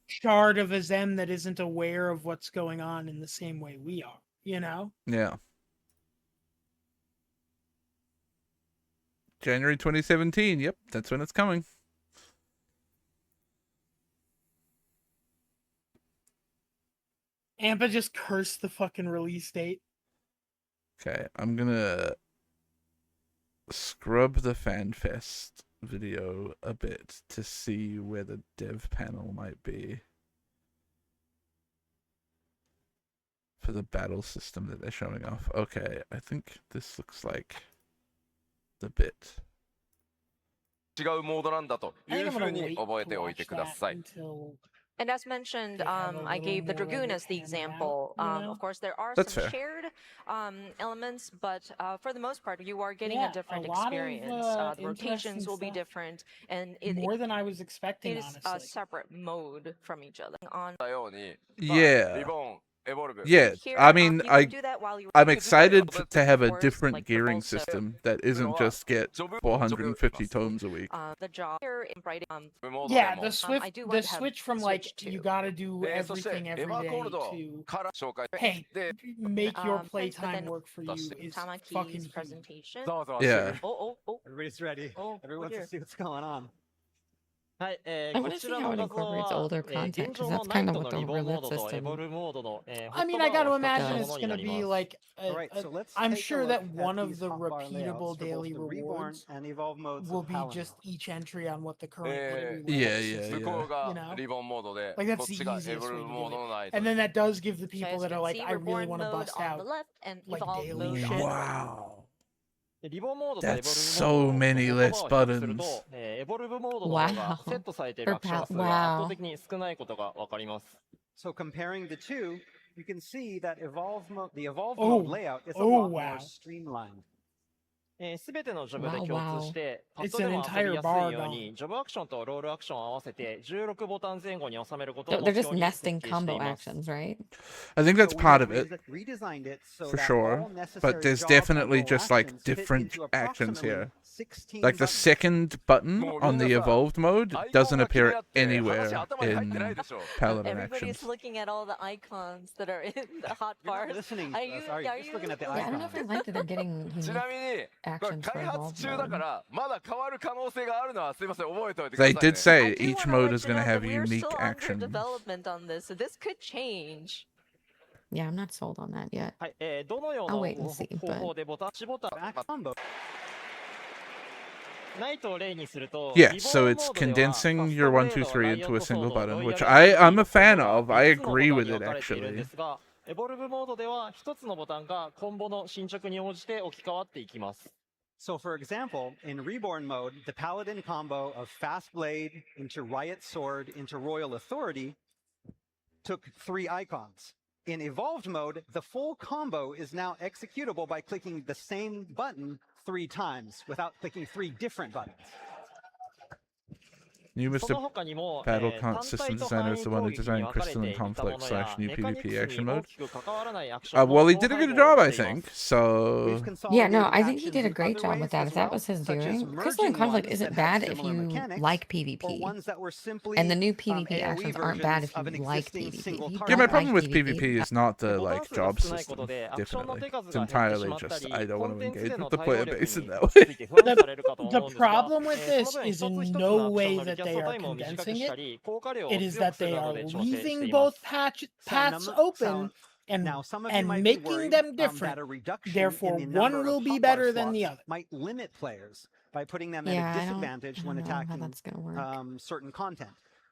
shard of a Zem that isn't aware of what's going on in the same way we are, you know? Yeah. January 2017. Yep, that's when it's coming. Ampa just cursed the fucking release date. Okay, I'm gonna scrub the FanFest video a bit to see where the dev panel might be for the battle system that they're showing off. Okay, I think this looks like the bit. 違うモードなんだというふうに覚えておいてください。 And as mentioned, I gave the Dragoon as the example. Of course, there are That's some fair. shared elements, but for the most part, you are getting a different lot of, experience. The rotations will be interesting different, and more than I was expecting, it is a honestly. separate mode from each other. On Yeah. Yeah, Here, I mean, you can do that while you I'm you can do excited it, to have a of course, different like the gearing Volta. system that isn't just get 450 tomes a week. The job here in writing. Yeah, the I do the want to have switch from like Switch you to. gotta do everything every day to hey, make your playtime work for you is fucking huge. Presentation. Yeah. Everybody's ready. Everyone wants to see what's going on. はい、I want to see how it incorporates older content, because that's kind of what the roulette system. I mean, I got to imagine it's does. going to be like. Alright, so let's I'm take a sure look that at one of these the hotbar layouts repeatable for both daily the Reborn rewards and Evolve modes will of be Paladin. just each entry on what the current daily Yeah, rewards yeah, is. 向こうが You know? リボンモードで Like こ that's っ the ちがエ easiest ボ way ル to モー do ドの it. ナイト And then that does give the So people as that you are can like, see, I really Reborn want to mode bust on the out left and like Evolve daily mode. shit. Wow. リボンモードとエボルブモード That's so many less を比較する buttons. と、エボルブモードの方がセットされているアクション数が圧倒的に少ないことがわかります。So comparing the two, you can see that the Evolve Oh. mode layout is a Oh, lot wow. more streamlined. すべてのジョブで共通して、パッ It's ドで an も遊び entire やす bar いように、ジョブアクションとロールアクションを合わせて16ボタン前後に収めることを They're 目 just 標に設 nesting 計して combo います。 actions, right? I think that's So we part have of it, redesigned it so for that sure. all necessary But there's job definitely and role just like actions fit different into actions approximately here. 16 Like the buttons. second button on the evolved mode doesn't appear anywhere in Paladin Everybody's actions. looking at all the icons that are in the hot You're not bars. listening. Are you, sorry, are you're just you looking at the Yeah, I don't know icons. if I like that they're getting ち unique なみにこれ actions for 開発 evolved 中だか mode. らまだ変わる可能性があるのはすいません覚えておいてくださ They いね did say I do each wanna mode let is you going to know have that we're unique still actions. under development on this, so this could change. Yeah, I'm not sold on that yet. はい、どのよう I'll な wait and see, 方 but 法でボタン、1ボタン、 Back combo. ナイトを例にすると、 Yeah, リボ so ン it's モードでは condensing カス your タム 1, レー 2, ド 3ライオ into ン a トソー single ド button, ロイ which ヤル I'm a の fan コンボが of. I 3つのボ agree タン with に it 分かれているん actually. ですが、エボルブモードでは1つのボタンがコンボの進捗に応じて置き換わっていきます。 So, for example, in Reborn mode, the Paladin combo of Fast Blade into Riot Sword into Royal Authority took 3 icons. In Evolved mode, the full combo is now executable by clicking the same button 3 times without clicking 3 different buttons. New その Mr. 他にも、 Battle 単 System 体と designer 範 is 囲 the 攻 one who 撃に designed 分かれ Crystalline ていたも Conflict のや / new メカニク PvP ス action に大 mode. きく関わらないアクション Well, も he did a 統 good 合 job, I していま think. す。 We've So Yeah, no, consolidated I think he actions did a in great other job with ways that. as If that well, was his such as doing, merging Crystalline Conflict ones isn't that have bad if similar you mechanics, like or PvP. ones that were simply And the new PvP AoE actions aren't bad if versions you of an like existing PvP. If single you target yeah, my don't problem like with PvP, PvP is not the ボタン like 数が job 少ないこ system. とでアクションの Definitely, 手数 it's が減ってし entirely まった just り、 I don't コ want ン to テンツ engage での with the 対応 player 力 base に in that つ way. いて不安されるかと思うん The ですが、 problem with そ this の分 is 一つ in 一つ no のアクション way のリ that キャス they ト are タイムを短く condensing した it. り、効果量を It is 強 that くする they など are で調整して leaving いま both す。 paths open Now, some of you and might be making worried them that different. a reduction Therefore, in the one number will of be hotbar better than the slots other. might limit players by putting them Yeah, at I a don't disadvantage when know how attacking that's gonna work. certain content.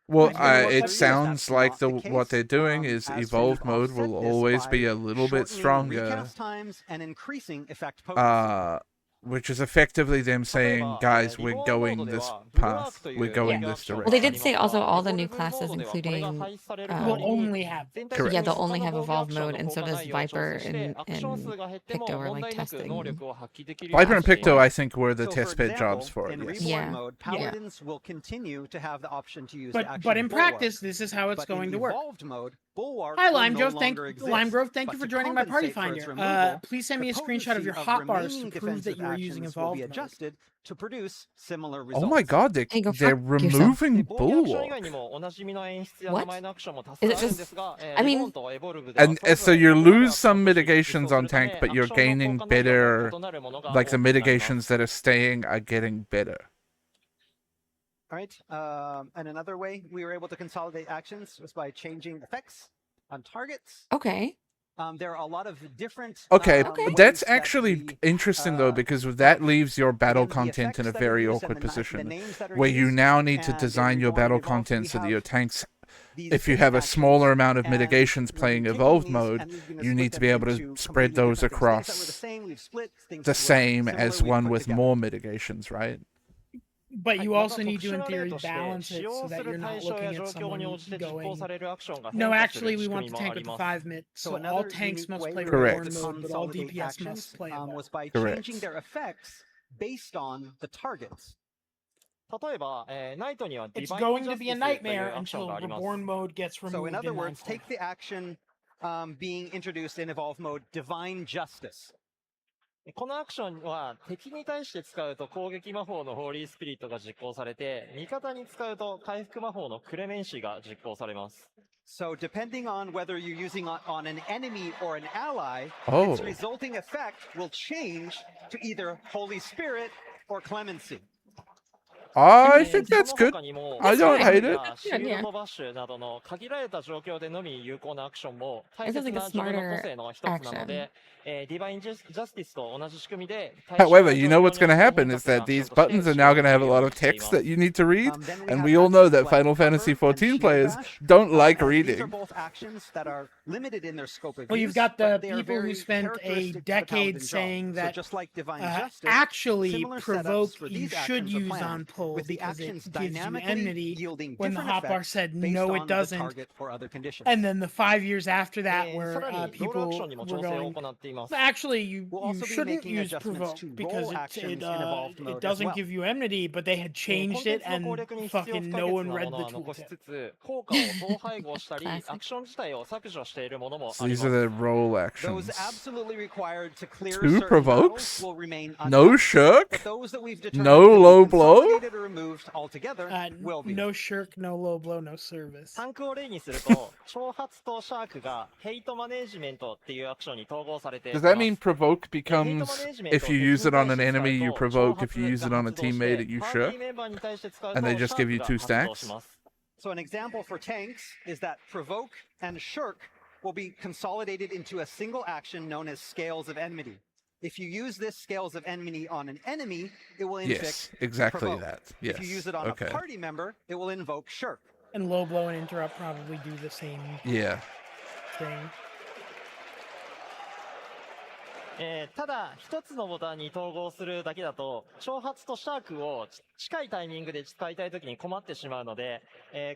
Well, But you know what, it that's sounds like not the what case. they're doing is As to evolved mode offset will this always by be a little bit shortening stronger. recast times and increasing effect potency. which is effectively them saying, guys, we're going this path. We're going this direction. Well, they did say also all the new classes, including will only have. Correct. Yeah, they'll only have evolved mode, and so does Viper and Picto are like testing. Viper and Picto, I think, were the test bed jobs for it. In Yes. Reborn mode, Paladins will continue to have the option to use the But action in Bulwark. practice, this is how it's But going in to work. Evolved mode, Bulwark Hi, will Lime no Grove. Thank longer exist. Lime Grove. Thank But you for to joining my party compensate for its finder. removal, Please send me a the screenshot of your potency hotbars remaining to prove that defensive you are using actions will evolved be mode. adjusted to produce similar Oh results. my god, Hey, go they're fuck yourself. removing Bulwark. What? Is it just? I mean, And so you lose some mitigations on tank, but you're gaining better, like the mitigations that are staying are getting better. All right. And another way we were able to consolidate actions was by changing effects on targets. okay. There are a lot of different. Okay, ways that's that actually the, interesting though, because that leaves your battle content in a very awkward position, where you now need to design your battle content so that your tanks, if you have a smaller amount of mitigations playing evolved mode, you need to be able to spread those across the same as one with more mitigations, right? But you also need to, in theory, balance it so that you're not looking at someone going, no, actually, we want the tank with the 5-mit, so all tanks must play Correct. Reborn mode, but all DPS must play it. was by Correct. changing their effects based on the targets. It's going to be a nightmare until Reborn mode gets removed. So in other words, 9.4. take the action being introduced in Evolved mode, Divine Justice. このアクションは敵に対して使うと攻撃魔法のホーリースピリットが実行されて、味方に使うと回復魔法のクレメンシが実行されます。So depending on whether you're using on an enemy or an ally, Oh. its resulting effect will change to either Holy Spirit or Clemency. I think that's good. I don't hate it. シールドバッシュなどの限られた状況でのみ有効なアクションも大切な自分の個性の一つなので、ディバインジャスティスと同じ仕組みで。However, you know what's going to happen is that these buttons are now going to have a lot of text that you need to read, and we all know that Final Fantasy XIV players don't like These are reading. both actions that are limited in their scope of Well, use. you've got the but they are people who very spent a characteristic to decade Paladin saying jobs. that so just like Divine Justice, actually similar Provoke setups for you these should actions are use planned, on pull with the because it actions gives you dynamically enmity, yielding when the different hotbar effects said based no, on it the doesn't. target or other conditions. And then the 5 years after that, さ where らにロールア people クションにも were 調整を going, 行っています。 well, actually, you We'll also be shouldn't making use adjustments Provoke to because roll actions in evolved mode it as doesn't well. give you enmity, but they had コン changed テン it ツの攻 and 略に必要不 fucking 可 no 欠 one な read もの the は残し tooltip. つつ、効果を統廃合したり、アクション自体を削除しているものもあ So り these ま are す。 the roll Those actions. absolutely required to clear Two certain provokes? battles will remain No untouched, shirk? but those that we've determined No can be low blow? consolidated or removed altogether will be. No shirk, no low blow, no service. タンクを例にすると、挑発とシャークがヘイトマネージメントっていうアクションに統合されていま Does す。 that mean provoke becomes if you use it on an enemy, you provoke, if you use it on a teammate, you shirk? And they just give you 2 stacks? So an example for tanks is that provoke and shirk will be consolidated into a single action known as Scales of Enmity. If you use this Scales of Enmity on an enemy, it will inflict Yes, exactly provoke. that. If you Yes, use it on okay. a party member, it will invoke shirk. And low blow and interrupt probably do the same Yeah. thing. ただ、一つのボタンに統合するだけだと、挑発とシャークを近いタイミングで使いたいときに困ってしまうので、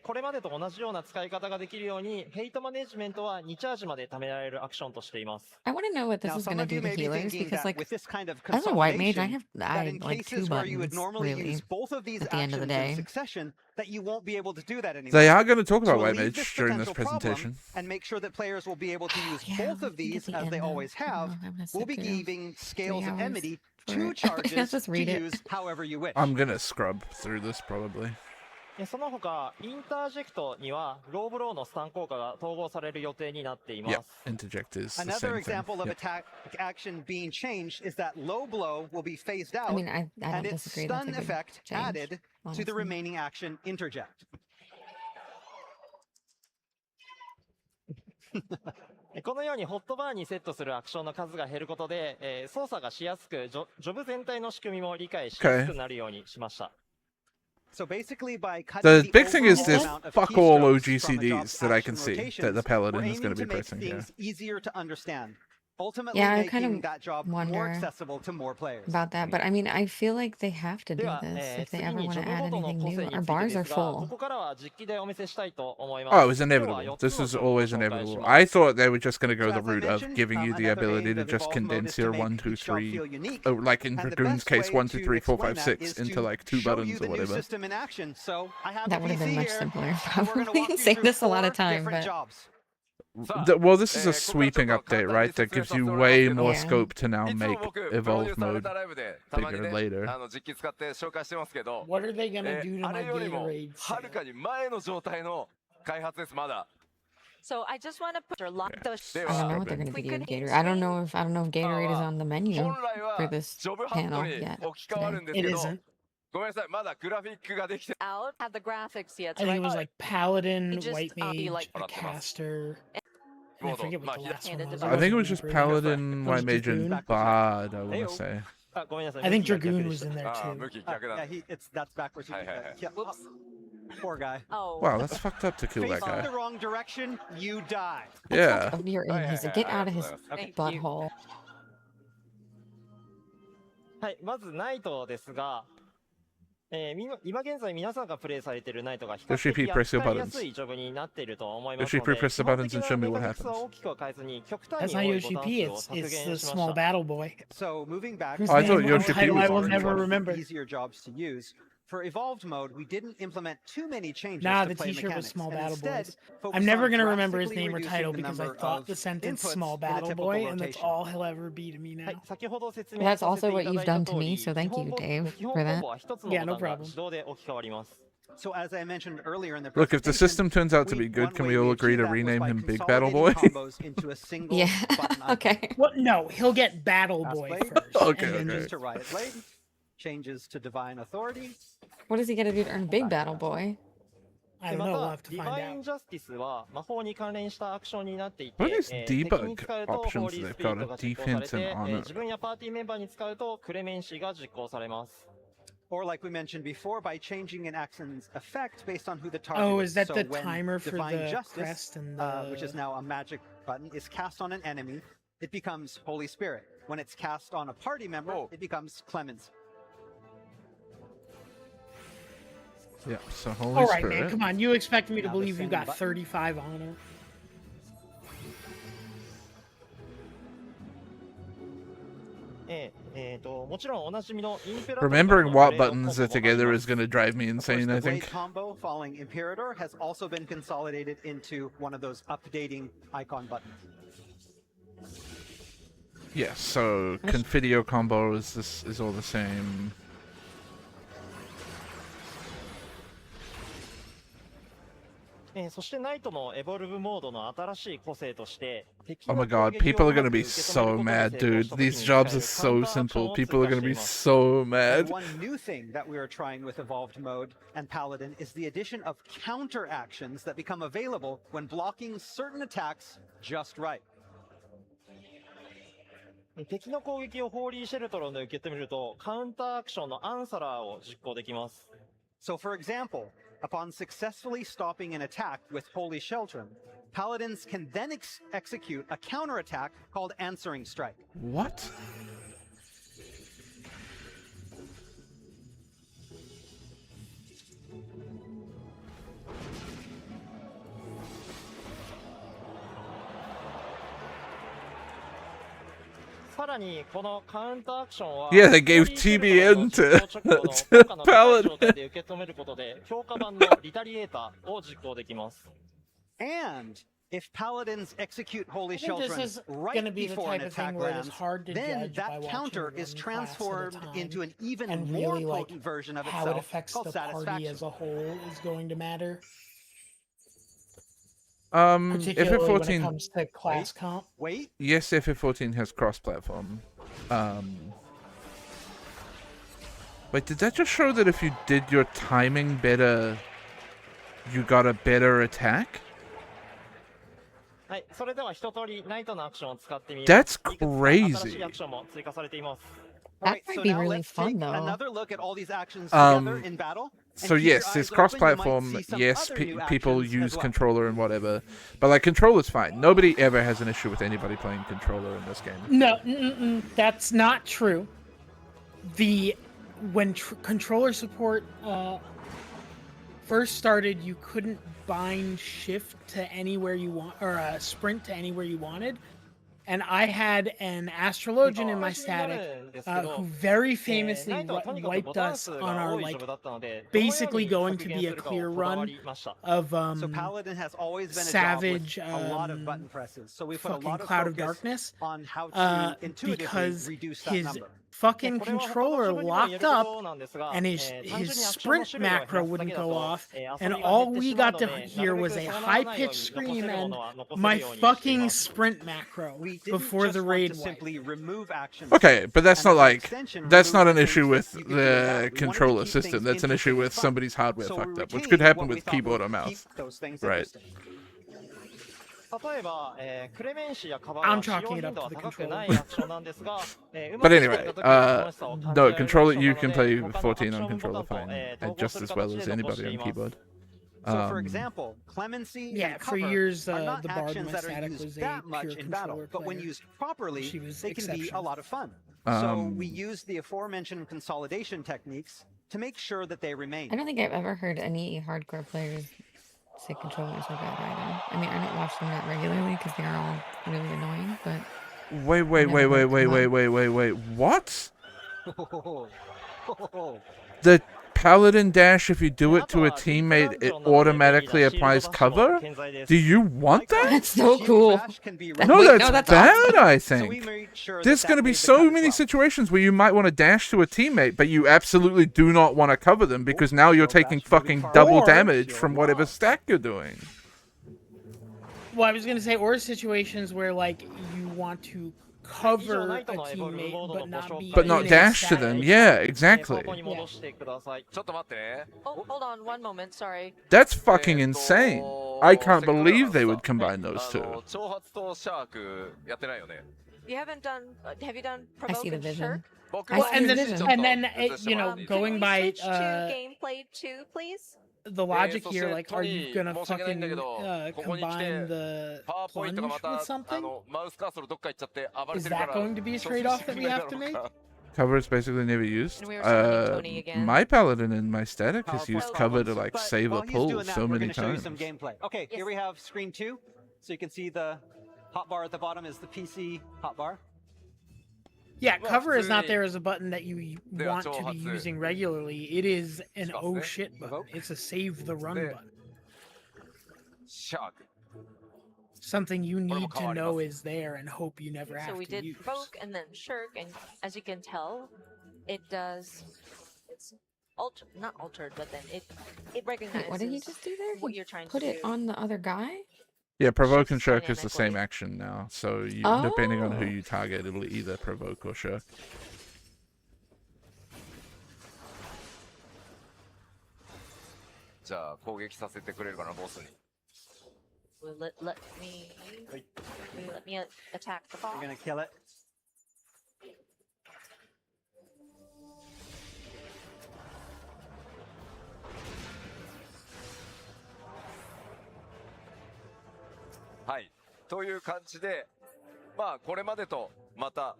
これまでと同じような使い方ができるように、ヘイトマネジメントは2チャージまで貯められるアクションとしています。I want to know what this Now, is some going to of you do to may be healers thinking because, that like, with this kind of as a white mage, I consolidation, have that in like 2 cases where you would buttons normally really use both of these at the end of the actions in day. succession, that you won't be able to do that anymore. They are going to talk To about White relieve Mage during this potential problem presentation. and make sure that players will be able to use Yeah, both of I think these at the as they end always of- have. I'm gonna We'll sit be through giving Scales 3 of hours Enmity for 2 it. charges Let's just to read it. use however you wish. I'm going to scrub through this probably. その他、インタージェクトには、ローブローのスタン効果が統合される予定になっていま Yep, す。 interject is the Another same thing. example of Yep. attack action being changed is that low blow will be phased out I mean, I don't and its disagree. That's stun a good effect change, added to honestly. the remaining action interject. このようにホットバーにセットするアクションの数が減ることで、操作がしやすく、ジョブ全体の仕組みも理解しやすくなるようにしました。So basically, by cutting The big thing is overall there's amount of fuck all keystrokes from a OGCDs job's that I action can see rotations, that the Paladin we're is going to aiming be make pressing here. things easier to understand. ultimately Yeah, I making kind of that job more wonder accessible to more players. about that, but I mean, I feel like they have to do では、 this if they 次 ever に want ジ to ョブ add ごとの anything 個 new. 性に Our ついて bars で are すが、こ full. こからは実機でお見せしたいと思いま Oh, す。 it was 今日は inevitable. 4つ This の is ジョブを always 紹介し inevitable. ま I す。 thought they were just going to go So the as I route of mentioned, giving you the another ability aim to of just Evolve Mode condense is to your make 1, 2, each job 3, feel unique. oh, like in And the Dragoon's best case, way 1, 2, to 3, 4, 5, explain that 6 is into to like 2 show you buttons the or new whatever. system in action. So I have That the would have been PC much here, simpler, and we're going to probably. walk you Save through this a lot 4 of time, different but jobs. Well, this is a sweeping update, right? That gives you way more Yeah. scope to now いつも make 僕プロデュー Evolve サーネ mode タライブでたまに bigger ね later. 実機使って紹介してますけど What are they gonna do to あ my れよりも Gatorade はるかに前の状態の開発ですまだ So I just want to put your lock those. I don't know what they're going to be doing with Gatorade. I don't know if Gatorade is on the menu 本来 for は this ジョブハット panel に yet 置き換わる today. んです It けど isn't. ごめんなさいまだグラフィックができて Out have the graphics yet. I So think it was like Paladin, It just, White be Mage, like- a caster. And I forget what the last one was. I think it was just It Paladin, was White Mage, and Dragoon. Bard, I want to say. あ、ごめんなさい。 I think 向きが逆 Dragoon で was した in there あ too. 向き逆だ Yeah, that's backwards. Yeah, oops. Poor guy. Oh. Wow, that's fucked up to kill that Facing guy. the wrong direction, you die. Yeah. Oh, you're in his. Get out of his Thank you. butthole. はい、まずナイトですが、今現在皆さんがプレイされているナイトが比較 Yoshi P, 的 press your 扱いや buttons. すいジョブになっていると思います Yoshi の P, で、 press the 基本 buttons 的 and な show me メ what カニクス happens. は大きくは変えずに、極端 That's に not 多いボ Yoshi タン P. 数を It's 削減 the しまし small た。 battle boy. So moving back, Whose Oh, I thought name- Yoshi P title was I will already never one. remember. easier jobs to use. For evolved mode, we didn't implement too many changes Nah, to the play T-shirt was mechanics, Small and Battle instead Boys. focused I'm never on gonna remember his drastically name or reducing title the because I number thought of the sentence inputs Small in a Battle typical Boy, and that's rotation. all he'll ever be to me はい now.、先ほど説 Well, 明 that's させ also て what いた you've だいた done 通 to me, り、 so thank you, Dave, 基本 for コン that. ボは一つの Yeah, ボ no タンが problem. 自動で置き換わります。 So as I mentioned earlier in the Look, if the presentation, system turns out to be good, can we all agree to rename him Big Battle Boy? Yeah, okay. What? No, he'll get Battle Boy first. Okay, and then okay. Changes to Riot Blade, changes to Divine Authority. What does he got to do to earn Big Battle Boy? I で don't ま know. We'll た、 have to ディ find バイン out. ジャスティスは魔法に関連したアクションになっていて、 What is 敵に debug 使うと options ホーリー they've スピリッ got? ト A が実行され defense て、 and honor. 自分やパーティーメンバーに使うとクレメンシーが実行されます。 Or like we mentioned before, by changing an action's effect based on who the target Oh, is. is that So the when timer for Divine the Justice, crest and which is the- now a magic button, is cast on an enemy, it becomes Holy Spirit. When it's cast on a party member, it becomes Clemency. Yeah, so Holy All right, Spirit. man. Come on. You expect me to Now the believe you same got button. 35 honor? もちろんおなじみのインペラトル Remembering から what のブレード buttons コン are ボもあり together ま is す going to drive me Of course, insane, I the Blade think. combo, Falling Imperator, has also been consolidated into one of those updating icon buttons. Yes, so Confidio combo is all the same. そしてナイトのエボルブモードの新しい個性として、 Oh my god, people are going to be so mad, dude. These jobs are so simple. People are going to be so And mad. one new thing that we are trying with Evolved Mode and Paladin is the addition of counter actions that become available when blocking certain attacks just right. 敵の攻撃をホーリーシェルトロンで受け止めると、カウンターアクションのアンサラーを実行できます。 So for example, upon successfully stopping an attack with Holy Sheltron, Paladins can then execute a counterattack called Answering Strike. What? Yeah, they gave TBN to Paladin. And if Paladins execute Holy I think this Sheltron is right gonna be the before an type of thing attack where it is lands, hard to then judge by that watching counter one is class at a transformed time into an even and more really, like, potent version of how it itself affects called the party Satisfaction. as a whole is going to matter. If Particularly when it F14, comes to class comp. Wait. yes, FF14 has cross-platform. Wait, did that just show that if you did your timing better, you got a better attack? はい、それでは一通りナイトのアクションを使ってみます。 That's いくつか新し crazy. いアクションも追加されています。 That Alright, might so be now really let's fun, take though. another look at all these actions together in battle. So yes, there's cross-platform. Yes, people use controller and whatever, but like controller's fine. Nobody ever has an issue with anybody playing controller in this game. No, that's not true. When controller support first started, you couldn't bind shift to anywhere you want, or sprint to anywhere you wanted. And I had an astrologian in my static who very famously wiped us on our basically going to be a clear run of so Paladin has always been Savage a lot of button presses. So we put a lot of Cloud of focus Darkness on how to intuitively because reduce that his number. fucking controller locked up and his sprint macro wouldn't go off, and all we got to hear was a high-pitched scream and my fucking sprint macro before the raid simply remove actions. Okay, but that's not like that's not an issue with the controller system. That's an issue with somebody's hardware fucked up, which could happen with keyboard or mouse. Right. I'm chalking it up to the controller. But anyway, no, controller, you can play 14 on controller fine, and just as well as anybody on keyboard. So, for example, clemency and for cover years, are not the Bard actions that are Static used was a that much pure in battle, controller but when player. used properly, they can be a lot of fun. So Um, we use the aforementioned consolidation techniques to make sure that they remain. I don't think I've ever heard any hardcore players say controllers are bad either. I mean, I don't watch them that regularly because they are all really annoying, but... Wait, what? The Paladin dash, if you do it to a teammate, it automatically applies cover? Do you want that? That's so cool. No, that's bad, I think. There's going to be so many situations where you might want to dash to a teammate, but you absolutely do not want to cover them because now you're taking fucking double damage from whatever stack you're doing. Well, I was gonna say, or situations where like you want to cover a teammate But not dash to them. Yeah, exactly. Oh, hold on one moment. Sorry. That's fucking insane. I can't believe they would combine those two. You haven't done. Have you done I provoke see the and vision. shirk? Well, and then you know, going by Switch to gameplay 2, please. the logic here, like, are you gonna fucking combine the plunge with something? Is that going to be a trade-off that we have to make? Cover is basically never used. And we were summoning Tony again. My Paladin in my static has used cover to like save a pull so many times. Some gameplay. Okay, here we have screen 2, so you can see the hotbar at the bottom is the PC hotbar. Yeah, cover is not there as a button that you want to be using regularly. It is an oh shit button. It's a save the run button. Something you need to know is there and hope you never have So to we did use. provoke and then shirk, and as you can tell, it does. It's not altered, but then it recognizes. Wait, what did he just do there? What He you're trying put to it do. on the other guy? Yeah, provoke and shirk is the same action now. So you, depending on who Oh. you target, it'll either provoke or shirk. Let me attack the boss. You're gonna kill it. Hi. という感じで、まあこれまでとまた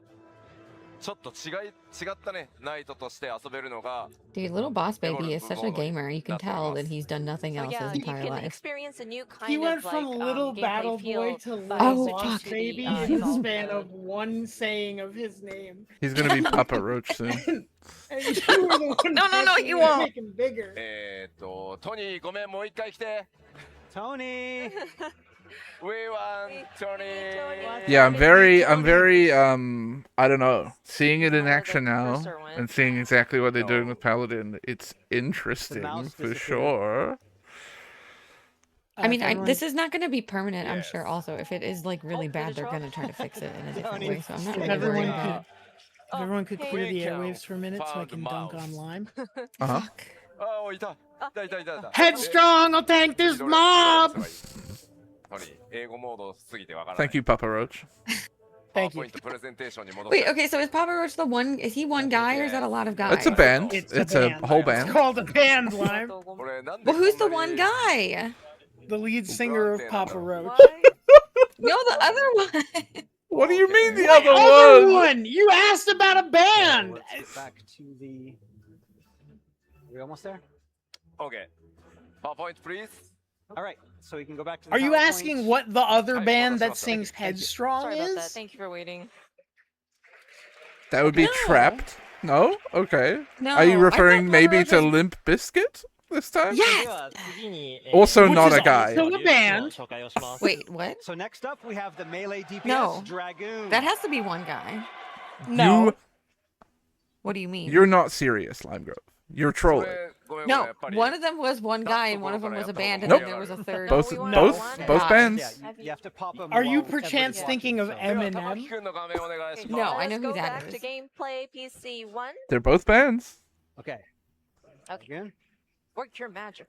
ちょっと違ったねナイトとして遊べるのが Dude, little boss baby is such a gamer. You can tell that he's done nothing So else yeah, his you entire can life. experience a new kind He of went like from little gameplay battle feel boy to by little switching boss to baby the, in the golf span mode. of one saying of his name. He's gonna be Papa Roach soon. And you were the one No, pressing you it to won't. make him bigger. トニーごめんもう一回来て。Tony! We want Tony! Yeah, I'm very, I don't know. Seeing it in action now and seeing exactly what they're doing with Paladin, it's interesting for sure. I mean, everyone- this is not going to be permanent, I'm sure, also. If it is, like, really bad, they're going to try to fix it in a different way, so I'm not If really worried everyone about could, if everyone could clear the Hey. airwaves for a minute so I can dunk on Lime. Uh-huh. ああいたいた。 Headstrong, I'll tank this mob! トニー英語モードすぎてわからない。 Thank you, Papa Roach. Thank you. パワーポイントプレゼンテーションに戻 Wait, せ。 okay, so is Papa Roach the one? Is he one guy or is that a lot of guys? It's a band. It's It's a a band. whole It's band. called a band, Lime. これなんで Well, who's the こんな one に guy? The lead singer of Papa Roach. No, the other one. What do you mean the What other other one? one? You asked about a band. Let's get back to the. Are we almost there? OK。パワーポイント please。 All right, so we can go back to the Are you PowerPoint. asking what the other Hi, band that Papa, sings Headstrong Sorry about that. is? Thank you for waiting. That would be No. Trapped? No? Okay. No, Are you I referring thought maybe Papa to Roach was- Limp Bizkit this time? で Yes. は次に、Also Which not is a guy. also a band. 紹介をします。 Wait, what? So next up, we have the melee DPS No. Dragoon. That has to be one guy. No. What do you mean? You're not serious, Lime Grove. You're こ trolling. れごめんごめん No, やっぱり one of them was one guy and one of them was a band, and Nope. then there was a third. Both, we want both, one both guy. bands. Yeah, you have to pop them. Are you while perchance everybody's thinking of watching, so- では玉木 Eminem? くんの画面お願いします。 No, I know Let's who go that back is. to gameplay PC1. They're both bands. Okay. Okay. Dragoon. Work your magic.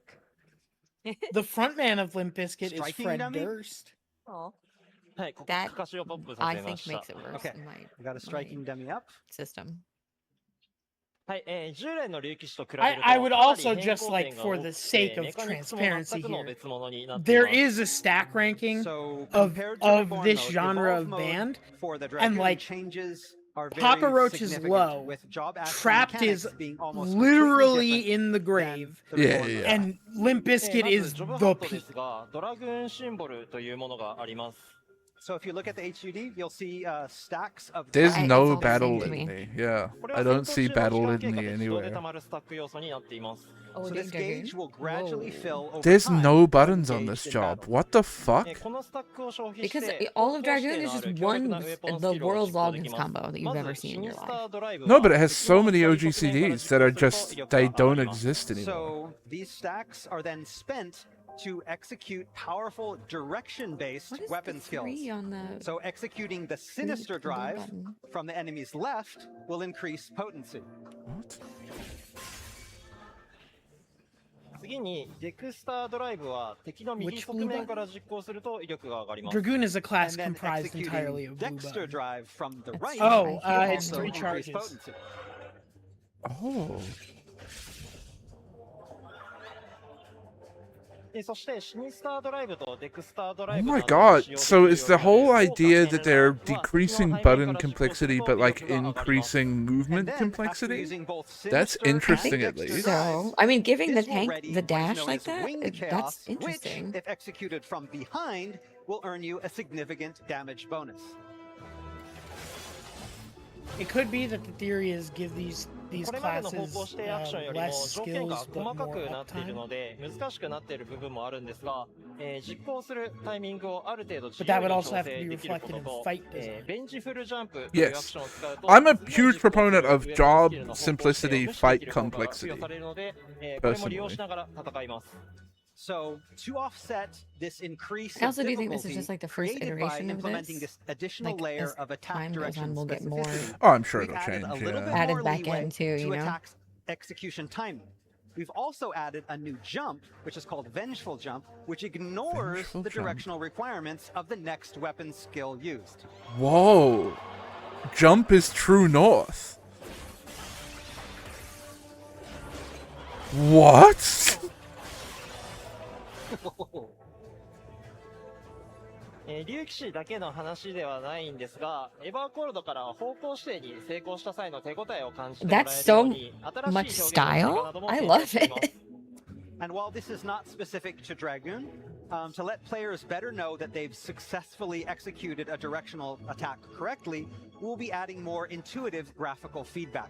The frontman of Limp Bizkit is Striking Fred dummy? Durst. Oh. はい、ここ That 歌詞をポップさ I せま think した。 makes it worse Okay. in my We got a striking dummy up. system. はい、従来の竜騎士と比べる I と would かなり also 変 just 更 like 点が for 多 the く sake て of メカニクスも transparency 全くの here, 別物になってい there ます。 is a stack ranking So of compared to of Reborn this mode, genre Evolve of mode band. for the and, Dragoon like, changes are very Papa Roach is significant, low. with job action Trapped mechanics is being almost completely different literally in the than grave, the Yeah, Reborn mode. yeah. and Limp ま Bizkit ず is ジョブハ the ットで peak. すが、ドラグーンシンボルというものがあります。 So if you look at the HUD, you'll see stacks of. There's I- no it's all the battle same to me. litany. Yeah. これ I は don't 戦 see 闘中の battle 時間経過 litany で自動で anywhere. 溜まるスタック要素になっています。 Oh, So this Dragoon? gauge will gradually fill over There's time no when buttons on engaged this in job. battle. What the fuck? このスタックを消費し Because て、 all of 高校 Dragoon 指 is 定のあ just る強 one 力なウェポン the スキルを world's 実行でき longest ます combo that you've ま ever ず seen シ in ニ your スタ life. ードライブは No, but it has so 敵 many の左側面 OGCDs から that are 実行す just, ると威力 they が上がり don't ます exist anymore. So these stacks are then spent to execute powerful direction-based What is weapon the skills. 3 on the So executing the sinister blue drive button? from the enemy's left will increase potency. What? 次にデクスタードライブは敵の右 Which 側 blue 面 button? から実行すると威力が上がります。 Dragoon is a class And then comprised entirely executing of blue Dexter button. drive from the That's right Oh, I it's also 3 increase charges. potency. Oh. そしてシニスタードライブとデクスタードラ Oh イブ my などを god. 使用でき So る is the ようになる whole 豪華 idea 戦 that they're 乱は decreasing 敵の背 button 面から実行する complexity と but 威 like 力が上がります increasing And movement then, after complexity? using both That's sinister and interesting at Dexter least. drives, So, I mean, giving the this will tank ready the what is dash known like as that, winged that's chaos, interesting. which, if executed from behind, will earn you a significant damage bonus. It could be that the theory is give these これまでの方 classes 向指定アクションよりも less 条件が skills 細 but か more くなっている uptime. ので難しくなっている部分もあるんですが、実行するタイミングをある程度自 But that 由 would に also 調 have to 整 be できるこ reflected と in と、 fight design. ベンジフルジャンプというアク Yes. ションを使うと I'm a 次の huge 実行する proponent of 上の job スキルの方向 simplicity, 指定を無視で fight きる効果が付 complexity. 与されるので、これも利用 Personally. しながら戦います。 So, to offset this increase I of also do think this is difficulty just like the first created by iteration of implementing this. this additional Like, layer as of attack time goes direction on, we'll get more specificity, Oh, I'm sure we've it'll added change. a little Yeah. bit Added more back leeway end too, to you know? attack execution timing. We've also added a new jump, which is called Vengeful Jump, which ignores Vengeful the jump. directional requirements of the next weapon skill used. Whoa. Jump is true north. What? 竜騎士だけの話ではないんですが、エバーコールドからは方向指定に成功した際の手応えを感じてもらえ That's るよう so に、新 much しい表現の仕方なども style. I 提 love 供しています。 it. And while this is not specific to Dragoon, to let players better know that they've successfully executed a directional attack correctly, we'll be adding more intuitive graphical feedback.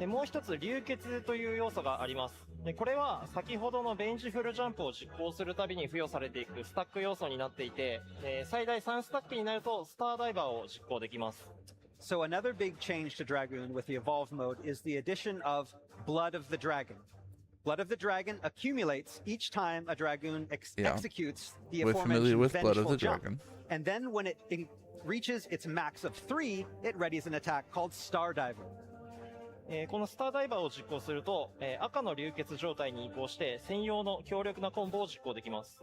もう一つ流血という要素があります。これは先ほどのベンジフルジャンプを実行するたびに付与されていくスタック要素になっていて、最大3スタックになるとスターダイバーを実行できます。 So another big change to Dragoon with the Evolve mode is the addition of Blood of the Dragon. Blood of the Dragon accumulates each time a Dragoon Yeah. executes the We're familiar aforementioned with Blood of Vengeful the Jump. Dragon. And then when it reaches its max of 3, it readies an attack called Star Diver. このスターダイバーを実行すると、赤の流血状態に移行して専用の強力なコンボを実行できます。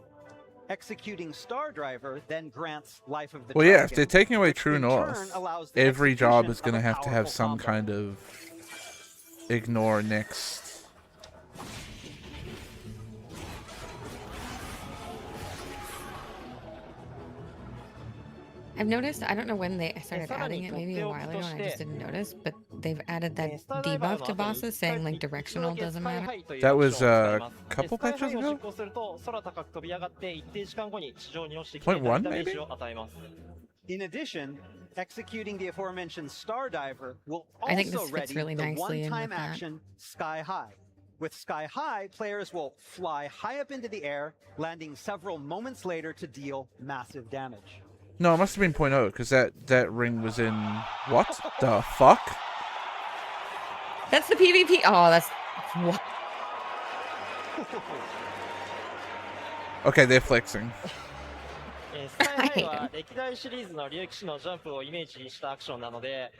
Executing Star Driver then grants Life of the Well, yeah, if Dragon, they're taking away which True in North, turn allows the every job execution is going to of a have to have powerful some combo. kind of ignore next. I've noticed, I don't know when they started adding it, maybe a while ago, and I just didn't notice, but they've added that debuff to bosses saying like directional doesn't matter. That was a couple patches ago? 0.1 maybe? In addition, executing the aforementioned Star Diver will I think also this fits ready really the nicely in one-time with that. action Sky High. With Sky High, players will fly high up into the air, landing several moments later to deal massive damage. No, it must have been 0.0 because that ring was in what the fuck? That's the PvP. Oh, that's what? Okay, they're flexing. スカイハイは歴代シリーズの竜騎士のジャンプをイメージしたアクションなので、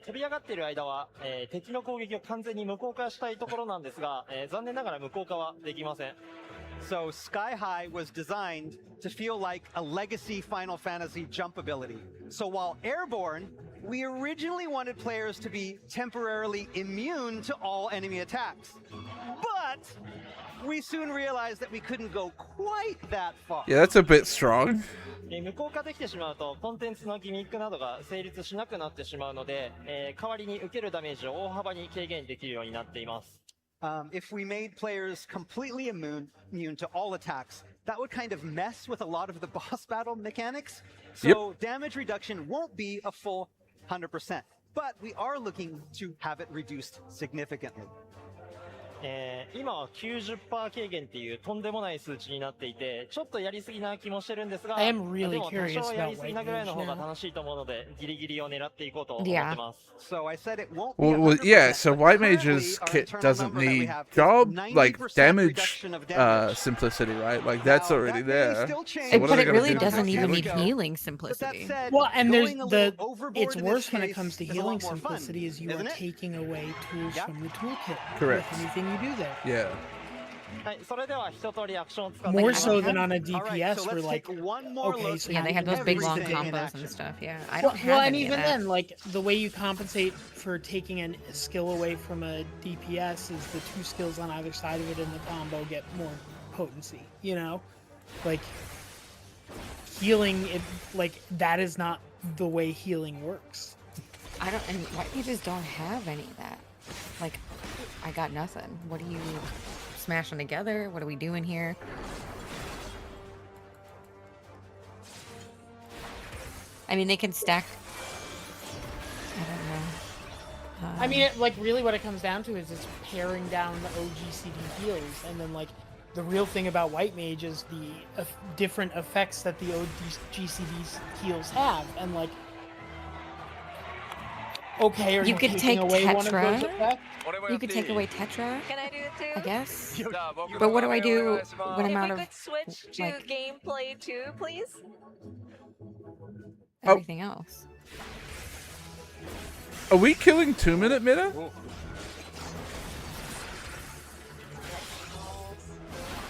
飛び上がっている間は、敵の攻撃を完全に無効化したいところなんですが、残念ながら無効化はできません。So Sky High was designed to feel like a legacy Final Fantasy jump ability. So while airborne, we originally wanted players to be temporarily immune to all enemy attacks. But we soon realized that we couldn't go quite that far. Yeah, that's a bit strong. 無効化できてしまうとコンテンツのギミックなどが成立しなくなってしまうので、代わりに受けるダメージを大幅に軽減できるようになっています。If we made players completely immune to all attacks, that would kind of mess with a lot of the boss battle mechanics. So damage reduction won't be a full 100%, but we are looking to have it reduced significantly. 今は 90% 軽減っていうとんでもない数値になっていて、ちょっとやりすぎな気もしてるんですが、 I am really でも多 curious 少や about りすぎなぐらいの方が楽しいと思うので、ギリギリを狙っていこうと思ってます。 So I said it won't be Well, yeah, 100%, so but White currently Mage's our kit internal doesn't number that we need have is job, 90% like, damage reduction of damage. simplicity, right? Like, that's Now, already that may there. still change, So what are But they it gonna really do doesn't next? even need Here we go. healing But that simplicity. said, Well, and there's going a little the overboard it's in worse this when it case comes to is a healing lot more fun, simplicity is you are isn't it? taking away tools from the toolkit Correct. with anything you do there. Yeah. はい、それでは一通りアクションを使って More いきます so than on a All right, DPS so where let's like take one more okay, look so Yeah, at they have those big long everything in combos action. and stuff. Yeah, I well, don't have well, and any of even that. then, like the way you compensate for taking a skill away from a DPS is the two skills on either side of it in the combo get more potency. You know, like healing. It like that is not the way healing works. I don't, and white pages don't have any of that. Like, I got nothing. What are you smashing together? What are we doing here? I mean, they can stack. I don't know. I mean, it, like really, what it comes down to is it's paring down the OGCD heals, and then like the real thing about White Mage is the different effects that the OGCD heals have, and like. Okay, are You could taking take away one of those Tetra. effects? You could take away Tetra, Can I do it too? I guess. But what do I do when I'm If out we of could switch to like gameplay too, please. everything else? Are we killing 2-minute meta?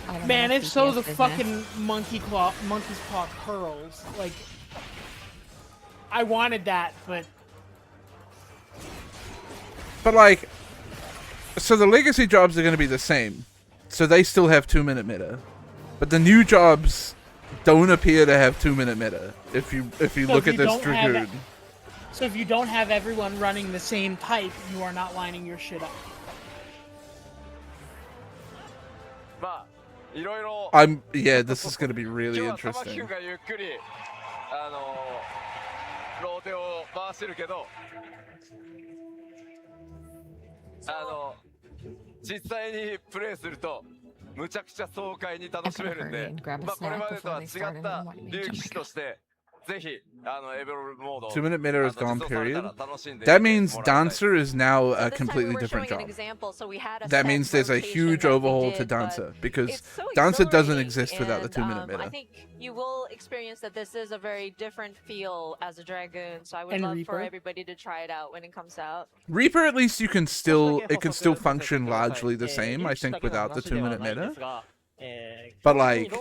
I don't Man, know, if so, DPS the business. fucking monkey's claw pearls. Like, I wanted that, but like, so the legacy jobs are going to be the same. So they still have 2-minute meta. But the new jobs don't appear to have 2-minute meta. If you So look if at you this don't have Dragoon. so if you don't have everyone running the same type, you are not lining your shit up. まあいろいろ Yeah, this is going to be really 今日は玉木 interesting. 君がゆっくりローテを回してるけど実際にプレイするとむちゃくちゃ爽快に楽しめるんで、まあこれまでとは違った竜騎士としてぜひエベロモード 2-minute meta is gone, 実装された period. ら楽しんで That means もらいたい Dancer is now a This time we completely were different showing an job. example, so we had a That set means there's a rotation huge that we overhaul to did, but Dancer because it's so Dancer doesn't exhilarating, exist without the and, 2-minute meta. I think you will experience that this is a very different feel as a Dragoon, so I would And love Reaper. for everybody to try it out when it comes out. Reaper, at least you can still, it can still function largely the same, I think, without the 2-minute meta. But like,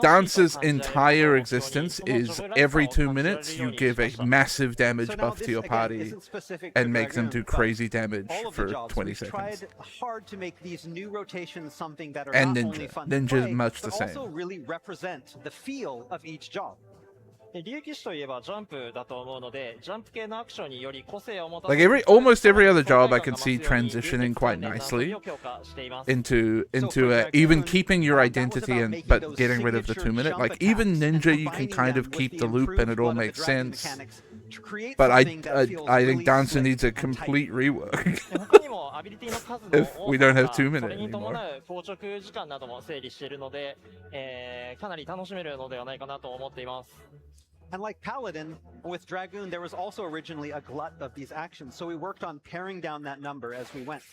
Dance's entire existence is every 2 minutes you give a massive damage buff to your party and make them do crazy damage for 20 seconds. Tried hard to make these new rotations something that are And not Ninja. only fun to Ninja is play, much the but same. also really represent the feel of each job. Like almost every other job, I can see transitioning quite nicely into even keeping your identity but getting rid of the 2 minute. Like even Ninja, you can kind of keep the loop and it all makes sense. But I think Dancer needs a complete rework if we don't have 2 minute anymore. And like Paladin, with Dragoon, there was also originally a glut of these actions, so we worked on paring down that number as we went.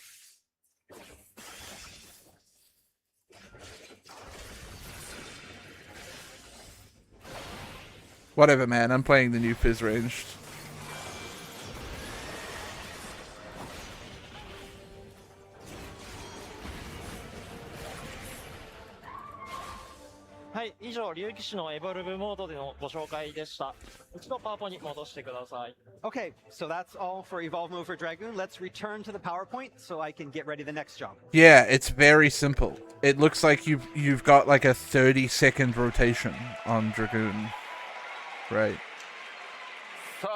Whatever, man. I'm playing the new Fizz ranged. Okay, so that's all for Evolve Mode for Dragoon. Let's return to the PowerPoint so I can get ready the next job. Yeah, it's very simple. It looks like you've got like a 30-second rotation on Dragoon. Right.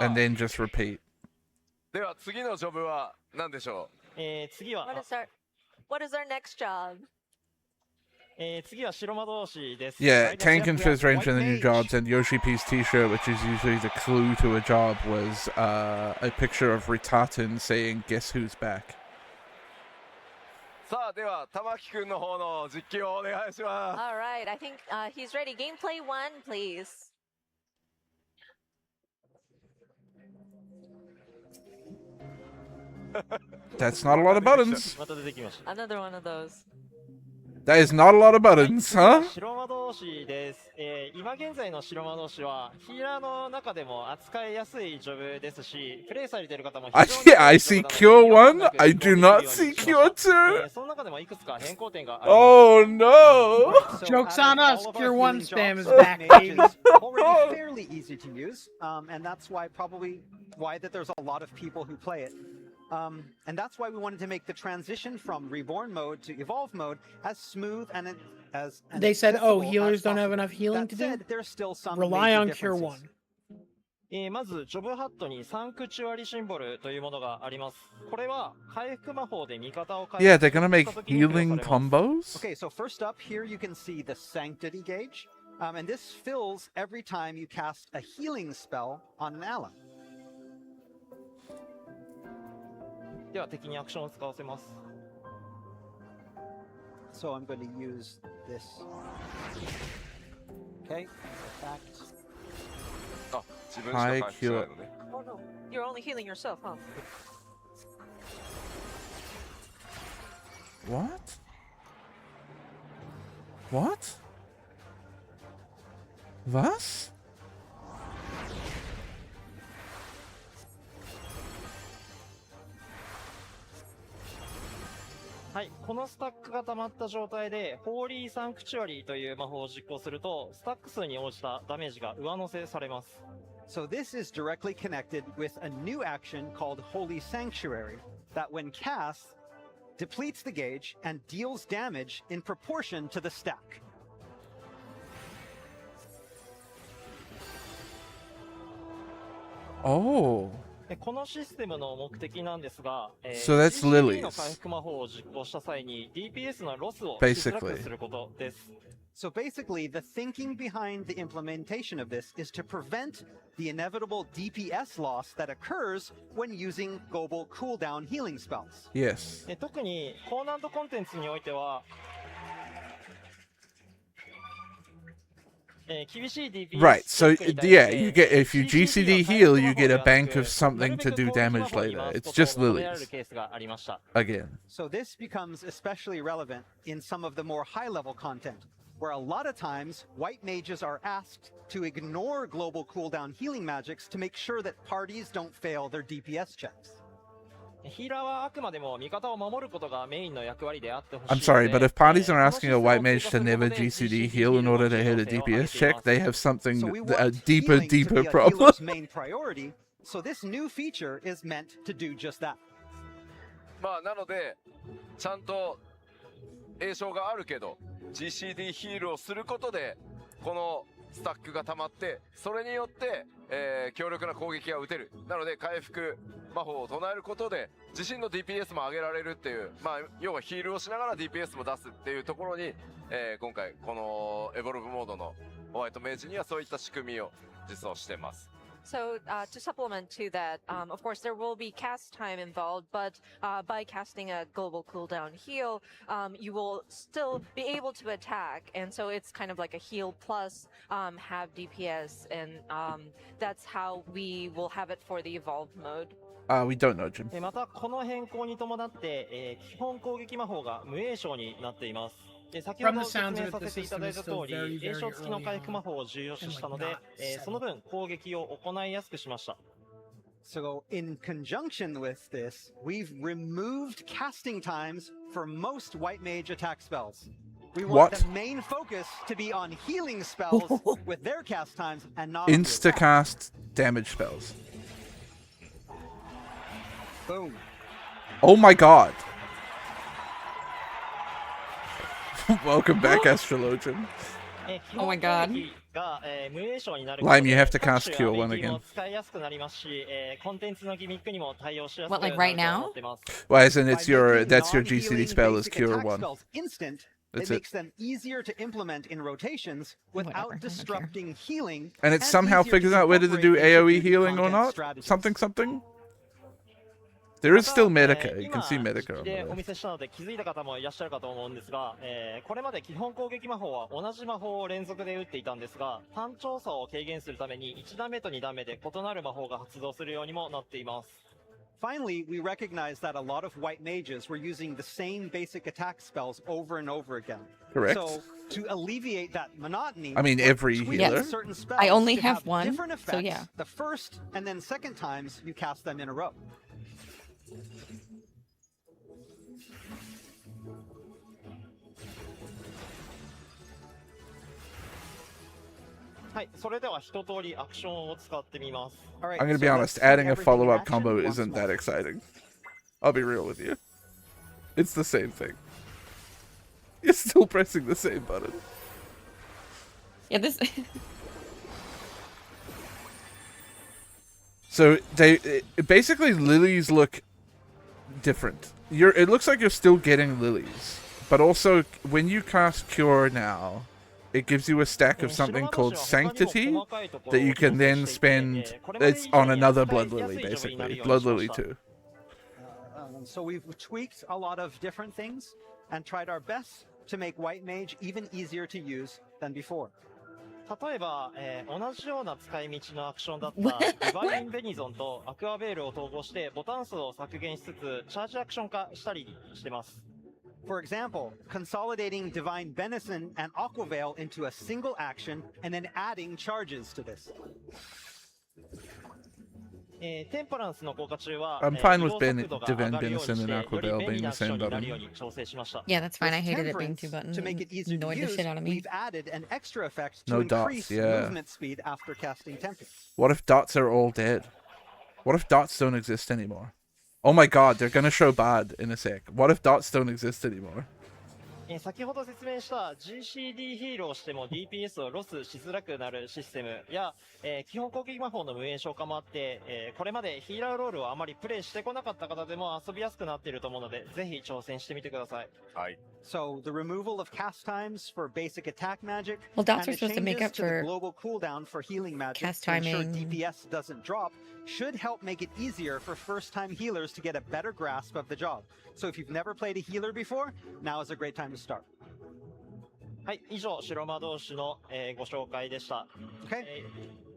And then just repeat. What is our next job? Yeah, Tank and Fizz range and the new jobs, and Yoshi P's t-shirt, which is usually the clue to a job, was a picture of Ritaten saying, "Guess who's back?" All right, I think he's ready. Gameplay 1, please. That's not a lot of buttons. Another one of those. That is not a lot of buttons, huh? Yeah, I see Cure 1. I do not see Cure 2. Oh no! Joke's on us. Cure 1 spam is back, baby. Already fairly easy to use, and that's why that there's a lot of people who play it. And that's why we wanted to make the transition from Reborn mode to Evolve mode as smooth and as They said, oh, healers don't have enough healing to do? There's still some Rely major on Cure differences. 1. まず、ジョブハットにサンクチュアリシンボルというものがあります。これは回復魔法で味方を回 Yeah, 復 they're gonna make healing combos? Okay, so first up here you can see the Sanctity gauge, and this fills every time you cast a healing spell on an ally. では敵にアクションを使わせます。 So I'm going to use this. Okay, fact. High cure. Oh no, you're only healing yourself, huh? What? What? Was? はい、このスタックが溜まった状態で、ホーリーサンクチュアリーという魔法を実行すると、スタック数に応じたダメージが上乗せされます。So this is directly connected with a new action called Holy Sanctuary, that when cast, depletes the gauge and deals damage in proportion to the stack. Oh. このシステムの目的なんですが、So that's CCD Lily's. の回復魔法を実行した際に DPS のロスをしづらくすることです。So basically, the thinking behind the implementation of this is to prevent the inevitable DPS loss that occurs when using global cooldown healing spells. Yes. 特に高難度コンテンツにおいては、Right, so yeah, you get if you GCD heal, you get a bank of something to do damage later. It's just Lily's. Again. So this becomes especially relevant in some of the more high-level content, where a lot of times white mages are asked to ignore global cooldown healing magics to make sure that parties don't fail their DPS checks. ヒーラーはあくまでも味方を守ることがメインの役割であってほしい I'm ので。 sorry, but if parties are この asking シ a ステムを white 追 mage 加 to すること never で GCD GCD heal in の order to 重 hit a 要性を上げ DPS てい check, ます they have something So we a want deeper, healing to be deeper a problem. healer's main priority, so this new feature is meant to do just that. まあなのでちゃんと栄称があるけど GCD ヒールをすることでこのスタックが溜まってそれによって、強力な攻撃が打てる。なので回復魔法を唱えることで自身の DPS も上げられるっていう、まあ要はヒールをしながら DPS も出すっていうところに、今回このエボルブモードのホワイトメイジにはそういった仕組みを実装してます。So to supplement to that, of course, there will be cast time involved, but by casting a global cooldown heal, you will still be able to attack. And so it's kind of like a heal plus have DPS. And that's how we will have it for the evolved mode. We don't know, Jim. またこの変更に伴って、基本攻撃魔法が無栄称になっています。先ほど説明させていただいた通り、栄称付きの回復魔法を重要視したので、その分攻撃を行いやすくしました。So in conjunction with this, we've removed casting times for most white mage attack spells. We want the main focus to be on healing spells with their cast times and not Insta-cast damage spells. Boom. Oh my god. Welcome back, Astrologian. Oh my god. Lime, you have to cast Cure 1 again. What, like right now? Well, as in that's your GCD spell is Cure 1. Instant, That's it makes them easier to implement in rotations without disrupting healing. And it somehow figures out whether to do AoE healing or not? Something? There is still Medica. You can see Medica on で the お見せしたので気づいた方もいらっしゃるかと思うんですが、これまで基本攻撃魔法は同じ魔法を連続で打っていたんですが、単調さを軽減するために1ダメと2ダメで異なる魔法が発動するようにもなっています。Finally, we recognize that a lot of white mages were using the same basic attack spells over and over again. Correct. So, to alleviate that monotony, I mean, every tweak healer. certain spells I only to have one, different so effects yeah. the first and then second times you cast them in a row. はい、それでは一通りアクションを使ってみます。 I'm gonna be honest, adding a follow-up combo isn't that exciting. I'll be real with you. It's the same thing. You're still pressing the same button. Yeah, this. So basically lilies look different. It looks like you're still getting lilies, but also when you cast Cure now, it gives you a stack of something called Sanctity that you can then spend. It's on another Blood Lily, basically. Blood Lily 2. So we've tweaked a lot of different things and tried our best to make White Mage even easier to use than before. 例えば、同じような使い道のアクションだったディバインベニゾンとアクアベールを統合してボタン数を削減しつつチャージアクション化したりしてます。For example, consolidating Divine Benison and Aquaveil into a single action and then adding charges to this. テンパランスの効果中は I'm fine with 移動速度が上 Divine がるように Benison して and より Aquaveil 便利 being な the アクション same になるよう button. に調整しました。 Yeah, that's fine. I With hated it being Temperance, two buttons. to make it easier Annoyed to the use, shit out of me. we've added an extra effect to No dots, increase yeah. movement speed after casting Temperance. What if dots are all dead? What if dots don't exist anymore? Oh my god, they're gonna show bad in a sec. What if dots don't exist anymore? 先ほど説明した GCD ヒールをしても DPS をロスしづらくなるシステムや、基本攻撃魔法の無縁消化もあって、これまでヒーラーロールをあまりプレイしてこなかった方でも遊びやすくなっていると思うので、ぜひ挑戦してみてください。はい。So the removal of cast times for basic attack magic Well, dots and are the supposed to make changes up to the for global cooldown for healing magic cast to ensure timing. DPS doesn't drop should help make it easier for first-time healers to get a better grasp of the job. So if you've never played a healer before, now is a great time to start. はい、以上白魔導士の、ご紹介でした。Okay.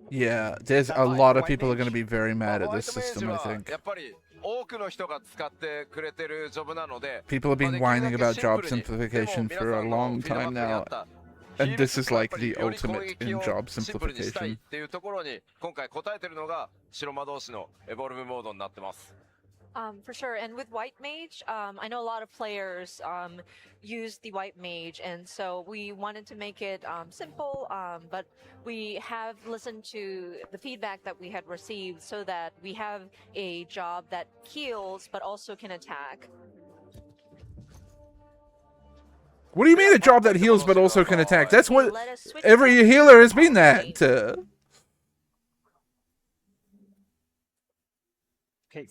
Yeah, there's a lot of people are gonna be very mad at this system, I think. やっぱり多くの人が使ってくれてるジョブなので、 People have been whining about job simplification for a long time now, and this is like the ultimate in job シンプルにしたい simplification. っていうところに今回答えてるのが白魔導士のエボルブモードになってます。For sure. And with White Mage, I know a lot of players use the White Mage, and so we wanted to make it simple, but we have listened to the feedback that we had received so that we have a job that heals but also can attack. What do you mean a job that heals but also can attack? That's what every healer has been that. Okay.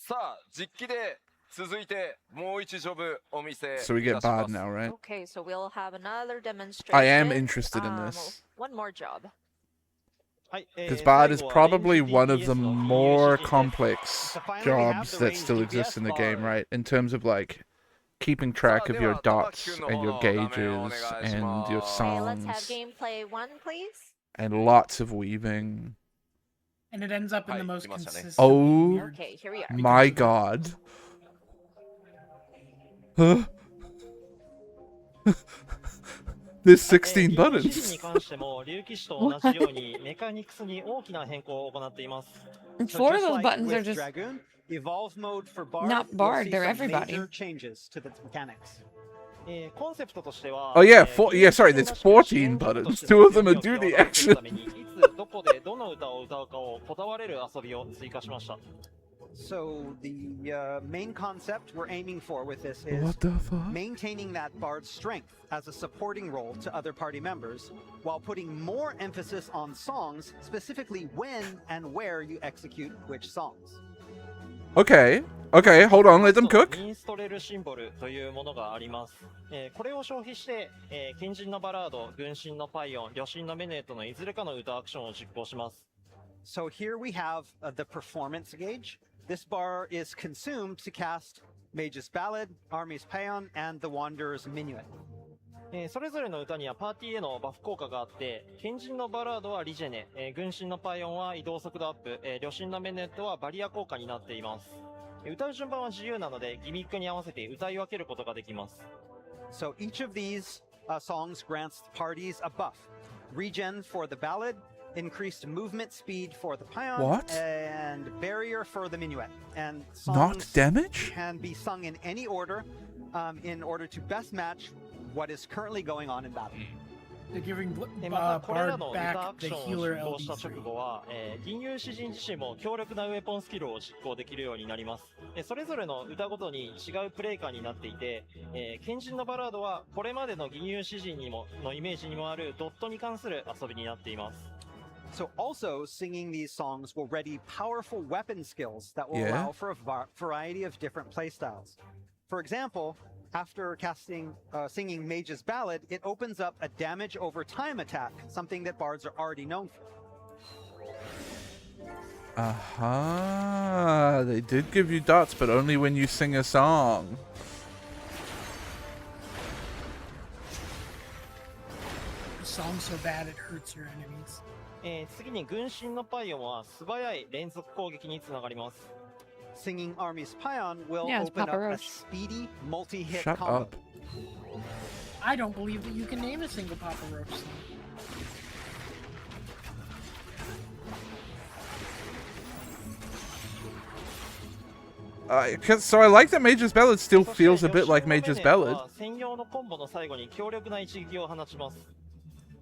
さあ実機で続いてもう一ジョブお見せいたし So we get ま Bard す now, right? Okay, so we'll have another demonstration. I am interested in this. One more job. Because Bard is probably one of the more complex jobs that still exist in the game, right? In terms of like keeping track of your dots and your gauges and your Okay, let's have songs gameplay 1, please. and lots of weaving. And it ends up in the most consistent. Oh weird- Okay, here we are. my god. Huh? There's 16 buttons. And 4 of those buttons are just Dragoon, evolve mode for Bard not will Bard, see they're some everybody. major changes to the mechanics. Oh yeah, sorry, there's 14 buttons. 2 of them are do the action. So the main concept we're aiming for with this is What the fuck? maintaining that Bard's strength as a supporting role to other party members, while putting more emphasis on songs, specifically when and where you execute which songs. Okay, hold on, let them cook. ミンストレルシンボルというものがあります。これを消費して、近人のバラード、軍神のパイオン、旅神のメネートのいずれかの歌アクションを実行します。So here we have the performance gauge. This bar is consumed to cast Mage's Ballad, Army's Paean, and the Wanderer's Minuet. それぞれの歌にはパーティーへのバフ効果があって、賢人のバラードはリジェネ、軍神のパイオンは移動速度アップ、旅神のメネットはバリア効果になっています。歌う順番は自由なので、ギミックに合わせて歌い分けることができます。So each of these songs grants parties a buff. Regen for the ballad, increased movement speed for the paean, What? and barrier for the minuet. And Not songs damage? can be sung in any order in order to best match what is currently going on in battle. They're giving またこれら Bard の歌ア back ク the ションを healer 実行した LB3. 直後は、銀融詩人自身も強力なウェポンスキルを実行できるようになります。それぞれの歌ごとに違うプレイ感になっていて、賢人のバラードはこれまでの銀融詩人にものイメージにもあるドットに関する遊びになっています。So also singing these songs will ready powerful weapon skills that will Yeah. allow for a variety of different playstyles. For example, after singing Mage's Ballad, it opens up a damage over time attack, something that bards are already known for. Aha, they did give you dots, but only when you sing a song. The song's so bad it hurts your enemies. 次に軍神のパイオンは素早い連続攻撃につながります。Singing Army's Paean will Yeah, it's open up Papa a Roach. speedy multi-hit Shut combo. up. I don't believe that you can name a single Papa Roach song. So I like that Mage's Ballad still feels a bit like Mage's Ballad. 専用のコンボの最後に強力な一撃を放ちます。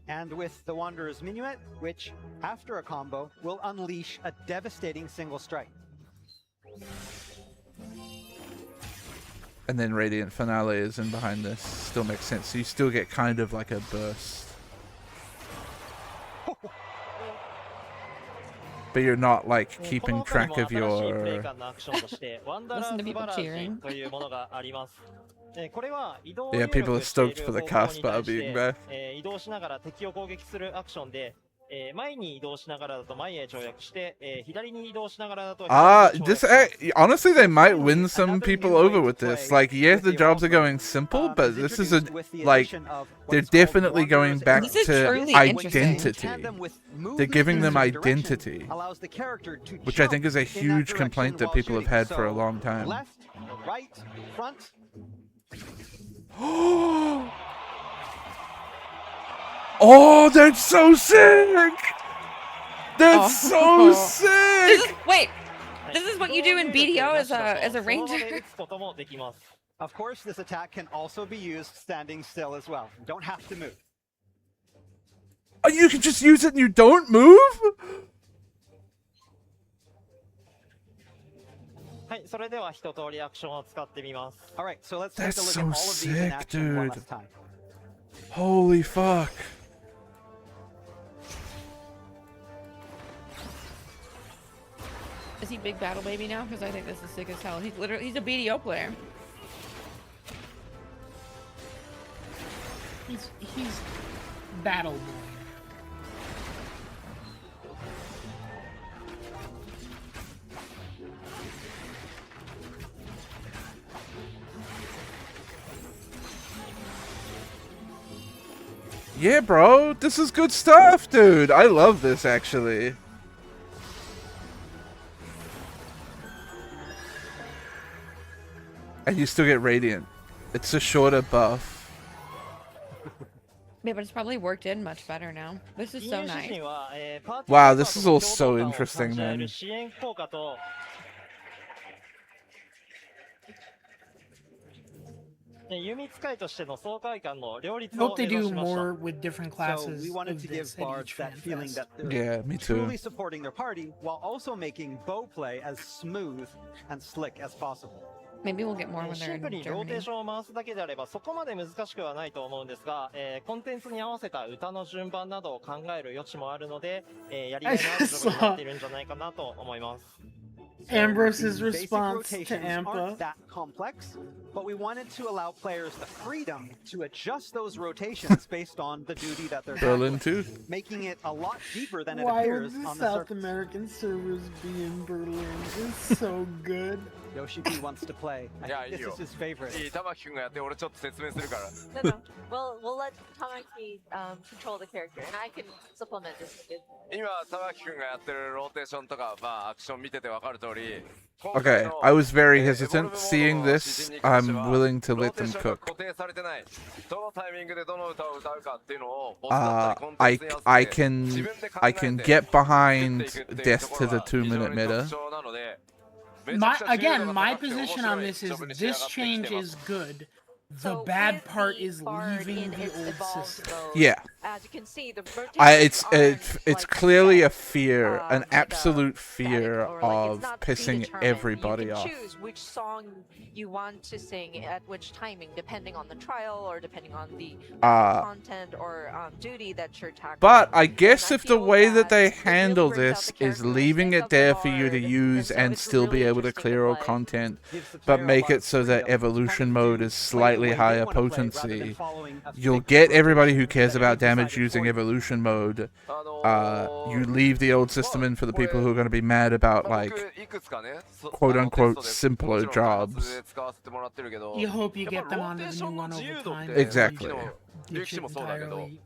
And with the Wanderer's Minuet, which, after a combo, will unleash a devastating single strike. And then Radiant Finale is in behind this. Still makes sense. So you still get kind of like a burst. But you're not like keeping track of your... Listen to people cheering. Yeah, people are stoked for the cast bar being back. 移動しながら敵を攻撃するアクションで、前に移動しながらだと前へ跳躍して、左に移動しながらだと this honestly they might win some people over with this. Like, yes, the jobs are going simple, but this is a like they're definitely going back to identity. They're giving them identity, which I think is a huge complaint that people have had for a long time. Left, right, front. Oh, that's so sick! That's so sick! Wait, This is what you do in BDO as a ranger. Of course, this attack can also be used standing still as well. You don't have to move. Oh, you can just use it and you don't move? Alright, so let's take That's a look so at all of these in sick, action one dude. last time. Holy fuck. Is he big battle baby now? Because I think this is sick as hell. He's a BDO player. He's battle boy. Yeah, bro. This is good stuff, dude. I love this, actually. And you still get Radiant. It's a shorter buff. Yeah, but it's probably worked in much better now. This is so nice. Wow, this is all so interesting, man. Hope they do more with different classes. So we wanted to give bards that feeling that they're Yeah, me too. truly supporting their party while also making bow play as smooth and slick as possible. Maybe we'll get more when they're シンプル in にローテー Germany. ションを回すだけであればそこまで難しくはないと思うんですが、コンテンツに合わせた歌の順番などを考える余地もあるので、やりがいのあるジョブになっているんじゃないかなと思います。Ambrose's Basic response to rotations Ampa. aren't that complex, but we wanted to allow players the freedom to adjust those rotations based on the duty that they're Berlin tackling, too. making it a lot deeper than it Why appears would the on the South surface. American servers be in Berlin? It's so good. Yoshi P wants to play. I think this is his favorite. いい、玉木くんがやって俺ちょっと説明するから。 No, no. We'll let Tamaki control the character, and I can supplement this. 今玉木くんがやってるローテーションとか、まあアクション見ててわかる通り。 Okay, I was very hesitant. Seeing this, I'm willing to let them cook. I can get behind death to the 2-minute meta. My position on this is this change is good. The bad part is leaving the old system. Yeah. As you can see, the It's clearly a fear, an absolute fear of pissing everybody off. You can choose which song you want to sing at which timing, depending on the trial or depending on the content or duty that you're tackling. But I guess if the way that they handle this is leaving it there for you to use and still be able to clear all content, but make it so that evolution mode is slightly higher potency, you'll get everybody who cares about damage using evolution mode. You leave the old system in for the people who are going to be mad about, like, quote-unquote simpler jobs. You hope you get them onto the new one over time. Exactly. Ditch it entirely.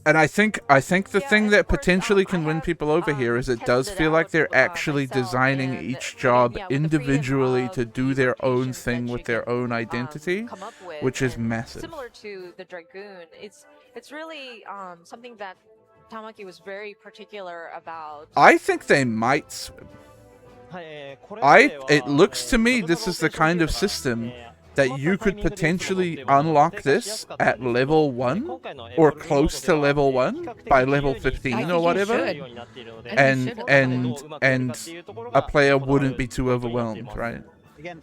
And I think the thing that potentially can win people over here is it does feel like they're actually designing each job individually to do their own thing with their own identity, which is massive. Similar to the Dragoon, it's really something that Tamaki was very particular about. I think they might swim. It looks to me this is the kind of system that you could potentially unlock this at level 1 or close to level 1 by level 15 or whatever, and a player wouldn't be too overwhelmed, right?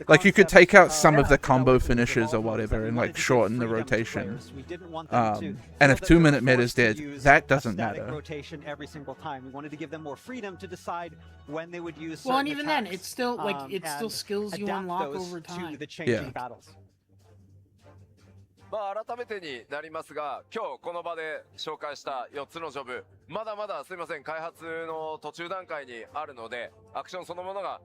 Like you could take out some of the combo finishes or whatever and like shorten the rotation. And if 2-minute meta's dead, that doesn't matter. Rotation every single time. We wanted to give them more freedom to decide when they would use. Well, and even then, it's still skills you unlock over time. To the changing battles. まあ改めてになりますが、今日この場で紹介した4つのジョブ、まだまだすいません開発の途中段階にあるので、アクションそのものが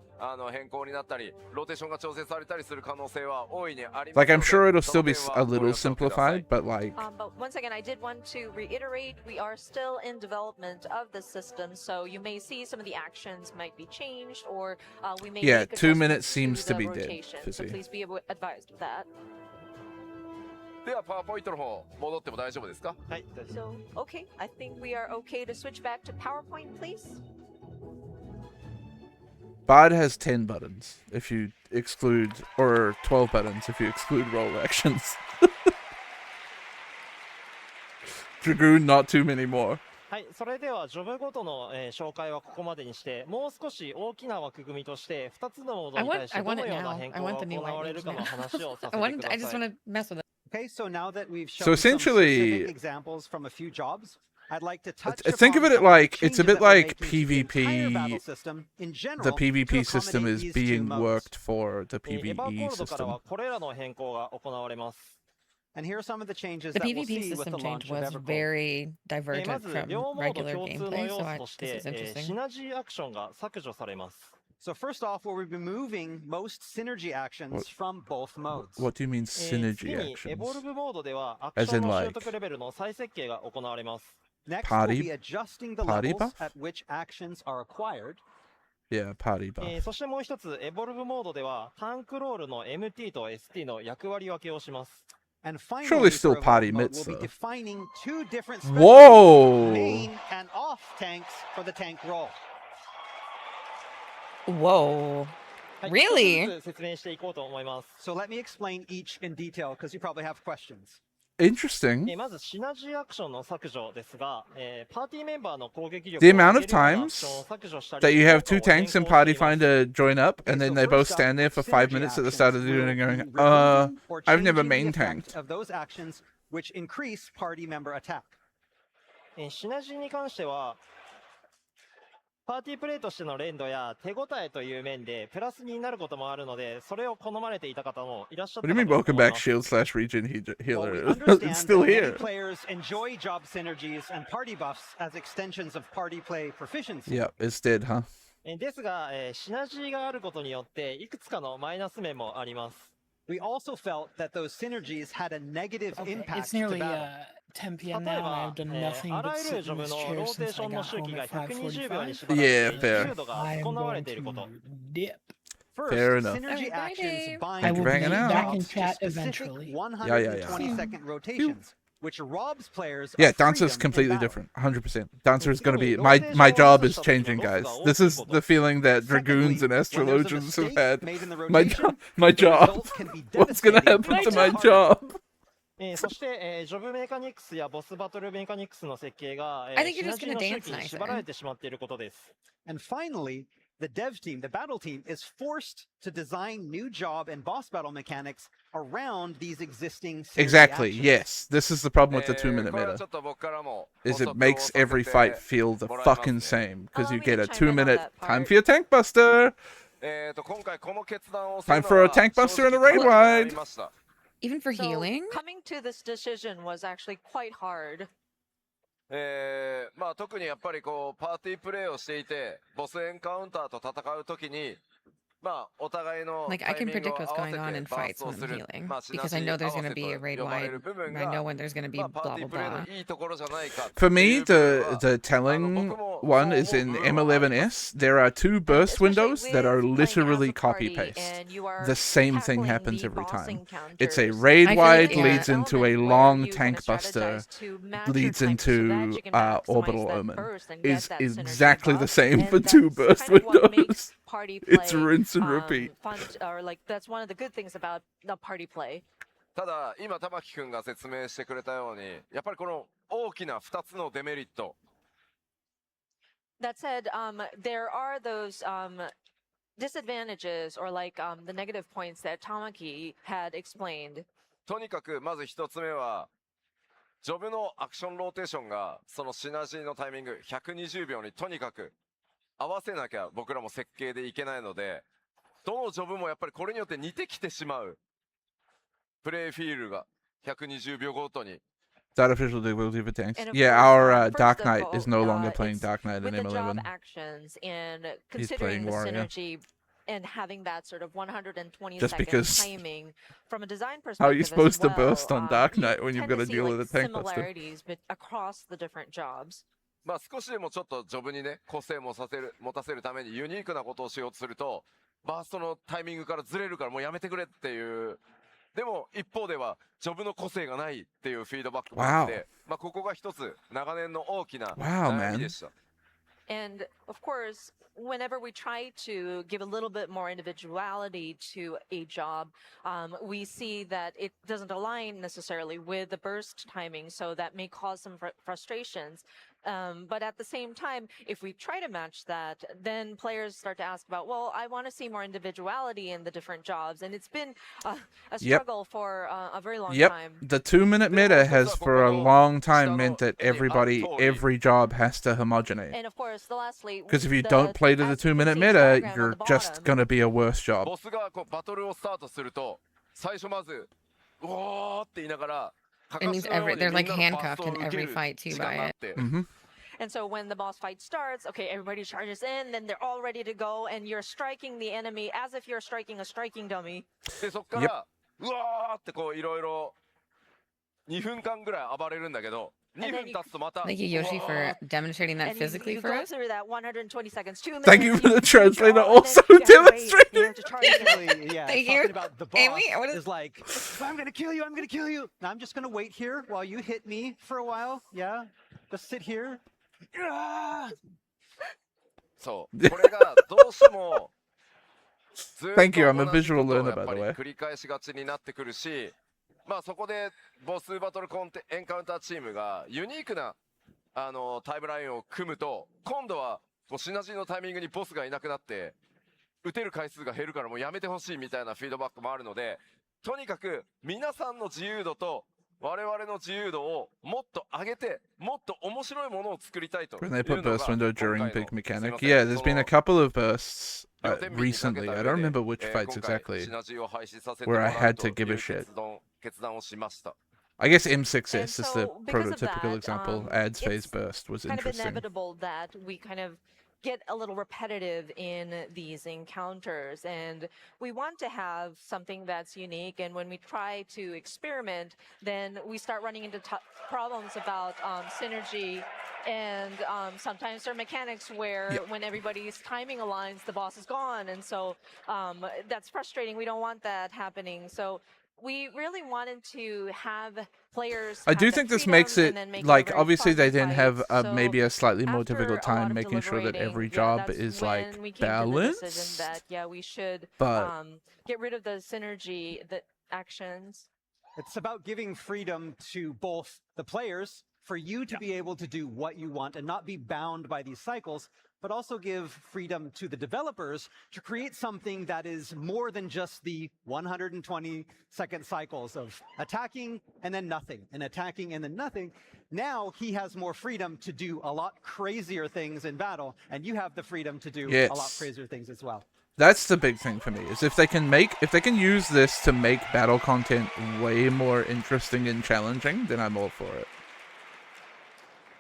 変更になったり、ローテーションが調整されたりする可能性は大いにあります。Like I'm sure it'll still be a little simplified, but like. But once again, I did want to reiterate, we are still in development of the system, so you may see some of the actions might be changed, or we may. Yeah, make 2 minutes adjustments seems to be rotation, dead. So please be advised of that. ではパワーポイントの方戻っても大丈夫ですか？はい。So okay, I think we are okay to switch back to PowerPoint, please. Bard has 10 buttons if you exclude, or 12 buttons if you exclude roll actions. Dragoon, not too many more. はい、それではジョブごとの、紹介はここまでにして、もう少し大きな枠組みとして2つのモードに対してどのような変更が行われるかの話をさせてください。I just want to mess with it. Okay, so now that we've So shown essentially- some specific examples from a few jobs, I'd like to touch Think of upon it some of the like it's a changes bit that we're like making to the entire battle PvP. system in general The to PvP system accommodate is these two being modes. worked for the エヴァコー PvE ルドからは system. これらの変更が行われます。 And here are some of the changes The that we'll PvP see with the system change launch of was Evercold. very ま divergent ず from 両モード regular 共通の gameplay, 要 so 素 I, とし this て is、interesting. シナジーアクションが削除されます。 So first off, we'll be removing most synergy actions What- from both modes. What do you mean 次 synergy にエボル actions? ブモードではアク As ショ in ンの習 like 得レベルの再設計が行われます。 Next, Party- we'll be adjusting the party levels buff? at which actions are acquired. Yeah, party buff. そしてもう一つ、エボルブモードではタンクロールの MT と ST の役割分けをします。 And finally, Surely still for party Evolve mode, mitts, we'll be though. defining two different Whoa! main and off tanks for the tank role. Whoa. はい、 Really? 一つずつ説明していこうと思います。 So let me explain each in detail because you probably have questions. Interesting. まずシナジーアクションの削除ですが、パーティーメンバーの攻撃力 The を amount 上 of げるようなアク times ションを削除したり that you have 効 two 果を変 tanks and 更して party います。 finder join up, and then they both stand there for 5 minutes at the start of the doing and going, I've never main tanked. Of those actions which increase party member attack. シナジーに関しては、パーティープレイとしての連動や手応えという面でプラスになることもあるので、それを好まれていた方もいらっしゃった What do you か mean, と welcome 思い back, ます。 shield slash region While we healer? understand It's still that many here. players enjoy job synergies and party buffs as extensions of party play proficiency. Yep, it's dead, huh? ですが、シナジーがあることによっていくつかのマイナス面もあります。 We also felt that those synergies had a negative Okay, impact it's to nearly battle. 10 p.m. 例え now, and ば I've done nothing あ but らゆ sit る in ジョブ this の chair ローテー since ショ I ンの got 周期 home が at 120秒に 5:45. 縛られて Yeah, fair. 自由度が I am 損なわれ going ていること。 to dip. First, Fair enough. synergy actions bind I will for be hanging out. back in jobs to chat specific eventually. 120-second rotations, which robs players Yeah, of Dancer's freedom in completely battle. different, 100%. Dancer is going to be my job is changing, guys. This is the feeling that dragoons and astrologians have had. My job. What's going to happen to my job? そして、ジョブメカニクスやボスバトルメカニクスの設計が、 I think シ you're ナ just ジー gonna の周 dance 期に nicer. 縛られてしまっていることです。 And finally, the dev team, the battle team, is forced to design new job and boss battle mechanics around these existing synergy Exactly, actions. yes. This is the problem with the 2-minute これは meta. ちょっと僕からも Is 補 it 足を makes させ every て fight feel the もらいます fucking ね。 same because you Allow me get to a chime in on 2-minute that time part. for your tank buster. 今回この決断をする Time の for a は tank 正 buster and a 直 raid 困難になり wide. ました。 Even for So healing? coming to this decision was actually quite hard. まあ特にやっぱりこうパーティープレイをしていてボスエンカウンターと戦うときにまあお互いの Like, タ I イ can ミング predict を what's 合わ going せ on て in バー fights スト when す I'm る healing. まあシナ Because ジ I ー know 合 there's わ going せ to be a と raid 呼ばれ wide. る部分 I が know when there's going to be まあパ blah ーティ blah ープレイの blah. いいところじゃないかって For い me, う部分は the telling one is in M11S. There are two burst windows that are literally copy paste. The same thing happens every time. It's a raid I feel wide like, yeah. leads into a long tank buster, leads into orbital omen. Is exactly the same for two burst windows. It's rinse and repeat. Fun, or like that's one of the good things about the party play. ただ今玉木くんが説明してくれたようにやっぱりこの大きな2つのデメリット That said, there are those disadvantages or like the negative points that Tamaki had explained. とにかくまず1つ目はジョブのアクションローテーションがそのシナジーのタイミング120秒にとにかく合わせなきゃ僕らも設計でいけないのでどのジョブもやっぱりこれによって似てきてしまうプレイフィールが120秒ごとに Is that official difficulty for tanks? And of Yeah, course, our first Dark of Knight all, is no longer playing it's Dark Knight in with the job M11. actions and He's considering playing the Warrior. synergy and having that sort of 120 Just second because- timing from a design perspective. How are you as supposed to well, burst on Dark Knight when you've tend got to see, deal like, with a tank buster? similarities but across the different jobs. まあ少しでもちょっとジョブにね個性も持たせるためにユニークなことをしようとするとバーストのタイミングからずれるからもうやめてくれっていうでも一方ではジョブの個性がないっていうフィードバックもあって、まあここが一つ長年の大きな Wow, 悩み man. でした。And of course, whenever we try to give a little bit more individuality to a job, we see that it doesn't align necessarily with the burst timing, so that may cause some frustrations. But at the same time, if we try to match that, then players start to ask about, well, I want to see more individuality in the different jobs. And it's been a struggle for a very long time. The 2-minute meta has for a long time meant that every job has to homogenate. And of course, lastly, because if you don't play to the 2-minute meta, you're just going to be a worse job. ボスがこうバトルをスタートすると、最初まずうおーって言いながら、 It means they're like handcuffed in every fight too by it. And so when the boss fight starts, okay, everybody charges in, then they're all ready to go, and you're striking the enemy as if you're striking a striking dummy. でそこからうわーってこういろいろ2分間ぐらい暴れるんだけど、2分経つとまた Thank you, Yoshi, for demonstrating that physically you for go us. through that 120 seconds, 2 minutes. Thank you for the translator withdraw, and also then you have to wait, demonstrating. you have to charge in. Yeah, Thank talking you. about the boss Amy, what is like, I'm gonna kill you, I'm gonna kill you. Now I'm just gonna wait here while you hit me for a while. Yeah, just sit here. そうこれがどうしてもずっと Thank you, I'm a 同じ visual ことを learner, やっ by ぱ the り way. 繰り返しがちになってくるし、まあそこでボスバトルエンカウンターチームがユニークなタイムラインを組むと、今度はこうシナジーのタイミングにボスがいなくなって打てる回数が減るからもうやめてほしいみたいなフィードバックもあるので、とにかく皆さんの自由度と我々の自由度をもっと上げて、もっと面白いものを作りたいという When の they が put burst window 今 during 回 big の mechanic. すい Yeah, ません there's been a そ couple of bursts の天秤にかけ recently. た I 上 don't で remember which 今 fights 回 exactly シナジーを廃止させて where も I らう had と to い give a う shit. 決断をしました。 I guess M6S And is the so, because of prototypical that, example. Ads phase it's burst was kind of interesting. inevitable that we kind of get a little repetitive in these encounters, and we want to have something that's unique. And when we try to experiment, then we start running into problems about synergy, and sometimes there are mechanics where when everybody's timing aligns, the boss is gone, and so that's frustrating. We don't want that happening. So we really wanted to have players. I do think this makes it like obviously they then have maybe a slightly more difficult time making sure that every job is like balanced. That we should but get rid of the synergy, the actions. It's about giving freedom to both the players for you to be able to do what you want and not be bound by these cycles, but also give freedom to the developers to create something that is more than just the 120-second cycles of attacking and then nothing, and attacking and then nothing. Now he has more freedom to do a lot crazier things in battle, and you have the freedom to do a lot crazier things as well. That's the big thing for me, is if they can use this to make battle content way more interesting and challenging, then I'm all for it.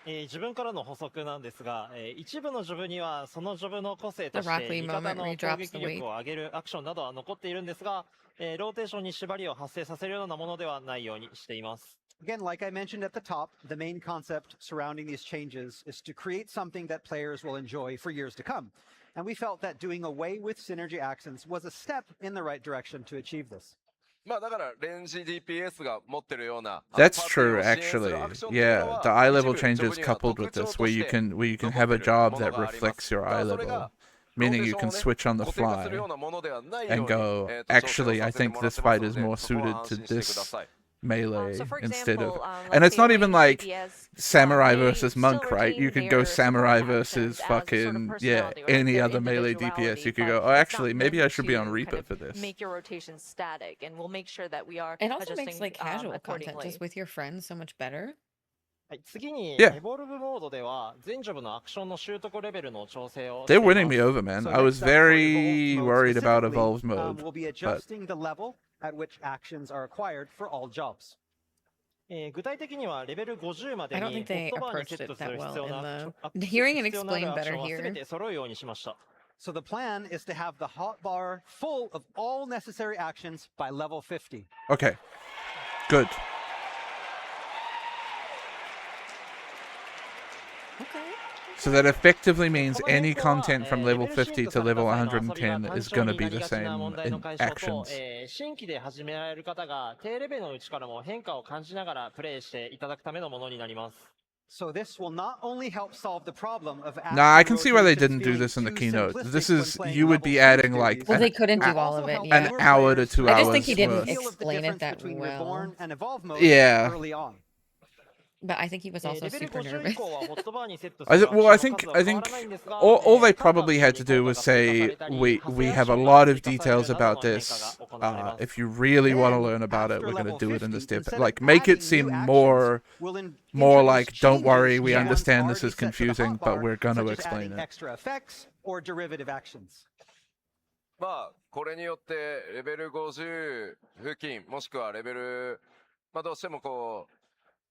自分からの補足なんですが、一部のジョブにはそのジョブの個性として味方の攻撃力を上げるアクションなどは残っているんですが、ローテーションに縛りを発生させるようなものではないようにしています。Again, like I mentioned at the top, the main concept surrounding these changes is to create something that players will enjoy for years to come. And we felt that doing away with synergy accents was a step in the right direction to achieve this. まあだからレンジ DPS が持ってるような That's true, actually. Yeah, the eye level changes coupled with this, where you can have a job that reflects your eye level, meaning you can switch on the fly and go, actually, I think this fight is more suited to this melee instead of, and it's not even like samurai versus monk, right? You could go samurai versus fucking any other melee DPS. You could go, oh, actually, maybe I should be on Reaper for this. Make your rotation static, and we'll make sure that we are. It also makes like casual content just with your friends so much better. 次に、エボルブモードでは全ジョブのアクションの習得レベルの調整を。They're winning me over, man. I was very worried about evolved mode, we'll be but adjusting the level at which actions are acquired for all jobs. 具体的にはレベル50まで I don't に think ホッ they トバーに approached セッ it トする that 必要 well な in アク the hearing and 必要な explain アクショ better ンは全 here. て揃うようにしました。So the plan is to have the hotbar full of all necessary actions by level 50. okay, good. So that effectively means any content from level 50 to level 110 is going to be the same in actions. 新規で始められる方が低レベルのうちからも変化を感じながらプレイしていただくためのものになります。So this will not only help solve the problem of Nah, I can see why they rotations didn't do feeling this in the too keynote. simplistic This when is, playing you would level be 6 adding duties. like Well, they couldn't do all of it. An Yeah. an hour to 2 I hours. just think he didn't worth. explain it that between well. Reborn and Evolve mode Yeah. early on. But I think he was also super nervous. I think all they probably had to do was say we have a lot of details about this. If you really want to learn about it, we're gonna do it in this div. Like make it seem more like don't worry, we understand this is confusing, but we're gonna explain it. Extra effects or derivative actions. まあこれによってレベル50付近もしくはレベルまあどうしてもこう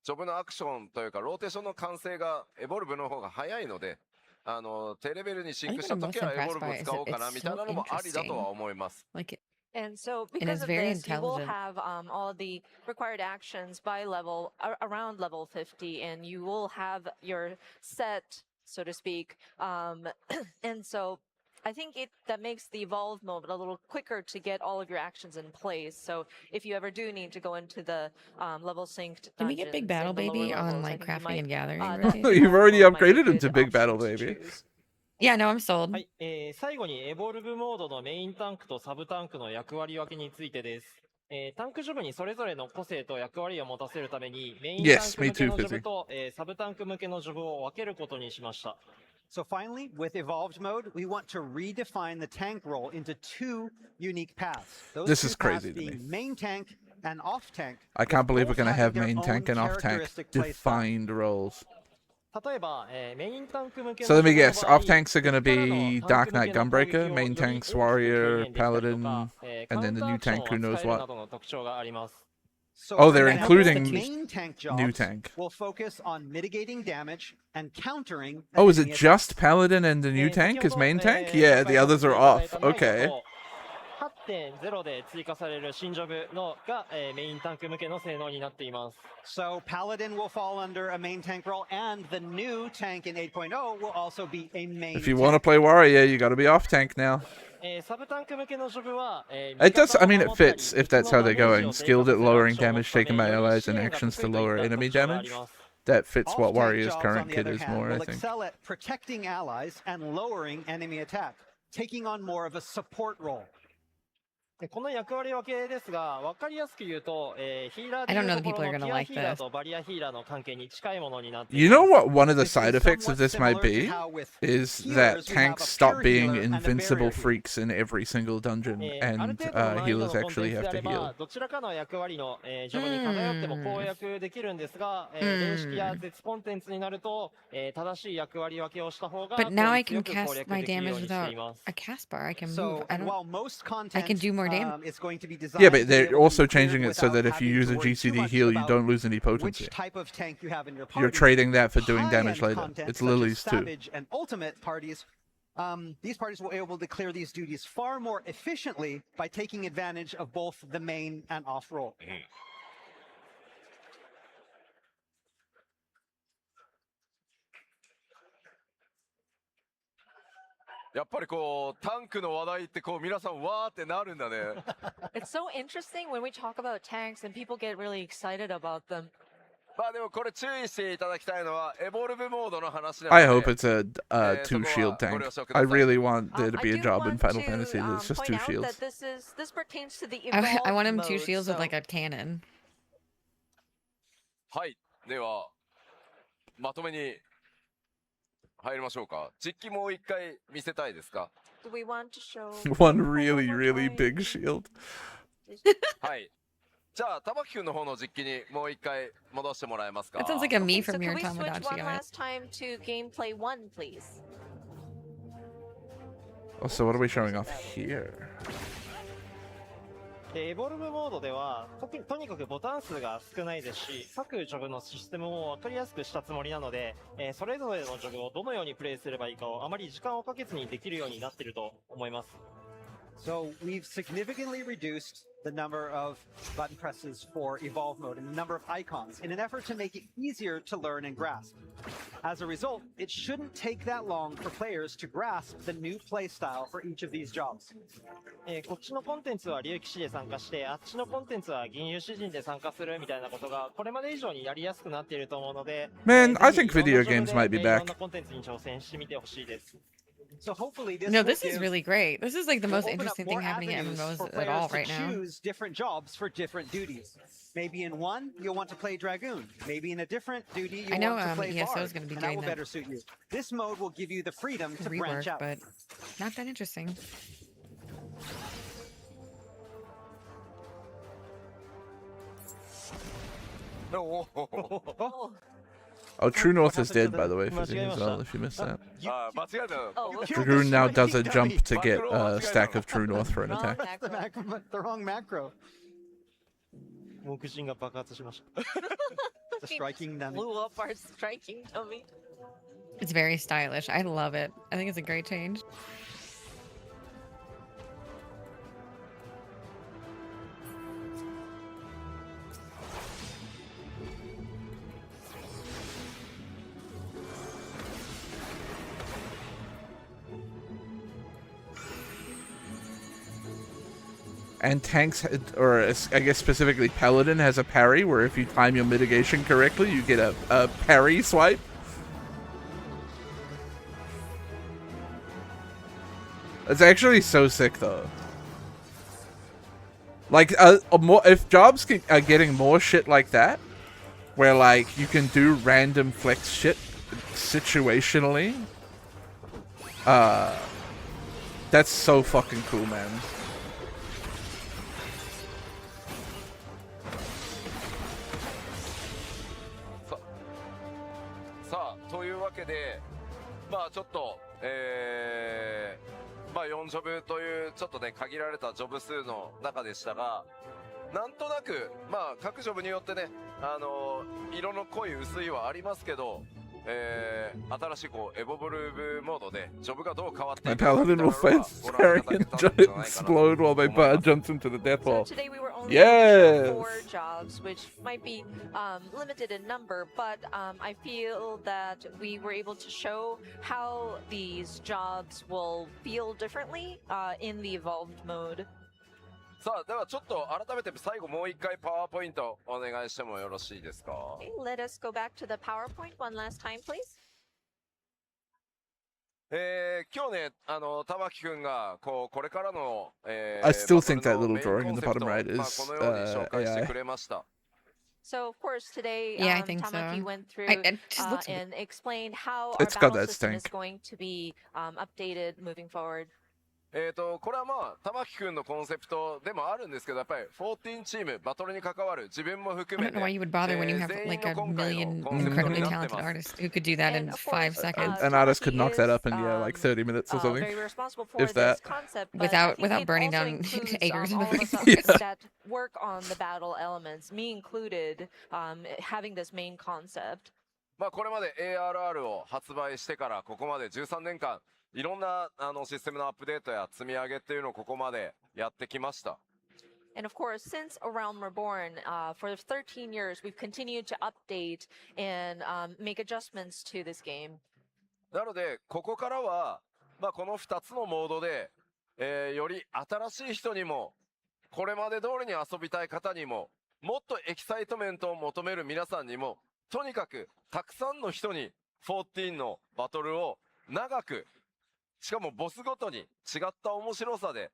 ジョブのアクションというかローテーションの完成がエボルブの方が早いので低レベルにシンクした時はエボルブを使おうかなみたいなのもありだとは思います。 And so And because it's of very this, you will intelligent. have all the required actions by level around level 50, and you will have your set, so to speak. And so I think that makes the evolve mode a little quicker to get all of your actions in place. So if you ever do need to go into the level synced Can we get Big Battle Baby on like crafting and gathering? You've already upgraded him to Big Battle Baby. Yeah, no, I'm sold. はい、最後にエボルブモードのメインタンクとサブタンクの役割分けについてです。タンクジョブにそれぞれの個性と役割を持たせるためにメインタンク向けのジョブと、サブタンク向けのジョブを分けることにしました。So finally, with evolved mode, we want to redefine the tank role into two unique paths. Those This two is crazy paths to being main tank and off tank. I can't believe we're both gonna having have their main own tank and off tank characteristic play style. defined roles. 例えば、メインタンク向けの So let me ジョブの guess, 場合 off tanks are gonna be タン Dark ク向 Knight けの攻撃 Gunbreaker, を main より tanks 多く経 Warrior, 験できたりと Paladin, か、 and then the new カウン tank タ who ーアクション knows を扱える what. などの特徴があります。 So Oh, they're for example, including the main tank jobs new tank. will focus on mitigating damage and countering. Oh, is it enemy just Paladin and the new tank is main tank? Yeah, the others are off. Okay. 8.0 で追加される新ジョブのが、メインタンク向けの性能になっています。So Paladin will fall under a main tank role, and the new tank in 8.0 will also be a main. If you want to play Warrior, you gotta be off tank now. サブタンク向けのジョブは、It does, I mean, it fits if that's how they're going. Skilled at lowering damage taken by allies and actions to lower enemy damage. That fits what Warrior's current kit is more, I will think. excel at protecting allies and lowering enemy attack, taking on more of a support role. この役割分けですが、分かりやすく言うと、ヒーラーで I い don't う know と the こ people ろ are の gonna ピア like ヒーラー this. とバリアヒーラーの関係に近いものになっています。You know what one of the side This is effects of somewhat this might similar to be? how with Is healers that you have tanks a stop pure being healer and a invincible barrier healer. freaks in every single dungeon, ある and 程度の難易度 healers のコン actually テンツ have であ to れ heal. ば、どちらかの役割の、ジョブに偏っても攻略できるんですが、電式や絶コンテンツになると、正しい役割分けをした方が But now I can 効率よく攻 cast 略 my できるよう damage にして without います。 a cast bar. I can move. So I don't. while most I can content do more damage. is going to be designed Yeah, to but be they're able to also be cleared changing it so without that if you having use to a worry too GCD much heal, you about don't lose any potency. which type of tank you have in your You're party. trading that for doing damage High-end later. content It's such as Lily's too. Savage and Ultimate parties, these parties will be able to clear these duties far more efficiently by taking advantage of both the main and off role. やっぱりこうタンクの話題ってこう皆さんわーってなるんだね。It's so interesting when we talk about tanks and people get really excited about them. まあでもこれ注意していただきたいのはエボルブモードの話なので。 I hope it's a two shield tank. I really want there to be a job in Final Fantasy that's just two shields. This pertains to the I want him evolved two mode, shields with so- like a cannon. はい。ではまとめに入りましょうか。実機もう一回見せたいですか。 Do we want to show One really, really big shield. はい。じゃあ玉木くんの方の実機にもう一回戻してもらえますか。 That sounds like a me So from could your we switch one Tamagotchi on it. last time to gameplay 1, please? Oh, so what are we showing off here? エボルブモードではとにかくボタン数が少ないですし、各ジョブのシステムも分かりやすくしたつもりなので、それぞれのジョブをどのようにプレイすればいいかをあまり時間をかけずにできるようになっていると思います。So we've significantly reduced the number of button presses for Evolve mode and the number of icons in an effort to make it easier to learn and grasp. As a result, it shouldn't take that long for players to grasp the new playstyle for each of these jobs. こっちのコンテンツは竜騎士で参加して、あっちのコンテンツは銀融詩人で参加するみたいなことが、これまで以上にやりやすくなっていると思うので、Man, I think ぜひいろ video んなジョブ games might be でいろん back. なコンテンツに挑戦してみてほしいです。So hopefully this No, will this is give- really great. This is like the will most open up interesting thing more happening in avenues MMOs for at all players right to now. choose different jobs for different duties. Maybe in one, you'll want to play Dragoon. Maybe in a different duty, you'll I know, want to play ESO Bard, is gonna be and that doing will that. better suit you. This mode will give you the freedom to branch Rework, out. but not that interesting. Oh, True North is dead, by the way, Fizzy, as well, if you missed that. 間違えた。 Dragoon now does a jump to get a stack of True North for an attack. The wrong macro. 目人が爆発しました。 The striking dummy. Blew up our striking dummy. It's very stylish. I love it. I think it's a great change. And tanks, or I guess specifically Paladin, has a parry where if you time your mitigation correctly, you get a parry swipe. It's actually so sick, though. Like, if jobs are getting more shit like that, where like you can do random flex shit situationally, that's so fucking cool, man. さあというわけで、まあちょっとまあ4ジョブというちょっとね限られたジョブ数の中でしたが、なんとなくまあ各ジョブによってね色の濃い薄いはありますけど、新しいこうエボブルーブモードでジョブがどう変わって My paladin will fence parry and explode while my bard jumps into the death wall. Today we were only Yes! 4 jobs, which might be limited in number, but I feel that we were able to show how these jobs will feel differently in the evolved mode. さあではちょっと改めて最後もう一回パワーポイントお願いしてもよろしいですか。 Okay, let us go back to the PowerPoint one last time, please. 今日ね玉木くんがこれからのI still think that little drawing in the bottom right is このように紹介してく AI. れました。 So of course today Yeah, I think Tamaki so. went through It just looks and explained how our It's got battle that system is stank. going to be updated moving forward. これはまあ玉木くんのコンセプトでもあるんですけど、やっぱり14チームバトルに関わる自分も含 I め don't know why you would bother when you have 全員 like の a 今回 million のコンセプト incredibly になって talented ます。 artists who could do that in 5 seconds An artist could knock that up in like is, 30 minutes or something. Very responsible for If that. this concept, but I think without it burning also down includes, acres of all of us Yeah. that work on the battle elements, me included, having this main concept. まあこれまで ARR を発売してからここまで13年間いろんなシステムのアップデートや積み上げっていうのをここまでやってきました。 And of course, since A Realm Reborn, for 13 years, we've continued to update and make adjustments to this game. なのでここからはまあこの2つのモードで、より新しい人にもこれまで通りに遊びたい方にももっとエキサイトメントを求める皆さんにもとにかくたくさんの人に14のバトルを長くしかもボスごとに違った面白さで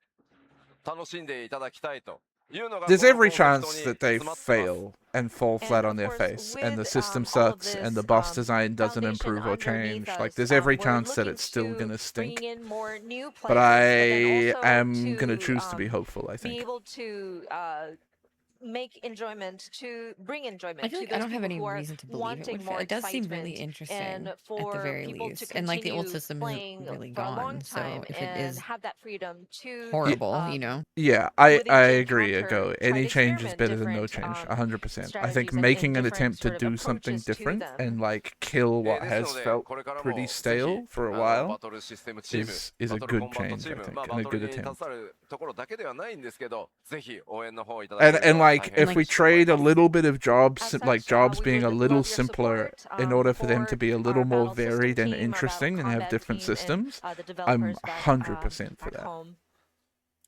楽しんでいただきたいというのが There's この every コンセプト chance に that they 詰まってます fail and fall flat on their face, and the system sucks, and the boss design doesn't improve or change. Like, there's every chance that it's still gonna stink. But I am gonna choose to be hopeful, I Be think. able to make enjoyment to bring enjoyment I feel to like those I don't have people any who are reason to believe it wanting would fail. more It does seem really excitement interesting and at the for very people least. to And like the old continue system playing isn't really for a long gone, so time if it and is have that freedom to horrible, you know. Yeah, I within agree, encounter, Ago. try to Any change is experiment better than no different, change, 100%. I strategies think and making an different attempt to sort of do something approaches to different them. and like kill what です has ので felt これからも pretty ぜひ stale for a バ while トルシステムチーム is a バトル good コンバット change, チ I ーム think, まあ and バ a ト good ルに attempt. 携わるところだけではないんですけどぜひ応援の方いただけ And れば and と思 like if we trade a little bit of jobs, As like such, jobs we being a would little love your simpler support, in order for them for to be a our little more battle system varied and team, our interesting battle and have combat different team, and, systems, the I'm developers back, 100% for back that. home.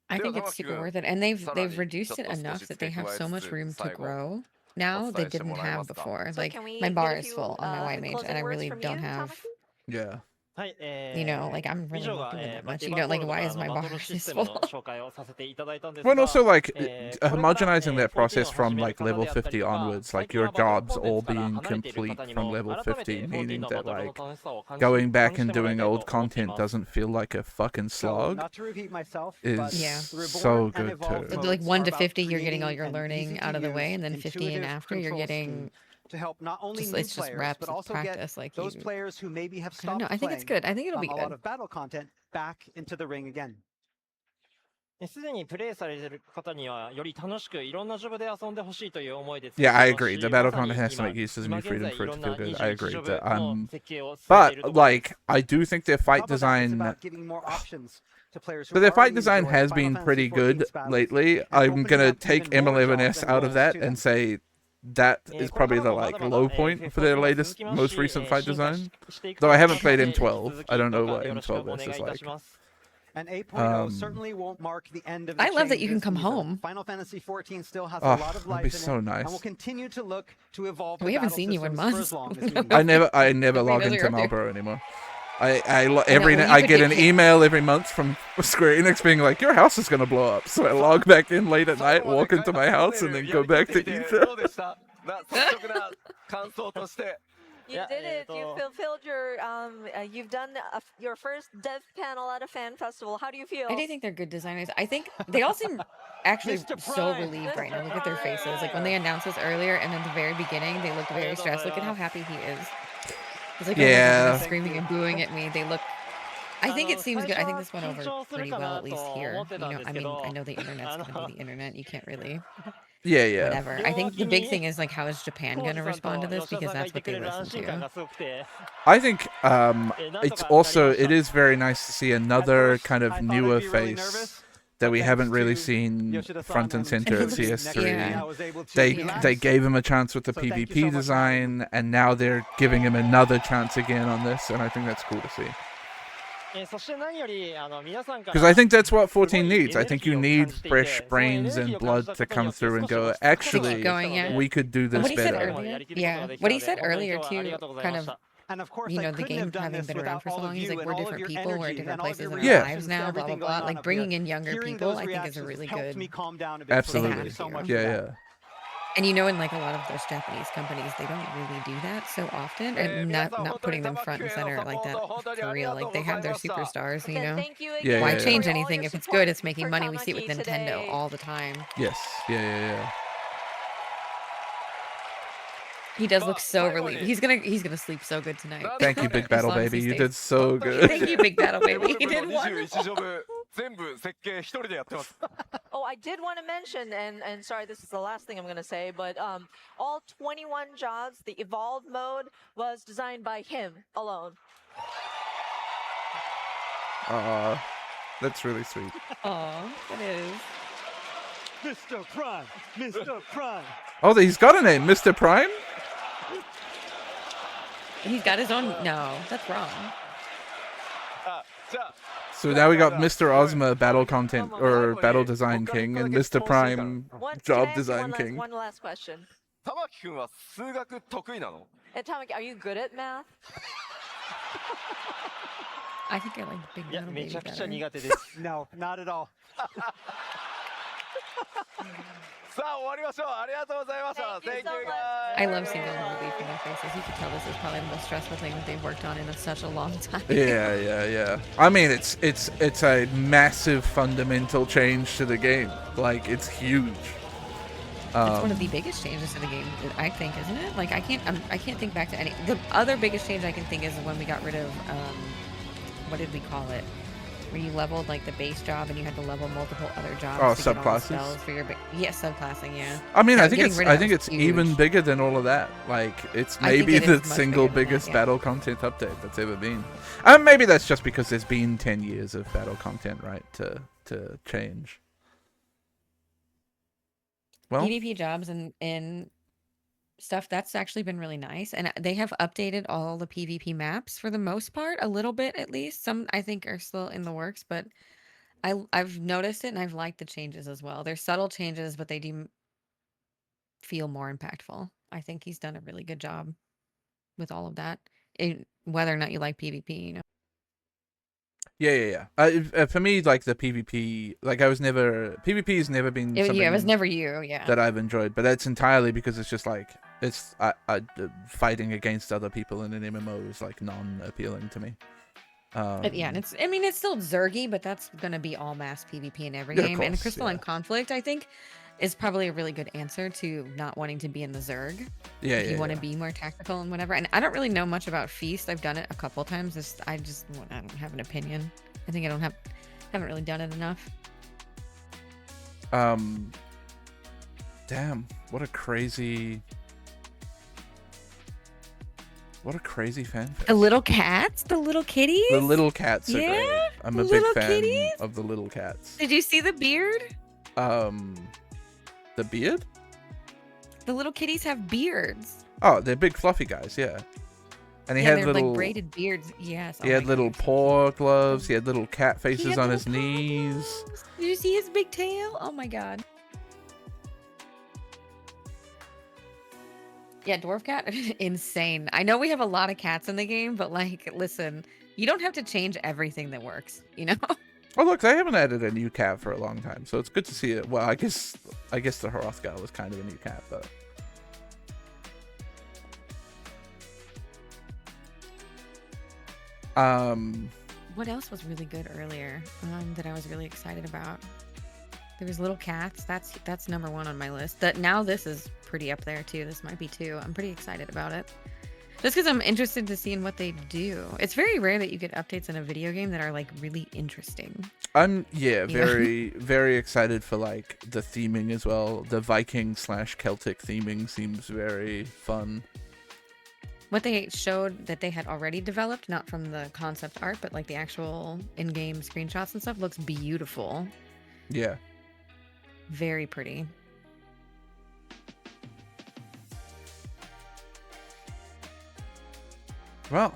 I think it's super worth it, and they've reduced it enough that they have so much room to grow now they didn't have before. So Like can we my get bar a is few, full on my white mage, closing and I words really from don't you, have. Tamaki? Yeah. You know, like I'm really not doing that much. You know, like why is my bar this full? Well, and also like homogenizing that process from like level 50 onwards, like your jobs all being complete from level 50, meaning that like going back and doing old content doesn't feel like a fucking slog, not to repeat myself, is so good too. Like 1 to 50, you're getting all your learning out of the way, and then 50 and after, you're getting to help not only just, new it's just players, reps, but it's also practice. get Like those you, players who maybe have I don't stopped know. I think it's playing, good. I think it'll be a good. lot of battle content back into the ring again. すでにプレイされている方にはより楽しくいろんなジョブで遊んでほしいという思いで Yeah, I agree. The battle content has to make use of the new freedom for it to feel good. I agree. But like, I do think their fight design. So their fight design has been pretty good lately. I'm gonna take M11S out of that and say that is probably the like low point for their latest, most recent fight design. Though I haven't played M12, I don't know what M12S is like. And 8.0 certainly won't mark the end of the I love that you can changes come either. home. Final Fantasy 14 still has a Oh, lot of that'd life be in so it, nice. and will continue to look to evolve. We the haven't battle seen you in systems for months. as long as we need. I never log really into earlier. Marlboro anymore. well, I you get could an get email every month from Square Enix being like, your house is gonna blow up. So I log back in late at night, walk into my house, and then go back to Ether. You did it. You fulfilled your. You've done your first dev panel at a fan festival. How do you feel? I do think they're good designers. I think they all seem actually so relieved right now. Look at their faces. Like when they announced this earlier, and at the very beginning, they looked very stressed. Look at how happy he is. He's like, Yeah. oh my God, screaming and booing at me. They look. I think it seems good. I think this went over pretty well, at least here. You know, I mean, I know the internet's gonna be the internet. You can't really. Yeah. Whatever. I think the big thing is like, how is Japan gonna respond to this? Because that's what they listen to. I think it is very nice to see another kind of newer face that we haven't really seen front and center at CS3. They gave him a chance with the PvP design, and now they're giving him another chance again on this, and I think that's cool to see. Because I think that's what 14 needs. I think you need fresh brains and blood to come through and go, actually, we could do this better. What he said earlier too, kind of, you know, the game having been around for so long, he's like, we're different people, we're at different places in our lives now, blah, blah, blah. Like, bringing in younger people, I think is a really good... Absolutely. Yeah. And you know, in like a lot of those Japanese companies, they don't really do that so often, and not putting them front and center like that for real. Like they have their superstars, you know. Why change anything if it's good? It's making money. We see it with Nintendo all the time. Yes. Yeah. He does look so relieved. He's gonna sleep so good tonight. Thank you, Big Battle Baby. You did so good. Thank you, Big Battle Baby. He did wonderful. Oh, I did want to mention, and sorry, this is the last thing I'm going to say, but all 21 jobs, the evolved mode was designed by him alone. That's really sweet. It is. Mr. Prime, Mr. Prime. Oh, he's got a name, Mr. Prime? He's got his own. No, that's wrong. So now we got Mr. Ozma Battle Content or Battle Design King and Mr. Prime Job Design King. One last question. Tamaki, are you good at math? I think I like Big Battle Baby better. No, not at all. I love seeing the relief in their faces. You can tell this is probably the most stressful thing that they've worked on in such a long time. Yeah. I mean, it's a massive fundamental change to the game. Like, it's huge. It's one of the biggest changes to the game, I think, isn't it? Like, I can't think back to any. The other biggest change I can think is when we got rid of what did we call it? Where you leveled like the base job and you had to level multiple other jobs. Oh, to get all the subclasses? spells for your subclassing, yeah. I mean, Yeah, I think it's huge. even bigger than all of that. Like, it's I think maybe it the is much single bigger than that, biggest yeah. battle content update that's ever been. Maybe that's just because there's been 10 years of battle content, right, to change. Well, PvP jobs and stuff, that's actually been really nice. And they have updated all the PvP maps for the most part, a little bit at least. Some I think are still in the works, but I've noticed it and I've liked the changes as well. They're subtle changes, but they do feel more impactful. I think he's done a really good job with all of that. Whether or not you like PvP, you know. Yeah. For me, like the PvP, like PvP has never been something. Yeah, it was never you. Yeah. That I've enjoyed, but that's entirely because it's just like fighting against other people in an MMO is like non-appealing to me. Yeah, and it's still Zergy, but that's gonna be all mass PvP in every Yeah, of game. course, And Crystalline Conflict, I think, is probably a really good answer to not wanting to be in the Zerg. Yeah, if you want to be more tactical and whatever. And I don't really know much about Feast. I've done it a couple times. I don't have an opinion. I think haven't really done it enough. Damn, what a crazy fanfic. The little cats, the little kitties. The little cats are great. I'm a big fan kitties? of the little cats. Did you see the beard? The beard? The little kitties have beards. Oh, they're big fluffy guys, yeah. And he Yeah, had they're little like braided beards. Yes. He had little paw gloves. He had little cat faces on his knees. Did you see his big tail? Oh my god. Yeah, dwarf cat, insane. I know we have a lot of cats in the game, but like, listen, you don't have to change everything that works, you know? Oh look, they haven't added a new cat for a long time, so it's good to see it. Well, I guess the Hrothgar was kind of a new cat, but what else was really good earlier that I was really excited about? There was little cats. That's number one on my list. Now this is pretty up there too. This might be two. I'm pretty excited about it. Just because I'm interested to see in what they do. It's very rare that you get updates in a video game that are like really interesting. I'm very excited for like the theming as well. The Viking/Celtic theming seems very fun. What they showed that they had already developed, not from the concept art, but like the actual in-game screenshots and stuff, looks beautiful. Yeah. Very pretty. Well,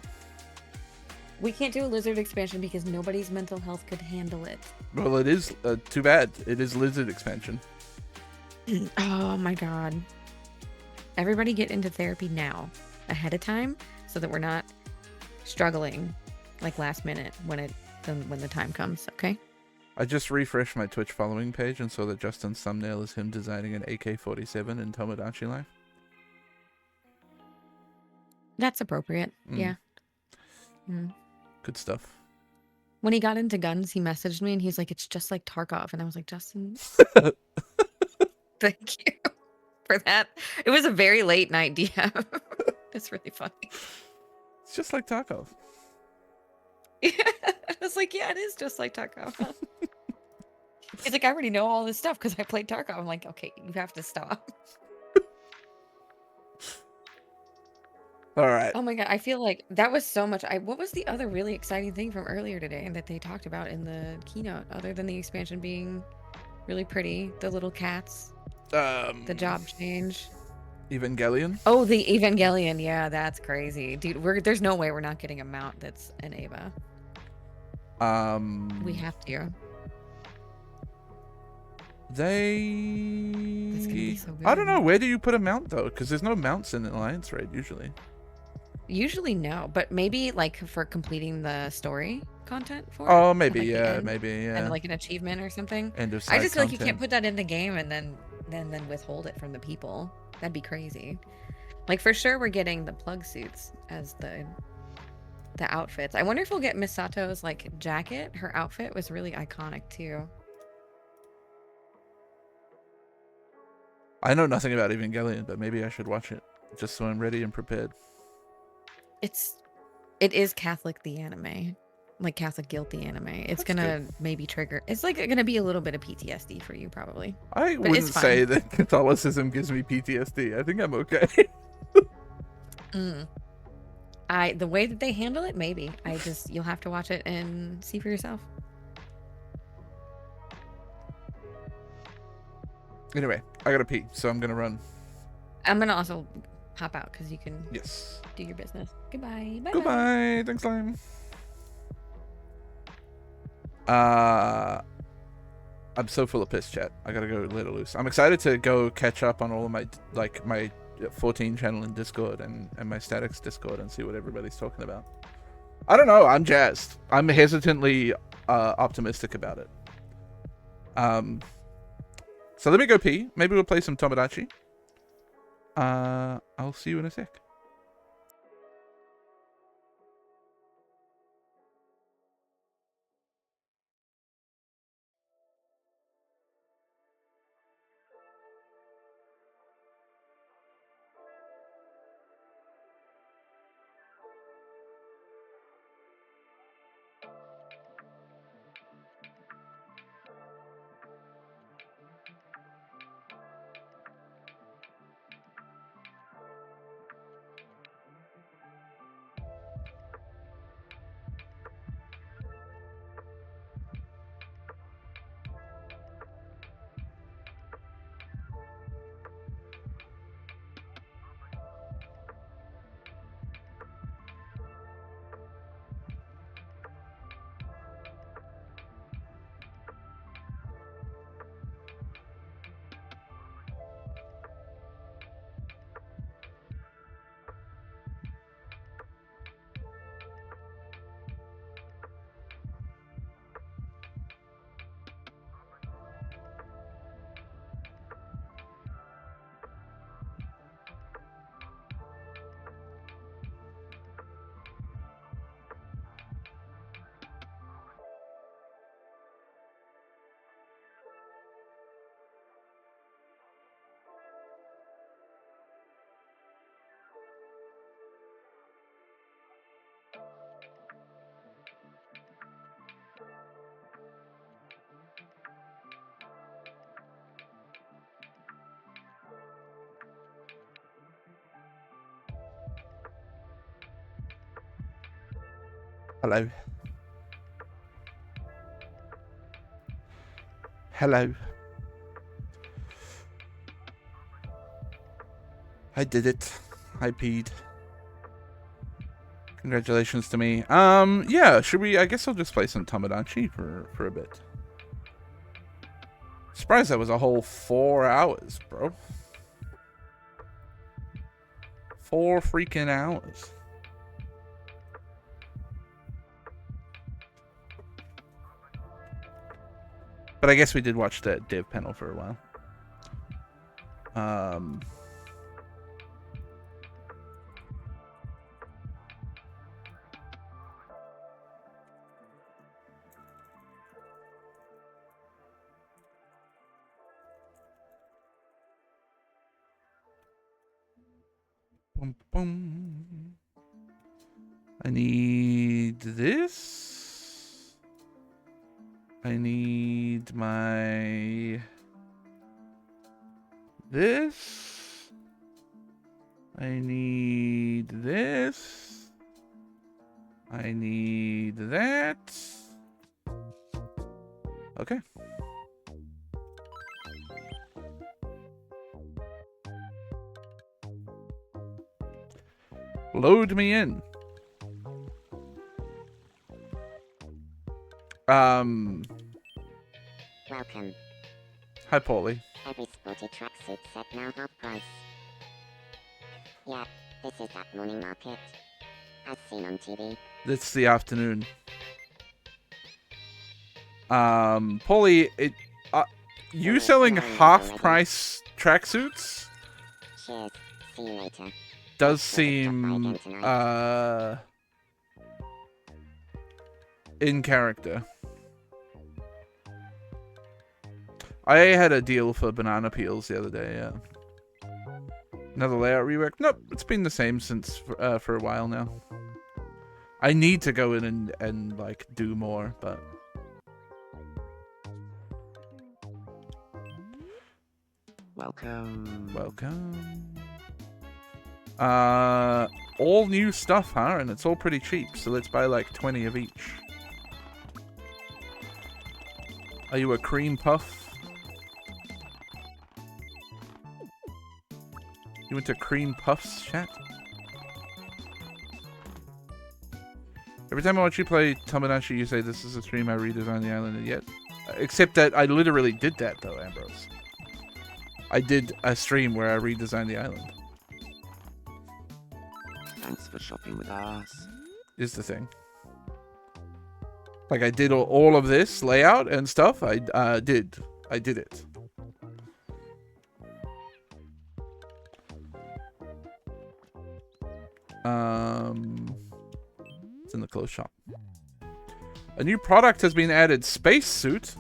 we can't do a lizard expansion because nobody's mental health could handle it. Well, it is too bad. It is lizard expansion. Oh my god. Everybody get into therapy now, ahead of time, so that we're not struggling like last minute when the time comes, okay? I just refreshed my Twitch following page and saw that Justin's thumbnail is him designing an AK-47 in Tomodachi Life. That's appropriate. Yeah. Mm. Good stuff. When he got into guns, he messaged me and he's like, "It's just like Tarkov," and I was like, "Justin, thank you for that." It was a very late night DM. It's really funny. It's just like Tarkov. Yeah, I was like, "Yeah, it is just like Tarkov." Huh? He's like, "I already know all this stuff because I played Tarkov." I'm like, "Okay, you have to stop." All right. Oh my god, I feel like that was so much. What was the other really exciting thing from earlier today that they talked about in the keynote, other than the expansion being really pretty, the little cats, the job change, Evangelion? Oh, the Evangelion. Yeah, that's crazy, dude. There's no way we're not getting a mount that's an Ava. We have to. It's gonna be so good. I don't know. Where do you put a mount though? Because there's no mounts in Alliance Raid usually. Usually no, but maybe like for completing the story content for Oh, it, maybe, like the yeah, end, maybe, yeah. and like an achievement or something. End of I side just feel like you content. can't put that in the game and then withhold it from the people. That'd be crazy. Like for sure we're getting the plug suits as the outfits. I wonder if we'll get Misato's like jacket. Her outfit was really iconic too. I know nothing about Evangelion, but maybe I should watch it just so I'm ready and prepared. It is Catholic the anime, like Catholic guilt the anime. It's gonna maybe trigger. It's like gonna be a little bit of PTSD for you probably. I But wouldn't it's say fine. that Catholicism gives me PTSD. I think I'm okay. The way that they handle it, maybe. You'll have to watch it and see for yourself. Anyway, I gotta pee, so I'm gonna run. I'm gonna also hop out because you can Yes. do your business. Goodbye. Bye. Goodbye. Thanks, Lime. I'm so full of piss, chat. I gotta go let it loose. I'm excited to go catch up on all of my my 14 channel in Discord and my Statics Discord and see what everybody's talking about. I don't know. I'm jazzed. I'm hesitantly optimistic about it. So let me go pee. Maybe we'll play some Tomodachi. I'll see you in a sec. Hello. Hello. I did it. I peed. Congratulations to me. Yeah, should we? I guess I'll just play some Tomodachi for a bit. Surprised that was a whole 4 hours, bro. 4 freaking hours. But I guess we did watch the dev panel for a while. Boom, boom. I need this. I need my this. I need this. I need that. Okay. Load me in. Welcome. Hi, Paulie. Every sporty tracksuit set now half price. Yeah, this is that morning market. As seen on TV. It's the afternoon. Paulie, you selling half-price tracksuits? Cheers. See you later. Does seem in character. I had a deal for banana peels the other day, yeah. Another layout rework? Nope, it's been the same since for a while now. I need to go in and like do more, but welcome. Welcome. All new stuff, huh? And it's all pretty cheap, so let's buy like 20 of each. Are you a cream puff? You went to Cream Puffs chat? Every time I watch you play Tomodachi, you say this is a stream I redesigned the island, and yet... Except that I literally did that, though, Ambrose. I did a stream where I redesigned the island. Thanks for shopping with us. Is the thing. Like, I did all of this layout and stuff. I did it. It's in the clothes shop. A new product has been added. Spacesuit.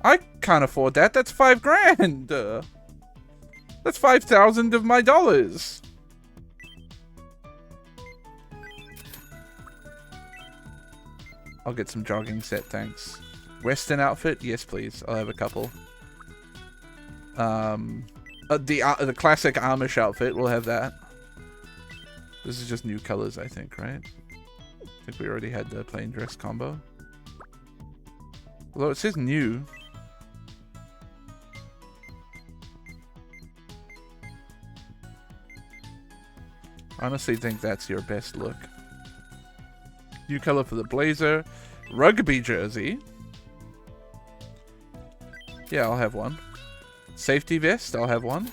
I can't afford that. That's $5,000. That's 5,000 of my dollars. I'll get some jogging set, thanks. Western outfit? Yes, please. I'll have a couple. The classic Amish outfit, we'll have that. This is just new colors, I think, right? I think we already had the plain dress combo. Although it says new. I honestly think that's your best look. New color for the blazer. Rugby jersey. Yeah, I'll have one. Safety vest, I'll have one.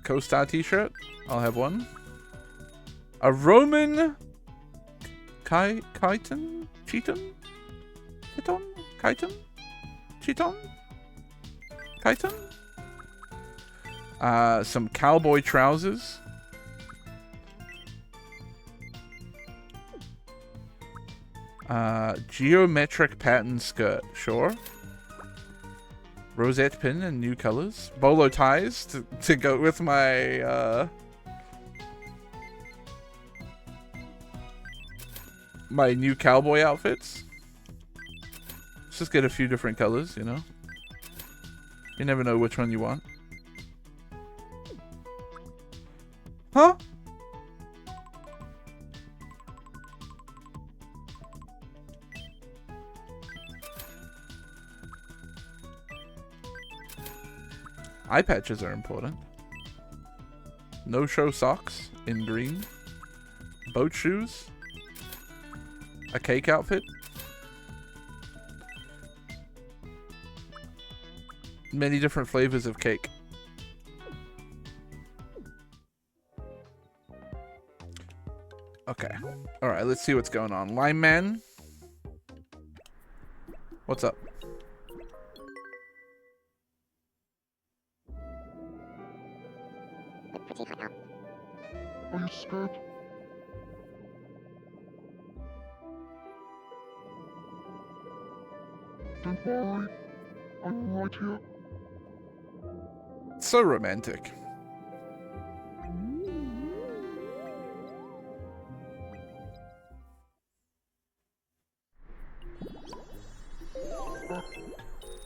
Co-star t-shirt, I'll have one. A Roman chiton? Chiton? Chiton? Chiton? Chiton? Chiton? Some cowboy trousers. Geometric pattern skirt, sure. Rosette pin in new colors. Bolo ties to go with my my new cowboy outfits. Let's just get a few different colors, you know. You never know which one you want. Huh? Eye patches are important. No-show socks in green. Boat shoes. A cake outfit. Many different flavors of cake. Okay. Alright, let's see what's going on. Lime Man. What's up? Are you scared? Don't worry, I'm right here. So romantic.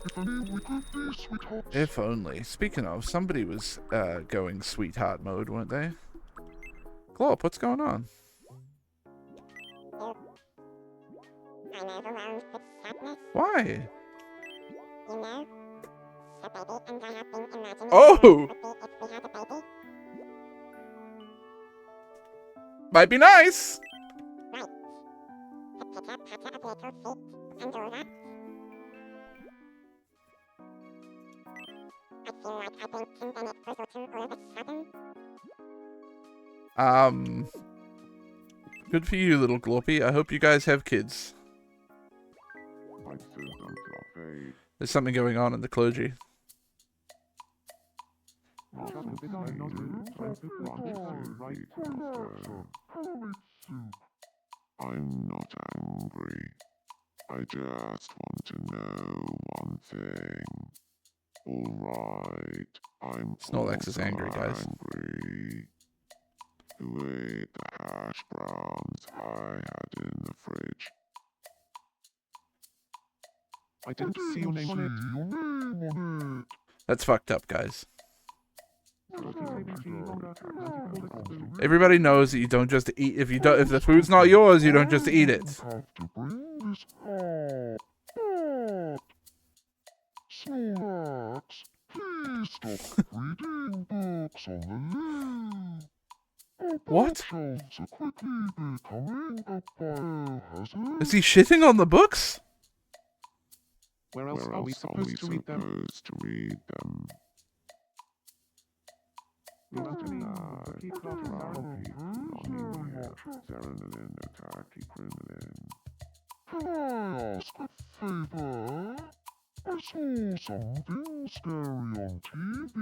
If only we could be sweethearts. If only. Speaking of, somebody was going sweetheart mode, weren't they? Glop, what's going on? Why? Oh! Might be nice! Good for you, little Glorpy. I hope you guys have kids. There's something going on in the clergy. I'm not angry. I just want to know one thing. Alright, I'm Snorlax is angry, guys. angry. Who ate the hash browns I had in the fridge? I didn't see your name on it. That's fucked up, guys. Everybody knows that you don't just eat if the food's not yours, you don't just eat it. Snorlax, Please stop reading books on the loo. What? Bookshelves are quickly becoming a biohazard. Is he shitting on the books? Where else are we supposed to read them? Can I ask a favor? I saw something scary on TV,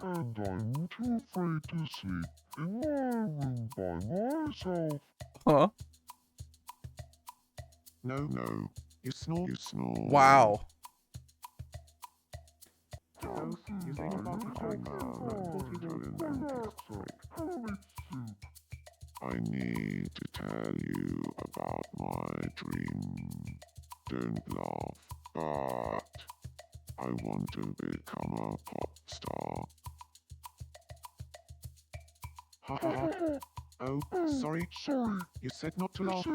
and I'm too afraid to sleep in my room by myself. Huh? No. You snore. Wow. I need to tell you about my dream. Don't laugh, but I want to become a pop star. Ha ha ha. Oh, sorry. You said not to laugh.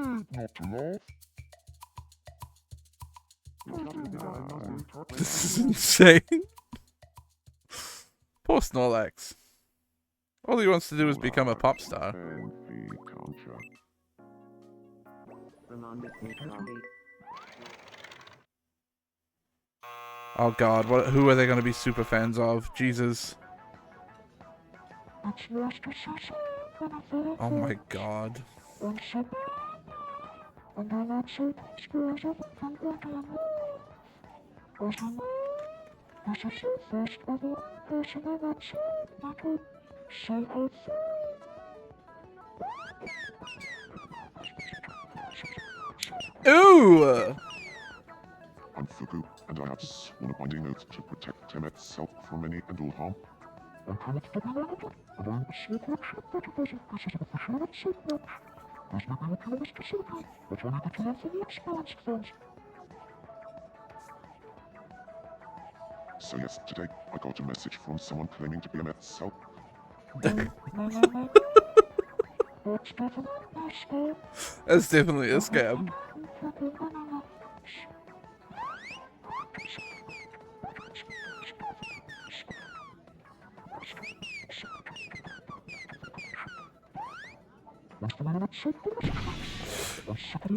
This is insane. Poor Snorlax. All he wants to do is become a pop star. Oh god, who are they going to be super fans of? Jesus. Oh my god. Ooh! I'm Fugu, and I have sworn a binding oath to protect Temet's self from any and all harm. I'm Temet's and I'm a small collection of database of pieces of official and safe match. There's no real to celebrate, but only the time for the experienced fans. So yes, today I got a message from someone claiming to be a Met self. That's definitely a scam.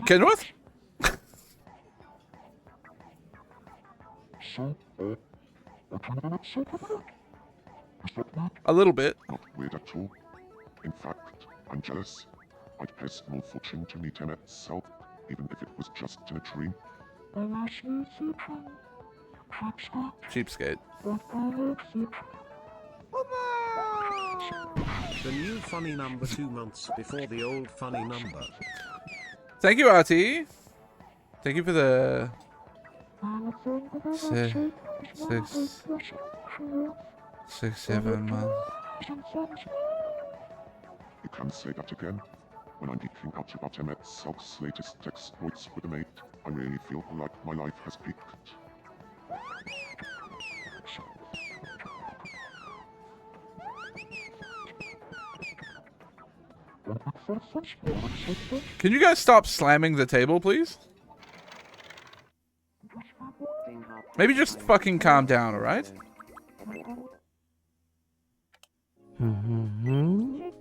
Kenworth? A little bit. Not weird at all. In fact, I'm jealous. I'd pay small fortune to meet him itself, even if it was just in a dream. Cheapskate. The new funny number 2 months before the old funny number. Thank you, RT. Thank you for the 7 months. You can say that again. When I'm geeking out about Emmet Self's latest exploits with a mate, I really feel like my life has peaked. Can you guys stop slamming the table, please? Maybe just fucking calm down, alright?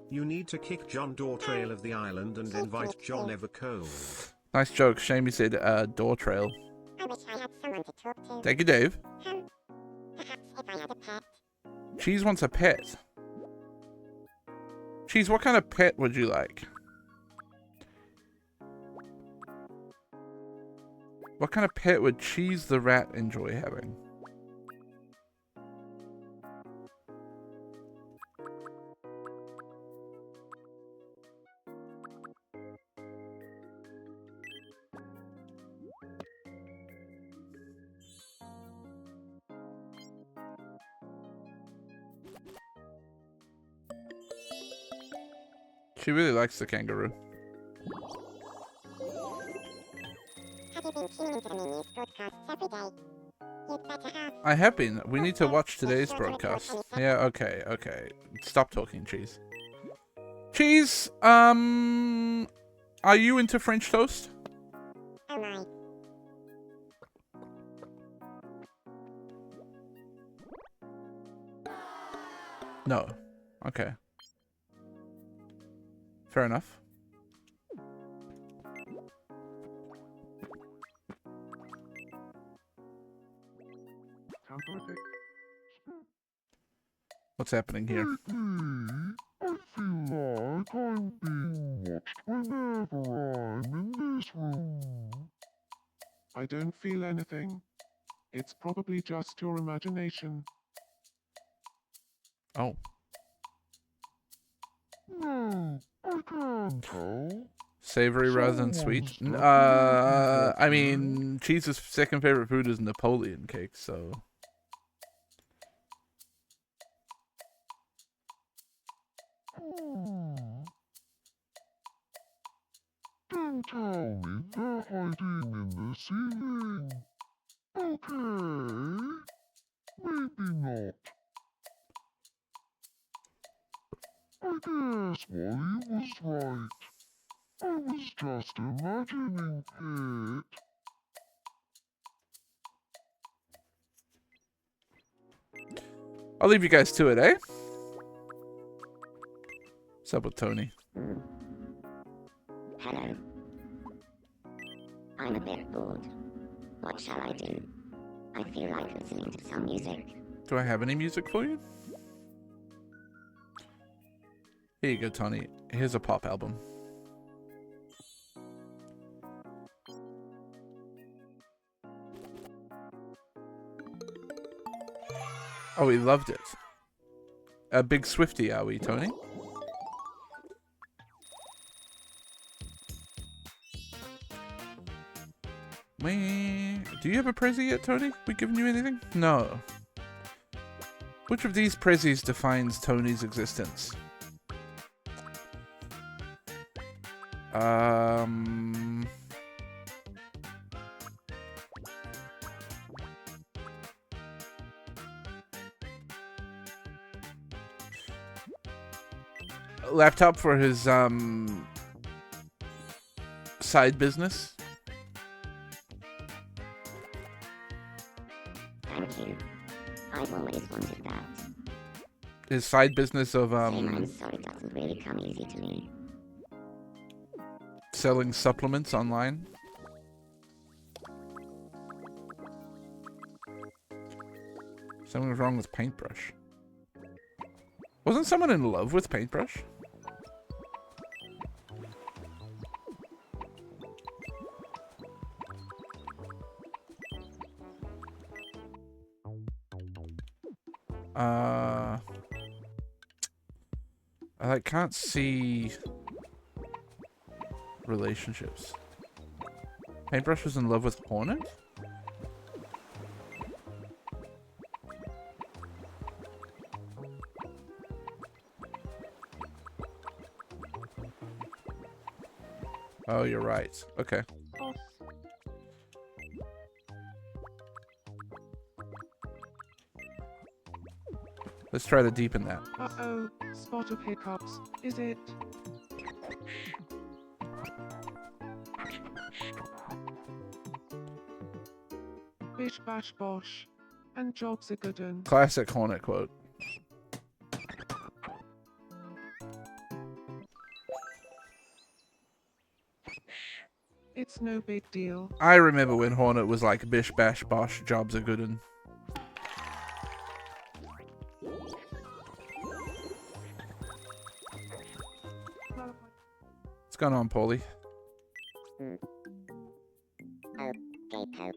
You need to kick John Door Trail of the island and invite John Evercold. Nice joke. Shame you said door trail. I wish I had someone to talk to. Thank you, Dave. Perhaps if I had a pet. Cheese wants a pet. Cheese, what kind of pet would you like? What kind of pet would Cheese the rat enjoy having? She really likes the kangaroo. Have you been tuning into the news broadcasts every day? You'd better have. I have been. We need to watch today's broadcast. Yeah, okay, okay. Stop talking, Cheese. Cheese, are you into French toast? Oh my. No. Okay. Fair enough. What's happening here? I feel like I'm being watched whenever I'm in this room. I don't feel anything. It's probably just your imagination. Oh. No, I can't tell. Savory rather than sweet. I mean, Cheese's second favorite food is Napoleon cake, so. Don't tell me they're hiding in the ceiling. Okay, maybe not. I guess Wally was right. I was just imagining it. I'll leave you guys to it, eh? What's up with Tony? Hello. I'm a bit bored. What shall I do? I feel like listening to some music. Do I have any music for you? Here you go, Tony. Here's a pop album. Oh, he loved it. A big Swiftie, are we, Tony? Do you have a Prezi yet, Tony? We given you anything? No. Which of these Prezis defines Tony's existence? Laptop for his side business. Thank you. I've always wanted that. His side business of Saying I'm sorry doesn't really come easy to me. selling supplements online. Something was wrong with Paintbrush. Wasn't someone in love with Paintbrush? I can't see relationships. Paintbrush was in love with Hornet? Oh, you're right. Okay. Let's try to deepen that. Uh-oh, spot of hiccups, is it? Bish bash bosh. And jobs are good un. Classic Hornet quote. It's no big deal. I remember when Hornet was like, bish bash bosh, jobs are good un. What's going on, Paulie? Okay, Pope.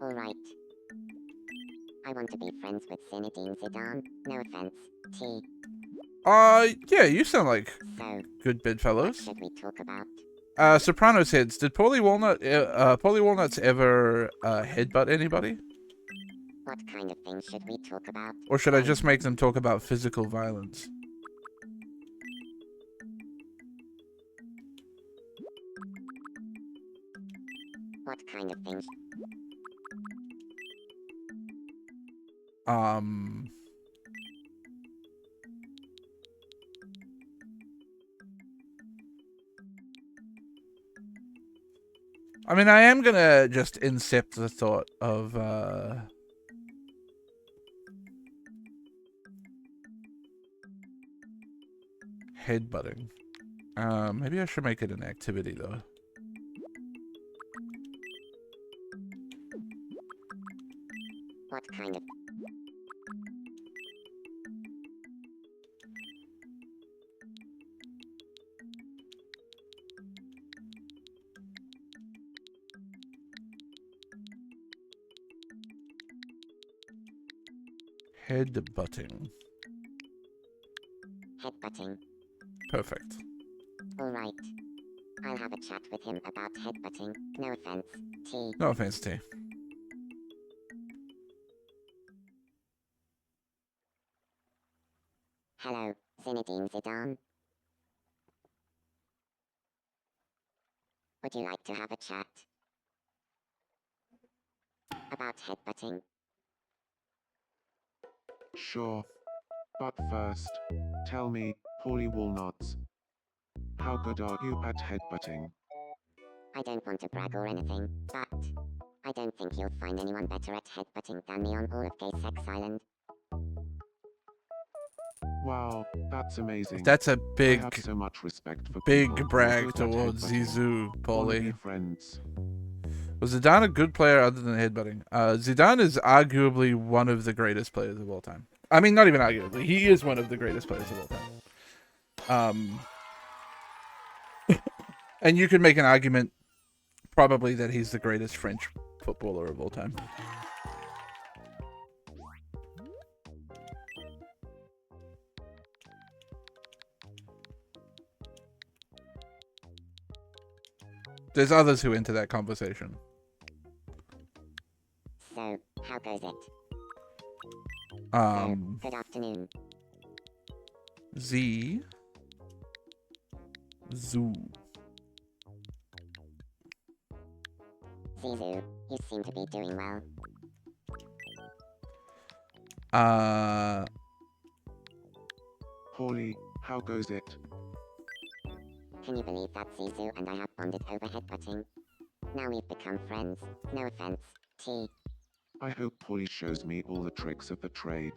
Alright. I want to be friends with Zinedine Zidane. No offense. T. Yeah, you sound like So, good bedfellows. what should we talk about? Sopranos heads. Did Paulie Walnuts ever headbutt anybody? What kind of things should we talk about? Or should I just make them talk about physical violence? What kind of things? I mean, I am gonna just incept the thought of, Headbutting. Maybe I should make it an activity though. What kind of... Headbutting. Headbutting. Perfect. Alright. I'll have a chat with him about headbutting. No offense, T. No offense, T. Hello, Zinedine Zidane. Would you like to have a chat? About headbutting? Sure. But first, tell me, Paulie Walnuts, how good are you at headbutting? I don't want to brag or anything, but I don't think you'll find anyone better at headbutting than me on all of Gay Sex Island. Wow, that's amazing. That's a big, I have so much respect for big people who are brag good at towards headbutting. Zizou, Wanna be Paulie. friends. Was Zidane a good player other than headbutting? Zidane is arguably one of the greatest players of all time. I mean, not even arguably. He is one of the greatest players of all time. And you could make an argument probably that he's the greatest French footballer of all time. There's others who enter that conversation. So, how goes it? Good afternoon. Zoo. Zizou, you seem to be doing well. Paulie, how goes it? Can you believe that Zizou and I have bonded over headbutting? Now we've become friends. No offense, T. I hope Paulie shows me all the tricks of the trade.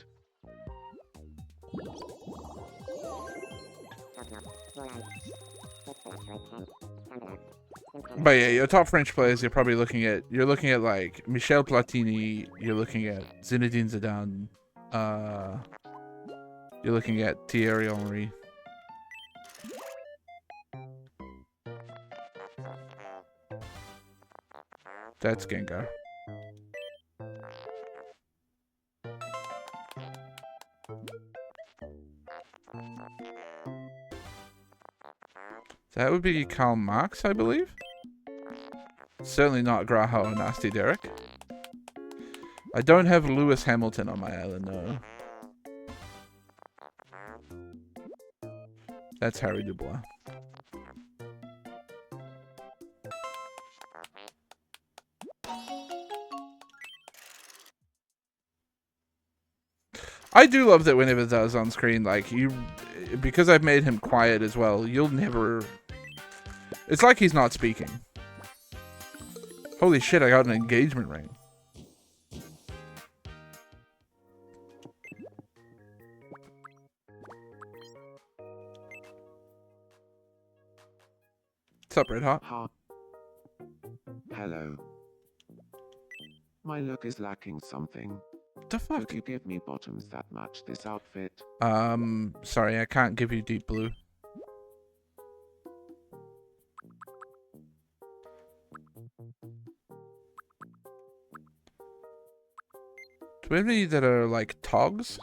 But yeah, your top French players, you're probably looking at like Michel Platini, you're looking at Zinedine Zidane, you're looking at Thierry Henry. That's Gengar. That would be Karl Marx, I believe. Certainly not Graho or Nasty Derek. I don't have Lewis Hamilton on my island, no. That's Harry Dubois. I do love that whenever Zaz on screen, like, because I've made him quiet as well, you'll never... It's like he's not speaking. Holy shit, I got an engagement ring. What's up, Red Hot? Hello. My look is lacking something. The fuck? Could you give me bottoms that match this outfit? Sorry, I can't give you deep blue. Do we have any that are like togs?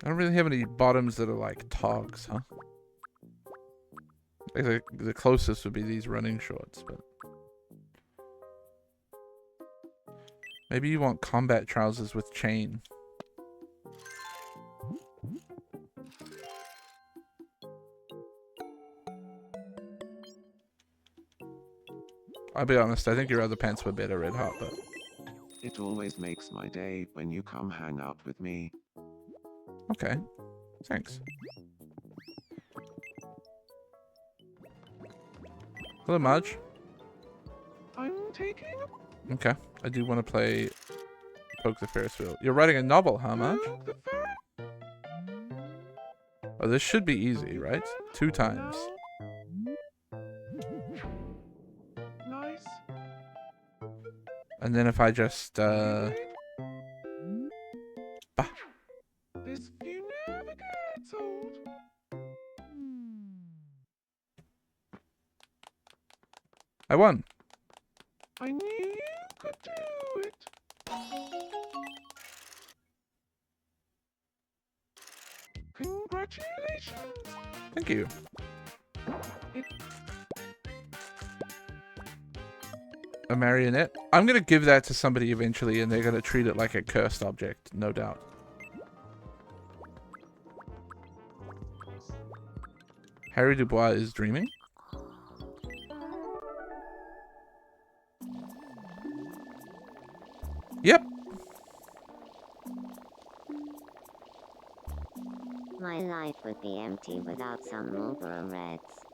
I don't really have any bottoms that are like togs, huh? Like the closest would be these running shorts, but maybe you want combat trousers with chain. I'll be honest, I think your other pants were better, Red Hot, but... It always makes my day when you come hang out with me. Okay. Thanks. Hello, Marge. I'm taking... Okay. I do want to play Poke the Ferris wheel. You're writing a novel, huh, Marge? Oh, this should be easy, right? 2 times. Nice. And then if I just, This view never gets old. I won. I knew you could do it. Congratulations. Thank you. A marionette? I'm gonna give that to somebody eventually, and they're gonna treat it like a cursed object, no doubt. Harry Dubois is dreaming? Yep. My life would be empty without some Marlboro Reds.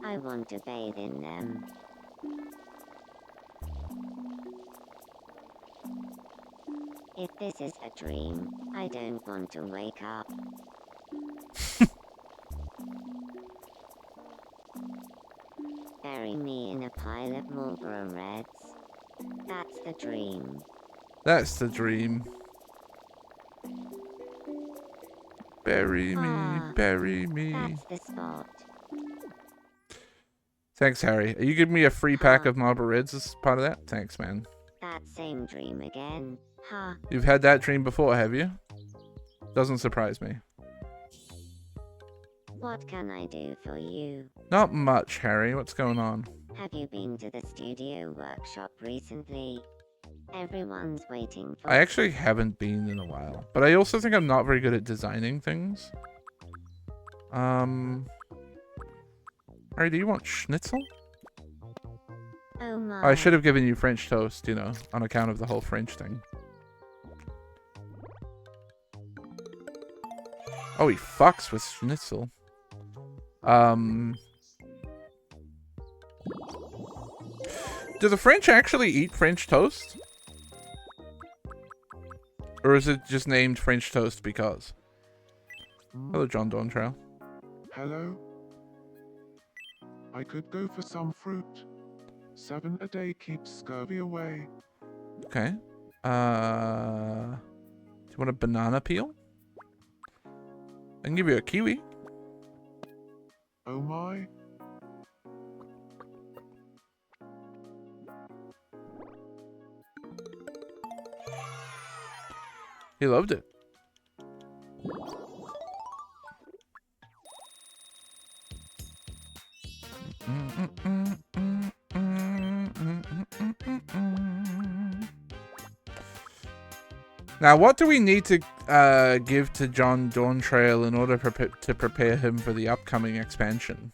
I want to bathe in them. If this is a dream, I don't want to wake up. Bury me in a pile of Marlboro Reds. That's the dream. That's the dream. Bury me, bury me. That's the spot. Thanks, Harry. Are you giving me a free pack of Marlboro Reds as part of that? Thanks, man. That same dream again. Ha. You've had that dream before, have you? Doesn't surprise me. What can I do for you? Not much, Harry. What's going on? Have you been to the studio workshop recently? Everyone's waiting for... I actually haven't been in a while. But I also think I'm not very good at designing things. Harry, do you want schnitzel? Oh my. I should have given you French toast, you know, on account of the whole French thing. Oh, he fucks with schnitzel. Do the French actually eat French toast? Or is it just named French toast because? Hello, John Dontrail. Hello? I could go for some fruit. 7 a day keeps scurvy away. Okay. Do you want a banana peel? I can give you a kiwi. Oh my. He loved it. Now, what do we need to give to John Dawntrail in order to prepare him for the upcoming expansion?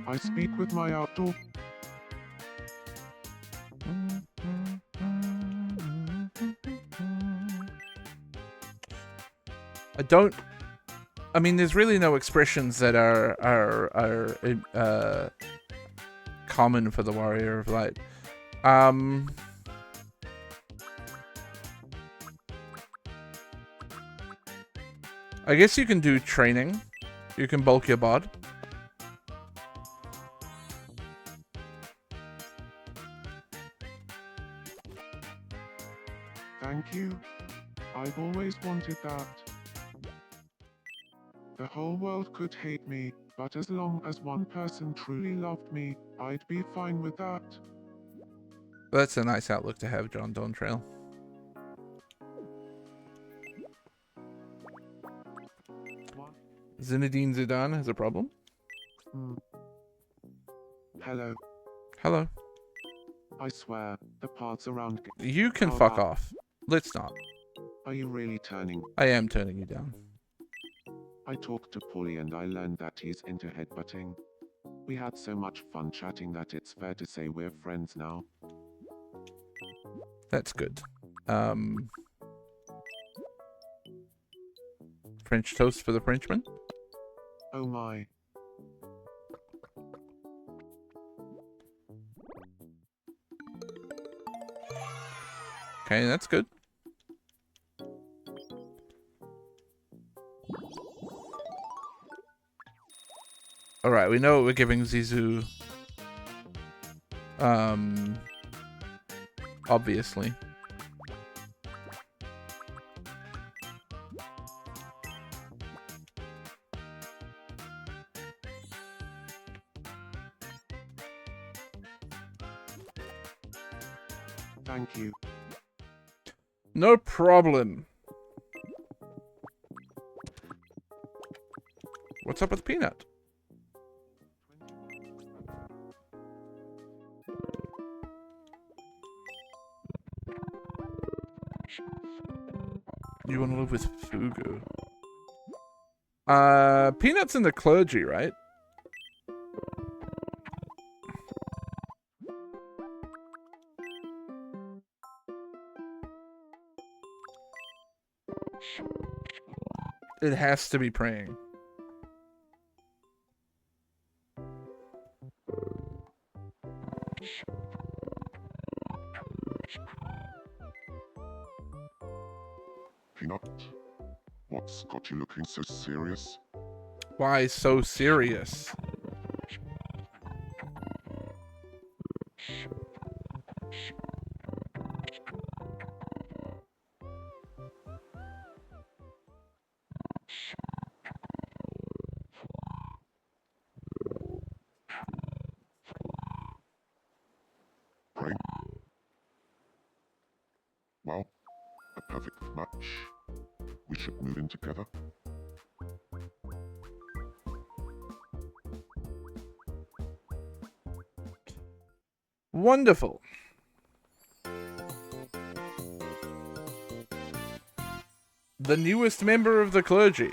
I speak with my outdoor. I mean, there's really no expressions that are common for the Warrior of Light. I guess you can do training. You can bulk your bod. Thank you. I've always wanted that. The whole world could hate me, but as long as one person truly loved me, I'd be fine with that. That's a nice outlook to have, John Dawntrail. Zinedine Zidane has a problem? Hello. Hello. I swear, the parts around... You can are fuck bad. off. Let's not. Are you really turning? I am turning you down. I talked to Polly and I learned that he's into headbutting. We had so much fun chatting that it's fair to say we're friends now. That's good. French toast for the Frenchman. Oh my. Okay, that's good. Alright, we know what we're giving Zizu. Obviously. Thank you. No problem. What's up with Peanut? You want to live with Fugu? Peanut's in the clergy, right? It has to be praying. Peanut, what's got you looking so serious? Why so serious? Pray? Well, a perfect match. We should move in together. Wonderful. The newest member of the clergy.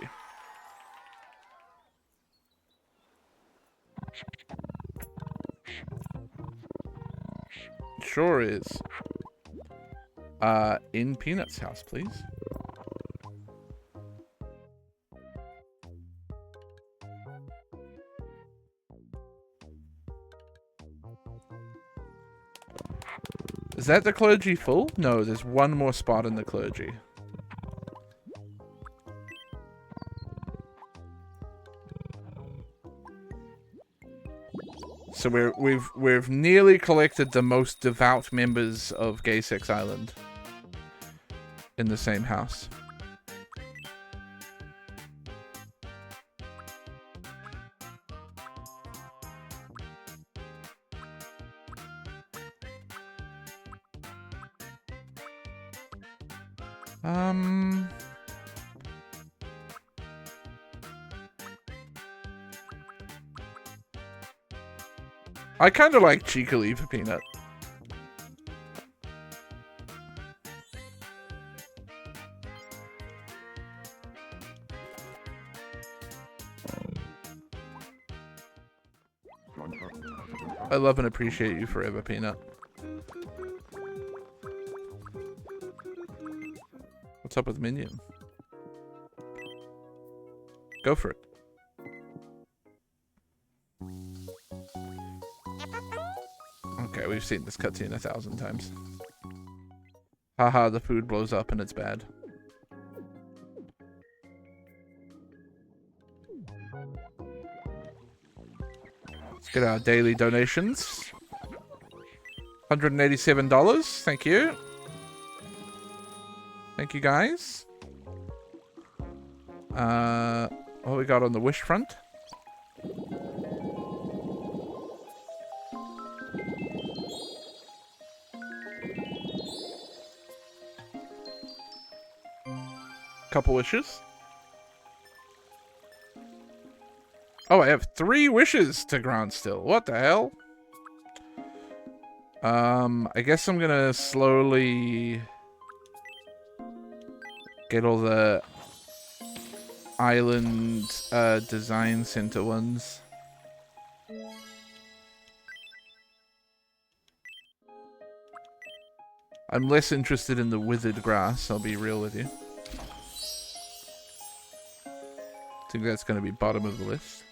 Sure is. In Peanut's house, please. Is that the clergy full? No, there's one more spot in the clergy. So we've nearly collected the most devout members of Gay Sex Island in the same house. I kind of like cheekily for Peanut. I love and appreciate you forever, Peanut. What's up with Minion? Go for it. Okay, we've seen this cutscene 1,000 times. Haha, the food blows up and it's bad. Let's get our daily donations. $187, thank you. Thank you, guys. What we got on the wish front? Couple wishes. Oh, I have 3 wishes to grant still. What the hell? I guess I'm gonna slowly get all the island design center ones. I'm less interested in the withered grass, I'll be real with you. I think that's going to be bottom of the list.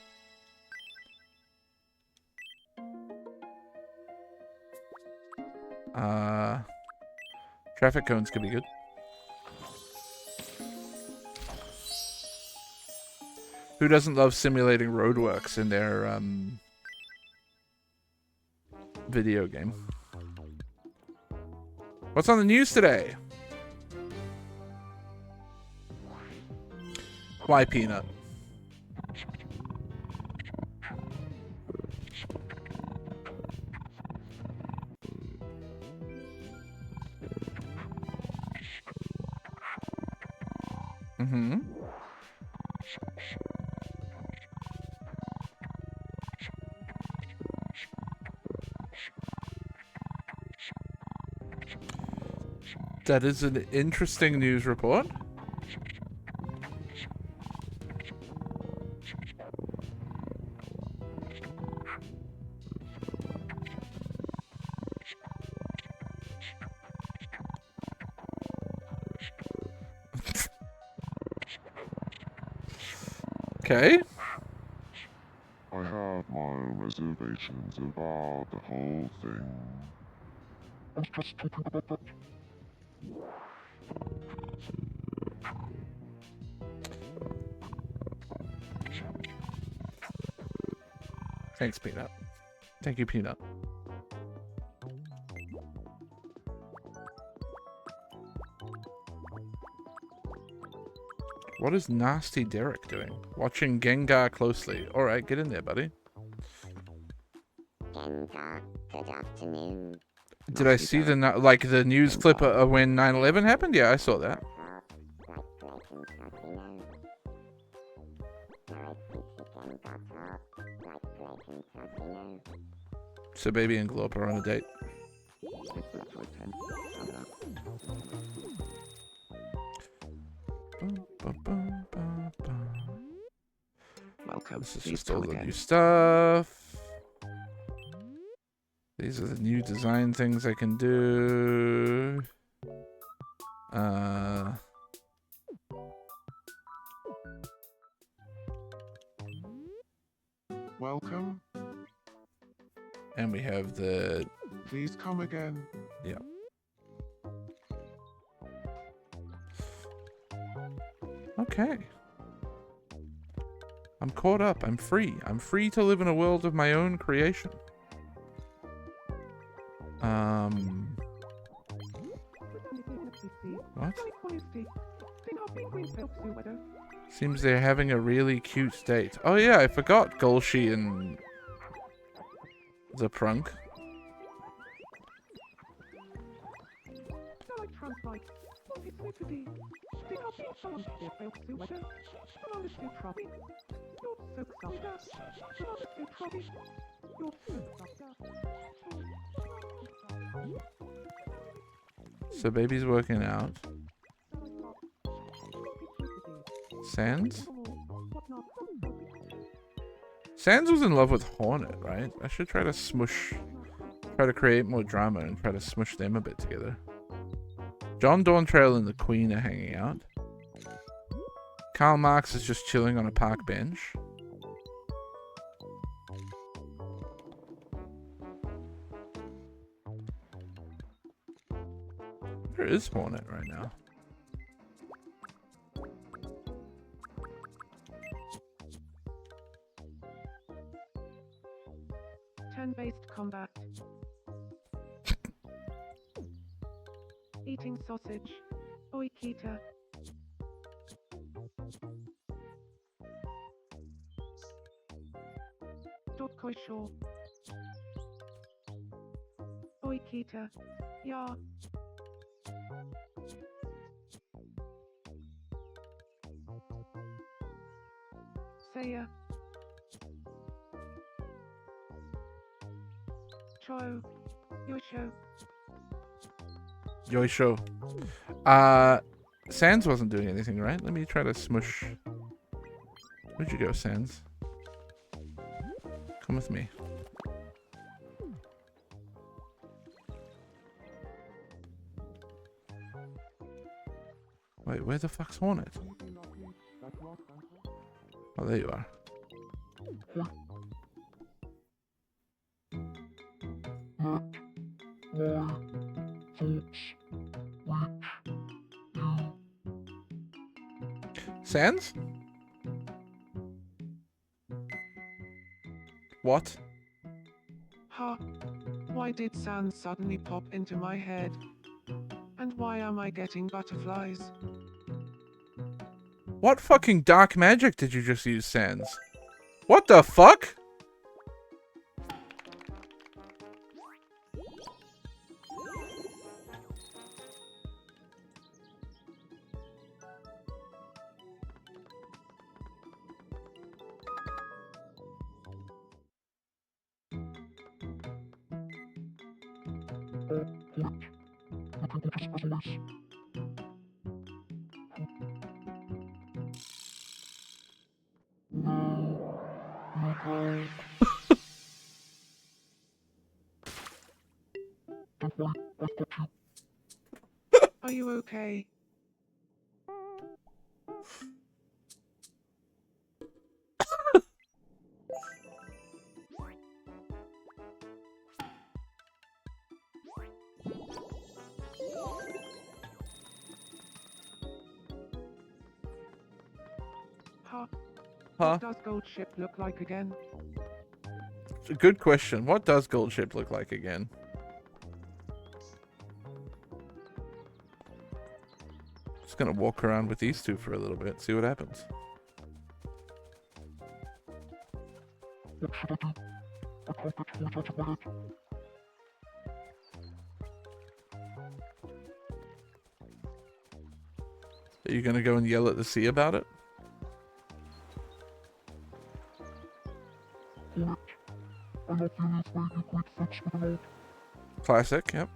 Traffic cones could be good. Who doesn't love simulating roadworks in their video game? What's on the news today? Why Peanut? Mm-hmm. That is an interesting news report. Okay. I have my reservations about the whole thing. I'm just talking about that. Thanks, Peanut. Thank you, Peanut. What is Nasty Derek doing? Watching Gengar closely. Alright, get in there, buddy. Gengar, good afternoon. Did I see the the news clip of when 9/11 happened? Yeah, I saw that. So Baby and Glorp are on a date. Welcome. This is Please just come all the again. new stuff. These are the new design things I can do. Welcome. And we have the... Please come again. Yeah. Okay. I'm caught up. I'm free. I'm free to live in a world of my own creation. What? Seems they're having a really cute date. Oh yeah, I forgot Golshi and the Prunk. So Baby's working out. Sans? Sans was in love with Hornet, right? I should try to create more drama and try to smush them a bit together. John Dawntrail and the Queen are hanging out. Karl Marx is just chilling on a park bench. Where is Hornet right now? Turn-based combat. Eating sausage. Oikita. Dokkoisho. Oikita. Ya. Saya. Cho. Yosho. Yoisho. Sans wasn't doing anything, right? Let me try to smush Where'd you go, Sans? Come with me. Wait, where the fuck's Hornet? Oh, there you are. Sans? What? Huh? Why did Sans suddenly pop into my head? And why am I getting butterflies? What fucking dark magic did you just use, Sans? What the fuck? Are you okay? Huh? Huh? What does Gold Ship look like again? It's a good question. What does Gold Ship look like again? Just gonna walk around with these two for a little bit, see what happens. Are you gonna go and yell at the sea about it? Classic, yep.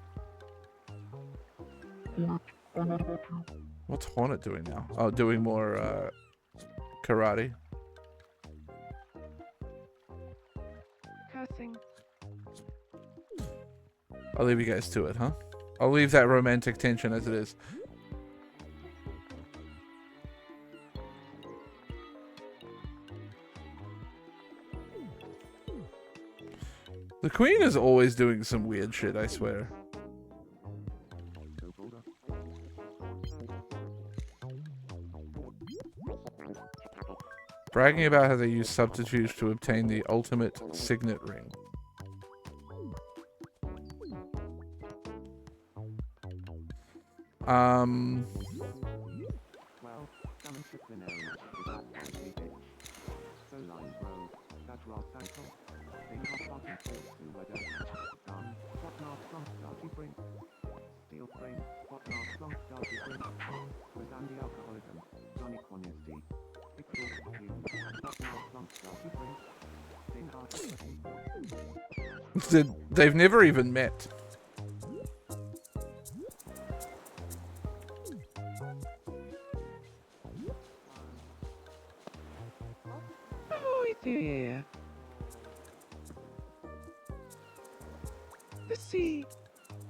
What's Hornet doing now? Oh, doing more karate. Cursing. I'll leave you guys to it, huh? I'll leave that romantic tension as it is. The Queen is always doing some weird shit, I swear. Bragging about how they use subterfuge to obtain the ultimate signet ring. They've never even met. Oh dear. The sea.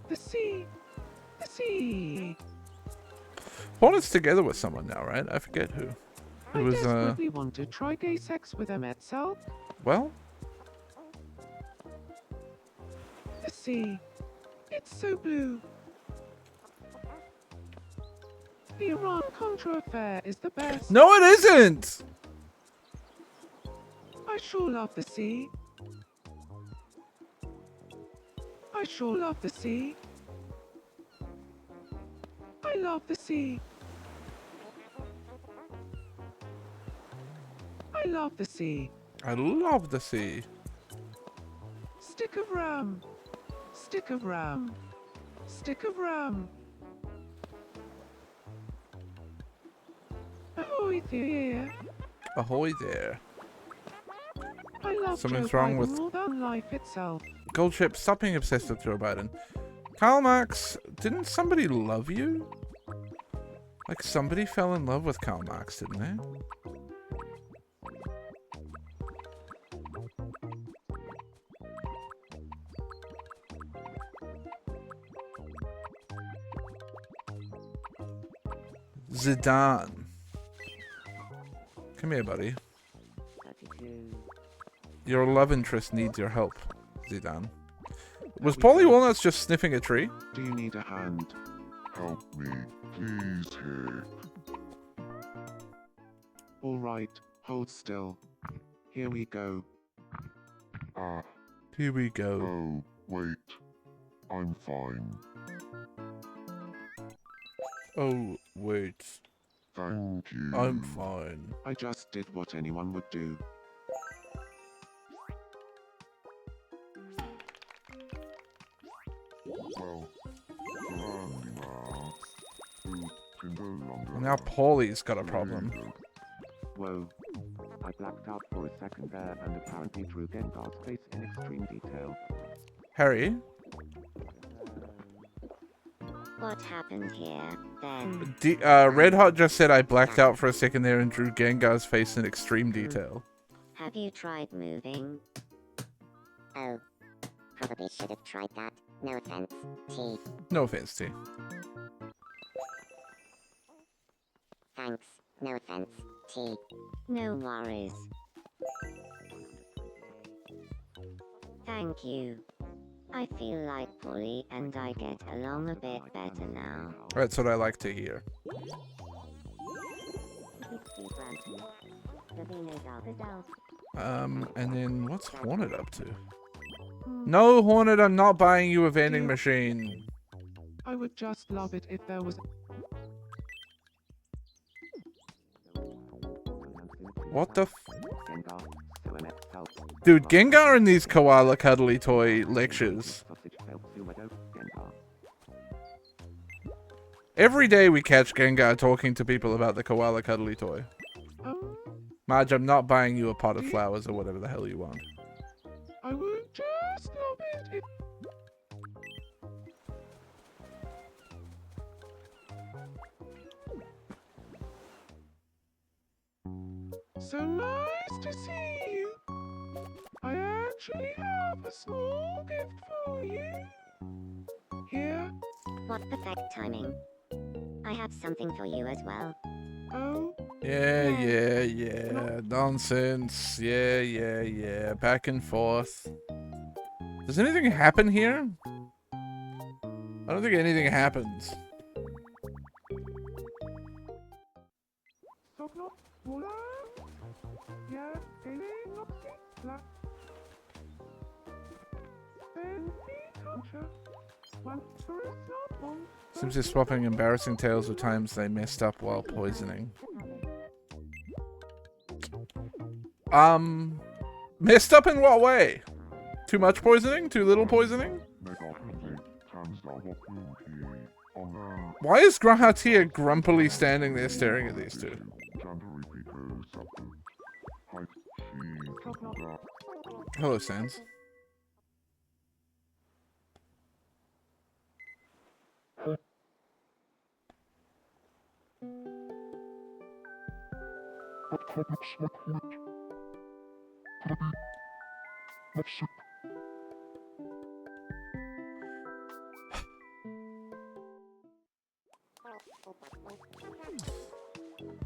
The sea. The sea. Hornet's together with someone now, right? I forget who. It was, I desperately want to try gay sex with them itself. well, The sea. It's so blue. The Iran-Contra affair is the best. no it isn't! I sure love the sea. I sure love the sea. I love the sea. I love the sea. I love the sea. Stick of ram. Stick of ram. Stick of ram. Ahoy there. Ahoy there. I love Something's Joe wrong Biden with more than life itself. Gold Ship. Stop being obsessed with Joe Biden. Karl Marx, didn't somebody love you? Like somebody fell in love with Karl Marx, didn't they? Zidane. Come here, buddy. Your love interest needs your help, Zidane. Was Polly Walnuts just sniffing a tree? Do you need a hand? Help me, please, here. All right, hold still. Here we go. Here we go. Oh, wait. I'm fine. Oh, wait. Thank you. I'm fine. I just did what anyone would do. Well, Now Polly's got a problem. Whoa. I blacked out for a second there and apparently drew Gengar's face in extreme detail. Harry? What happened here, then? Red Hot just said I blacked out for a second there and drew Gengar's face in extreme detail. Have you tried moving? Oh. Probably should have tried that. No offense, T. No offense, T. Thanks. No offense, T. No worries. Thank you. I feel like Polly and I get along a bit better now. That's what I like to hear. And then what's Hornet up to? No, Hornet, I'm not buying you a vending machine. I would just love it if there was... What the f... Dude, Gengar in these koala cuddly toy lectures. Every day we catch Gengar talking to people about the koala cuddly toy. Marge, I'm not buying you a pot of flowers or whatever the hell you want. I would just love it if... So nice to see you. I actually have a small gift for you. Here. What perfect timing. I have something for you as well. Oh? Yeah. Nonsense. Yeah. Back and forth. Does anything happen here? I don't think anything happens. Seems they're swapping embarrassing tales of times they messed up while poisoning. Messed up in what way? Too much poisoning? Too little poisoning? Why is Grahatia grumpily standing there staring at these two? Hello, Sans.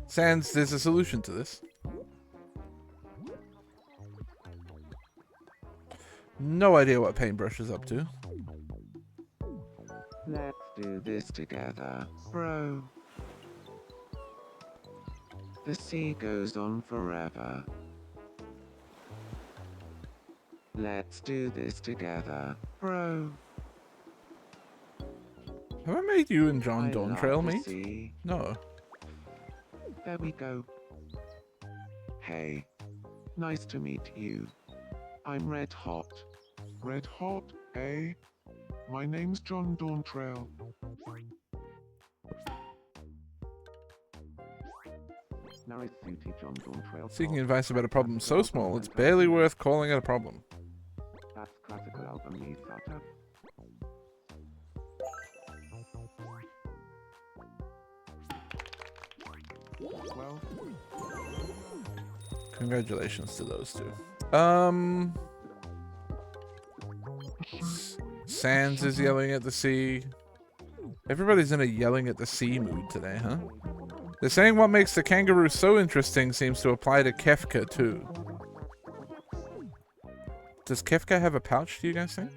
Sans, there's a solution to this. No idea what Paintbrush is up to. Let's do this together, bro. The sea goes on forever. Let's do this together, bro. Have I made you and John I Dawntrail love the meet? sea. No. There we go. Hey. Nice to meet you. I'm Red Hot. Red Hot, eh? My name's John Dawntrail. Seeking advice about a problem so small, it's barely worth calling it a problem. That's classical album me, Sata. Well, Congratulations to those two. Sans is yelling at the sea. Everybody's in a yelling at the sea mood today, huh? They're saying what makes the kangaroo so interesting seems to apply to Kefka too. Does Kefka have a pouch, do you guys think?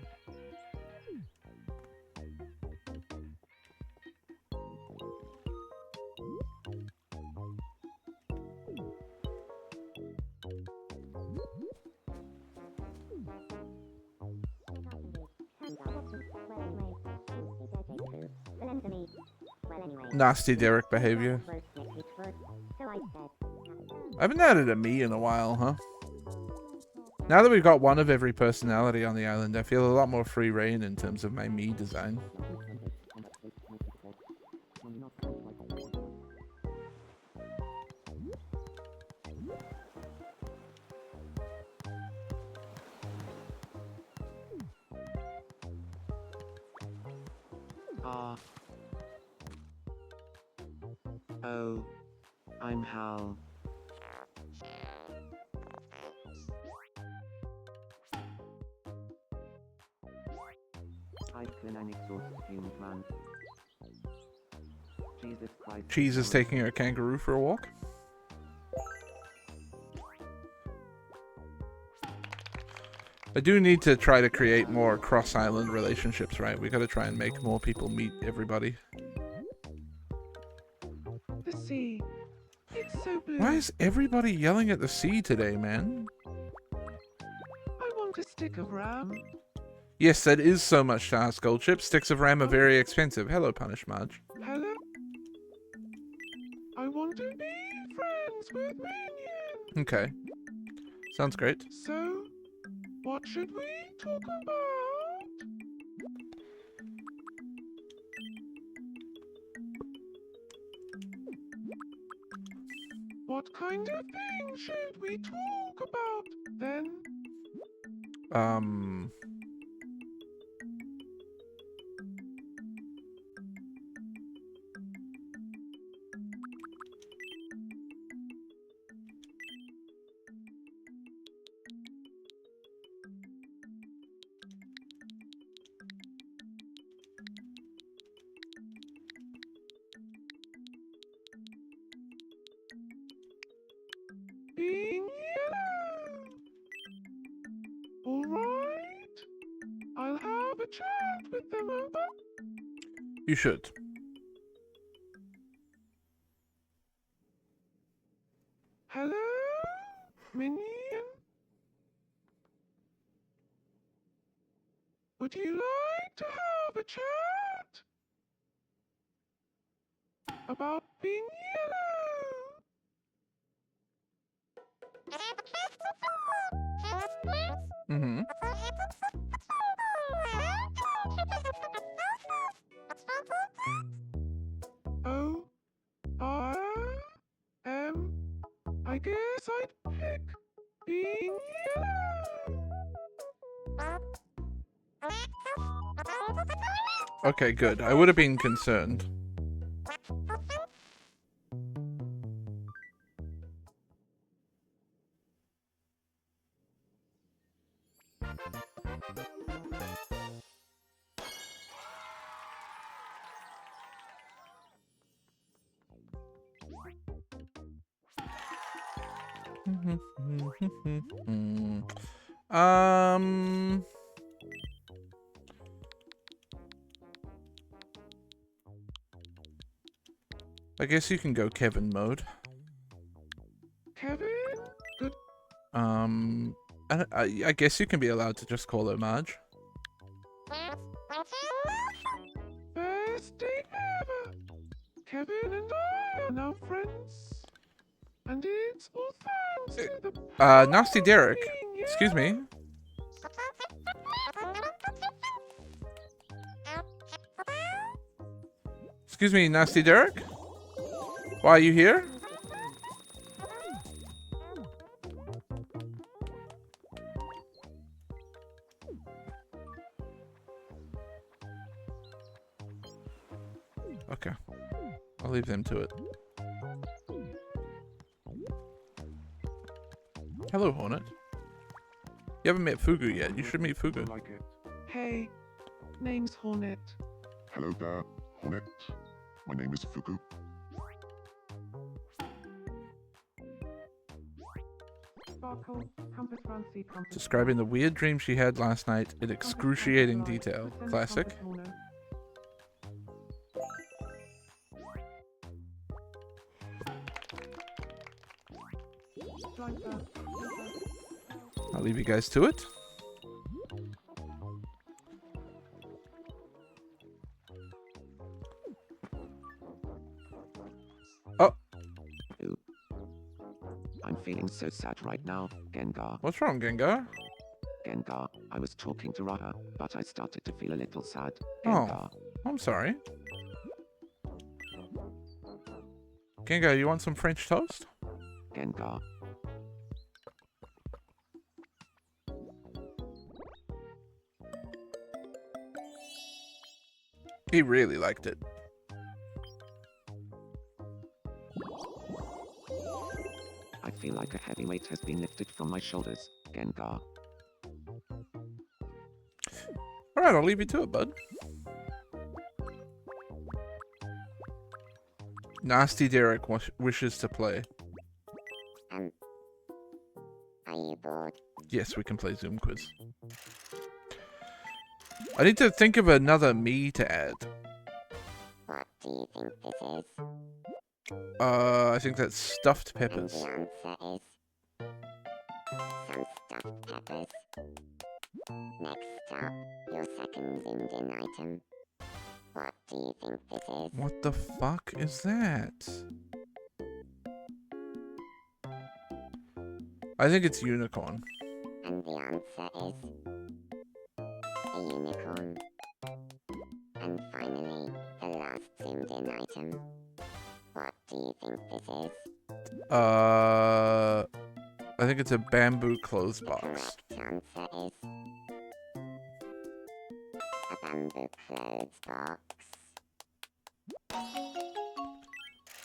Nasty Derek behavior. I haven't added a me in a while, huh? Now that we've got one of every personality on the island, I feel a lot more free reign in terms of my me design. Oh. I'm Hal. I can an exhaust fume plant. Jesus Christ. Cheese is taking her kangaroo for a walk. I do need to try to create more cross-island relationships, right? We gotta try and make more people meet everybody. The sea. It's so blue. Why is everybody yelling at the sea today, man? I want a stick of ram. Yes, that is so much to ask, Goldchip. Sticks of ram are very expensive. Hello, Punish Marge. Hello? I want to be friends with Minion. Okay. Sounds great. So, what should we talk about? What kind of thing should we talk about then? Being yellow. All right. I'll have a chat with them over. You should. Hello, Minion. Would you like to have a chat about being yellow? Mm-hmm. Oh, I guess I'd pick being yellow. Okay, good. I would have been concerned. I guess you can go Kevin mode. Kevin? Good. I guess you can be allowed to just call her Marge. Best date ever. Kevin and I are now friends. And it's all thanks to the Nasty Derek. Excuse me. Excuse me, Nasty Derek? Why are you here? Okay. I'll leave them to it. Hello, Hornet. You haven't met Fugu yet. You should meet Fugu. Like it. Hey, name's Hornet. Hello there, Hornet. My name is Fuku. Describing the weird dream she had last night in excruciating detail. Classic. I'll leave you guys to it. Oh. I'm feeling so sad right now, Gengar. What's wrong, Gengar? Gengar, I was talking to Raha, but I started to feel a little sad. Oh, Gengar. I'm sorry. Gengar, you want some French toast? Gengar. He really liked it. I feel like a heavy weight has been lifted from my shoulders, Gengar. Alright, I'll leave you to it, bud. Nasty Derek wishes to play. Are you bored? Yes, we can play Zoom quiz. I need to think of another me to add. What do you think this is? I think that's stuffed peppers. And the answer is some stuffed peppers. Next up, your second zoomed in item. What do you think this is? What the fuck is that? I think it's unicorn. And the answer is a unicorn. And finally, the last zoomed in item. What do you think this is? I think it's a bamboo clothes box. The correct answer is a bamboo clothes box.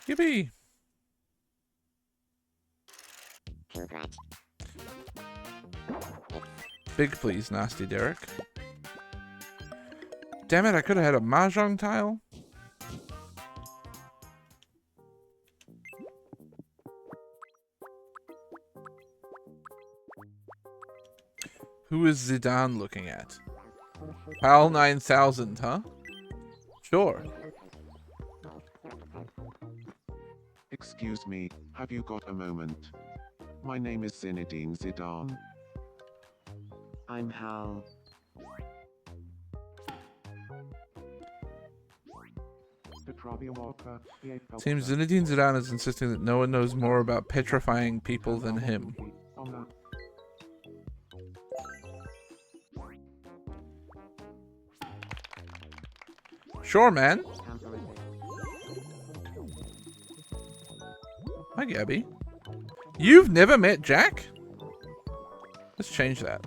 Yippee! Congrats. Big please, Nasty Derek. Damn it, I could have had a mahjong tile. Who is Zidane looking at? PAL 9000, huh? Sure. Excuse me, have you got a moment? My name is Zinedine Zidane. I'm Hal. Seems Zinedine Zidane is insisting that no one knows more about petrifying people than him. Sure, man. Hi, Gabby. You've never met Jack? Let's change that.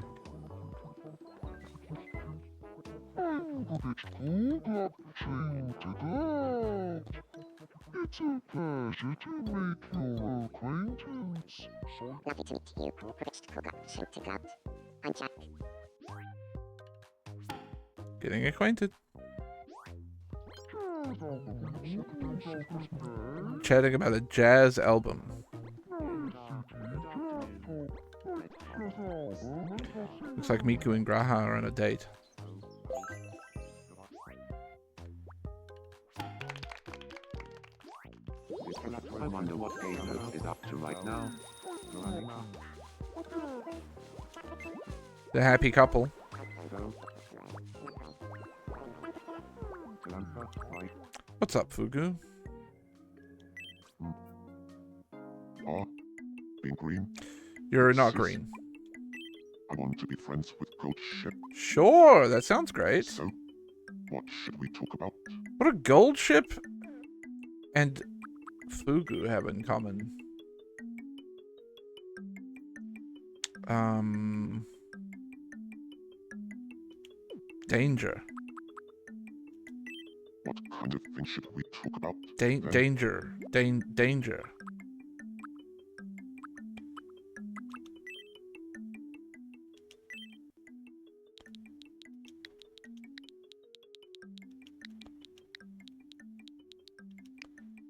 It's a pleasure to make your acquaintance. Lovely to meet you. Privileged to go out. I'm Jack. Getting acquainted. Chatting about a jazz album. Looks like Miku and Graha are on a date. I wonder what keynote is up to right now. The happy couple. What's up, Fugu? Being green? You're not green. I want to be friends with Gold Ship. Sure, that sounds great. So, what should we talk about? What do Gold Ship and Fugu have in common? Danger. What kind of thing should we talk about? Danger. Danger. Danger.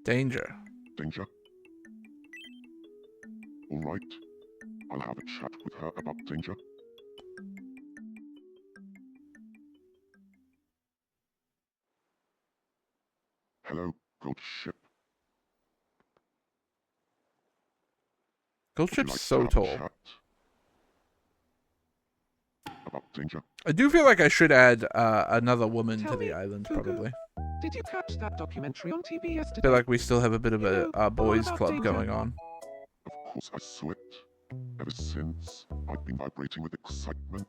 Danger? Alright. I'll have a chat with her about danger. Hello, ghost ship. Ghost ship's so tall. About danger. I do feel like I should add another woman to the island, probably. Did you catch that documentary on TV I yesterday? feel like we still have a bit of a boys' about club danger. going on. Of course I saw it. Ever since, I've been vibrating with excitement.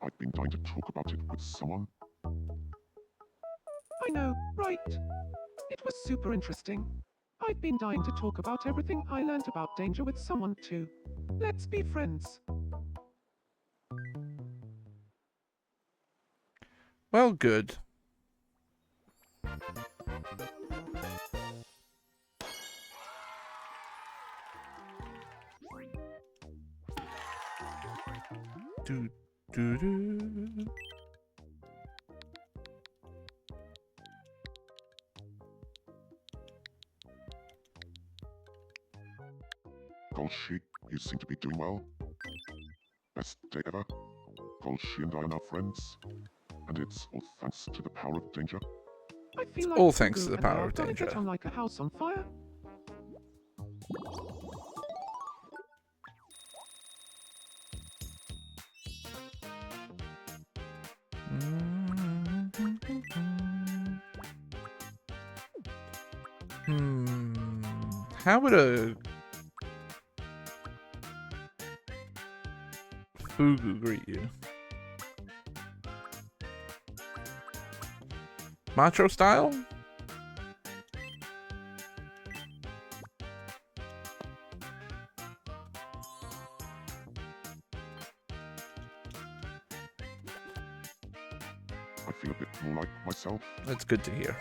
I've been dying to talk about it with someone. I know, right? It was super interesting. I've been dying to talk about everything I learned about danger with someone too. Let's be friends. Well, good. Do, do, do. Golshi, you seem to be doing well. Best day ever. Golshi and I are now friends. And it's all thanks to the power of danger. I feel All like thanks to Fugu the and I power are of gonna danger. get on like a house on fire. How would a Fugu greet you? Macho style? I feel a bit more like myself. That's good to hear.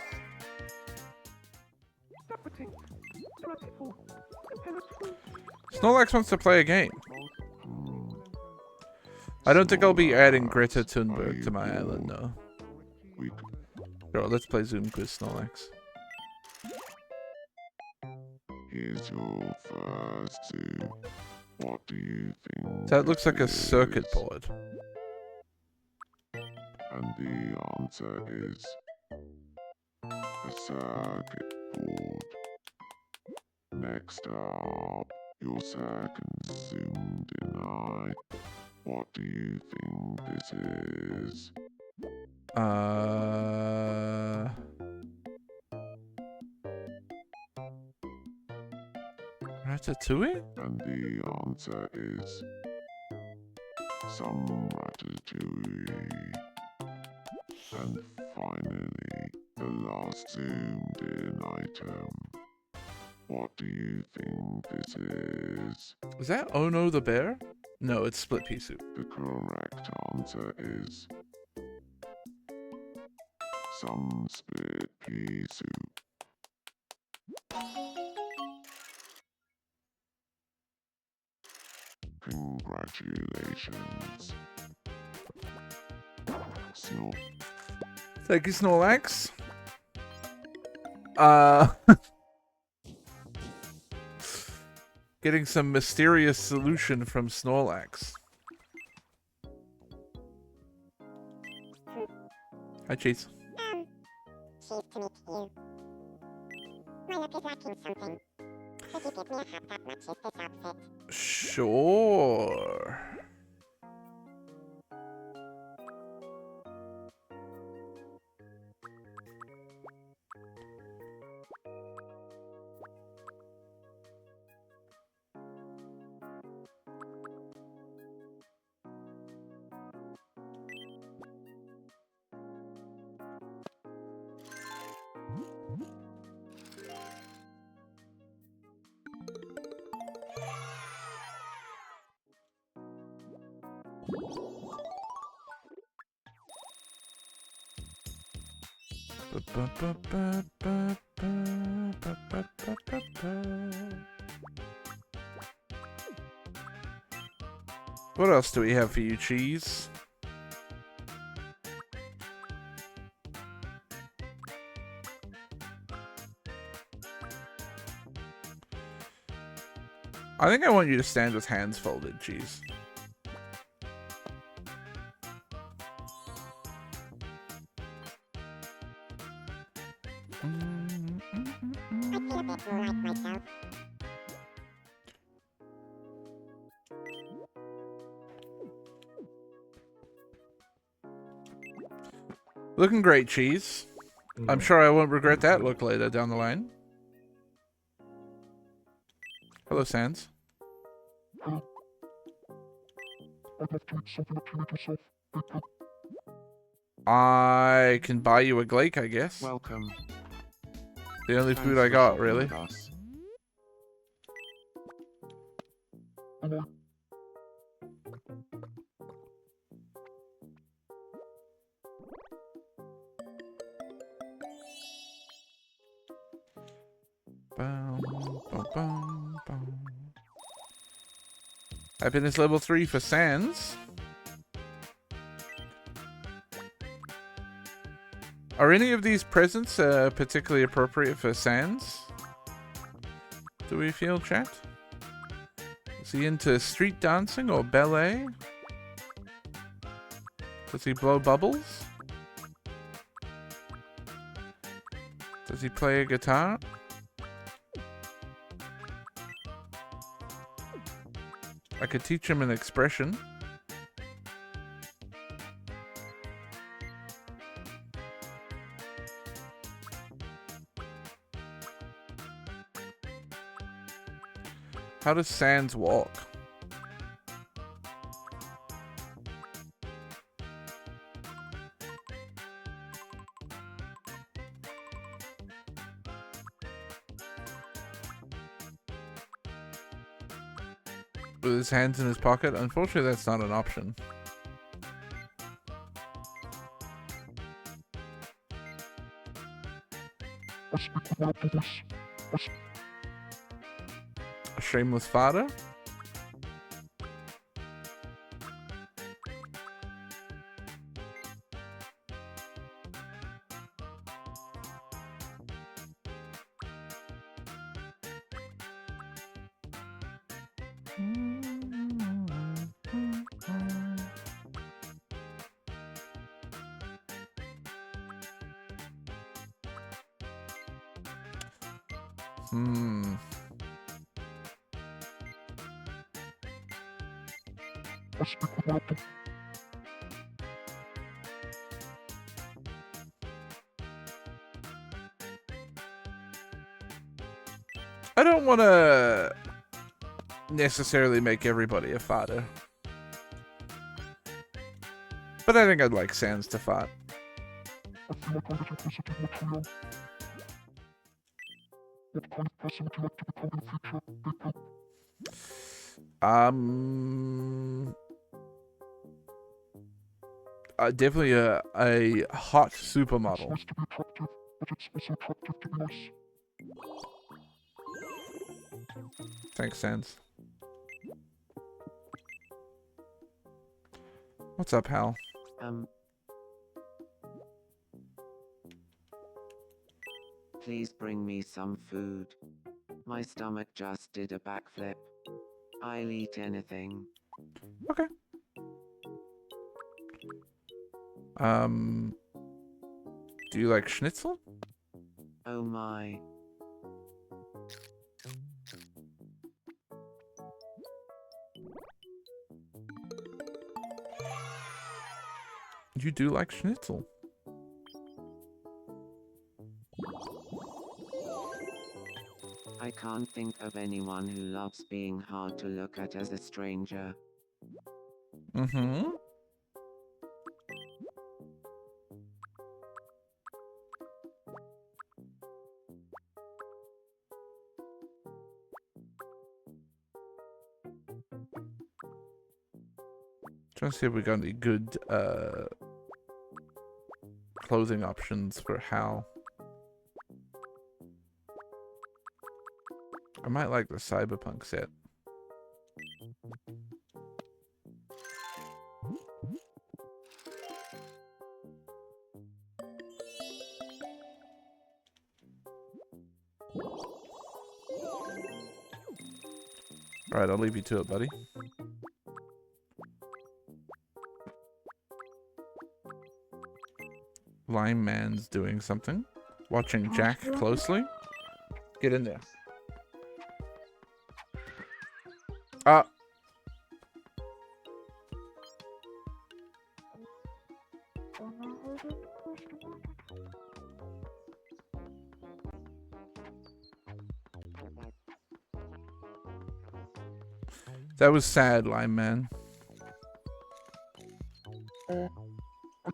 Snorlax wants to play a game. I don't think I'll be adding Greta Thunberg to my island, though. Sure, let's play Zoom Quiz Snorlax. Here's your first Zoom. What do you think? That looks like a it circuit is? board. And the answer is a circuit board. Next up, your second Zoom deny. What do you think this is? Ratatouille? And the answer is some ratatouille. And finally, the last zoomed in item. What do you think this is? Is that Ono the bear? No, it's split pea soup. The correct answer is some split pea soup. Congratulations. Snor. Thank you, Snorlax. Getting some mysterious solution from Snorlax. Hi, Chase. Pleased to meet you. My look is lacking something. Could you give me a hat that matches this outfit? Sure. What else do we have for you, Cheese? I think I want you to stand with hands folded, cheese. Looking great, cheese. I'm sure I won't regret that look later down the line. Hello, Sans. I can buy you a Glake, I guess. Welcome. The only food I got, really. Bum, bum, bum, bum. Happiness level 3 for Sans. Are any of these presents particularly appropriate for Sans? Do we feel, chat? Is he into street dancing or ballet? Does he blow bubbles? Does he play a guitar? I could teach him an expression. How does Sans walk? With his hands in his pocket? Unfortunately, that's not an option. A shameless father? I don't want to necessarily make everybody a farter. But I think I'd like Sans to fart. Definitely a hot supermodel. Thanks, Sans. What's up, Hal? Please bring me some food. My stomach just did a backflip. I'll eat anything. Okay. Do you like schnitzel? Oh my. You do like schnitzel. I can't think of anyone who loves being hard to look at as a stranger. Mm-hmm. Trying to see if we got any good clothing options for Hal. I might like the cyberpunk set. Alright, I'll leave you to it, buddy. Lime Man's doing something. Watching Jack closely. Get in there. That was sad, Lime Man. I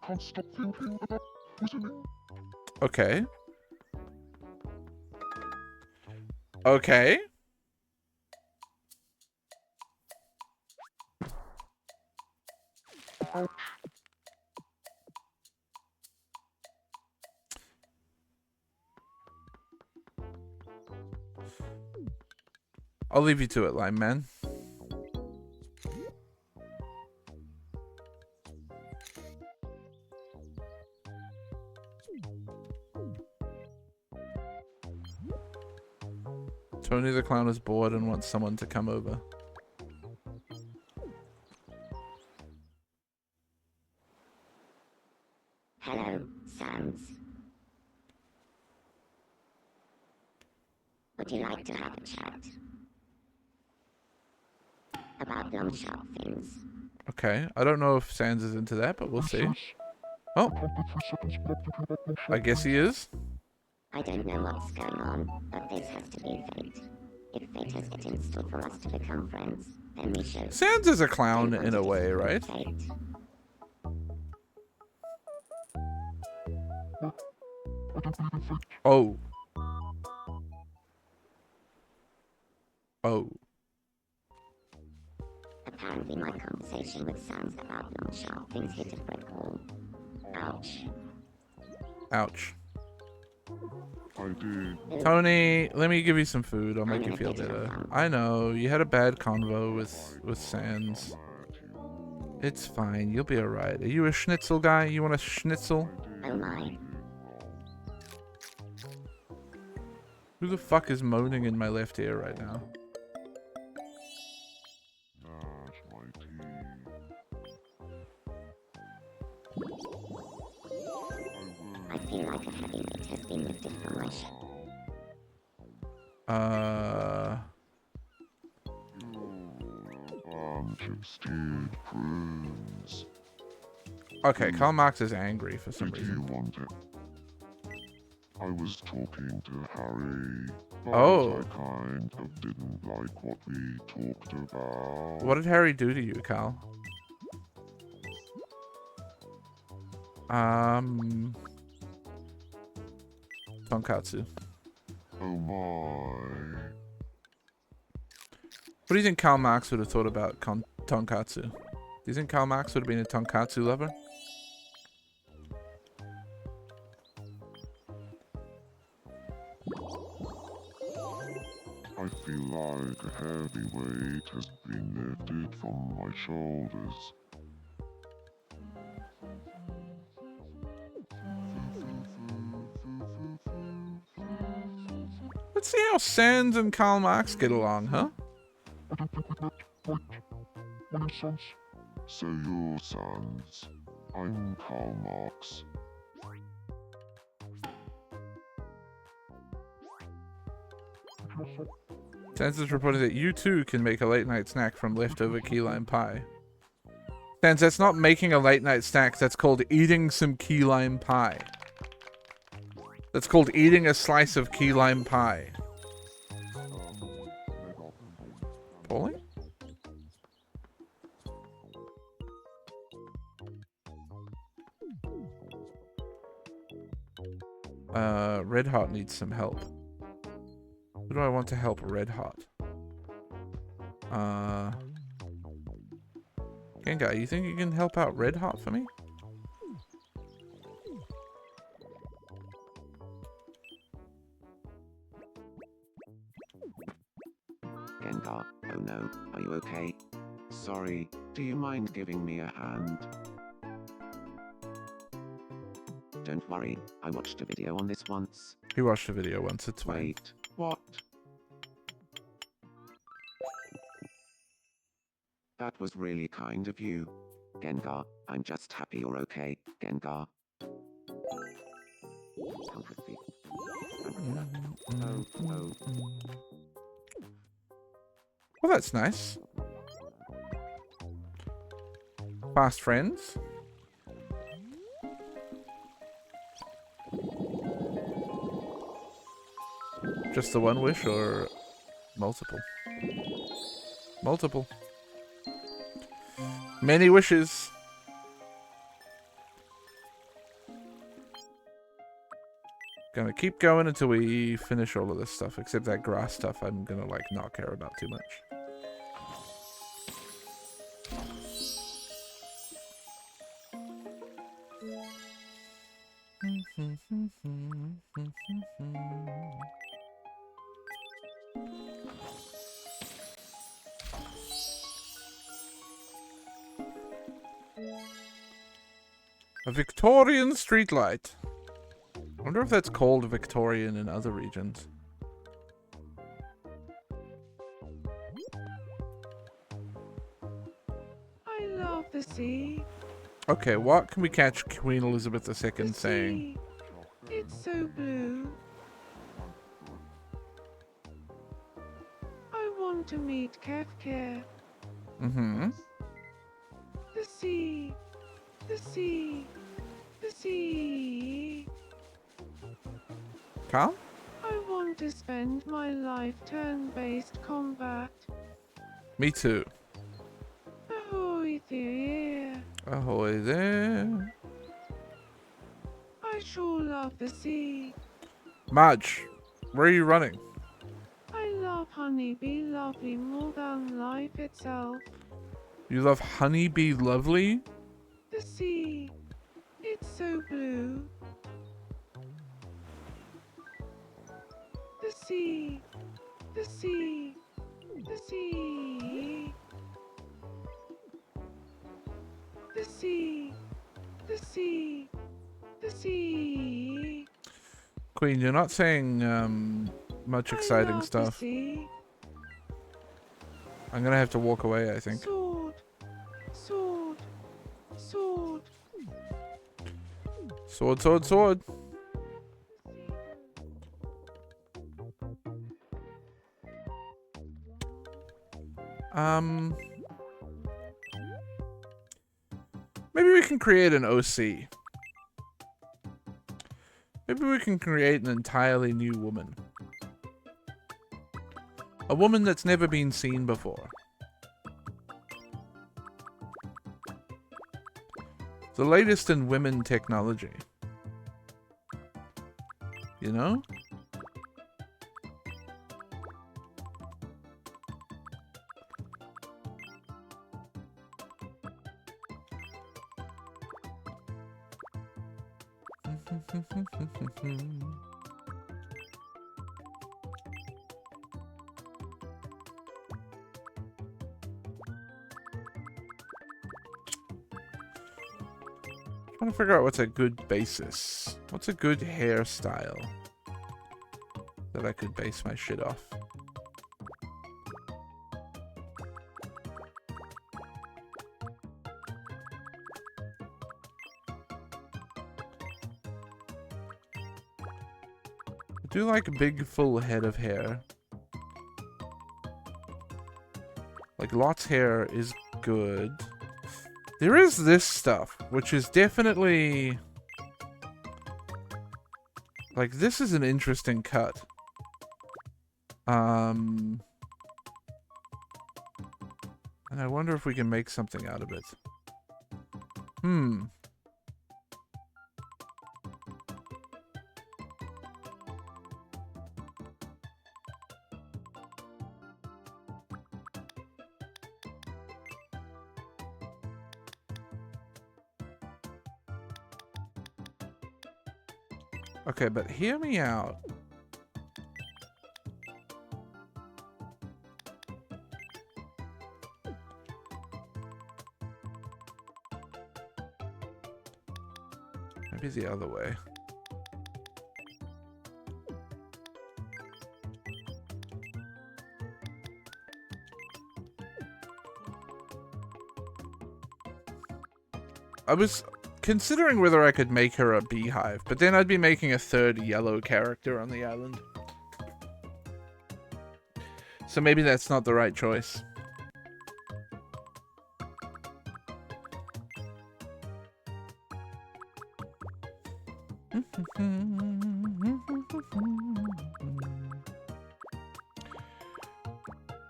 can't stop thinking about whistling. Okay. Okay. I'll leave you to it, Lime Man. Tony the Clown is bored and wants someone to come over. Hello, Sans. Would you like to have a chat? About long shot things. Okay, I don't know if Sans is into that, but we'll see. Oh, I guess he is. I don't know what's going on, but this has to be fate. If fate has it in store for us to become friends, then we should. Sans is a clown in a way, right? Fate. Oh. Oh. Apparently my conversation with Sans about long sharp things hit a brick wall. Ouch. Ouch. I did. Tony, let me give you some food. I'll make you feel better. I know, you had a bad convo with Sans. It's fine, you'll be alright. Are you a schnitzel guy? You want a schnitzel? Oh my. Who the fuck is moaning in my left ear right now? I feel like a heavy weight has been lifted from my ship. Bunch of stewed prunes. Okay, Karl Marx is angry for some Did reason. you want it? I was talking to Harry, but Oh. I kind of didn't like what we talked about. What did Harry do to you, Carl? Tonkatsu. Oh my. What do you think Karl Marx would have thought about tonkatsu? Do you think Karl Marx would have been a tonkatsu lover? I feel like a heavy weight has been lifted from my shoulders. Let's see how Sans and Karl Marx get along, huh? I don't think we met. Wait. What is Sans? So you're Sans. I'm Karl Marx. Sans is reporting that you too can make a late night snack from leftover key lime pie. Sans, that's not making a late night snack, that's called eating some key lime pie. That's called eating a slice of key lime pie. Paulie? Red Hot needs some help. Who do I want to help Red Hot? Gengar, you think you can help out Red Hot for me? Gengar, oh no, are you okay? Sorry, do you mind giving me a hand? Don't worry, I watched a video on this once. He watched a video once, it's fine. Wait, what? That was really kind of you. Gengar, I'm just happy you're okay, Gengar. Sympathy. Oh. Well, that's nice. Fast friends. Just the one wish or multiple? Multiple. Many wishes. Gonna keep going until we finish all of this stuff, except that grass stuff I'm gonna like not care about too much. A Victorian streetlight. I wonder if that's called Victorian in other regions. I love the sea. Okay, what can we catch Queen Elizabeth II The saying? sea. It's so blue. I want to meet Kefkir. Mm-hmm. The sea. The sea. The sea. Carl? I want to spend my life turn-based combat. Me too. Ahoy there. Ahoy there. I sure love the sea. Marge, where are you running? I love Honeybee Lovely more than life itself. You love Honeybee Lovely? The sea. It's so blue. The sea. The sea. The sea. The sea. The sea. The sea. Queen, you're not saying much exciting love the stuff. sea. I'm gonna have to walk away, I think. Sword. Sword. Sword. Sword, sword, sword. Maybe we can create an OC. Maybe we can create an entirely new woman. A woman that's never been seen before. The latest in women technology. You know? Trying to figure out what's a good basis. What's a good hairstyle that I could base my shit off? I do like a big full head of hair. Like Lot's hair is good. There is this stuff, which is definitely... Like, this is an interesting cut. And I wonder if we can make something out of it. Okay, but hear me out. Maybe the other way. I was considering whether I could make her a beehive, but then I'd be making a third yellow character on the island. So maybe that's not the right choice.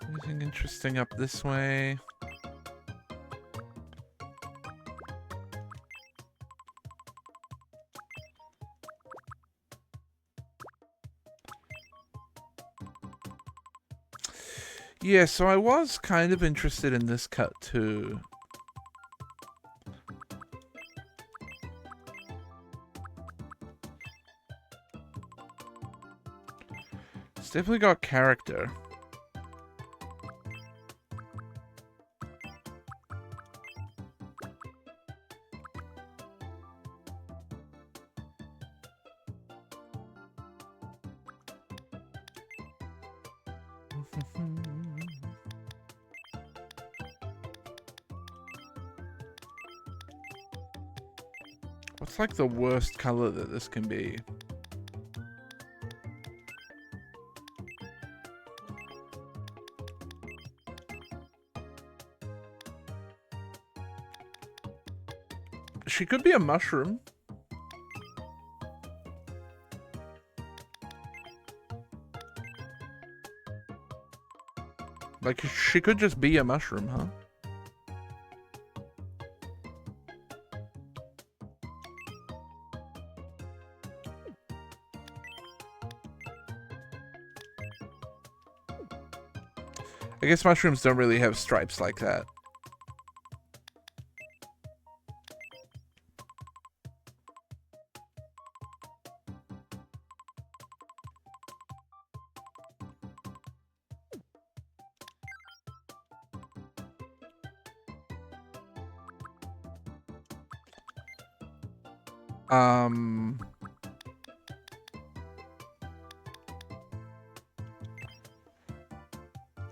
Anything interesting up this way? Yeah, so I was kind of interested in this cut too. It's definitely got character. What's like the worst color that this can be? She could be a mushroom. Like, she could just be a mushroom, huh? I guess mushrooms don't really have stripes like that.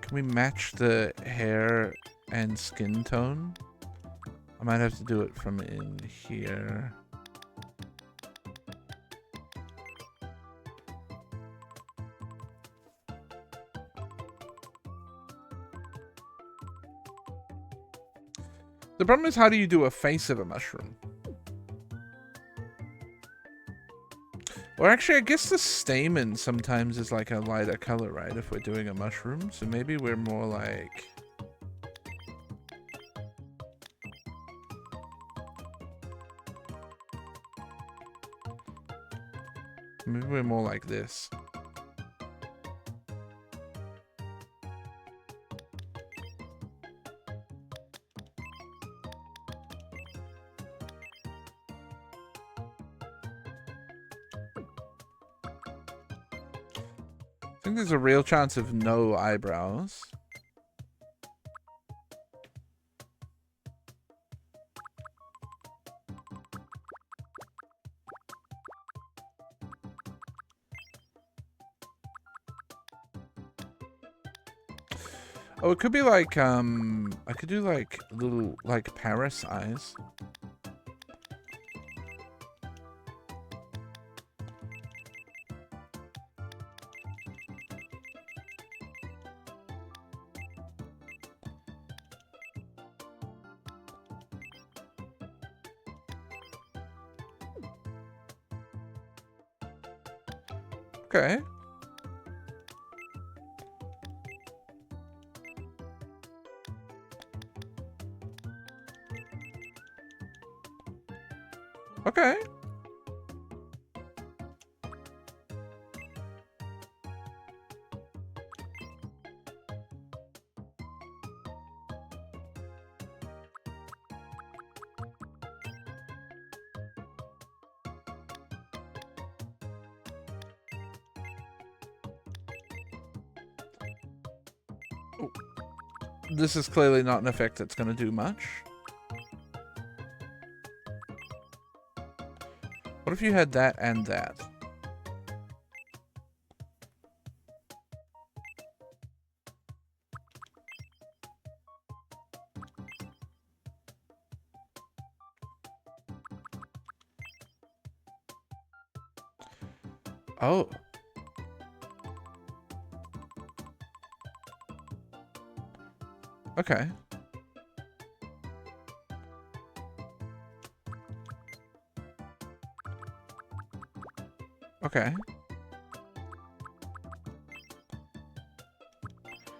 Can we match the hair and skin tone? I might have to do it from in here. The problem is, how do you do a face of a mushroom? Or actually, I guess the stamen sometimes is like a lighter color, right? If we're doing a mushroom. So maybe we're more like... Maybe we're more like this. I think there's a real chance of no eyebrows. Oh, it could be like, I could do like little, like Paris eyes. Okay. Okay. Oh. This is clearly not an effect that's going to do much. What if you had that and that? Oh. Okay. Okay.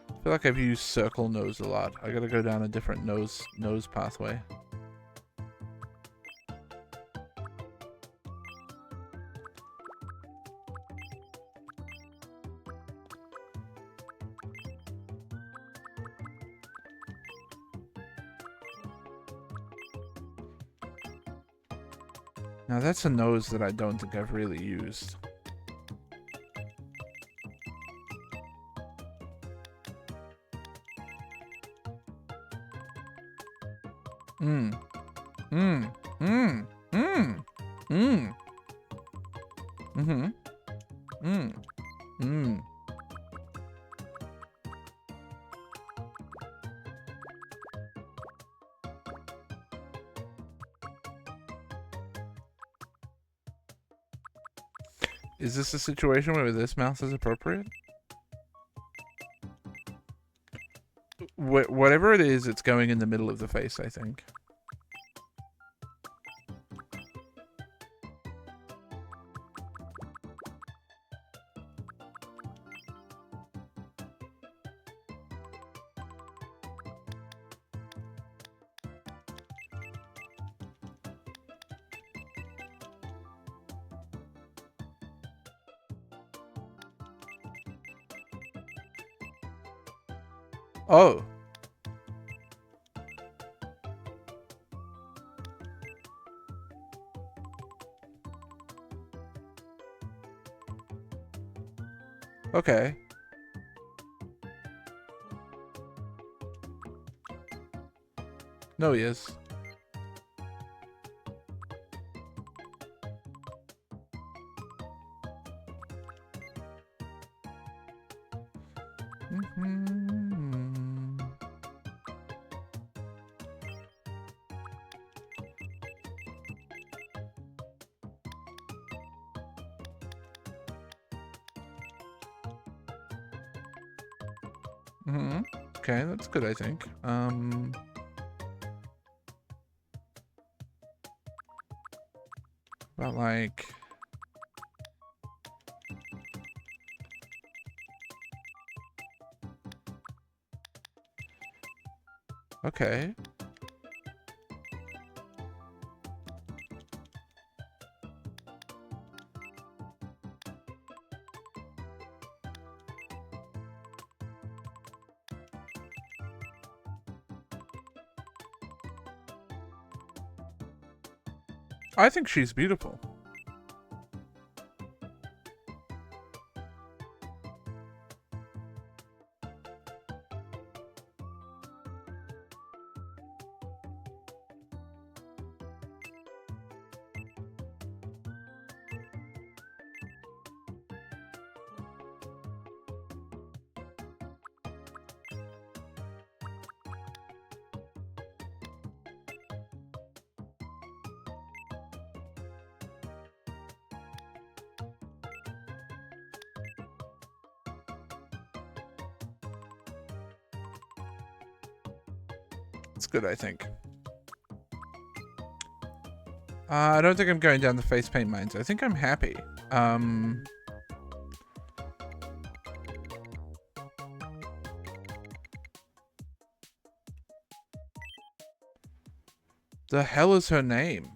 I feel like I've used circle nose a lot. I gotta go down a different nose pathway. Now that's a nose that I don't think I've really used. Mm. Mm. Mm. Mm. Mm. Mm-hmm. Mm. Mm. Is this a situation where this mouth is appropriate? Whatever it is, it's going in the middle of the face, I think. Oh. Okay. No, he is. Mm-hmm. Okay, that's good, I think. About like... Okay. I think she's beautiful. It's good, I think. I don't think I'm going down the face paint mines. I think I'm happy. The hell is her name?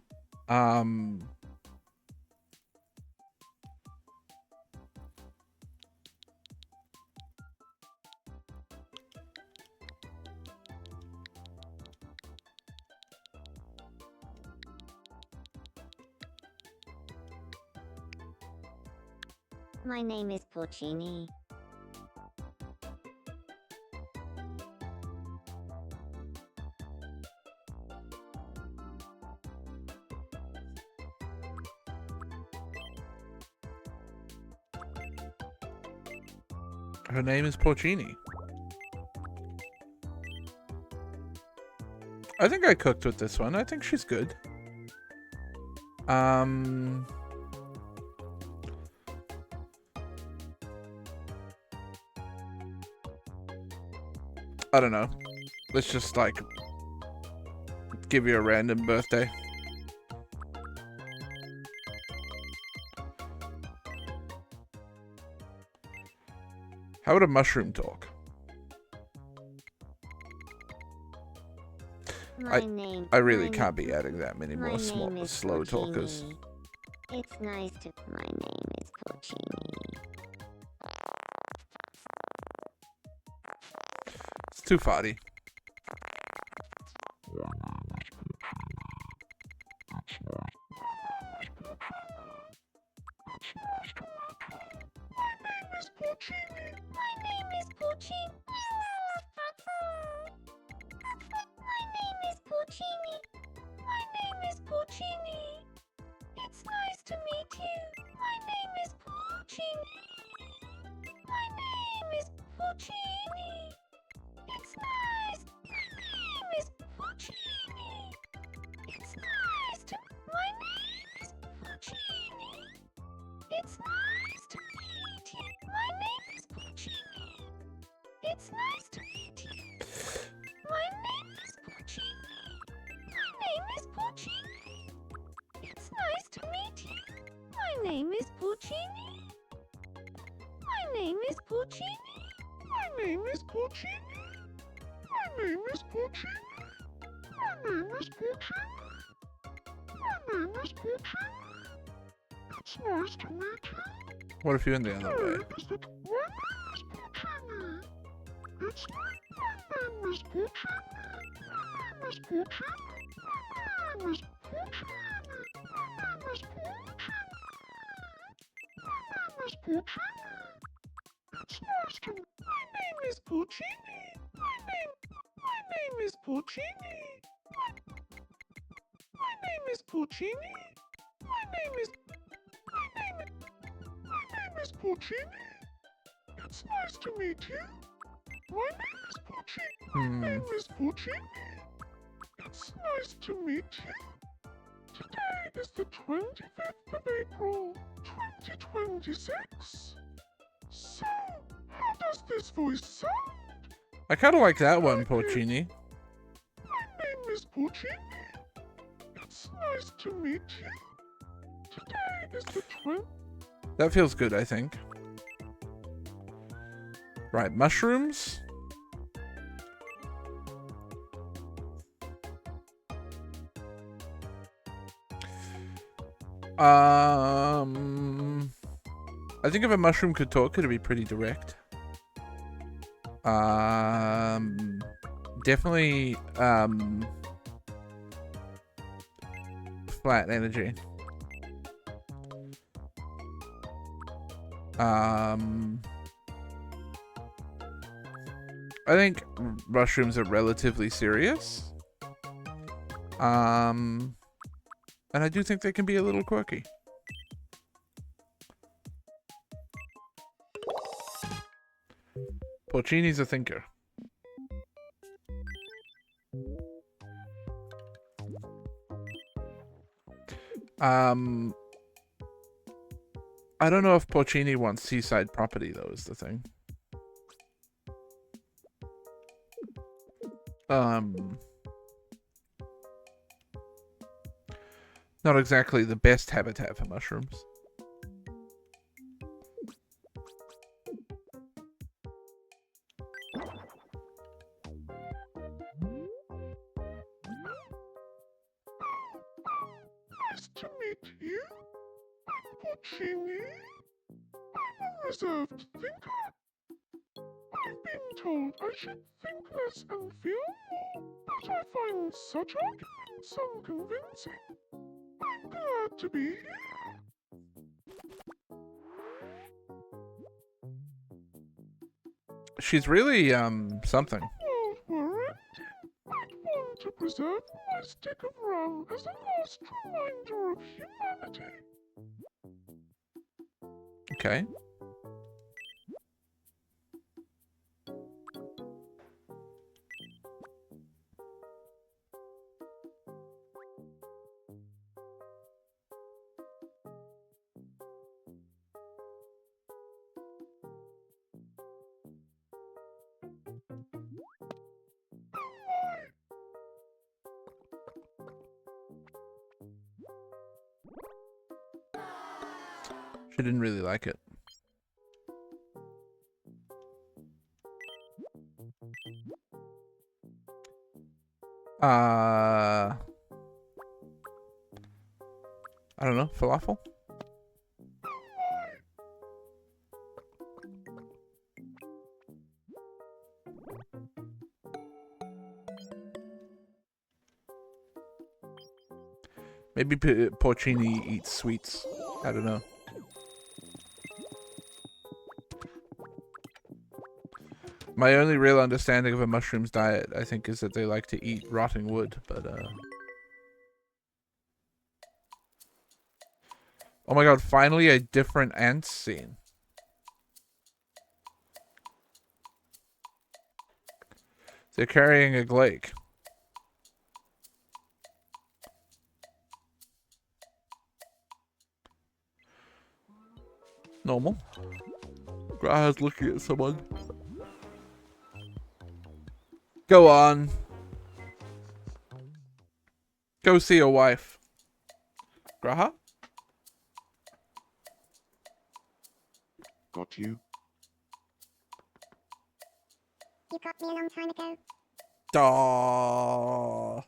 My name is Porcini. Her name is Porcini. I think I cooked with this one. I think she's good. I don't know. Let's just like give you a random birthday. How would a mushroom talk? I really can't be adding that many more slow talkers. It's nice to. My name is Porcini. It's too farty. It's nice to meet you. My name is Porcini. My name is Porcini. It's nice. My name is Porcini. It's nice to. My name is Porcini. It's nice to meet you. My name is Porcini. It's nice to meet you. My name is Porcini. My name is Porcini. It's nice to meet you. My name is Porcini. My name is Porcini. My name is Porcini. My name is Porcini. My name is Porcini. My name is Porcini. It's nice to meet you. What if you're in the other way? My name is Porcini. It's my name is Porcini. My name is Porcini. My name is Porcini. It's nice to. My name is Porcini. My name is Porcini. My name is Porcini. My name is Porcini. It's nice to meet you. My name is Porcini. My name is Porcini. It's nice to meet you. Today is the 25th of April, 2026. So, how does this voice sound? I kind of like that one, Porcini. My name is Porcini. It's nice to meet you. Today is the 20th. That feels good, I think. Right, mushrooms. I think if a mushroom could talk, it'd be pretty direct. Definitely flat energy. I think mushrooms are relatively serious. And I do think they can be a little quirky. Porcini's a thinker. I don't know if Porcini wants seaside property, though, is the thing. Not exactly the best habitat for mushrooms. Nice to meet you. I'm Porcini. I'm a reserved thinker. I've been told I should think less and feel more, but I find such arguments unconvincing. I'm glad to be here. She's really, something. World were ending. I'd want to preserve my stick of rum as a last reminder of humanity. Okay. She didn't really like it. I don't know, falafel? Maybe Porcini eats sweets. I don't know. My only real understanding of a mushroom's diet, I think, is that they like to eat rotting wood, but oh my god, finally a different ant scene. They're carrying a glake. Normal. Graha's looking at someone. Go on. Go see your wife. Graha? Got you. You got me a long time ago. Aww.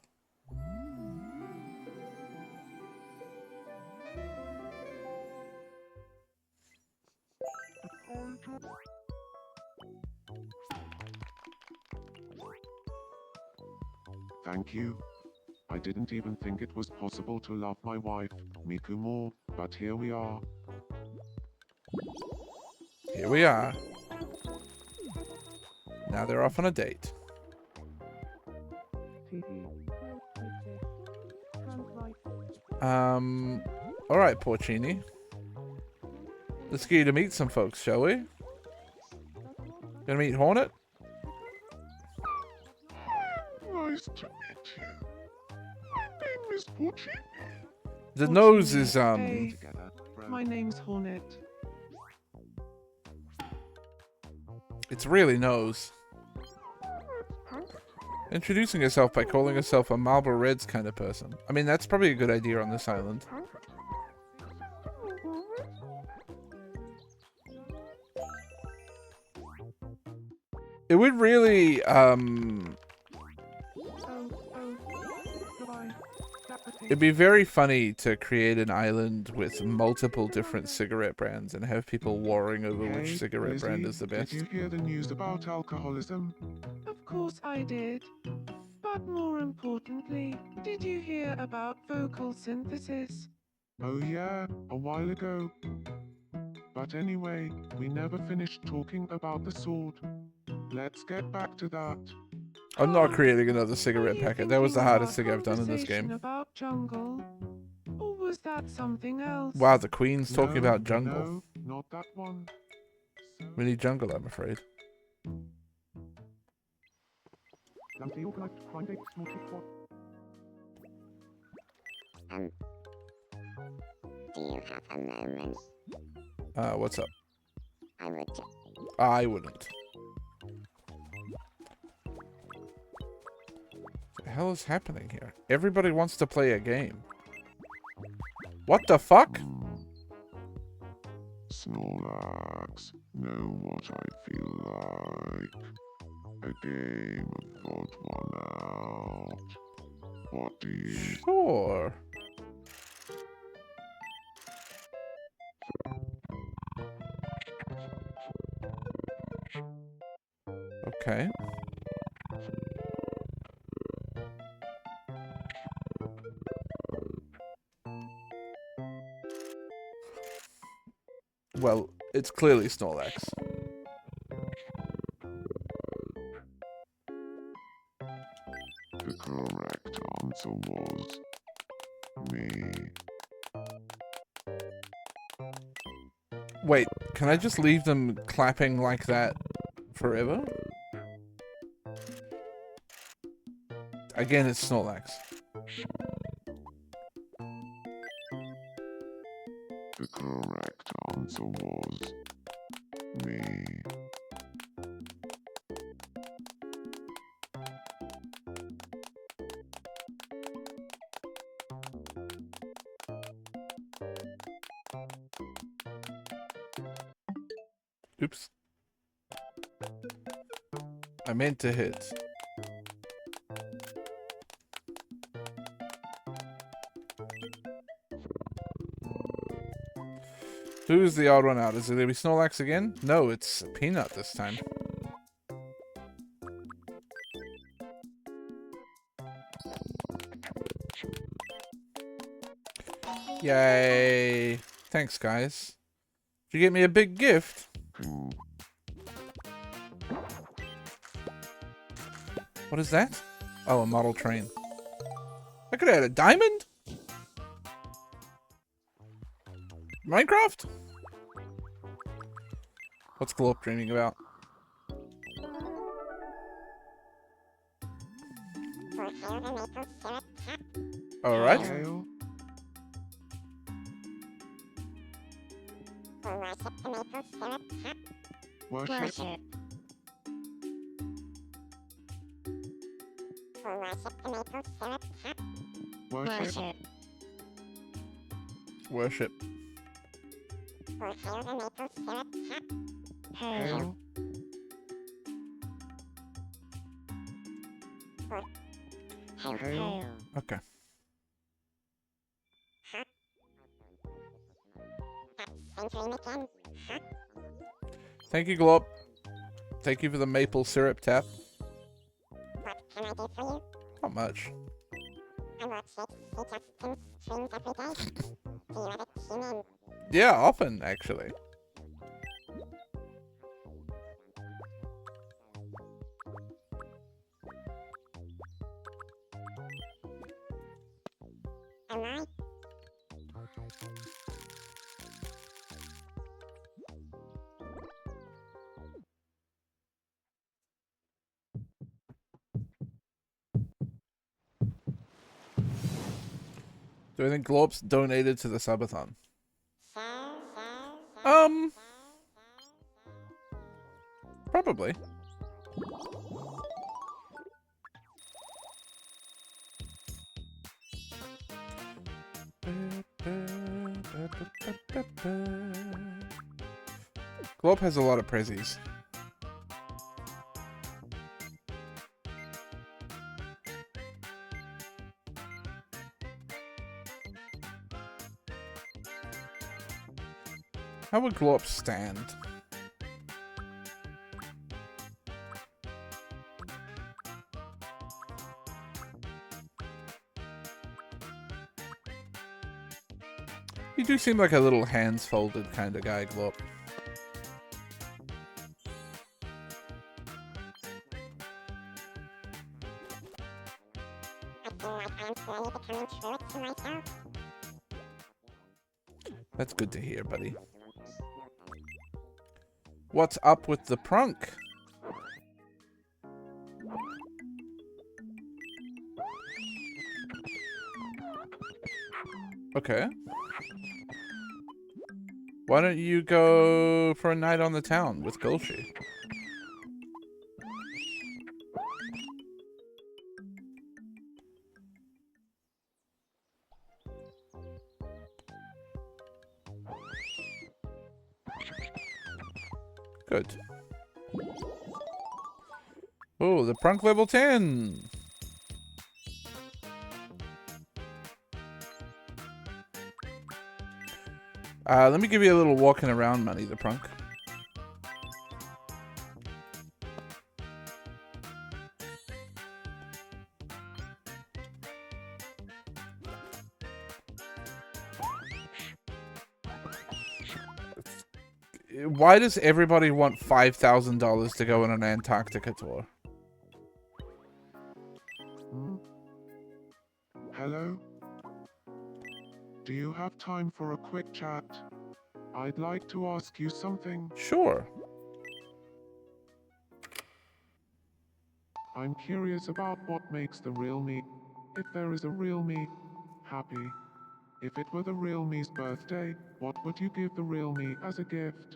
Thank you. I didn't even think it was possible to love my wife, Miku, more, but here we are. Here we are. Now they're off on a date. Alright, Porcini. Let's get you to meet some folks, shall we? Gonna meet Hornet? Nice to meet you. My name is Porcini. The nose is, Hey, my name's Hornet. It's really nose. Introducing herself by calling herself a Marlboro Reds kind of person. I mean, that's probably a good idea on this island. It would really, it'd be very funny to create an island with multiple different cigarette brands and have people warring over which Hey, cigarette Lizzie, brand is the best. Did you hear the news about alcoholism? Of course I did. But more importantly, did you hear about vocal synthesis? Oh yeah, a while ago. But anyway, we never finished talking about the sword. Let's get back to that. I'm not creating another cigarette packet. That was the hardest thing I've done in this Conversation game. about jungle? Or was that something else? Wow, the Queen's talking No, about jungle. No, not that one. We need jungle, I'm afraid. Do you have a moment? What's up? I would I wouldn't. What the hell is happening here? Everybody wants to play a game. What the fuck? Snorlax, know what I feel like. A game of God one out. What do you... Sure. Okay. Well, it's clearly Snorlax. The correct answer was... me. Wait, can I just leave them clapping like that forever? Again, it's Snorlax. The correct answer was... me. Oops. I meant to hit. Who's the odd one out? Is it gonna be Snorlax again? No, it's Peanut this time. Yay! Thanks, guys. Did you get me a big gift? What is that? Oh, a model train. I could have had a diamond? Minecraft? What's Glorp dreaming about? Alright. Worship. Worship. Worship. Hail. Hail. Okay. Thank you, Glorp. Thank you for the maple syrup tap. What can I do for you? Not much. I watch streams every day. Do you ever tune in? Yeah, often, actually. Am I? Do I think Glorp's donated to the subathon? Probably. Glorp has a lot of prezzies. How would Glorp stand? You do seem like a little hands folded kind of guy, Glorp. I feel like I'm slowly becoming truer to myself. That's good to hear, buddy. What's up with the prunk? Okay. Why don't you go for a night on the town with Gulshi? Good. Oh, the prunk level 10! Let me give you a little walking around money, the prunk. Why does everybody want $5,000 to go on an Antarctica tour? Hello? Do you have time for a quick chat? I'd like to ask you something. Sure. I'm curious about what makes the real me, if there is a real me, happy. If it were the real me's birthday, what would you give the real me as a gift?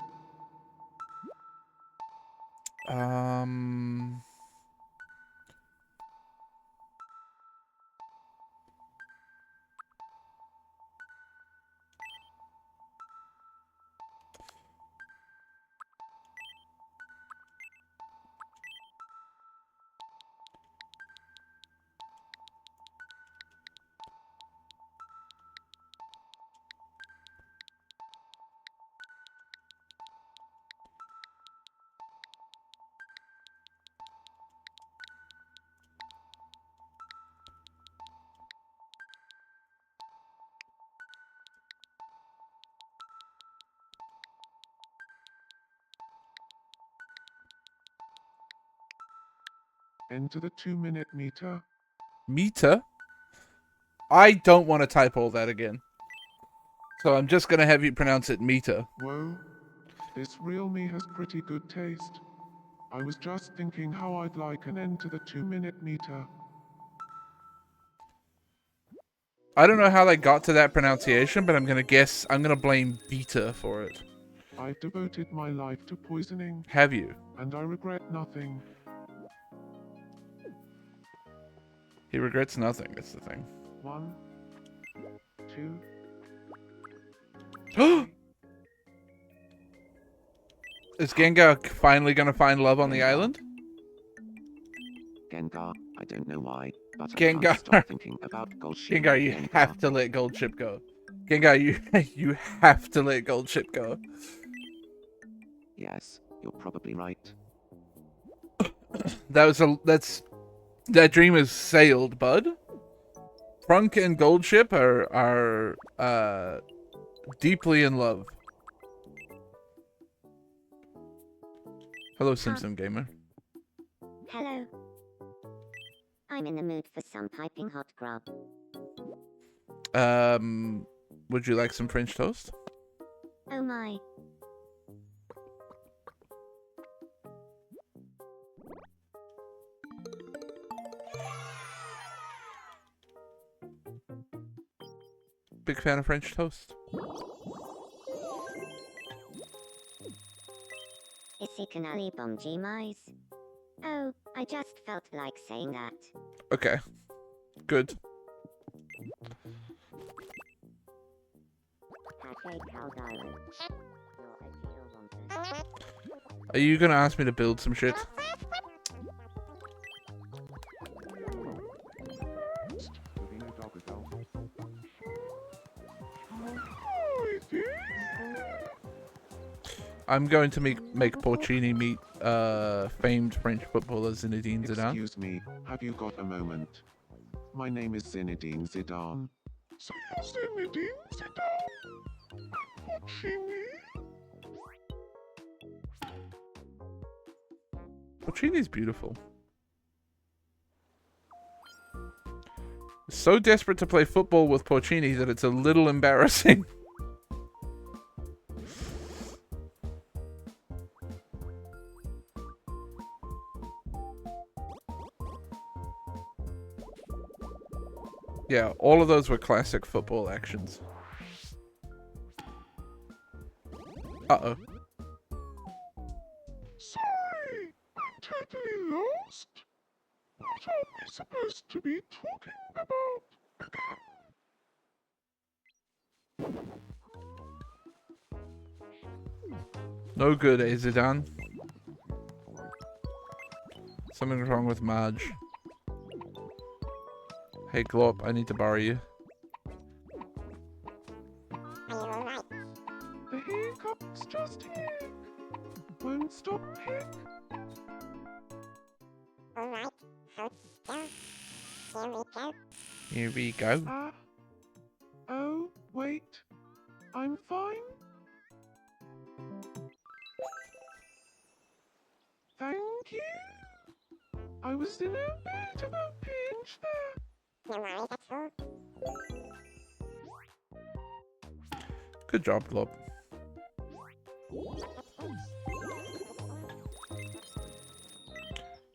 Enter the 2-minute meter. Meter? I don't want to type all that again. So I'm just going to have you pronounce it meter. Whoa, this real me has pretty good taste. I was just thinking how I'd like an end to the 2-minute meter. I don't know how they got to that pronunciation, but I'm going to blame beta for it. I've devoted my life to poisoning. Have you? And I regret nothing. He regrets nothing, that's the thing. 1, 2. Is Gengar finally going to find love on the island? Gengar, I don't know why, but I Gengar, can't stop thinking about Goldship. Gengar, you have to let Goldship go. Gengar, you have to let Goldship go. Yes, you're probably right. That dream is sailed, bud. Trunk and Goldship are deeply in love. Hello, Simpson Gamer. Hello. I'm in the mood for some piping hot grub. Would you like some French toast? Oh my. Big fan of French toast. Isikanali bomjimais. Oh, I just felt like saying that. Okay. Good. Are you gonna ask me to build some shit? I'm going to make porcini meet famed French footballer Zinedine Zidane. Excuse me, have you got a moment? My name is Zinedine Zidane. Zinedine Zidane? Porcini? Porcini's beautiful. So desperate to play football with Porcini that it's a little embarrassing. Yeah, all of those were classic football actions. Uh-oh. Sorry, I'm totally lost. What are we supposed to be talking about? No good, eh, Zidane? Something's wrong with Marge. Hey, Glop, I need to borrow you. The hiccup's just here. Won't stop hic. Alright, here we go. Here we go. Oh, wait. I'm fine. Thank you. I was in a bit of a pinch there. No worries at all. Good job, Glop.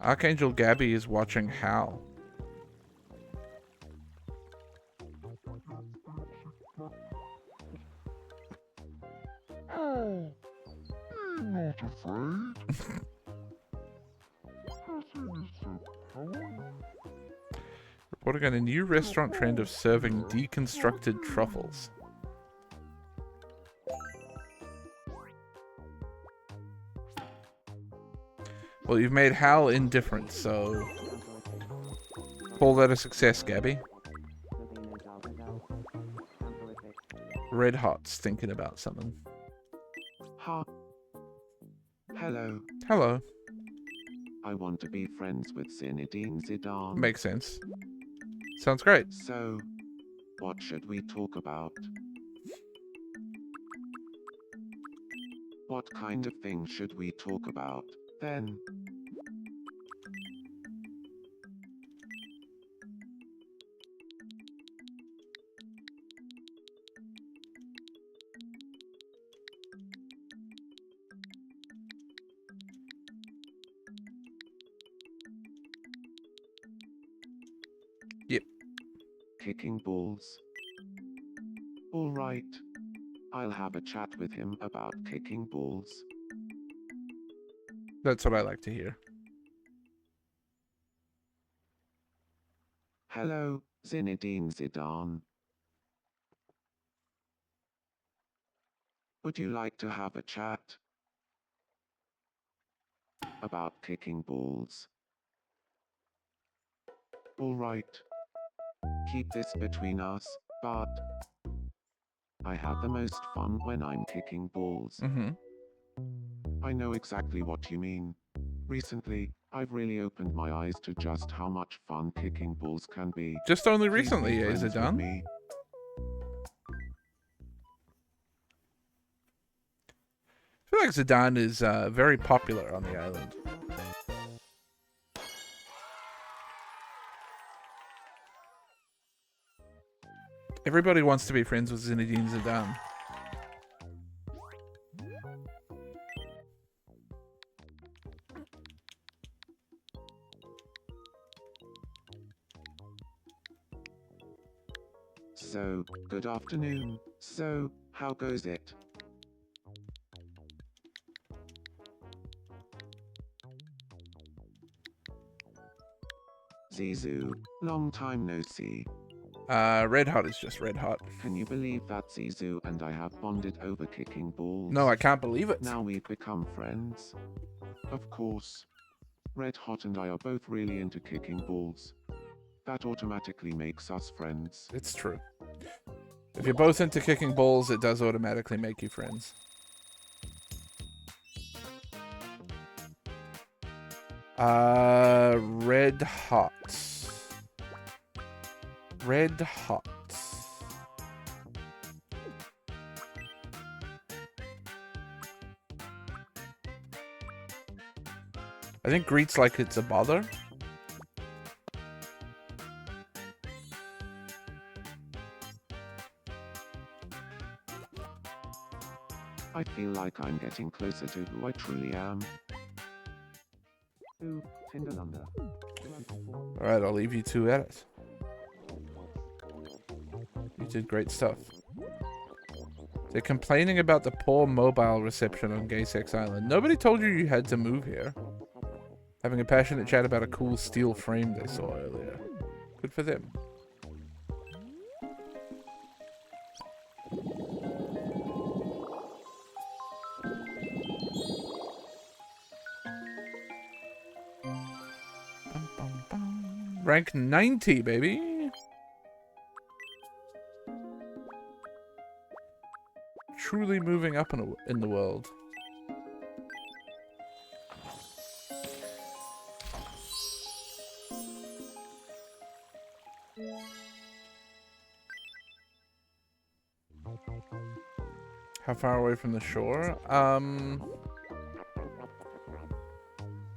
Archangel Gabby is watching Hal. Oh, I'm not afraid. Reporting on a new restaurant trend of serving deconstructed truffles. Well, you've made Hal indifferent, so call that a success, Gabby. Red Hot's thinking about something. Ha. Hello. Hello. I want to be friends with Zinedine Zidane. Makes sense. Sounds great. So, what should we talk about? What kind of thing should we talk about, then? kicking balls. Alright. I'll have a chat with him about kicking balls. That's what I like to hear. Hello, Zinedine Zidane. Would you like to have a chat about kicking balls? Alright. Keep this between us, but I have the most fun when I'm kicking balls. I know exactly what you mean. Recently, I've really opened my eyes to just how much fun kicking balls can be. Just only Please be recently, is friends it with done? me. I feel like Zidane is very popular on the island. Everybody wants to be friends with Zinedine Zidane. So, good afternoon. So, how goes it? Zizou, long time no see. Red Hot is just Red Hot. Can you believe that Zizou and I have bonded over kicking balls? No, I can't believe it. Now we've become friends. Of course. Red Hot and I are both really into kicking balls. That automatically makes us friends. It's true. If you're both into kicking balls, it does automatically make you friends. Red Hot. Red Hot. I think greets like it's a bother. I feel like I'm getting closer to who I truly am. Ooh, Tinderlander. Alright, I'll leave you two at it. You did great stuff. They're complaining about the poor mobile reception on Gay Sex Island. Nobody told you you had to move here. Having a passionate chat about a cool steel frame they saw earlier. Good for them. Rank 90, baby. Truly moving up in the world. How far away from the shore?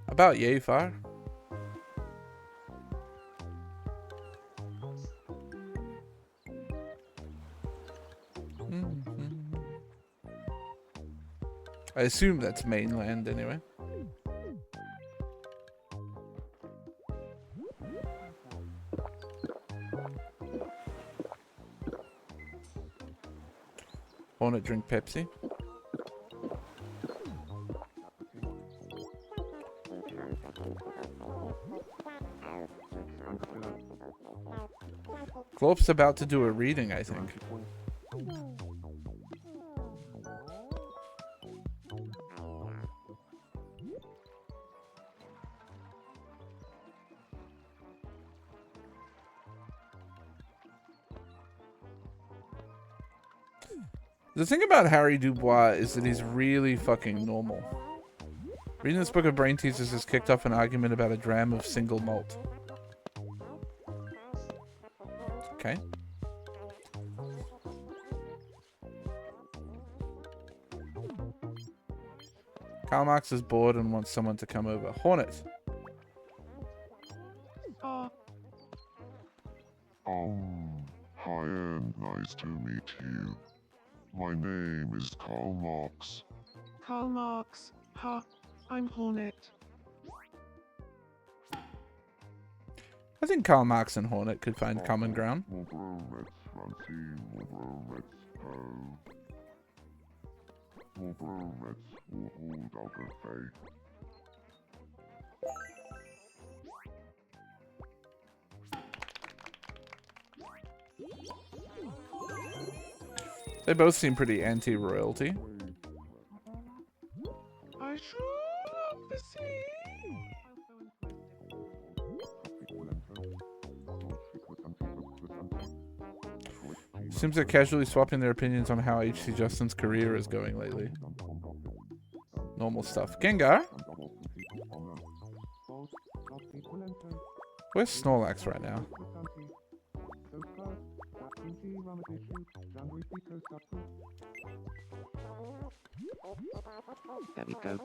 About yay far. I assume that's mainland anyway. Hornet drink Pepsi. Glop's about to do a reading, I think. The thing about Harry Dubois is that he's really fucking normal. Reading this book of brain teasers has kicked off an argument about a dram of single malt. Okay. Karl Marx is bored and wants someone to come over. Hornet. Hi and nice to meet you. My name is Karl Marx. Karl Marx. Ha, I'm Hornet. I I think Karl Marx and Hornet could find common ground. They both seem pretty anti-royalty. I should love the sea. Seems they're casually swapping their opinions on how H.C. Justin's career is going lately. Normal stuff. Gengar? Where's Snorlax right now? There we go.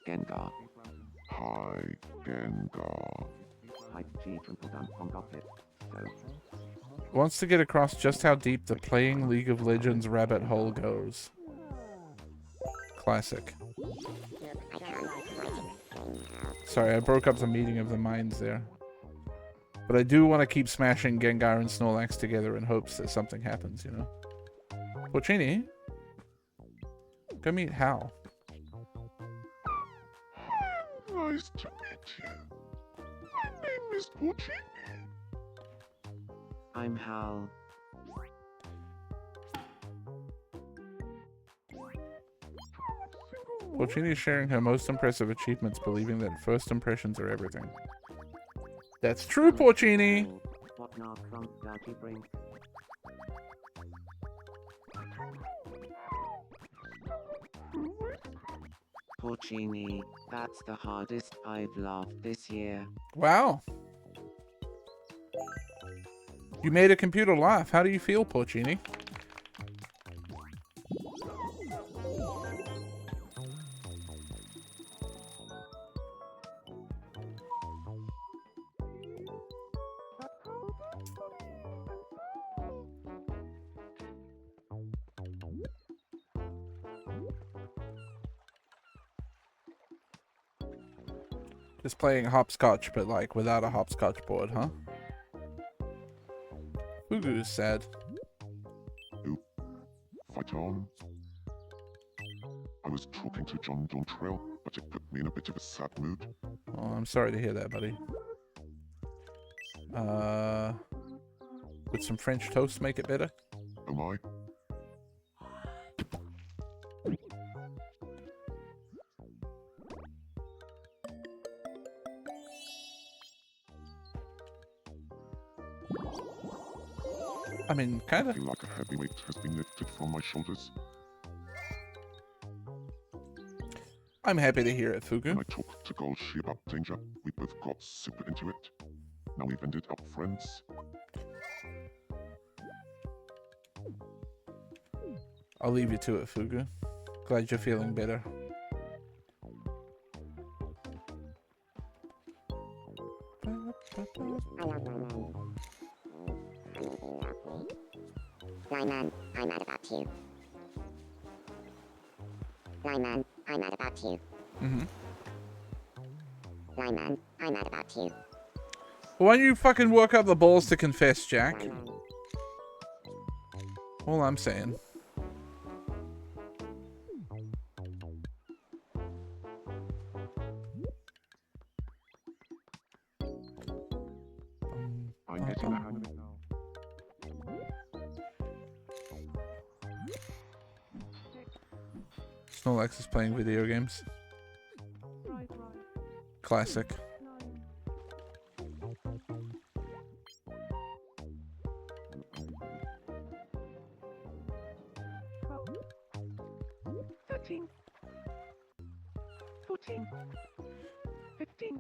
Gengar. Hi, Gengar. Wants to get across just how deep the playing League of Legends rabbit hole goes. Classic. Sorry, I broke up the meeting of the minds there. But I do want to keep smashing Gengar and Snorlax together in hopes that something happens, you know? Porcini? Go meet Hal. Nice to meet you. My name is Porcini. I'm Hal. Porcini is sharing her most impressive achievements, believing that first impressions are everything. That's true, Porcini! What now from Dirty Brink? Porcini, that's the hardest I've laughed this year. Wow. You made a computer laugh. How do you feel, Porcini? Just playing hopscotch, but like without a hopscotch board, huh? Fugu's sad. Fight on. I was talking to John Dontrell, but it put me in a bit of a sad mood. Oh, I'm sorry to hear that, buddy. Would some French toast make it better? Oh my. I mean, kinda. I feel like a heavy weight has been lifted from my shoulders. I'm happy to hear it, Fugu. When I talked to Golshi about danger, we both got super into it. Now we've ended up friends. I'll leave you to it, Fugu. Glad you're feeling better. Lyman, I'm mad about you. Lyman, I'm mad about you. Lyman, I'm mad about you. Why don't you fucking work up the balls to confess, Jack? All I'm saying. I'm getting the hang of it now. Snorlax is playing video games. Classic.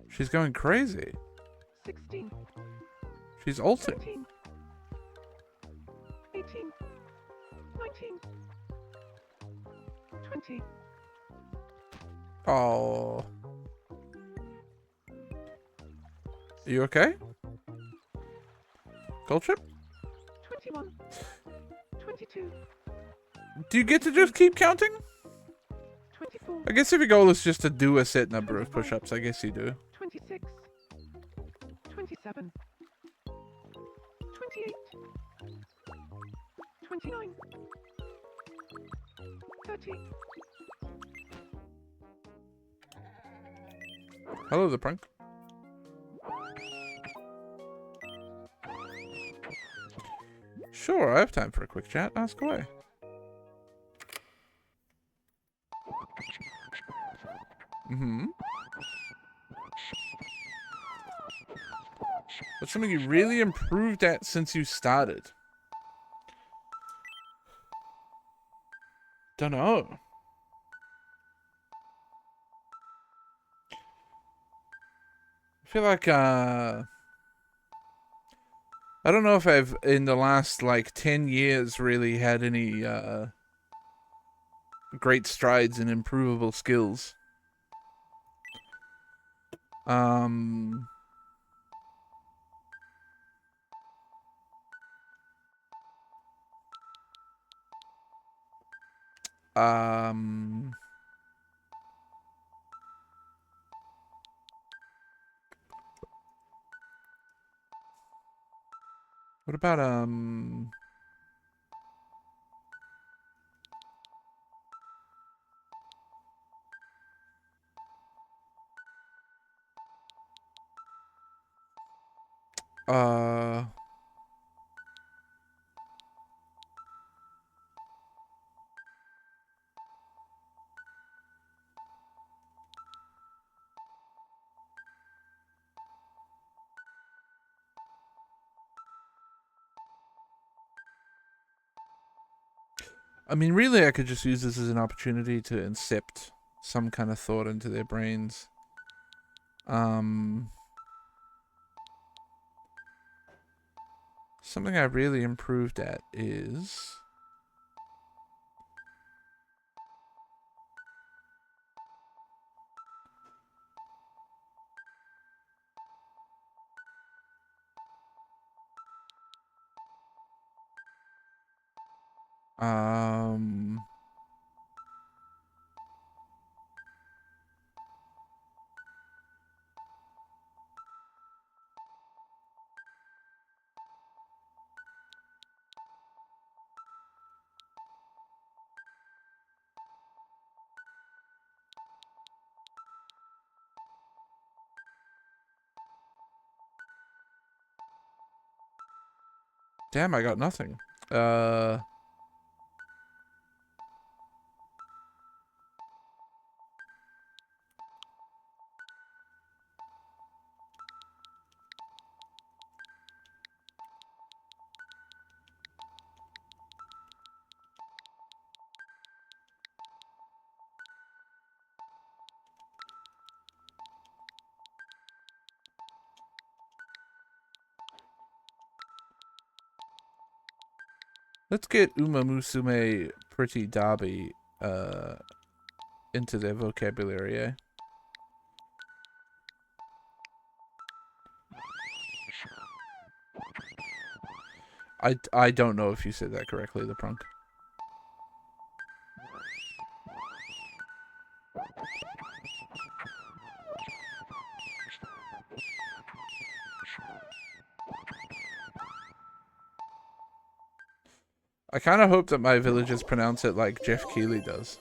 She's going crazy. 16. She's ulting. 17. 18. 19. 20. Oh. Are you okay? Gold trip? 21. 22. Do you get to just keep counting? 24. I guess if your goal is just to do a set number of push-ups, I guess you do. 26. 28. 29. 30. Hello, the prank. Sure, I have time for a quick chat. Ask away. What's something you really improved at since you started? Dunno. I feel like, I don't know if I've, in the last, like, 10 years, really had any, great strides in improvable skills. What about, I mean, really, I could just use this as an opportunity to incept some kind of thought into their brains. Something I really improved at is... Damn, I got nothing. Let's get Uma Musume Pretty Derby into their vocabulary, eh? I don't know if you said that correctly, the prunk. I kind of hope that my villagers pronounce it like Jeff Keighley does.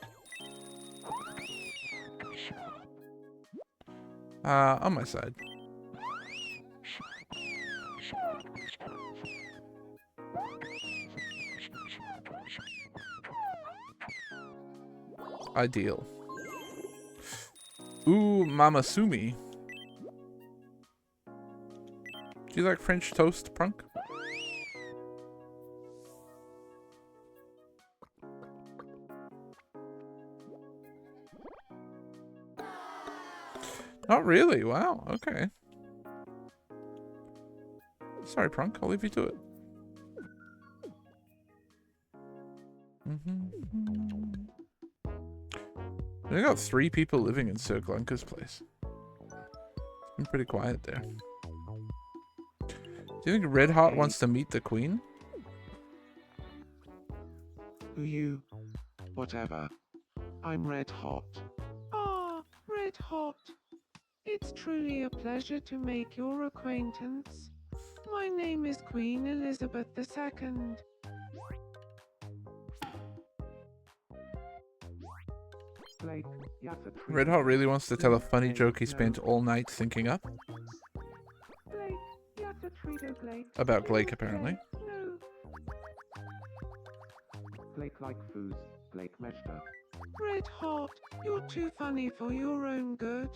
On my side. Ideal. Ooh, Mama Sumi. Do you like French toast, prunk? Not really. Wow. Okay. Sorry, prunk. I'll leave you to it. We got 3 people living in Sir Glunka's place. It's been pretty quiet there. Do you think Red Hot wants to meet the Queen? Who you? Whatever. I'm Red Hot. Ah, Red Hot. It's truly a pleasure to make your acquaintance. My name is Queen Elizabeth II. Blake, Red Hot really wants to tell a funny joke he spent all night thinking up. About Blake, apparently. Blake like foos, Blake Meshta. Red Hot, you're too funny for your own good.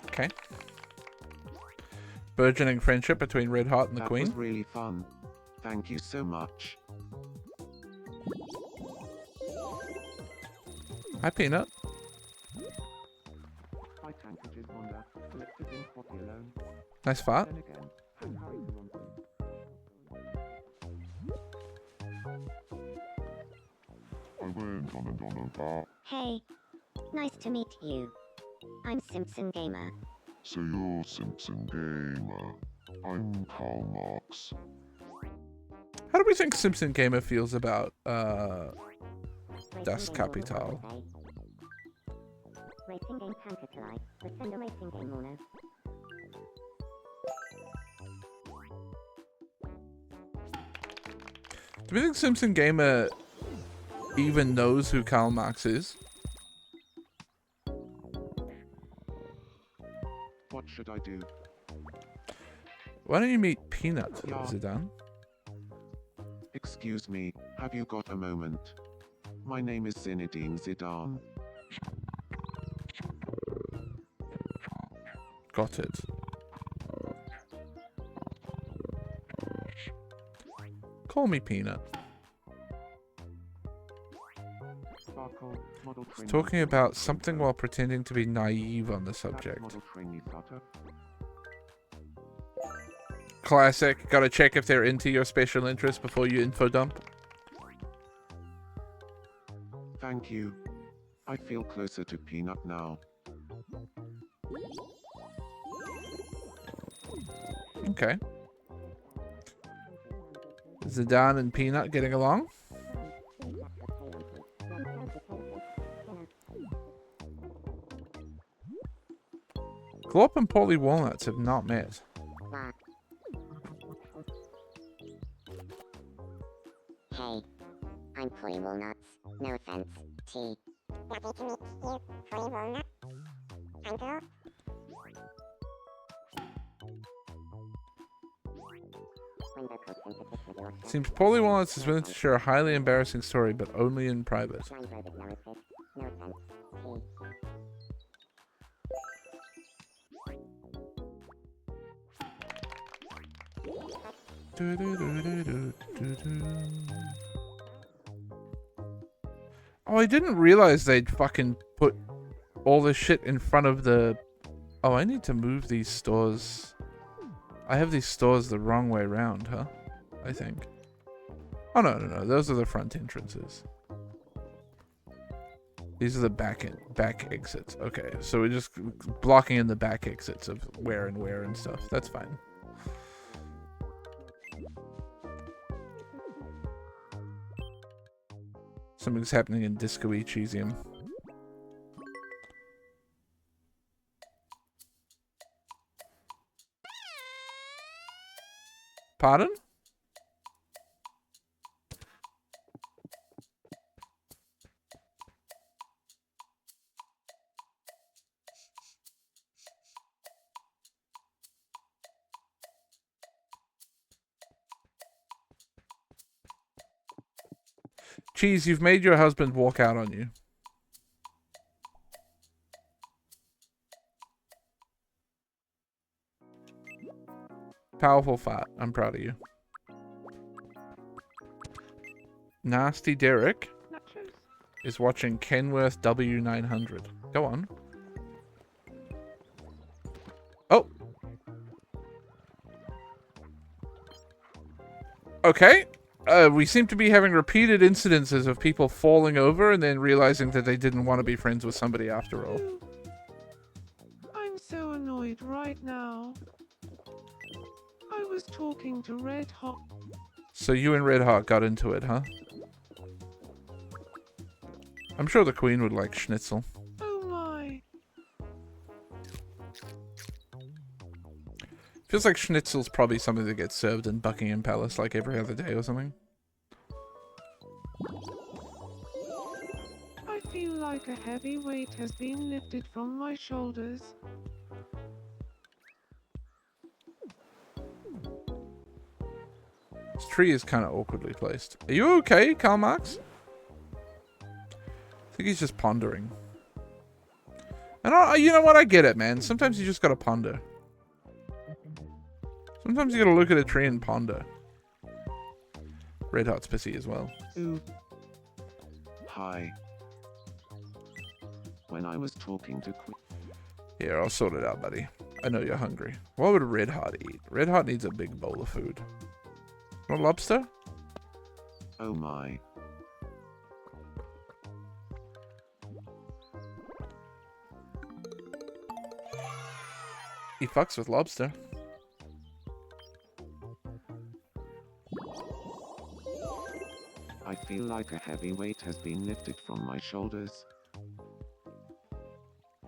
Okay. Burgeoning friendship between Red Hot and the Queen. That was really fun. Thank you so much. Hi, Peanut. Nice fart. Hey, nice to meet you. I'm Simpson Gamer. So you're Simpson Gamer. I'm Karl Marx. How do we think Simpson Gamer feels about Das Kapital? Racing game Tankerfly. Send a racing game mono. Do we think Simpson Gamer even knows who Karl Marx is? What should I do? Why don't you meet Peanut, Zidane? Excuse me, have you got a moment? My name is Zinedine Zidane. Got it. Call me Peanut. He's talking about something while pretending to be naive on the subject. Classic. Gotta check if they're into your special interest before you info dump. Thank you. I feel closer to Peanut now. Okay. Zidane and Peanut getting along? Glop and Polly Walnuts have not met. Hey, I'm Polly Walnuts. No offense, T. Happy to meet you, Polly Walnuts. I'm Glop. Seems Polly Walnuts is willing to share a highly embarrassing story, but only in private. Oh, I didn't realize they'd fucking put all this shit in front of the... Oh, I need to move these stores. I have these stores the wrong way around, huh? I think. Oh, no. Those are the front entrances. These are the back exits. Okay, so we're just blocking in the back exits of where and stuff. That's fine. Something's happening in Disco Cheesium. Pardon? Cheese, you've made your husband walk out on you. Powerful fart. I'm proud of you. Nasty Derek is watching Kenworth W900. Go on. Oh. Okay. We seem to be having repeated incidences of people falling over and then realizing that they didn't want to be friends with somebody after all. I'm so annoyed right now. I was talking to Red Hot. So you and Red Hot got into it, huh? I'm sure the Queen would like schnitzel. Oh my. Feels like schnitzel's probably something that gets served in Buckingham Palace like every other day or something. I feel like a heavy weight has been lifted from my shoulders. This tree is kind of awkwardly placed. Are you okay, Karl Marx? I think he's just pondering. And you know what? I get it, man. Sometimes you just gotta ponder. Sometimes you gotta look at a tree and ponder. Red Hot's pissy as well. Ooh. Hi. When I was talking to Here, I'll sort it out, buddy. I know you're hungry. What would Red Hot eat? Red Hot needs a big bowl of food. Want lobster? Oh my. He fucks with lobster. I feel like a heavy weight has been lifted from my shoulders.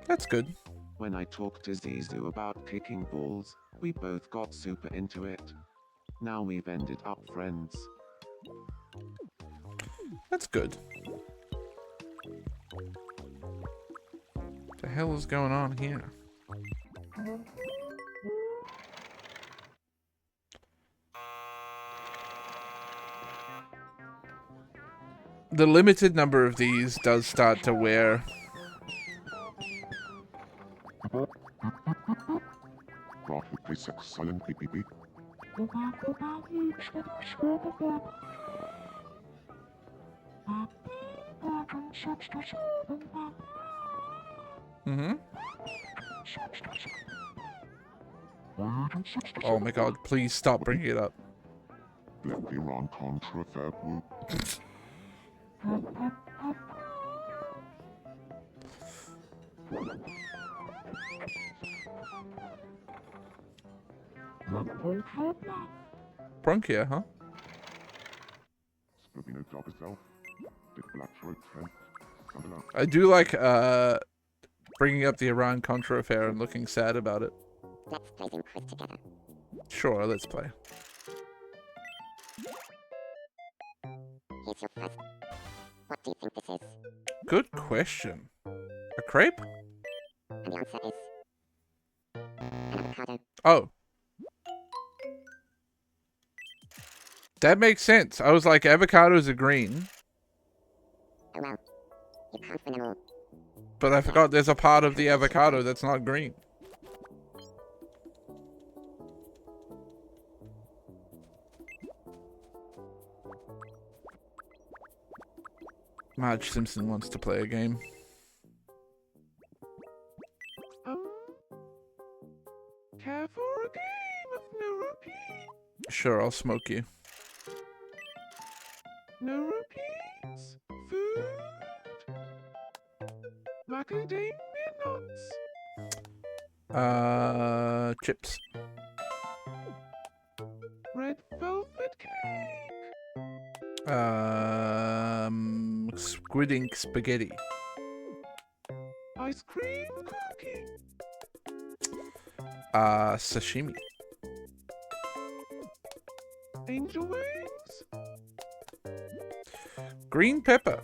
That's good. When I talked to Zizou about kicking balls, we both got super into it. Now we've ended up friends. That's good. What the hell is going on here? The limited number of these does start to wear. Mm-hmm. Oh my god, please stop bringing it up. Bronchia, huh? I do like bringing up the Iran-Contra affair and looking sad about it. Let's play some quiz together. Sure, let's play. Here's your first. What do you think this is? Good question. A crepe? And the answer is an avocado. Oh. That makes sense. I was like, avocados are green. Oh well, you can't win them all. But I forgot there's a part of the avocado that's not green. Marge Simpson wants to play a game. Care for a game of no repeat? Sure, I'll smoke you. No repeats? Food? Macadamia nuts? Chips. Red velvet cake? Squid ink spaghetti. Ice cream cookie? Sashimi. Angel wings? Green pepper.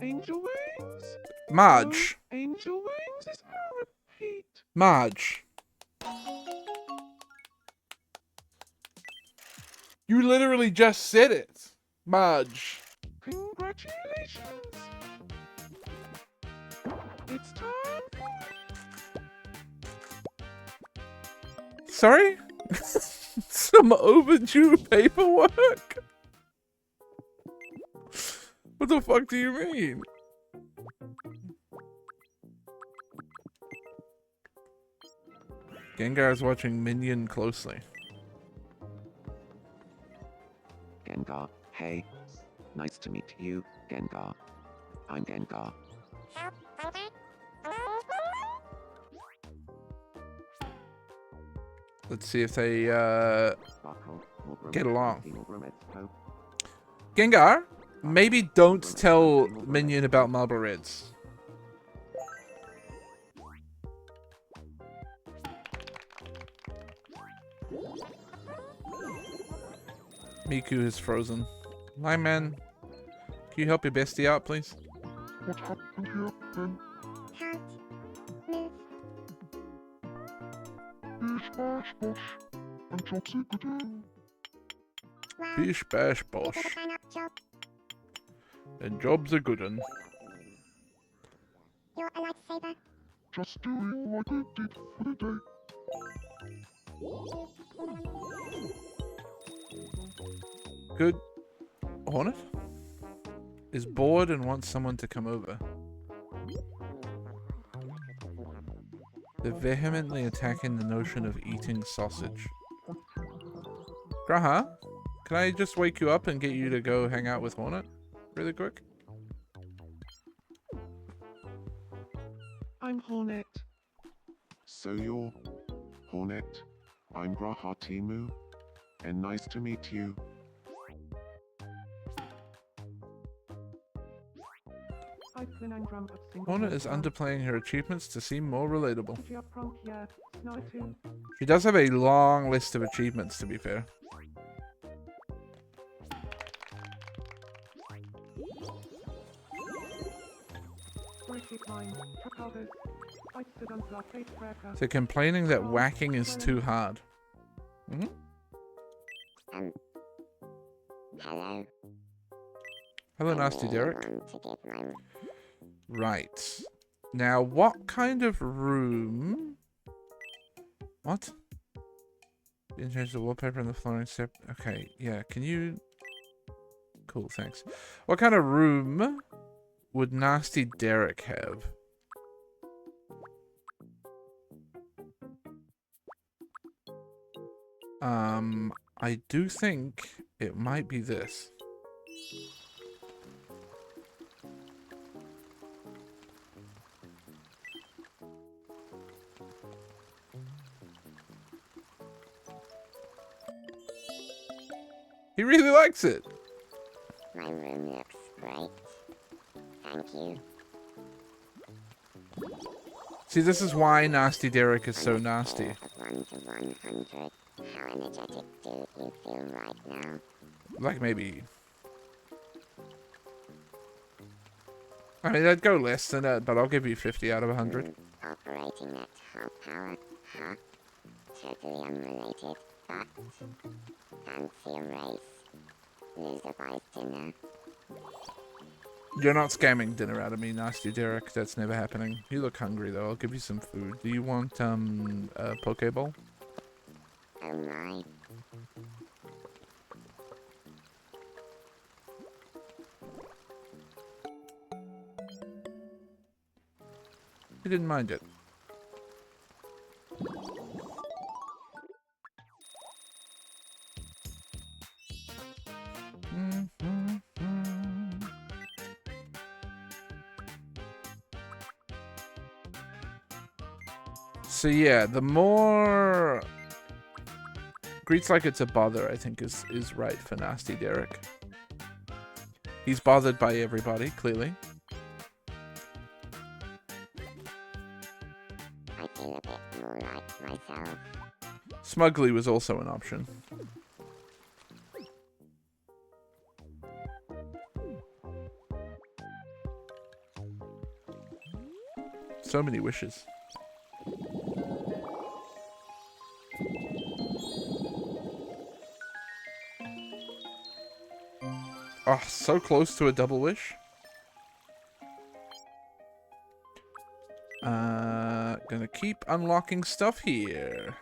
Angel wings? Marge. Oh, angel wings is no repeat. Marge. You literally just said it. Marge. Congratulations. It's time for... Sorry? Some overdue paperwork? What the fuck do you mean? Gengar is watching Minion closely. Gengar, hey. Nice to meet you, Gengar. I'm Gengar. Let's see if they get along. Gengar, maybe don't tell Minion about Marble Reds. Miku is frozen. Lineman, can you help your bestie out, please? What happened here then? Bish bash bosh. And Chopsy again. Bish bash bosh. And job's a good un. You're a lightsaber. Just doing what I did for the day. Good. Hornet is bored and wants someone to come over. They're vehemently attacking the notion of eating sausage. Graha, can I just wake you up and get you to go hang out with Hornet really quick? I'm Hornet. So you're Hornet. I'm Graha Timu. And nice to meet you. Hornet is underplaying her achievements to seem more relatable. She does have a long list of achievements, to be fair. So complaining that whacking is too hard. Hello. Hello, Nasty Derek. Right. Now, what kind of room... What? You can change the wallpaper and the flooring step. Okay, yeah, can you... Cool, thanks. What kind of room would Nasty Derek have? I do think it might be this. He really likes it. My room looks great. Thank you. See, this is why Nasty Derek is so nasty. 1 to 100. How energetic do you feel right now? Like maybe... I mean, I'd go less than that, but I'll give you 50 out of 100. Operating at half power, huh? Totally unrelated, but... Fancy a race. Loser buys dinner. You're not scamming dinner out of me, Nasty Derek. That's never happening. You look hungry, though. I'll give you some food. Do you want, a Pokeball? Oh my. You didn't mind it. So yeah, the more greets like it's a bother, I think is right for Nasty Derek. He's bothered by everybody, clearly. I feel a bit more like myself. Smugly was also an option. So many wishes. Oh, so close to a double wish. Gonna keep unlocking stuff here.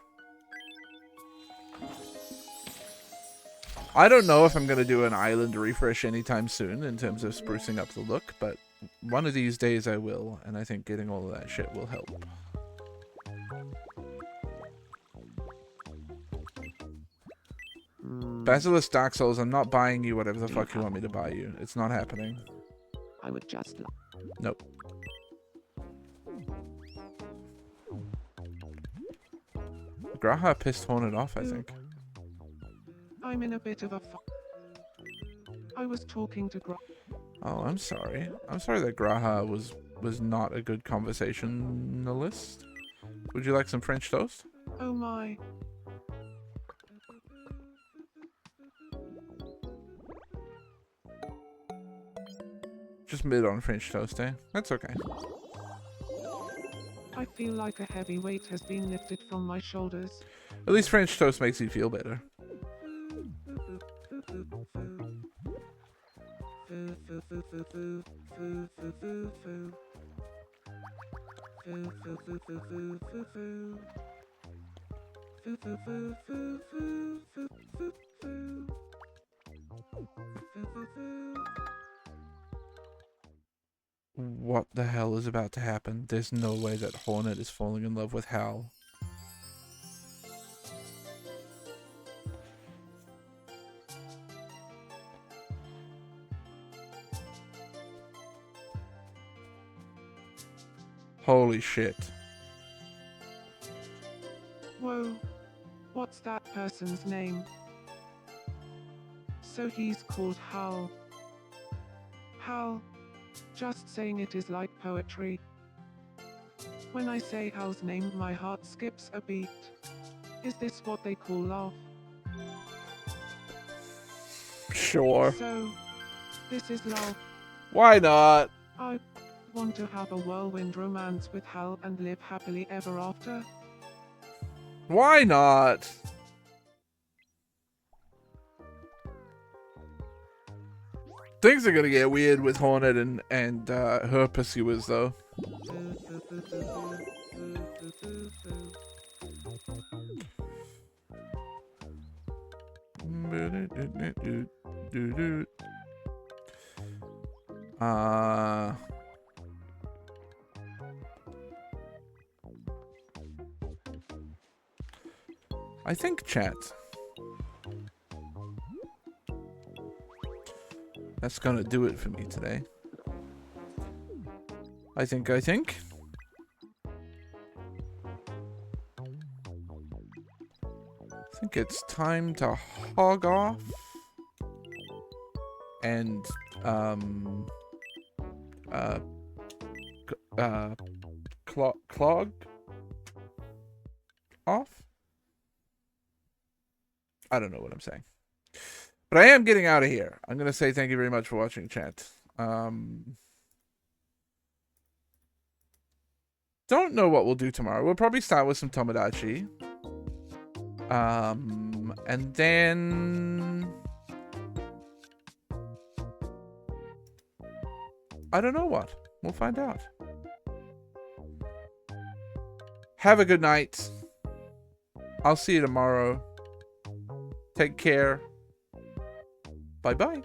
I don't know if I'm gonna do an island refresh anytime soon in terms of sprucing up the look, but one of these days I will, and I think getting all of that shit will help. Basilisk Dark Souls, I'm not buying you whatever the fuck you want me to buy you. It's not happening. I would just... Nope. Graha pissed Hornet off, I think. I'm in a bit of a I was talking to Oh, I'm sorry. I'm sorry that Graha was not a good conversationalist. Would you like some French toast? Oh my. Just mid on French toast, eh? That's okay. I feel like a heavy weight has been lifted from my shoulders. At least French toast makes you feel better. What the hell is about to happen? There's no way that Hornet is falling in love with Hal. Holy shit. Whoa. What's that person's name? So he's called Hal. Hal. Just saying it is like poetry. When I say Hal's name, my heart skips a beat. Is this what they call love? Sure. So, this is love. Why not? I want to have a whirlwind romance with Hal and live happily ever after. Why not? Things are gonna get weird with Hornet and her pursuers, though. I think chat. That's gonna do it for me today. I think. I think it's time to hog off and clog off. I don't know what I'm saying. But I am getting out of here. I'm going to say thank you very much for watching, chat. Don't know what we'll do tomorrow. We'll probably start with some Tomodachi. And then... I don't know what. We'll find out. Have a good night. I'll see you tomorrow. Take care. Bye-bye.